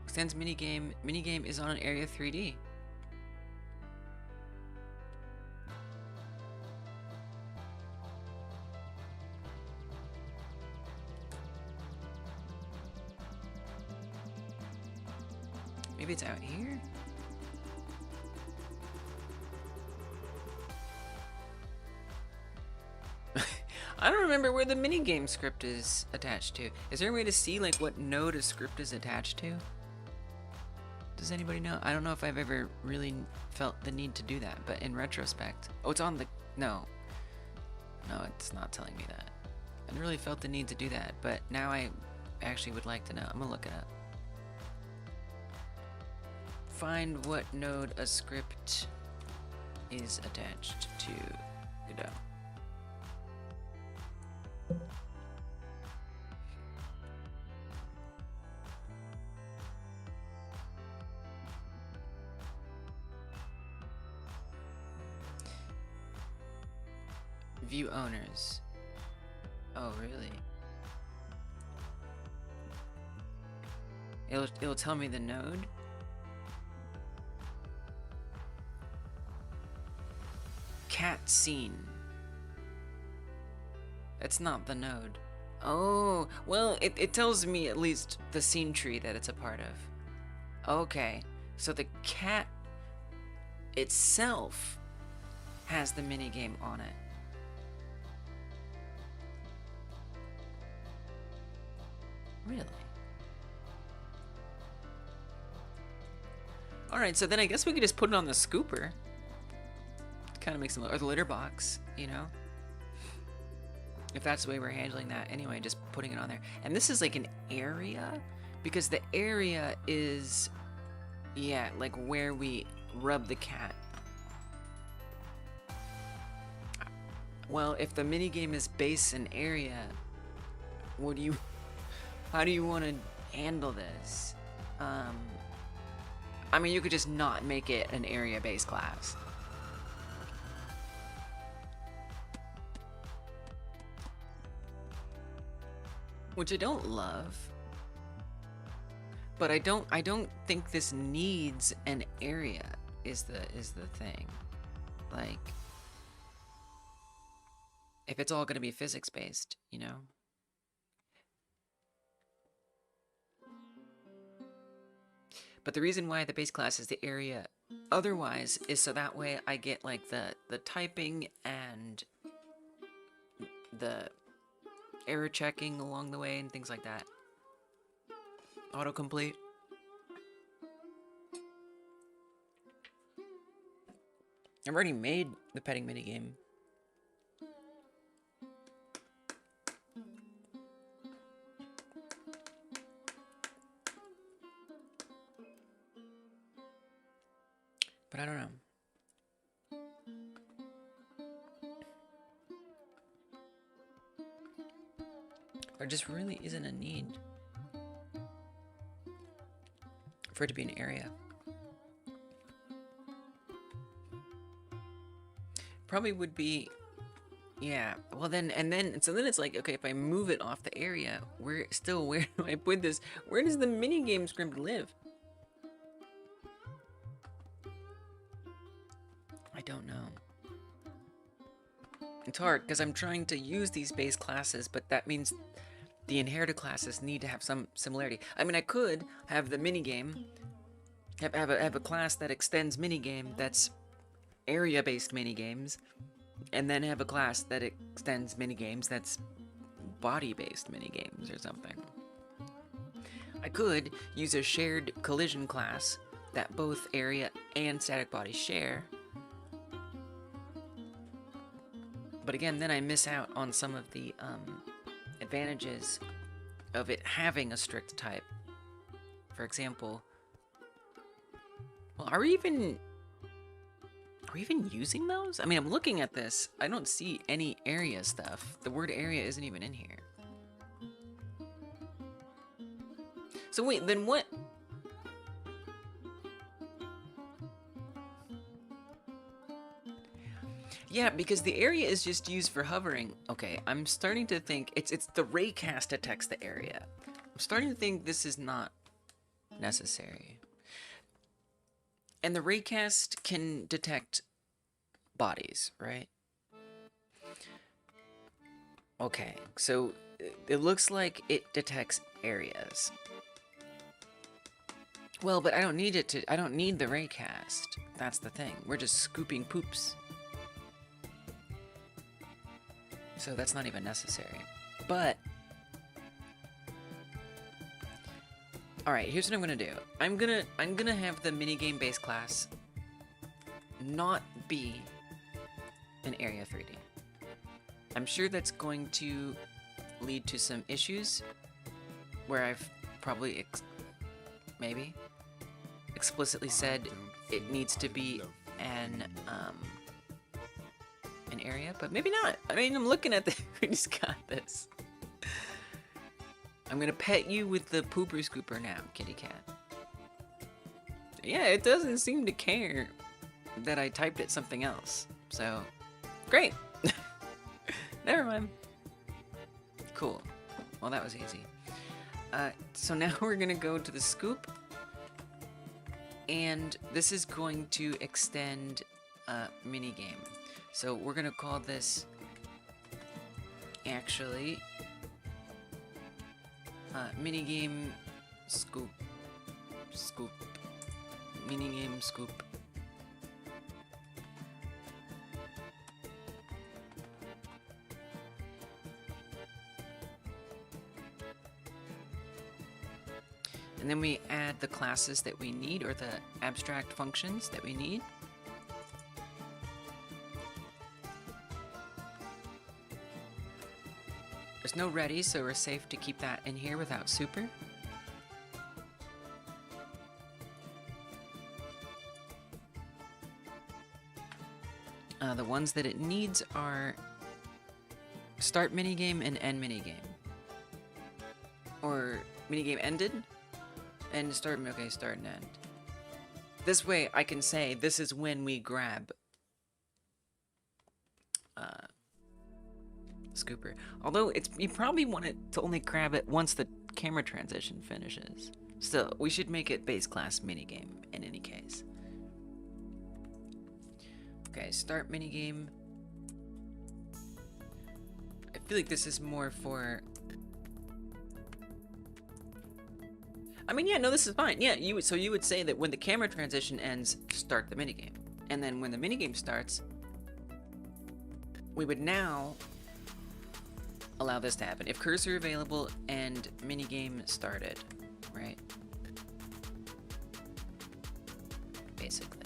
Extends minigame. Minigame is on an area 3D. Maybe it's out here? I don't remember where the minigame script is attached to. Is there a way to see like what node a script is attached to? Does anybody know? I don't know if I've ever really felt the need to do that, but in retrospect... Oh, it's on the... No. No, it's not telling me that. I never really felt the need to do that, but now I actually would like to know. I'm gonna look it up. Find what node a script is attached to Godot. View owners. Oh, really? It'll tell me the node. Cat scene. That's not the node. Oh, well, it tells me at least the scene tree that it's a part of. Okay, so the cat itself has the minigame on it. Really? Alright, so then I guess we could just put it on the scooper. Kind of makes them look, or the litter box, you know? If that's the way we're handling that. Anyway, just putting it on there. And this is like an area, because the area is, yeah, like where we rub the cat. Well, if the minigame is base and area, how do you want to handle this? I mean, you could just not make it an area-based class. Which I don't love. But I don't think this needs an area is the thing. Like, if it's all going to be physics based, you know? But the reason why the base class is the area otherwise is so that way I get like the typing and the error checking along the way and things like that. Autocomplete. I've already made the petting minigame. But I don't know. There just really isn't a need for it to be an area. Probably would be, yeah. Well then, so then it's like, okay, if I move it off the area, where do I put this? Where does the minigame script live? I don't know. It's hard because I'm trying to use these base classes, but that means the inherited classes need to have some similarity. I mean, I could have the minigame, have a class that extends minigame that's area-based minigames, and then have a class that extends minigames that's body-based minigames or something. I could use a shared collision class that both area and static body share. But again, then I miss out on some of the advantages of it having a strict type. For example, well, are we even using those? I mean, I'm looking at this. I don't see any area stuff. The word area isn't even in here. So wait, then what? Yeah, because the area is just used for hovering. Okay, I'm starting to think it's the raycast detects the area. I'm starting to think this is not necessary. And the raycast can detect bodies, right? Okay, so it looks like it detects areas. Well, but I don't need the raycast. That's the thing. We're just scooping poops. So that's not even necessary. But alright, here's what I'm gonna do. I'm gonna have the minigame base class not be an area 3D. I'm sure that's going to lead to some issues where I've probably maybe explicitly said it needs to be an area, but maybe not. I mean, I'm looking at the we just got this. I'm gonna pet you with the pooper scooper now, kitty cat. Yeah, it doesn't seem to care that I typed it something else. So, great. Never mind. Cool. Well, that was easy. So now we're gonna go to the scoop, and this is going to extend minigame. So we're gonna call this actually minigame scoop, minigame scoop. And then we add the classes that we need, or the abstract functions that we need. There's no ready, so we're safe to keep that in here without super. The ones that it needs are start minigame and end minigame. Or minigame ended and start, okay, start and end. This way I can say this is when we grab Scooper. Although you probably want it to only grab it once the camera transition finishes. Still, we should make it base class minigame in any case. Okay, start minigame. I feel like this is more for... I mean, yeah, no, this is fine. Yeah, so you would say that when the camera transition ends, start the minigame. And then when the minigame starts, we would now allow this to happen. If cursor available and minigame started, right? Basically.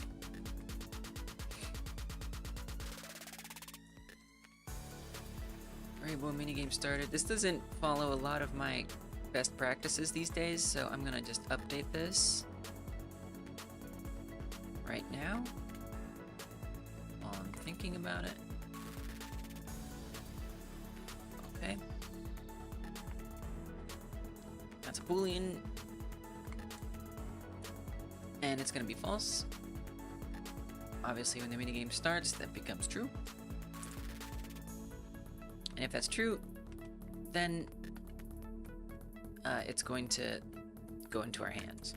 Rainbow minigame started. This doesn't follow a lot of my best practices these days, so I'm gonna just update this right now while I'm thinking about it. Okay. That's a Boolean. And it's gonna be false. Obviously, when the minigame starts, that becomes true. And if that's true, then it's going to go into our hands.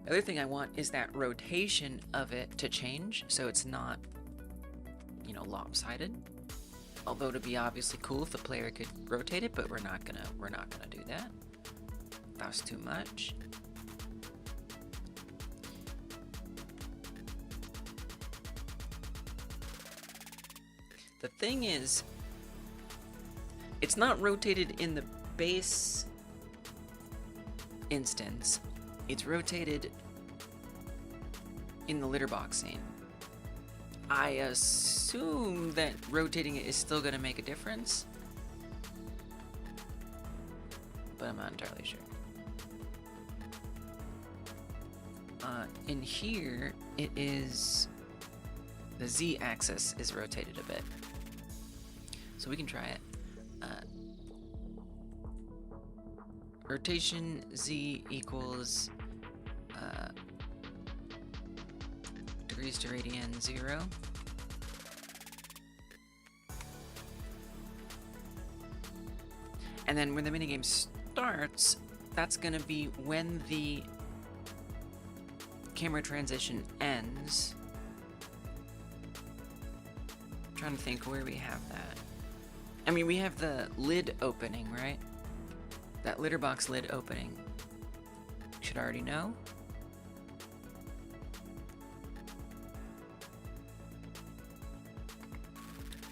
The other thing I want is that rotation of it to change, so it's not, you know, lopsided. Although it'd be obviously cool if the player could rotate it, but we're not gonna do that. That was too much. The thing is, it's not rotated in the base instance. It's rotated in the litter box scene. I assume that rotating it is still going to make a difference, but I'm not entirely sure. In here, it is the Z-axis is rotated a bit, so we can try it. Rotation Z equals degrees to radian 0. And then when the minigame starts, that's going to be when the camera transition ends. I'm trying to think where we have that. I mean, we have the lid opening, right? That litter box lid opening. Should already know.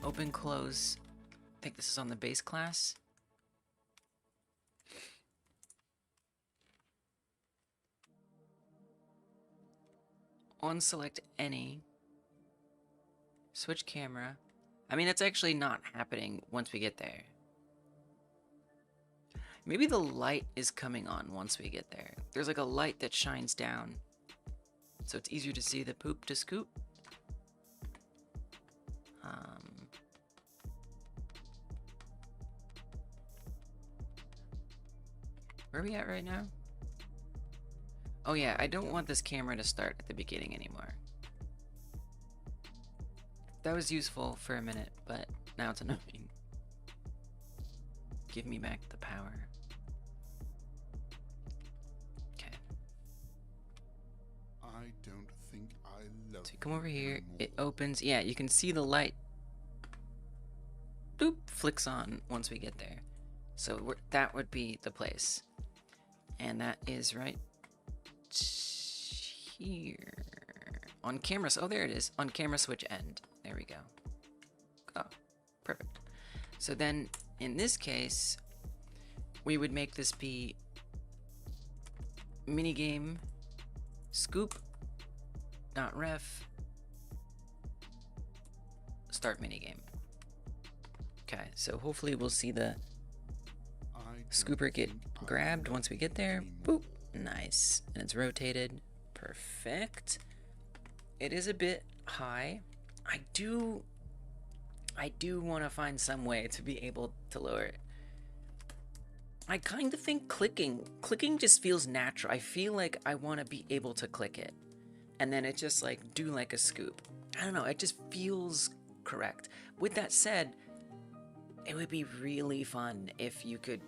Open, close. I think this is on the base class. On select any. Switch camera. I mean, it's actually not happening once we get there. Maybe the light is coming on once we get there. There's like a light that shines down, so it's easier to see the poop to scoop. Where are we at right now? Oh yeah, I don't want this camera to start at the beginning anymore. That was useful for a minute, but now it's annoying. Give me back the power. Okay. I don't think I love So you come over here, anymore. it opens. Yeah, you can see the light. Boop, flicks on once we get there. So that would be the place. And that is right here. On camera, oh there it is. On camera switch end. There we go. Oh, perfect. So then, in this case, we would make this be minigame scoop dot ref start minigame. Okay, so hopefully we'll see the scooper get grabbed once we get there. Boop. Nice. And it's rotated. Perfect. It is a bit high. I do want to find some way to be able to lower it. I kind of think clicking just feels natural. I feel like I want to be able to click it and then it just like do like a scoop. I don't know, it just feels correct. With that said, it would be really fun if you could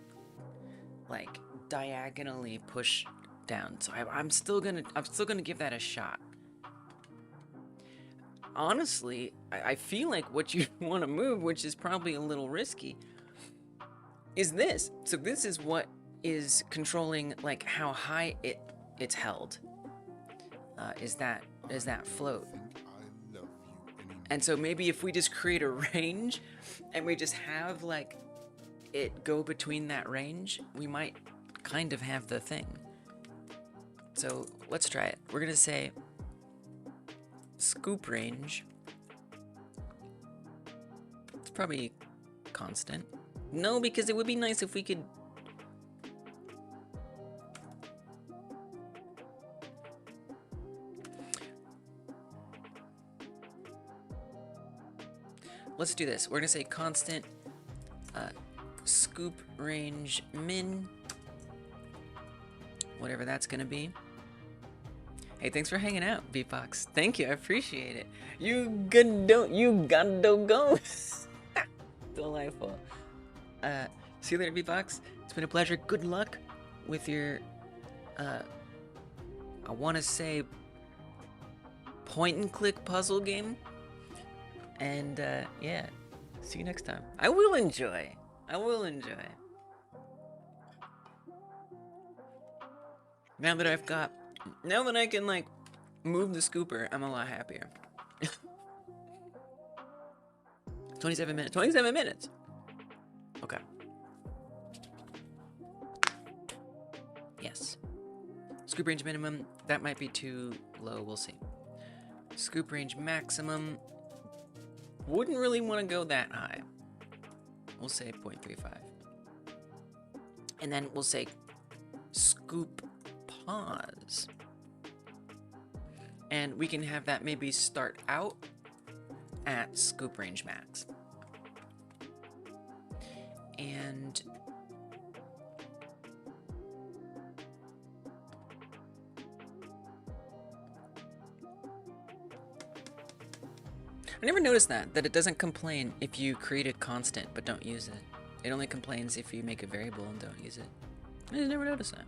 like diagonally push down. So I'm still gonna give that a shot. Honestly, I feel like what you want to move, which is probably a little risky, is this. So this is what is controlling like how high it's held. Is that float. And so maybe if we just create a range and we just have like it go between that range, we might kind of have the thing. So let's try it. We're gonna say scoop range. It's probably constant. No, because it would be nice if we could. Let's do this. We're gonna say constant scoop range min, whatever that's gonna be. Hey, thanks for hanging out, Beatbox. Thank you, I appreciate it. You gotta go. Delightful. See you later, Beatbox. It's been a pleasure. Good luck with your, I want to say, point-and-click puzzle game. And, yeah. See you next time. I will enjoy. Now that I can, like, move the scooper, I'm a lot happier. 27 minutes. 27 minutes! Okay. Yes. Scoop range minimum, that might be too low, we'll see. Scoop range maximum, wouldn't really want to go that high. We'll say 0.35. And then we'll say scoop pause. And we can have that maybe start out at scoop range max. And I never noticed that it doesn't complain if you create a constant but don't use it. It only complains if you make a variable and don't use it. I just never noticed that.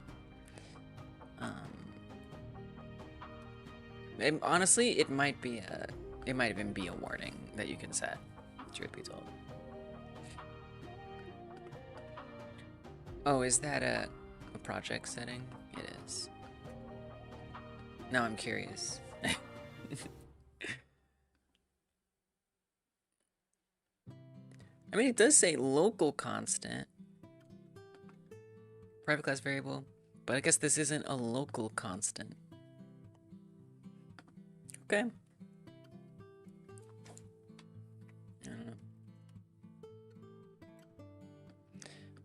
Honestly, it might even be a warning that you can set, truth be told. Oh, is that a project setting? It is. Now I'm curious. I mean, it does say local constant. Private class variable. But I guess this isn't a local constant. Okay. I don't know.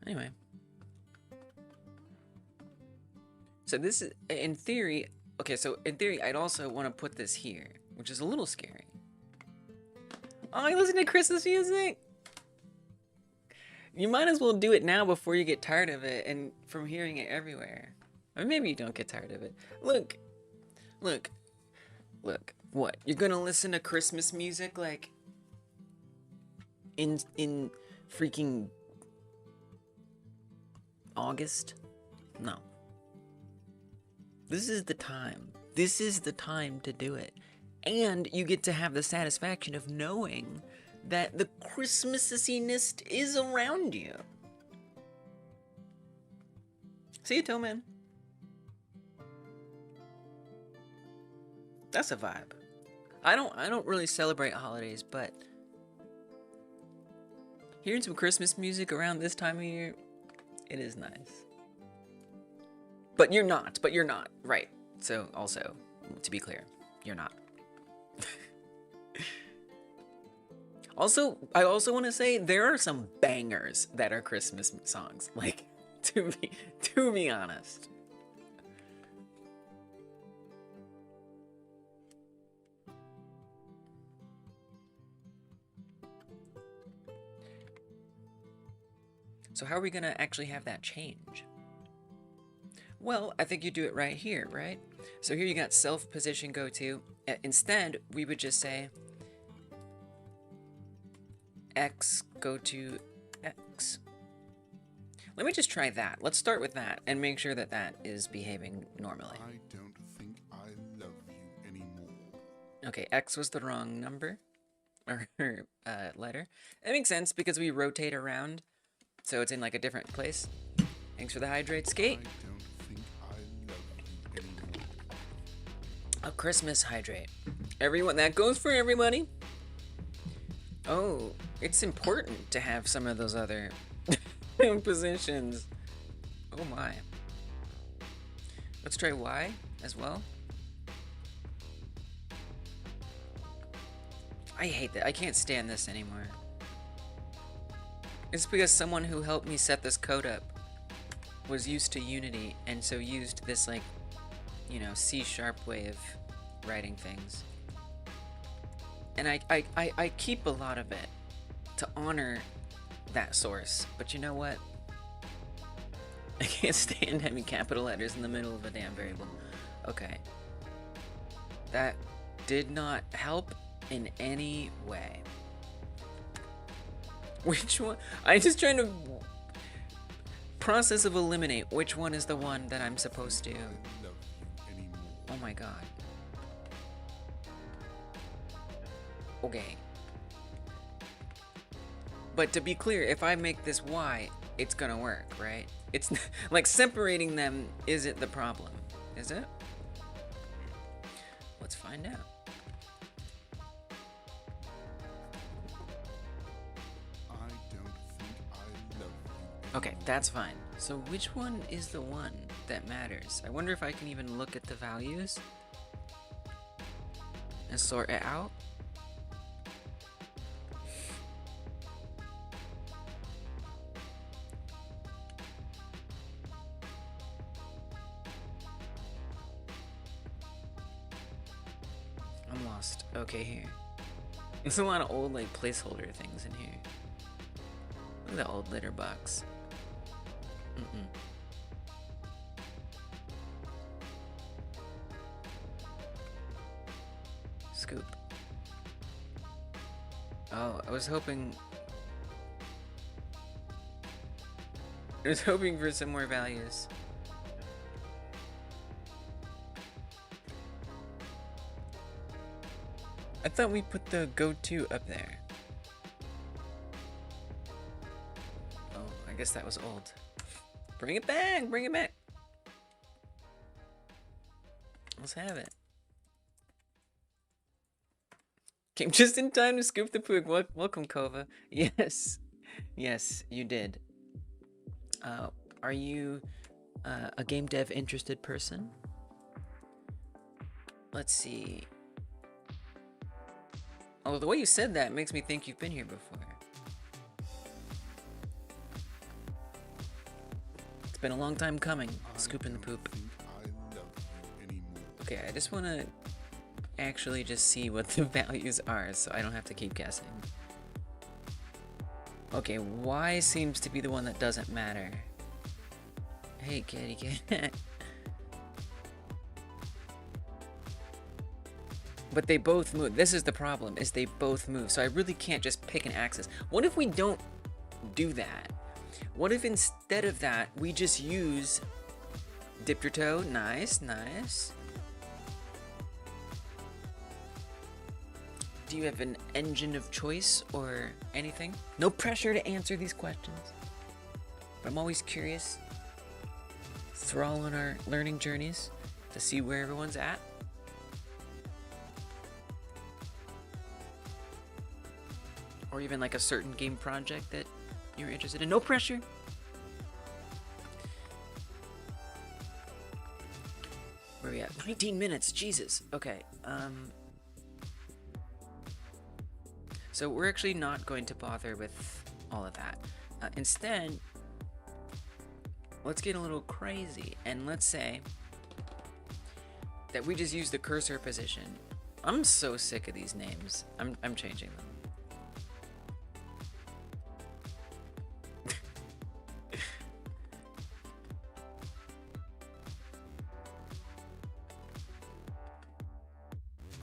Anyway. So this is, in theory, okay, so in theory, I'd also want to put this here, which is a little scary. Oh, you listen to Christmas music? You might as well do it now before you get tired of it and from hearing it everywhere. Or maybe you don't get tired of it. Look. What? You're gonna listen to Christmas music like in freaking August? No. This is the time. This is the time to do it. And you get to have the satisfaction of knowing that the Christmasiness is around you. See you, Toeman. That's a vibe. I don't really celebrate holidays, but hearing some Christmas music around this time of year, it is nice. But you're not, right. So also, to be clear, you're not. Also, I also want to say there are some bangers that are Christmas songs. Like, to be honest. So how are we gonna actually have that change? Well, I think you do it right here, right? So here you got self position go to. Instead, we would just say X go to X. Let me just try that. Let's start with that and make sure that that is behaving normally. I don't think I love you anymore. Okay, X was the wrong number or letter. That makes sense because we rotate around, so it's in like a different place. Thanks for the hydrate, Skate. I don't think I love you anymore. A Christmas hydrate. Everyone, that goes for everybody. Oh, it's important to have some of those other positions. Oh my. Let's try Y as well. I hate that. I can't stand this anymore. It's because someone who helped me set this code up was used to Unity and so used this, like, you know, C# way of writing things. And I keep a lot of it to honor that source, but you know what? I can't stand having capital letters in the middle of a damn variable. Okay. That did not help in any way. Which one? I'm just trying to process of eliminate which one is the one that I'm supposed to. I love you anymore. Oh my god. Okay. But to be clear, if I make this Y, it's gonna work, right? It's like separating them isn't the problem, is it? Let's find out. I don't think I love you. Okay, that's fine. So which one is the one that matters? I wonder if I can even look at the values and sort it out. I'm lost. Okay, here. There's a lot of old, like, placeholder things in here. Look at the old litter box. Scoop. Oh, I was hoping for some more values. I thought we put the go-to up there. Oh, I guess that was old. Bring it back! Bring it back! Let's have it. Came just in time to scoop the poog. Welcome, Kova. Yes. Yes, you did. Are you a game dev interested person? Let's see. Although the way you said that makes me think you've been here before. It's been a long time coming, scooping the poop. I love you anymore. Okay, I just want to actually just see what the values are so I don't have to keep guessing. Okay, Y seems to be the one that doesn't matter. Hey, kitty cat. But they both move. This is the problem, is they both move. So I really can't just pick an axis. What if we don't do that? What if instead of that, we just use dip your toe? Nice, nice. Do you have an engine of choice or anything? No pressure to answer these questions. But I'm always curious. Thrall on our learning journeys to see where everyone's at. Or even like a certain game project that you're interested in. No pressure. Where are we at? 19 minutes. Jesus. Okay. So we're actually not going to bother with all of that. Instead, let's get a little crazy, and let's say that we just use the cursor position. I'm so sick of these names. I'm changing them.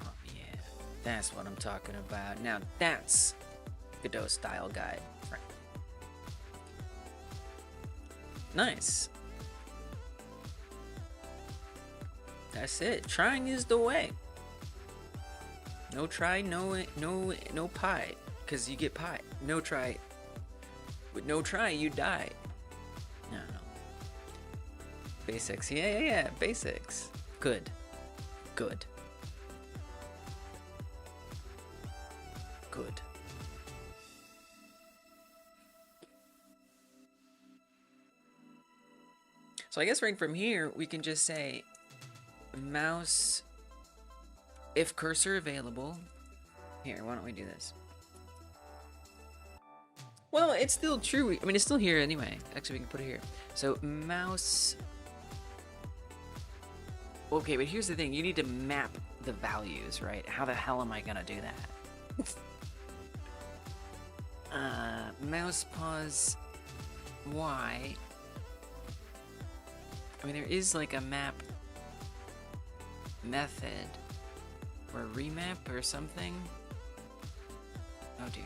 Oh yeah, that's what I'm talking about. Now that's Godot style guide. Right. Nice. That's it. Trying is the way. No try, no pie, cause you get pie. No try. With no try, you die. No. Basics. Yeah. Basics. Good. Good. So I guess right from here, we can just say mouse if cursor available. Here, why don't we do this? Well, it's still true. I mean, it's still here anyway. Actually, we can put it here. So mouse. Okay, but here's the thing. You need to map the values, right? How the hell am I gonna do that? Mouse pause Y. I mean, there is like a map method or a remap or something. Oh dear.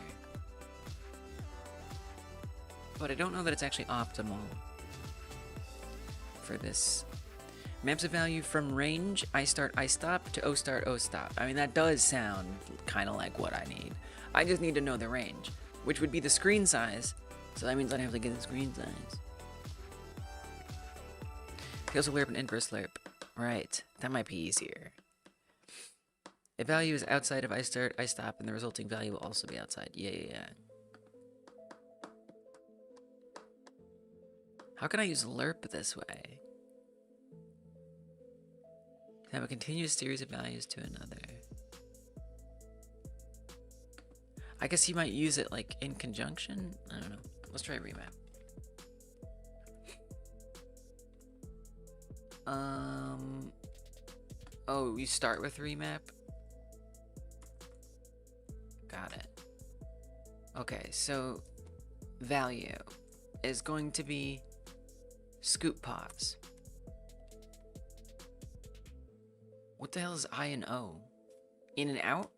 But I don't know that it's actually optimal for this. Maps a value from range, I start, I stop, to O start, O stop. I mean, that does sound kind of like what I need. I just need to know the range, which would be the screen size. So that means I'd have to get the screen size. Tails slurp and inverse slurp. Right, that might be easier. If value is outside of I start, I stop, and the resulting value will also be outside. Yeah. How can I use lerp this way? Have a continuous series of values to another. I guess you might use it like in conjunction? I don't know. Let's try remap. Oh, you start with remap? Got it. Okay, so value is going to be scoop pause. What the hell is I and O? In and out?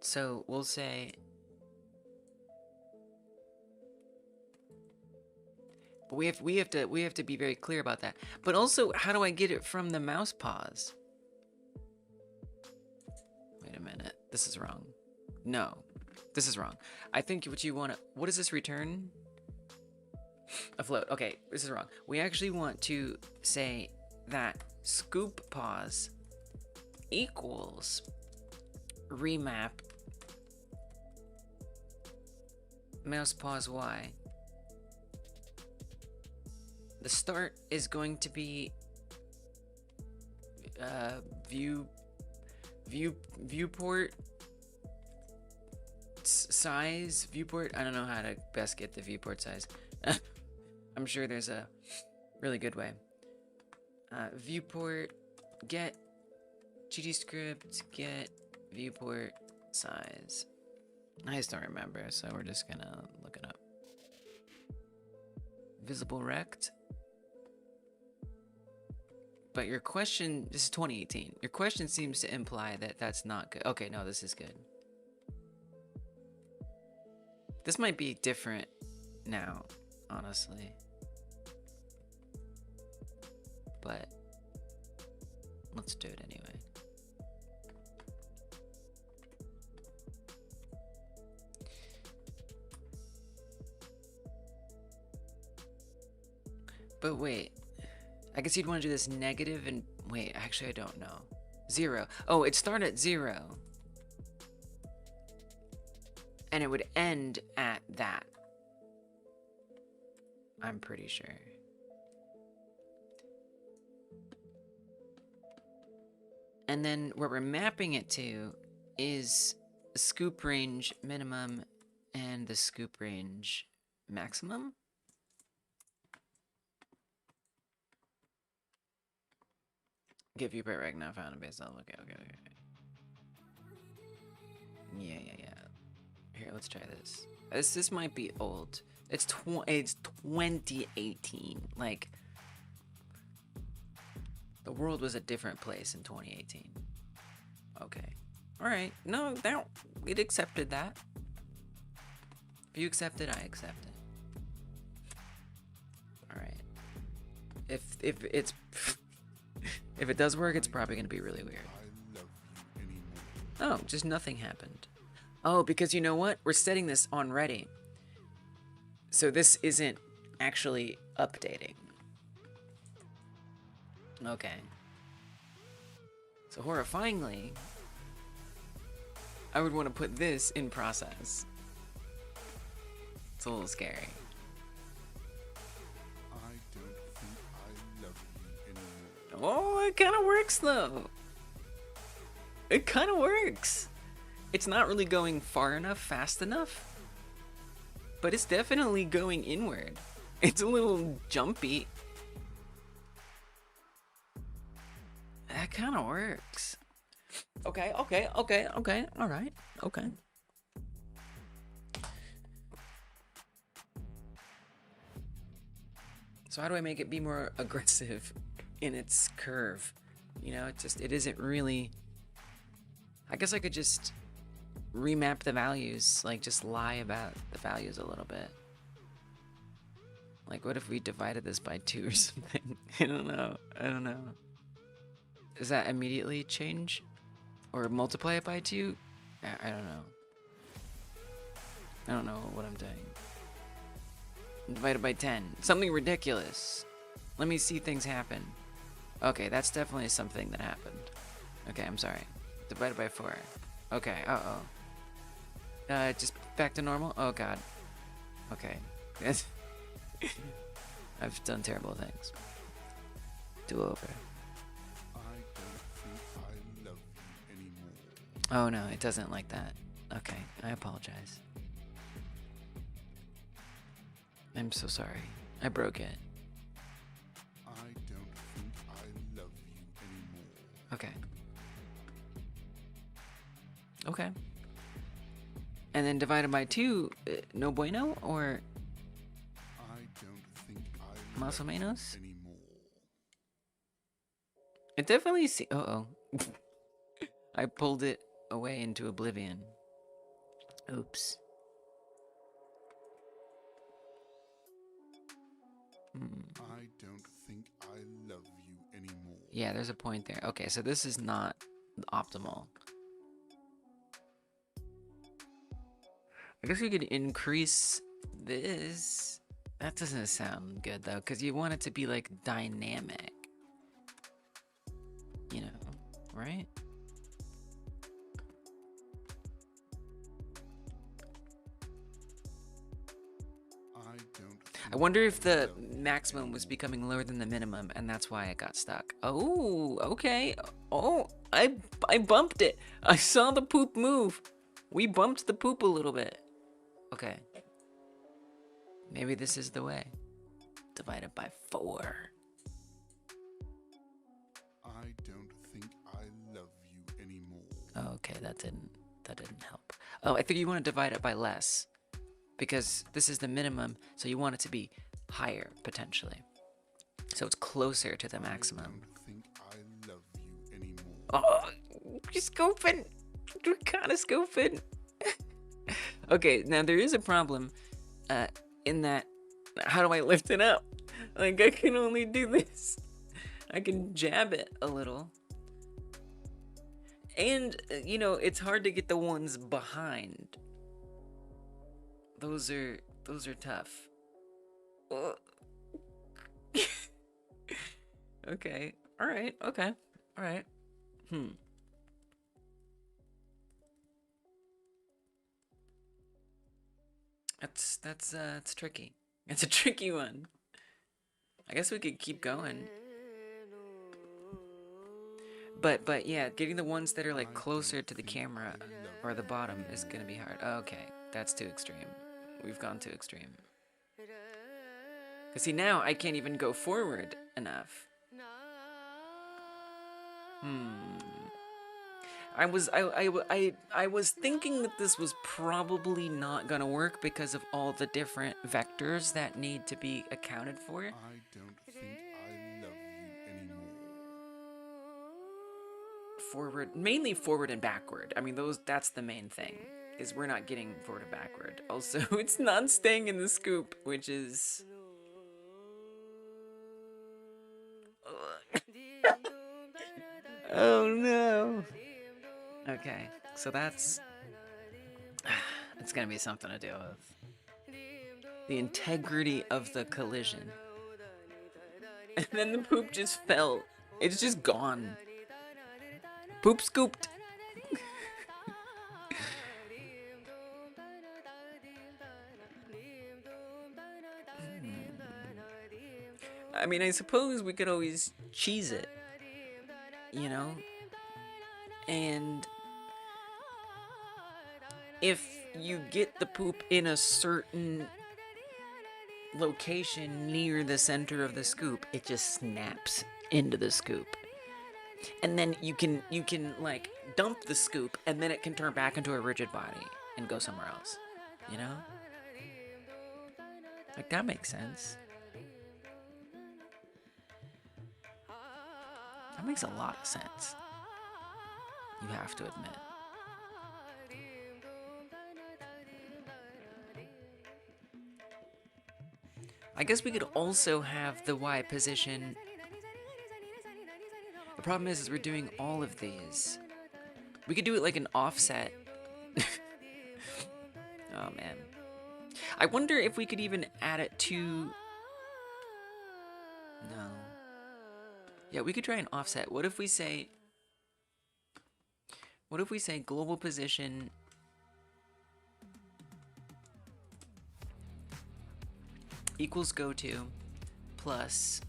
So we'll say, but we have to be very clear about that. But also, how do I get it from the mouse pause? Wait a minute, this is wrong. No, this is wrong. I think what you want to, what does this return? A float. Okay, this is wrong. We actually want to say that scoop pause equals remap mouse pause Y. The start is going to be viewport size, viewport. I don't know how to best get the viewport size. I'm sure there's a really good way. Viewport get GTScript get viewport size. I just don't remember, so we're just gonna look it up. Visible rect. But your question, this is 2018. Your question seems to imply that that's not good. Okay, no, this is good. This might be different now, honestly. But let's do it anyway. But wait, I guess you'd want to do this negative and wait, actually I don't know. 0. Oh, it started at 0. And it would end at that. I'm pretty sure. And then what we're mapping it to is the scoop range minimum and the scoop range maximum. Give you right now. Found a base level. Okay. Yeah. Here, let's try this. This might be old. It's 2018. Like, the world was a different place in 2018. Okay. All right. No, it accepted that. If you accept it, I accept it. All right. If it's if it does work, it's probably gonna be really weird. Oh, just nothing happened. Oh, because you know what? We're setting this on ready. So this isn't actually updating. Okay. So horrifyingly, I would want to put this in process. It's a little scary. I don't think I love you anymore. Oh, it kind of works though. It kind of works. It's not really going far enough, fast enough, but it's definitely going inward. It's a little jumpy. That kind of works. Okay. All right. Okay. So how do I make it be more aggressive in its curve? You know, it isn't really... I guess I could just remap the values, like just lie about the values a little bit. Like, what if we divided this by 2 or something? I don't know. Does that immediately change? Or multiply it by 2? I don't know. I don't know what I'm doing. Divided by 10. Something ridiculous. Let me see things happen. Okay, that's definitely something that happened. Okay, I'm sorry. Divided by 4. Okay, just back to normal? Oh god. Okay. I've done terrible things. Do over. I don't think I love you anymore. Oh no, it doesn't like that. Okay, I apologize. I'm so sorry. I broke it. I don't think I love you anymore. Okay. And then divided by 2, no bueno, or I don't think I más o love menos? you anymore. It definitely uh-oh. I pulled it away into oblivion. Oops. I don't think I love you anymore. Yeah, there's a point there. Okay, so this is not optimal. I guess we could increase this. That doesn't sound good though, because you want it to be like dynamic. You know, right? I wonder if the maximum was becoming lower than the minimum, and that's why it got stuck. Oh, okay. Oh, I bumped it. I saw the poop move. We bumped the poop a little bit. Okay. Maybe this is the way. Divided by 4. I don't think I love you anymore. Okay, that didn't help. Oh, I think you want to divide it by less, because this is the minimum, so you want it to be higher potentially, so it's closer to the maximum. I don't think I love you anymore. Oh, you're scoping. You're kind of scoping. Okay, now there is a problem in that, how do I lift it up? Like, I can only do this. I can jab it a little. And, you know, it's hard to get the ones behind. Those are tough. Okay. All right. Okay. All right. That's tricky. It's a tricky one. I guess we could keep going. But yeah, getting the ones that are like closer to the camera or the bottom is gonna be hard. Okay, that's too extreme. We've gone too extreme. Cause see, now I can't even go forward enough. I was thinking that this was probably not gonna work because of all the different vectors that need to be accounted for. I don't think I love you anymore. Forward, mainly forward and backward. I mean, that's the main thing, is we're not getting forward and backward. Also, it's not staying in the scoop, which is... Oh no. Okay, so that's... It's gonna be something to deal with. The integrity of the collision. And then the poop just fell. It's just gone. Poop scooped. I mean, I suppose we could always cheese it, you know? And if you get the poop in a certain location near the center of the scoop, it just snaps into the scoop. And then you can like dump the scoop, and then it can turn back into a rigid body and go somewhere else, you know? Like, that makes sense. That makes a lot of sense. You have to admit. I guess we could also have the Y position. The problem is we're doing all of these. We could do it like an offset. Oh man. I wonder if we could even add it to... No. Yeah, we could try an offset. What if we say global position equals go-to plus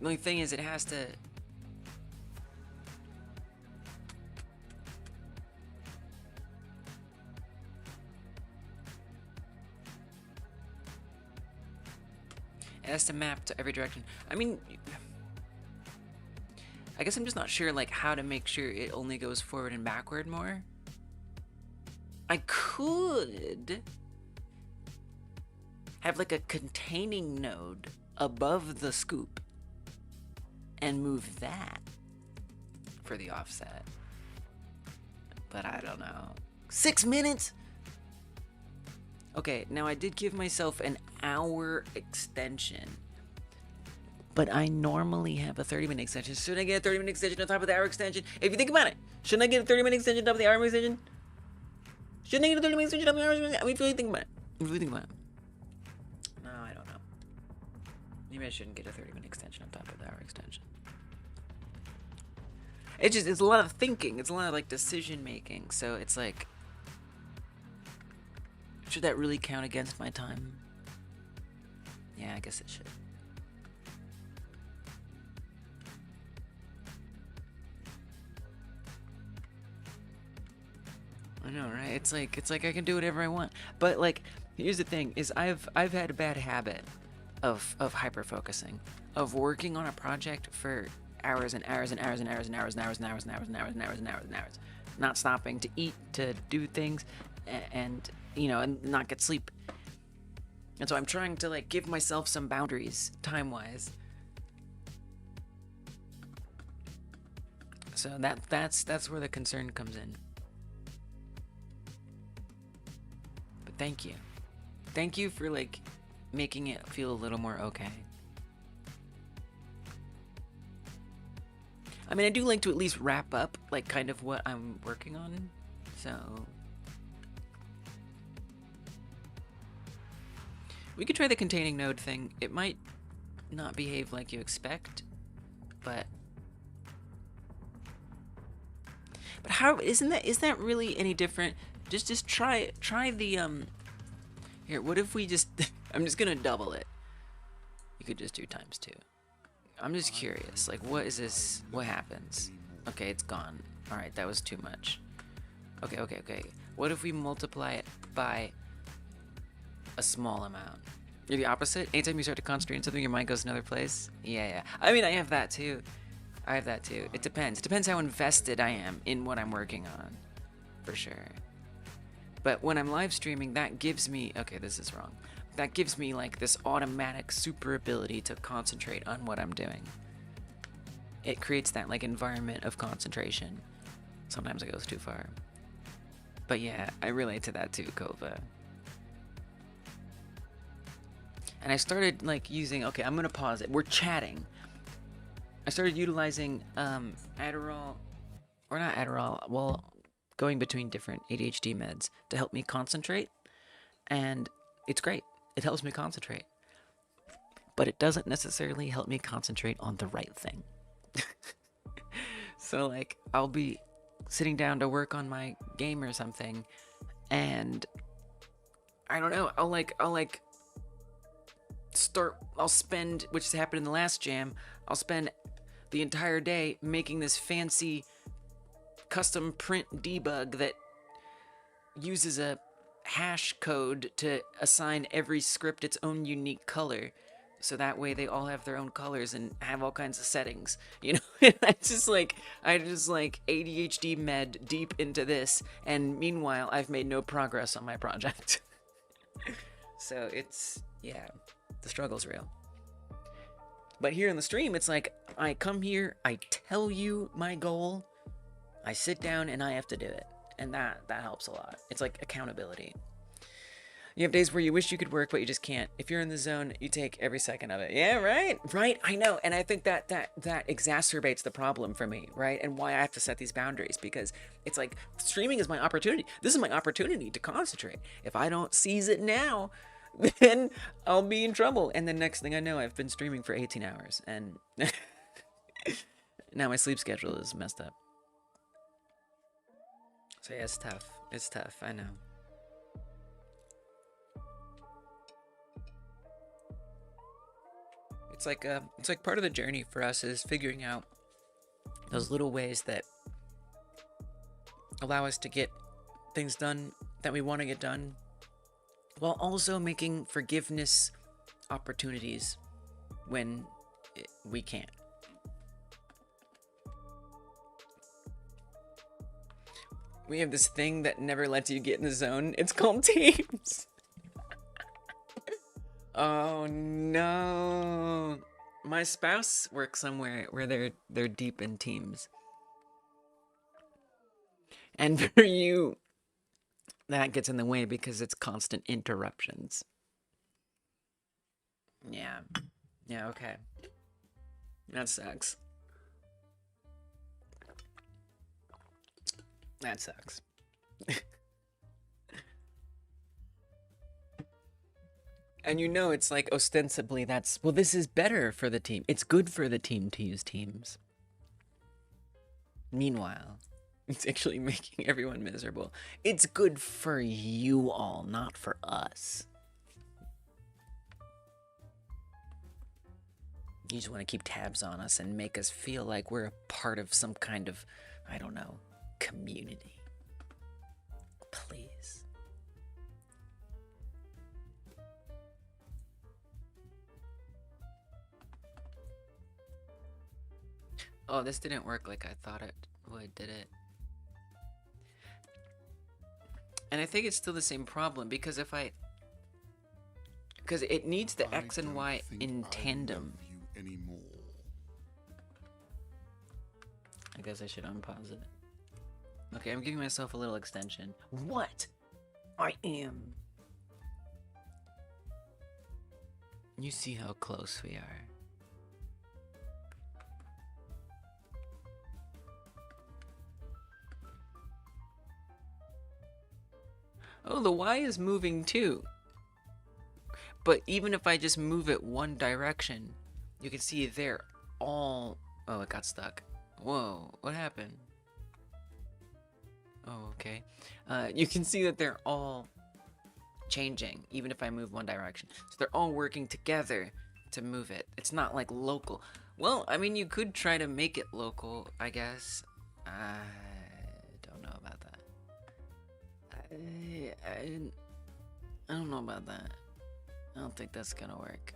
the only thing is it has to map to every direction. I mean, I guess I'm just not sure like how to make sure it only goes forward and backward more. I could have like a containing node above the scoop and move that for the offset. But I don't know. 6 minutes? Okay, now I did give myself an hour extension, but I normally have a 30-minute extension. Should I get a 30-minute extension on top of the hour extension? If you think about it, shouldn't I get a 30-minute extension on top of the hour extension? Shouldn't I get a 30-minute extension on top of the hour extension? I mean, if you really think about it. No, I don't know. Maybe I shouldn't get a 30-minute extension on top of the hour extension. It's a lot of thinking. It's a lot of, like, decision making. So it's like, should that really count against my time? Yeah, I guess it should. I know, right? It's like I can do whatever I want. But like, here's the thing: is I've had a bad habit of hyper focusing, of working on a project for hours and hours and hours and hours and hours and hours and hours and hours and hours and hours and hours and hours, not stopping to eat, to do things, and you know, and not get sleep. And so I'm trying to like give myself some boundaries time-wise. So that's where the concern comes in. But thank you. Thank you for like making it feel a little more okay. I mean, I do like to at least wrap up like kind of what I'm working on. So we could try the containing node thing. It might not behave like you expect, but how is that really any different? Just try the here, what if we just I'm just gonna double it. You could just do ×2. I'm just curious, like what is this? What happens? Okay, it's gone. Alright, that was too much. Okay. What if we multiply it by a small amount. You're the opposite? Anytime you start to concentrate on something, your mind goes another place? Yeah. I mean, I have that too. It depends. It depends how invested I am in what I'm working on. For sure. But when I'm live streaming, that gives me... Okay, this is wrong. That gives me, like, this automatic super ability to concentrate on what I'm doing. It creates that, like, environment of concentration. Sometimes it goes too far. But yeah, I relate to that too, Kova. And I started, like, using... Okay, I'm gonna pause it. We're chatting. I started utilizing Adderall... Or not Adderall, well... going between different ADHD meds to help me concentrate, and it's great. It helps me concentrate, but it doesn't necessarily help me concentrate on the right thing. So, like, I'll be sitting down to work on my game or something, and I don't know, I'll spend, which has happened in the last jam, I'll spend the entire day making this fancy custom print debug that uses a hash code to assign every script its own unique color, so that way they all have their own colors and have all kinds of settings, you know. I just like ADHD med deep into this, and meanwhile I've made no progress on my project. So it's, yeah, the struggle's real. But here in the stream, it's like I come here, I tell you my goal, I sit down and I have to do it, and that helps a lot. It's like accountability. You have days where you wish you could work, but you just can't. If you're in the zone, you take every second of it. Yeah, right. I know, and I think that exacerbates the problem for me, right? And why I have to set these boundaries, because it's like streaming is my opportunity. This is my opportunity to concentrate. If I don't seize it now, then I'll be in trouble. And the next thing I know, I've been streaming for 18 hours, and now my sleep schedule is messed up. So yeah, it's tough. It's tough, I know. It's like part of the journey for us is figuring out those little ways that allow us to get things done that we want to get done, while also making forgiveness opportunities when we can't. We have this thing that never lets you get in the zone. It's called teams. Oh no. My spouse works somewhere where they're deep in teams. And for you, that gets in the way because it's constant interruptions. Yeah. Yeah, okay. That sucks. That sucks. And you know, it's like ostensibly that's, well, this is better for the team. It's good for the team to use teams. Meanwhile, it's actually making everyone miserable. It's good for you all, not for us. You just want to keep tabs on us and make us feel like we're a part of some kind of, I don't know, community. Please. Oh, this didn't work like I thought it would, did it? And I think it's still the same problem, because because it needs the X and Y in tandem. I guess I should unpause it. Okay, I'm giving myself a little extension. What? I am. You see how close we are. Oh, the Y is moving too. But even if I just move it one direction, you can see they're all... Oh, it got stuck. Whoa, what happened? Oh, okay. You can see that they're all changing, even if I move one direction. So they're all working together to move it. It's not like local. Well, I mean, you could try to make it local, I guess. I don't know about that. I don't know about that. I don't think that's gonna work.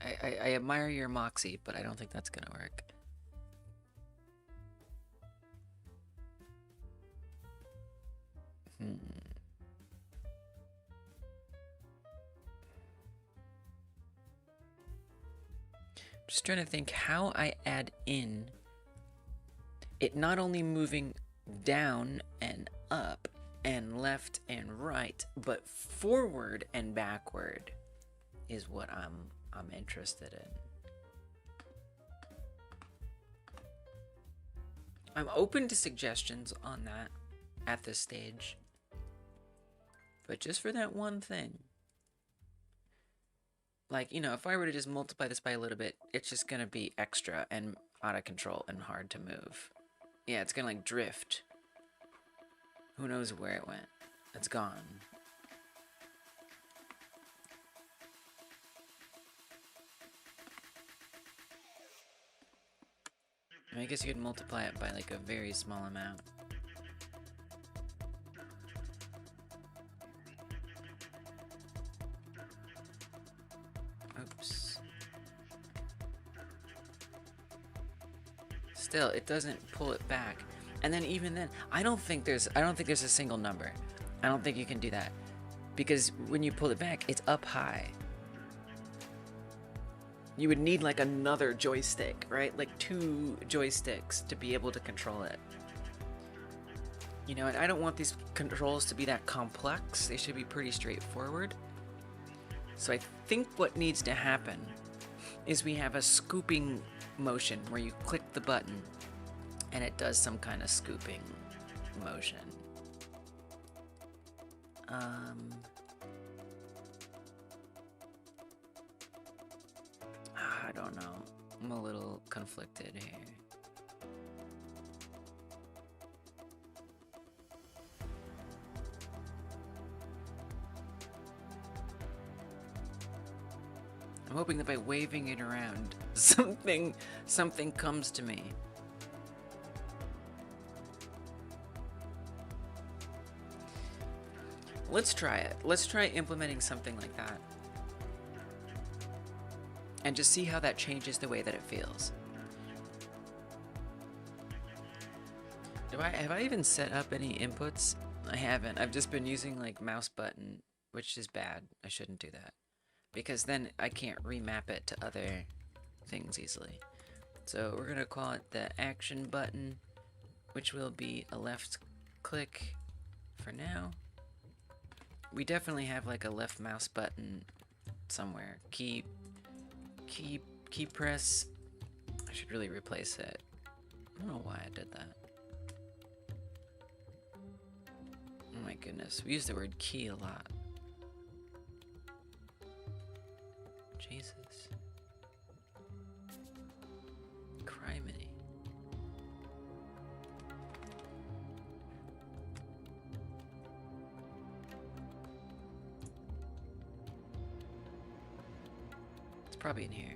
I admire your moxie, but I don't think that's gonna work. Just trying to think how I add in it not only moving down and up and left and right, but forward and backward is what I'm interested in. I'm open to suggestions on that at this stage, but just for that one thing. Like, you know, if I were to just multiply this by a little bit, it's just gonna be extra and out of control and hard to move. Yeah, it's gonna like drift. Who knows where it went? It's gone. I guess you could multiply it by like a very small amount. Oops. Still, it doesn't pull it back. And then even then, I don't think there's a single number. I don't think you can do that. Because when you pull it back, it's up high. You would need like another joystick, right? Like 2 joysticks to be able to control it. You know, and I don't want these controls to be that complex. They should be pretty straightforward. So I think what needs to happen is we have a scooping motion where you click the button and it does some kind of scooping motion. I don't know. I'm a little conflicted here. I'm hoping that by waving it around, something comes to me. Let's try it. Let's try implementing something like that. And just see how that changes the way that it feels. Have I even set up any inputs? I haven't. I've just been using like mouse button, which is bad. I shouldn't do that. Because then I can't remap it to other things easily. So we're gonna call it the action button, which will be a left click for now. We definitely have like a left mouse button somewhere. Key press. I should really replace it. I don't know why I did that. Oh my goodness, we use the word key a lot. Jesus. Criminy. It's probably in here.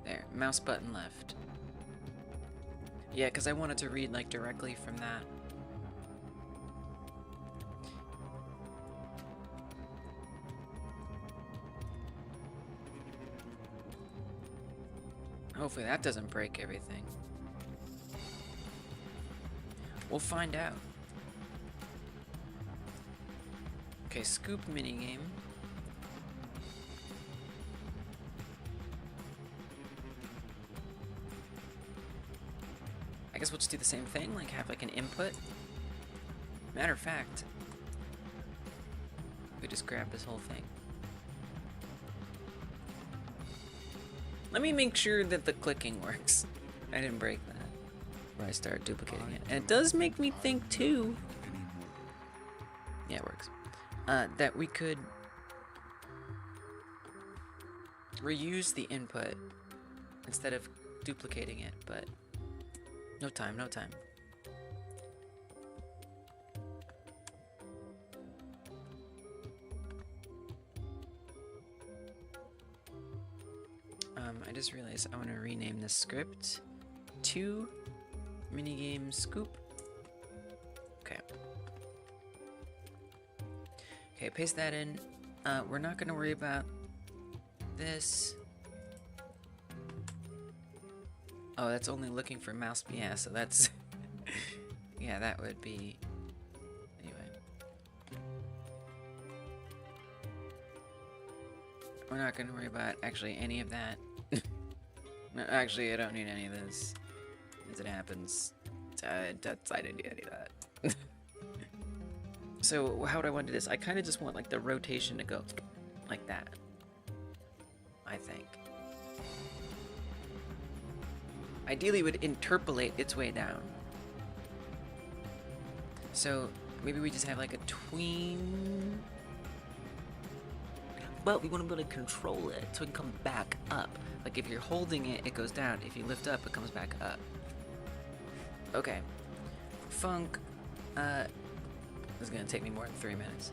There, mouse button left. Yeah, because I wanted to read like directly from that. Hopefully that doesn't break everything. We'll find out. Okay, scoop minigame. I guess we'll just do the same thing, like have like an input. Matter of fact, we just grab this whole thing. Let me make sure that the clicking works. I didn't break that before I start duplicating it. And it does make me think too. Yeah, it works. That we could reuse the input instead of duplicating it, but no time, no time. I just realized I want to rename this script to minigame scoop. Okay. Okay, paste that in. We're not gonna worry about this. Oh, that's only looking for mouse. Yeah, so that's... yeah, that would be... Anyway. We're not gonna worry about actually any of that. No, actually, I don't need any of this. As it happens, I didn't need any of that. So, how would I want to do this? I kind of just want, like, the rotation to go like that. I think. Ideally, it would interpolate its way down. So, maybe we just have, like, a tween... But we want to be able to control it so it can come back up. Like, if you're holding it, it goes down. If you lift up, it comes back up. Okay. Func. This is going to take me more than 3 minutes.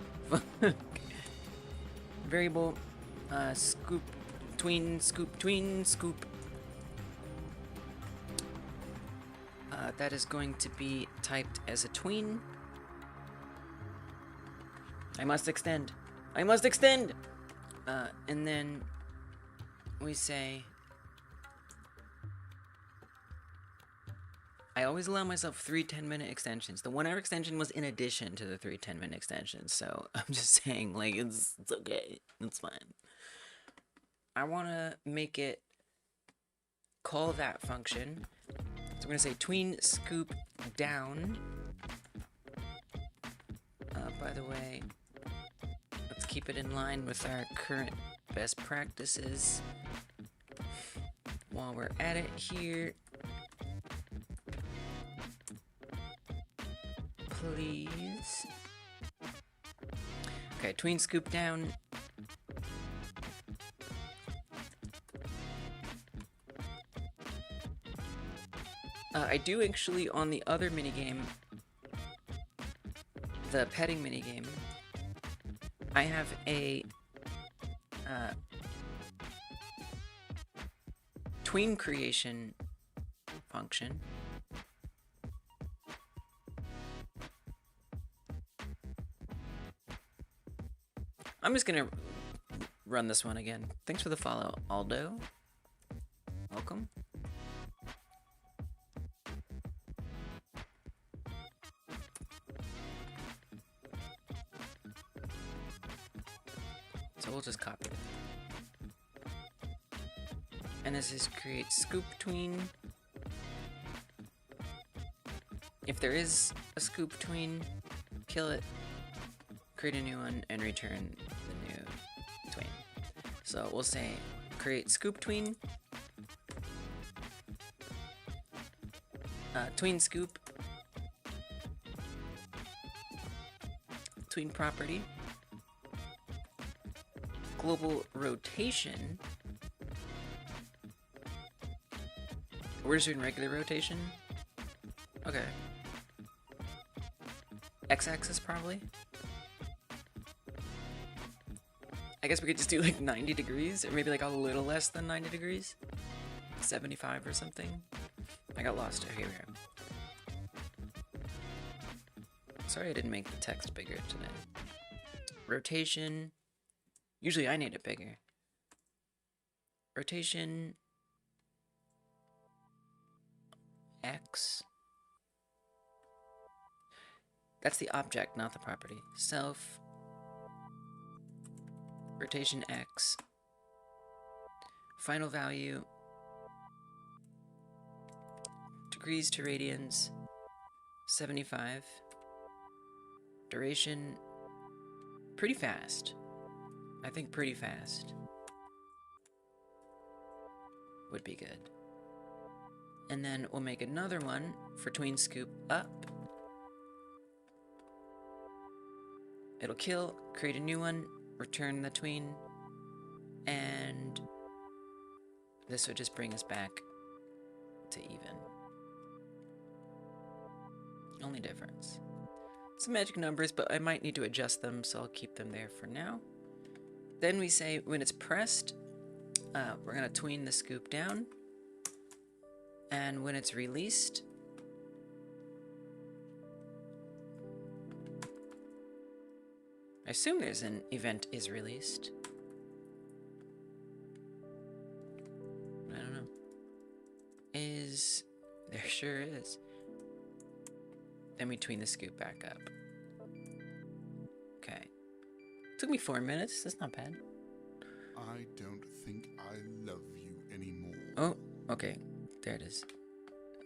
Variable. Scoop. Tween. Scoop. Tween. Scoop. That is going to be typed as a tween. I must extend. I must extend! And then we say, I always allow myself 3 10-minute extensions. The 1-hour extension was in addition to the 3 10-minute extensions, so I'm just saying, like, it's okay. It's fine. I want to make it call that function. So we're going to say tween scoop down. By the way, let's keep it in line with our current best practices. While we're at it here, please. Okay, tween scoop down. I do actually, on the other minigame, the petting minigame, I have a tween creation function. I'm just gonna run this one again. Thanks for the follow, Aldo. Welcome. So we'll just copy that. And this is create scoop tween. If there is a scoop tween, kill it, create a new one, and return the new tween. So we'll say create scoop tween, tween scoop, tween property, global rotation. We're just doing regular rotation. Okay. X-axis probably. I guess we could just do like 90 degrees, or maybe like a little less than 90 degrees. 75 or something. I got lost. Okay, here we are. Sorry I didn't make the text bigger today. Rotation. Usually I need it bigger. Rotation. X. That's the object, not the property. Self. Rotation X. Final value. Degrees to radians. 75. Duration. Pretty fast. I think pretty fast would be good. And then we'll make another one for tween scoop up. It'll kill, create a new one, return the tween, and this would just bring us back to even. Only difference. Some magic numbers, but I might need to adjust them, so I'll keep them there for now. Then we say when it's pressed, we're going to tween the scoop down. And when it's released, I assume there's an event is released. I don't know. There sure is. Then we tween the scoop back up. Okay. Took me 4 minutes. That's not bad. I don't think I love you anymore. Oh, okay. There it is.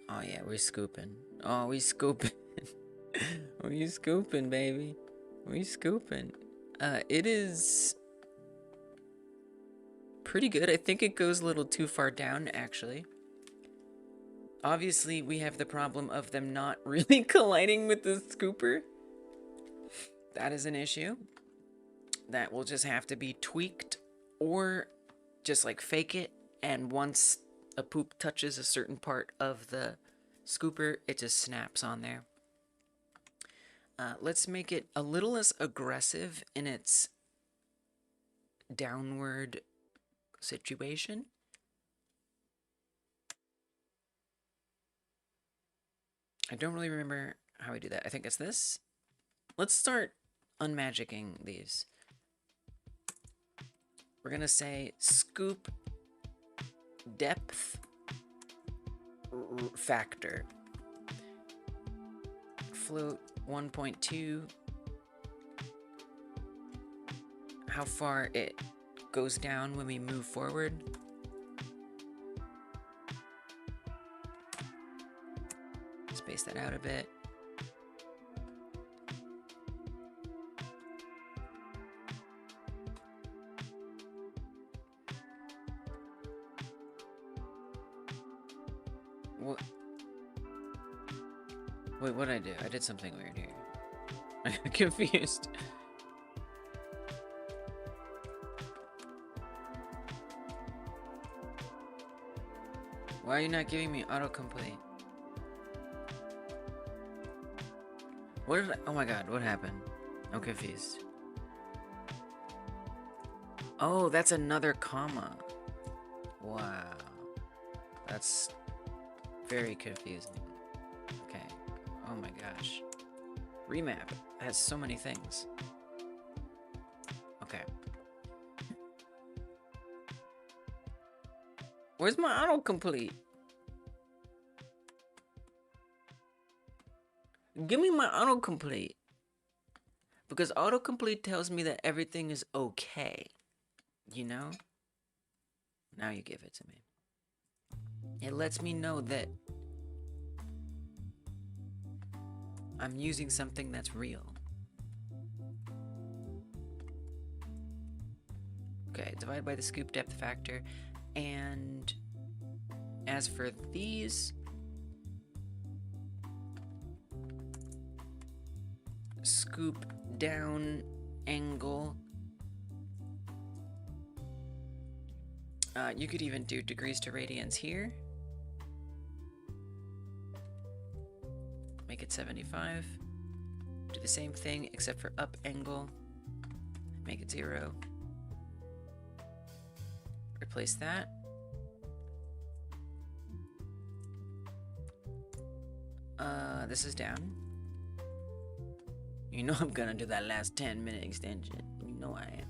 Oh yeah, we're scooping. Oh, we scooping. We scooping, baby. We scooping. It is pretty good. I think it goes a little too far down, actually. Obviously, we have the problem of them not really colliding with the scooper. That is an issue. That will just have to be tweaked, or just like fake it, and once a poop touches a certain part of the scooper, it just snaps on there. Let's make it a little less aggressive in its downward situation. I don't really remember how we do that. I think it's this. Let's start unmagicking these. We're gonna say scoop depth factor. Float 1.2. How far it goes down when we move forward. Space that out a bit. What? Wait, what did I do? I did something weird here. I'm confused. Why are you not giving me autocomplete? What did I, oh my god, what happened? I'm confused. Oh, that's another comma. Wow. That's very confusing. Okay. Oh my gosh. Remap has so many things. Okay. Where's my autocomplete? Give me my autocomplete. Because autocomplete tells me that everything is okay. You know? Now you give it to me. It lets me know that I'm using something that's real. Okay, divide by the scoop depth factor. And as for these, scoop down angle. You could even do degrees to radians here. Make it 75. Do the same thing except for up angle. Make it 0. Replace that. This is down. You know I'm gonna do that last 10-minute extension. You know I am.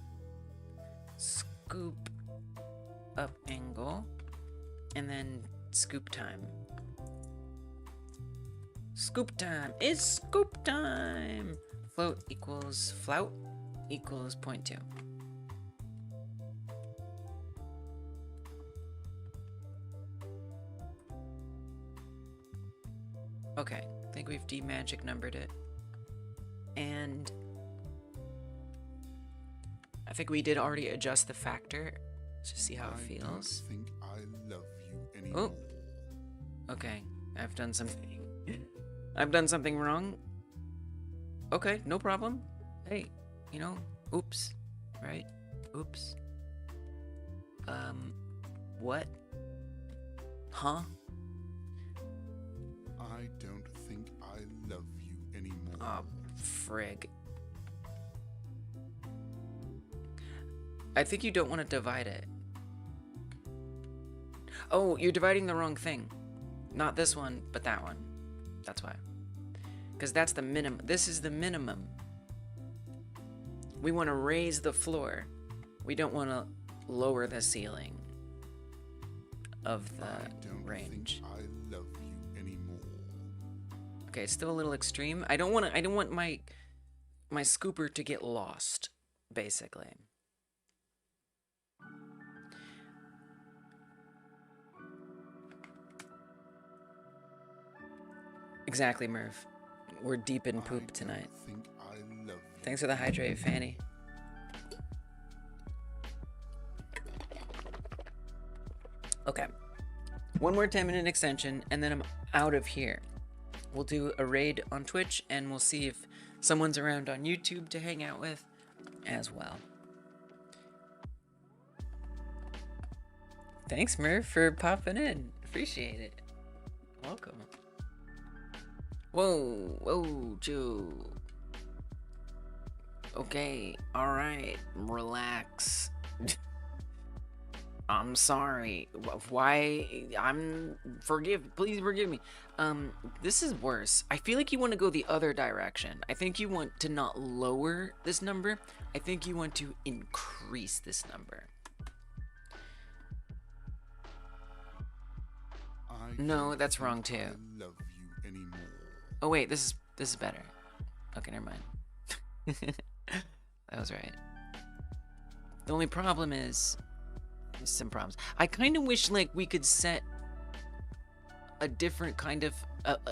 Scoop up angle. And then scoop time. Scoop time. It's scoop time. Float equals 0.2. Okay, I think we've de-magic numbered it. And I think we did already adjust the factor. Let's just see how it feels. I don't think I love you anymore. Oh, okay. I've done something. I've done something wrong. Okay, no problem. Hey, you know, oops, right? Oops. What? Huh? I don't think I love you anymore. Oh, frig. I think you don't want to divide it. Oh, you're dividing the wrong thing. Not this one, but that one. That's why. Because that's the minimum. This is the minimum. We want to raise the floor. We don't want to lower the ceiling of the range. I love you anymore. Okay, it's still a little extreme. I don't want my scooper to get lost, basically. Exactly, Murph. We're deep in poop tonight. I love you. Thanks for the hydrate, Fanny. Okay. One more 10-minute extension, and then I'm out of here. We'll do a raid on Twitch, and we'll see if someone's around on YouTube to hang out with as well. Thanks, Murph, for popping in. Appreciate it. Welcome. Whoa, Joe. Okay, alright, relax. I'm sorry. Why? Please forgive me. This is worse. I feel like you want to go the other direction. I think you want to not lower this number. I think you want to increase this number. No, that's wrong too. I love you anymore. Oh wait, this is better. Okay, never mind. That was right. The only problem is some problems. I kind of wish like we could set a different kind of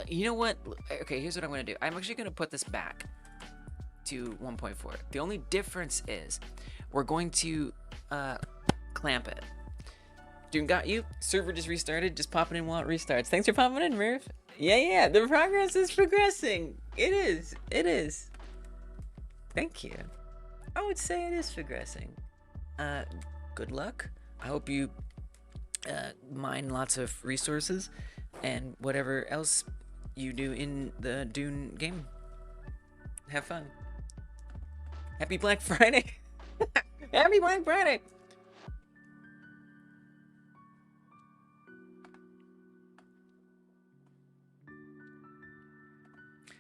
you know what? Okay, here's what I'm gonna do. I'm actually gonna put this back to 1.4. The only difference is we're going to clamp it. Dude, got you. Server just restarted. Just popping in while it restarts. Thanks for popping in, Murph. Yeah. The progress is progressing. It is. Thank you. I would say it is progressing. Good luck. I hope you mine lots of resources and whatever else you do in the Dune game. Have fun. Happy Black Friday. Happy Black Friday.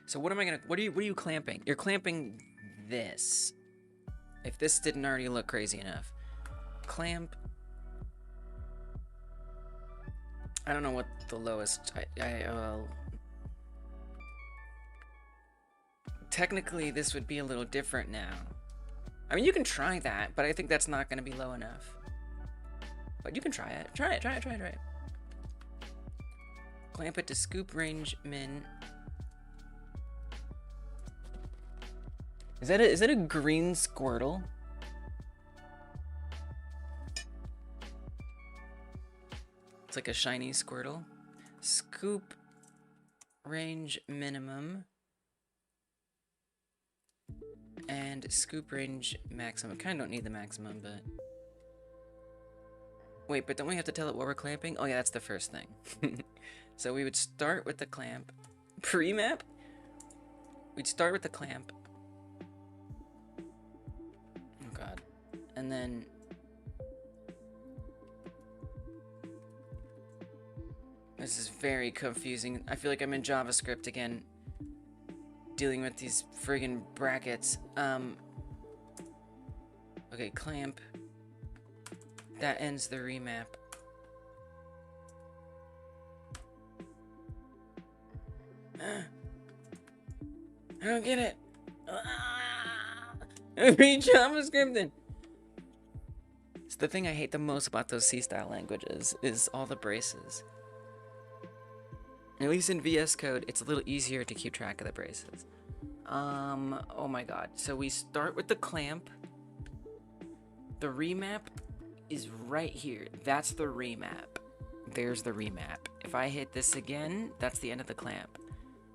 So what are you clamping? You're clamping this. If this didn't already look crazy enough. Clamp. I don't know what the lowest, technically this would be a little different now. I mean, you can try that, but I think that's not going to be low enough. But you can try it. Try it. Clamp it to scoop range min. Is that a green Squirtle? It's like a shiny Squirtle. Scoop range minimum. And scoop range maximum. Kind of don't need the maximum, but... Wait, but don't we have to tell it what we're clamping? Oh yeah, that's the first thing. So we would start with the clamp. Pre-map? We'd start with the clamp. Oh god. And then... This is very confusing. I feel like I'm in JavaScript again. Dealing with these friggin' brackets. Okay, clamp. That ends the remap. I don't get it. Read JavaScript then. It's the thing I hate the most about those C-style languages is all the braces. At least in VS Code, it's a little easier to keep track of the braces. Oh my god. So we start with the clamp. The remap is right here. That's the remap. There's the remap. If I hit this again, that's the end of the clamp.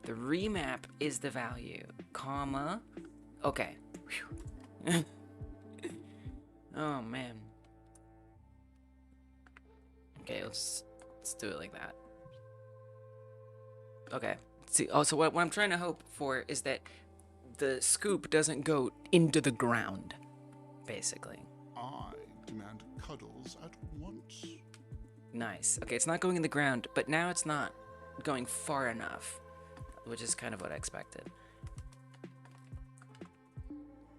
The remap is the value, comma. Okay. Oh man. Okay, let's do it like that. Okay. See, also what I'm trying to hope for is that the scoop doesn't go into the ground, basically. I demand cuddles at once. Nice. Okay, it's not going in the ground, but now it's not going far enough, which is kind of what I expected.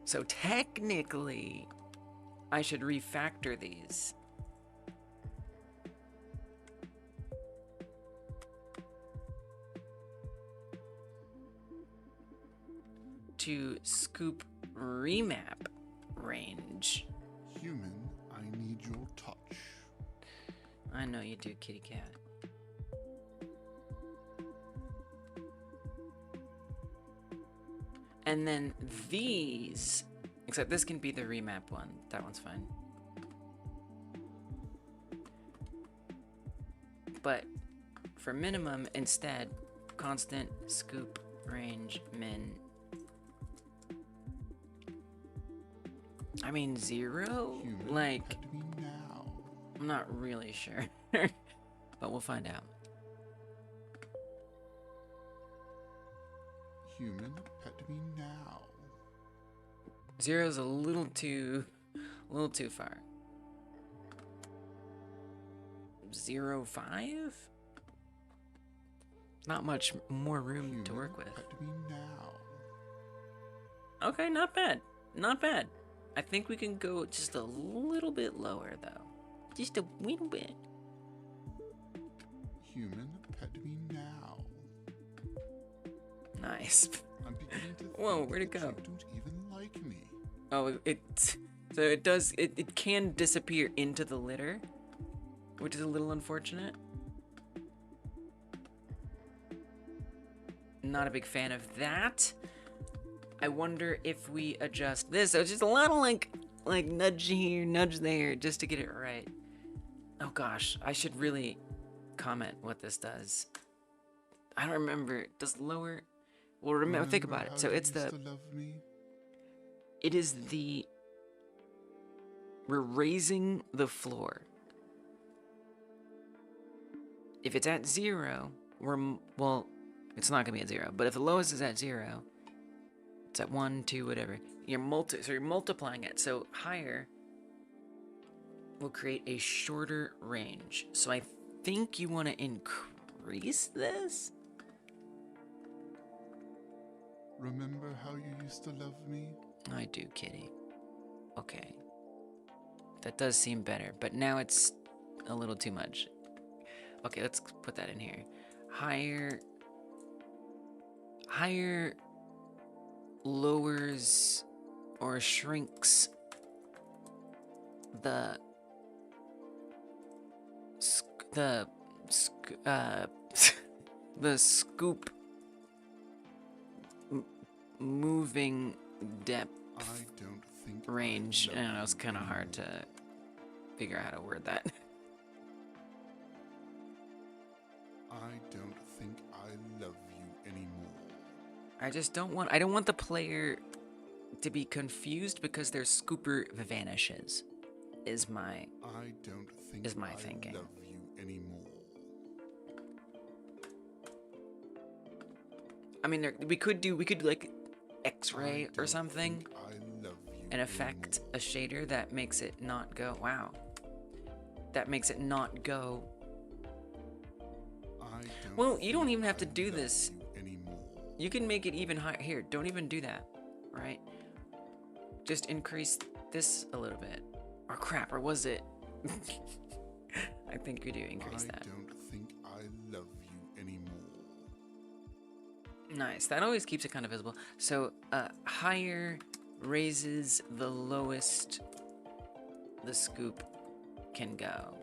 So technically, I should refactor these. To scoop remap range. Human, I need your touch. I know you do, kitty cat. And then these, except this can be the remap one. That one's fine. But for minimum, instead, constant scoop range min. I mean, 0? Human, Like, pet me now. I'm not really sure. But we'll find out. Human, pet me now. 0's a little too far. 0.5? Not much more room Human, to work with. pet me now. Okay, not bad. Not bad. I think we can go just a little bit lower, though. Just a little bit. Human, pet me now. Nice. I'm beginning to think Whoa, where'd it that go? you don't even like me. Oh, so it does, it can disappear into the litter, which is a little unfortunate. Not a big fan of that. I wonder if we adjust this. So it's just a lot of like nudge here, nudge there, just to get it right. Oh gosh, I should really comment what this does. I don't remember. Does lower? Well, remember, think about it. So it's the. It is the. We're raising the floor. If it's at 0, well, it's not gonna be at 0. But if the lowest is at 0, it's at 1, 2, whatever. You're multiplying it. So higher will create a shorter range. So I think you want to increase this. Remember how you used to love me? I do, kitty. Okay. That does seem better, but now it's a little too much. Okay, let's put that in here. Higher lowers or shrinks the scoop moving depth I don't think range. I I don't know, it's love kind of you hard to figure out how to word that. I don't think I love you anymore. I just don't want the player to be confused because their scooper vanishes. Is my I don't think Is my I thinking. love you anymore. I mean, we could do like X-ray I or don't something, think I love you an effect, anymore. a shader that makes it not go. Wow, that makes it not go. I don't Well, you don't think even have to I do love this. you anymore. You can make it even higher. Here, don't even do that. Right? Just increase this a little bit. Or crap, or was it? I think we do increase that. I don't think I love you anymore. Nice. That always keeps it kind of visible. So, higher raises the lowest the scoop can go.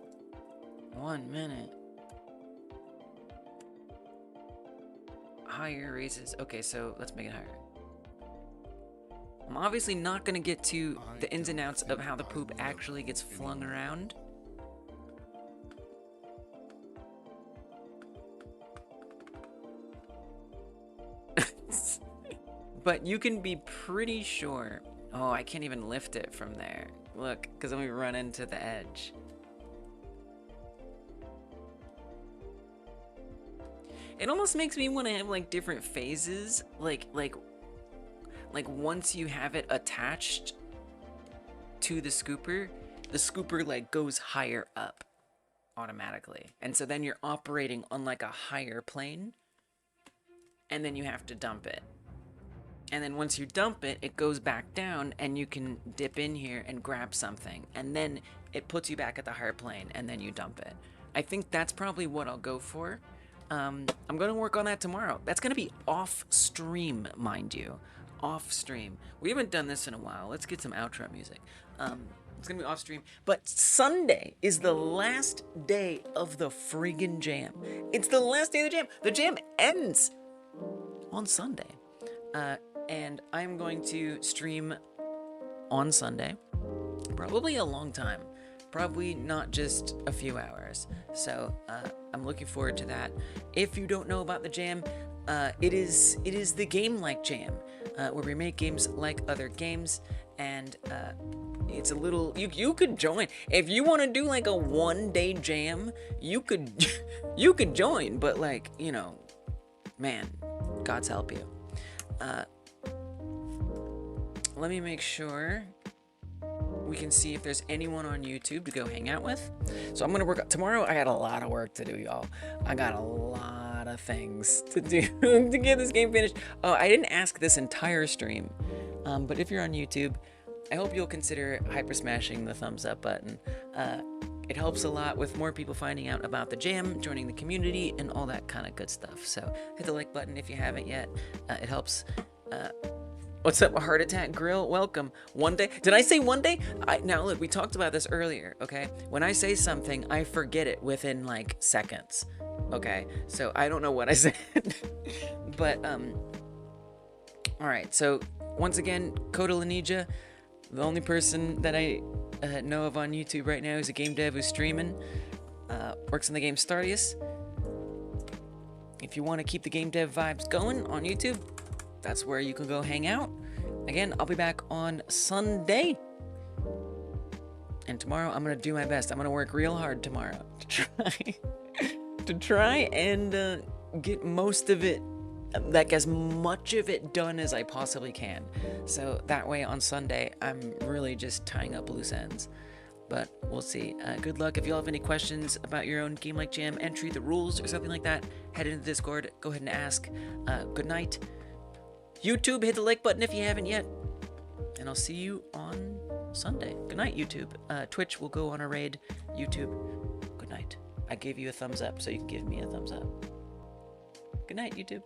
1 minute. Higher raises. Okay, so let's make it higher. I'm obviously not going to get to the ins and outs of how the poop actually gets flung around. But you can be pretty sure. Oh, I can't even lift it from there. Look, because then we run into the edge. It almost makes me want to have like different phases, like once you have it attached to the scooper like goes higher up automatically. And so then you're operating on like a higher plane and then you have to dump it. And then once you dump it, it goes back down and you can dip in here and grab something. And then it puts you back at the hard plane and then you dump it. I think that's probably what I'll go for. I'm going to work on that tomorrow. That's going to be off stream, mind you. Off stream. We haven't done this in a while. Let's get some outro music. It's going to be off stream. But Sunday is the last day of the friggin' jam. It's the last day of the jam. The jam ends on Sunday. And I'm going to stream on Sunday, probably a long time, probably not just a few hours. So I'm looking forward to that. If you don't know about the jam, it is the game like jam, where we make games like other games, and it's a little you could join if you want to do like a 1-day jam. You could you could join, but like, you know, man, God's help you. Let me make sure we can see if there's anyone on YouTube to go hang out with. So I'm gonna work tomorrow. I got a lot of work to do, y'all. I got a lot of things to do to get this game finished. Oh, I didn't ask this entire stream, but if you're on YouTube, I hope you'll consider hyper smashing the thumbs up button. It helps a lot with more people finding out about the jam, joining the community, and all that kind of good stuff. So hit the like button if you haven't yet. It helps. What's up, Heart Attack Grill? Welcome. 1 day. Did I say 1 day? Now look, we talked about this earlier, okay? When I say something, I forget it within like seconds, okay? So I don't know what I said. But, all right. So once again, Coda Lanija, the only person that I know of on YouTube right now is a game dev who's streaming, works in the game Stardius. If you want to keep the game dev vibes going on YouTube, that's where you can go hang out. Again, I'll be back on Sunday. And tomorrow I'm going to do my best. I'm going to work real hard tomorrow to try and get most of it, like as much of it done as I possibly can. So that way on Sunday, I'm really just tying up loose ends. But we'll see. Good luck. If you all have any questions about your own Game Like Jam entry, the rules, or something like that, head into Discord. Go ahead and ask. Good night. YouTube, hit the like button if you haven't yet. And I'll see you on Sunday. Good night, YouTube. Twitch will go on a raid. YouTube, good night. I gave you a thumbs up, so you can give me a thumbs up. Good night, YouTube.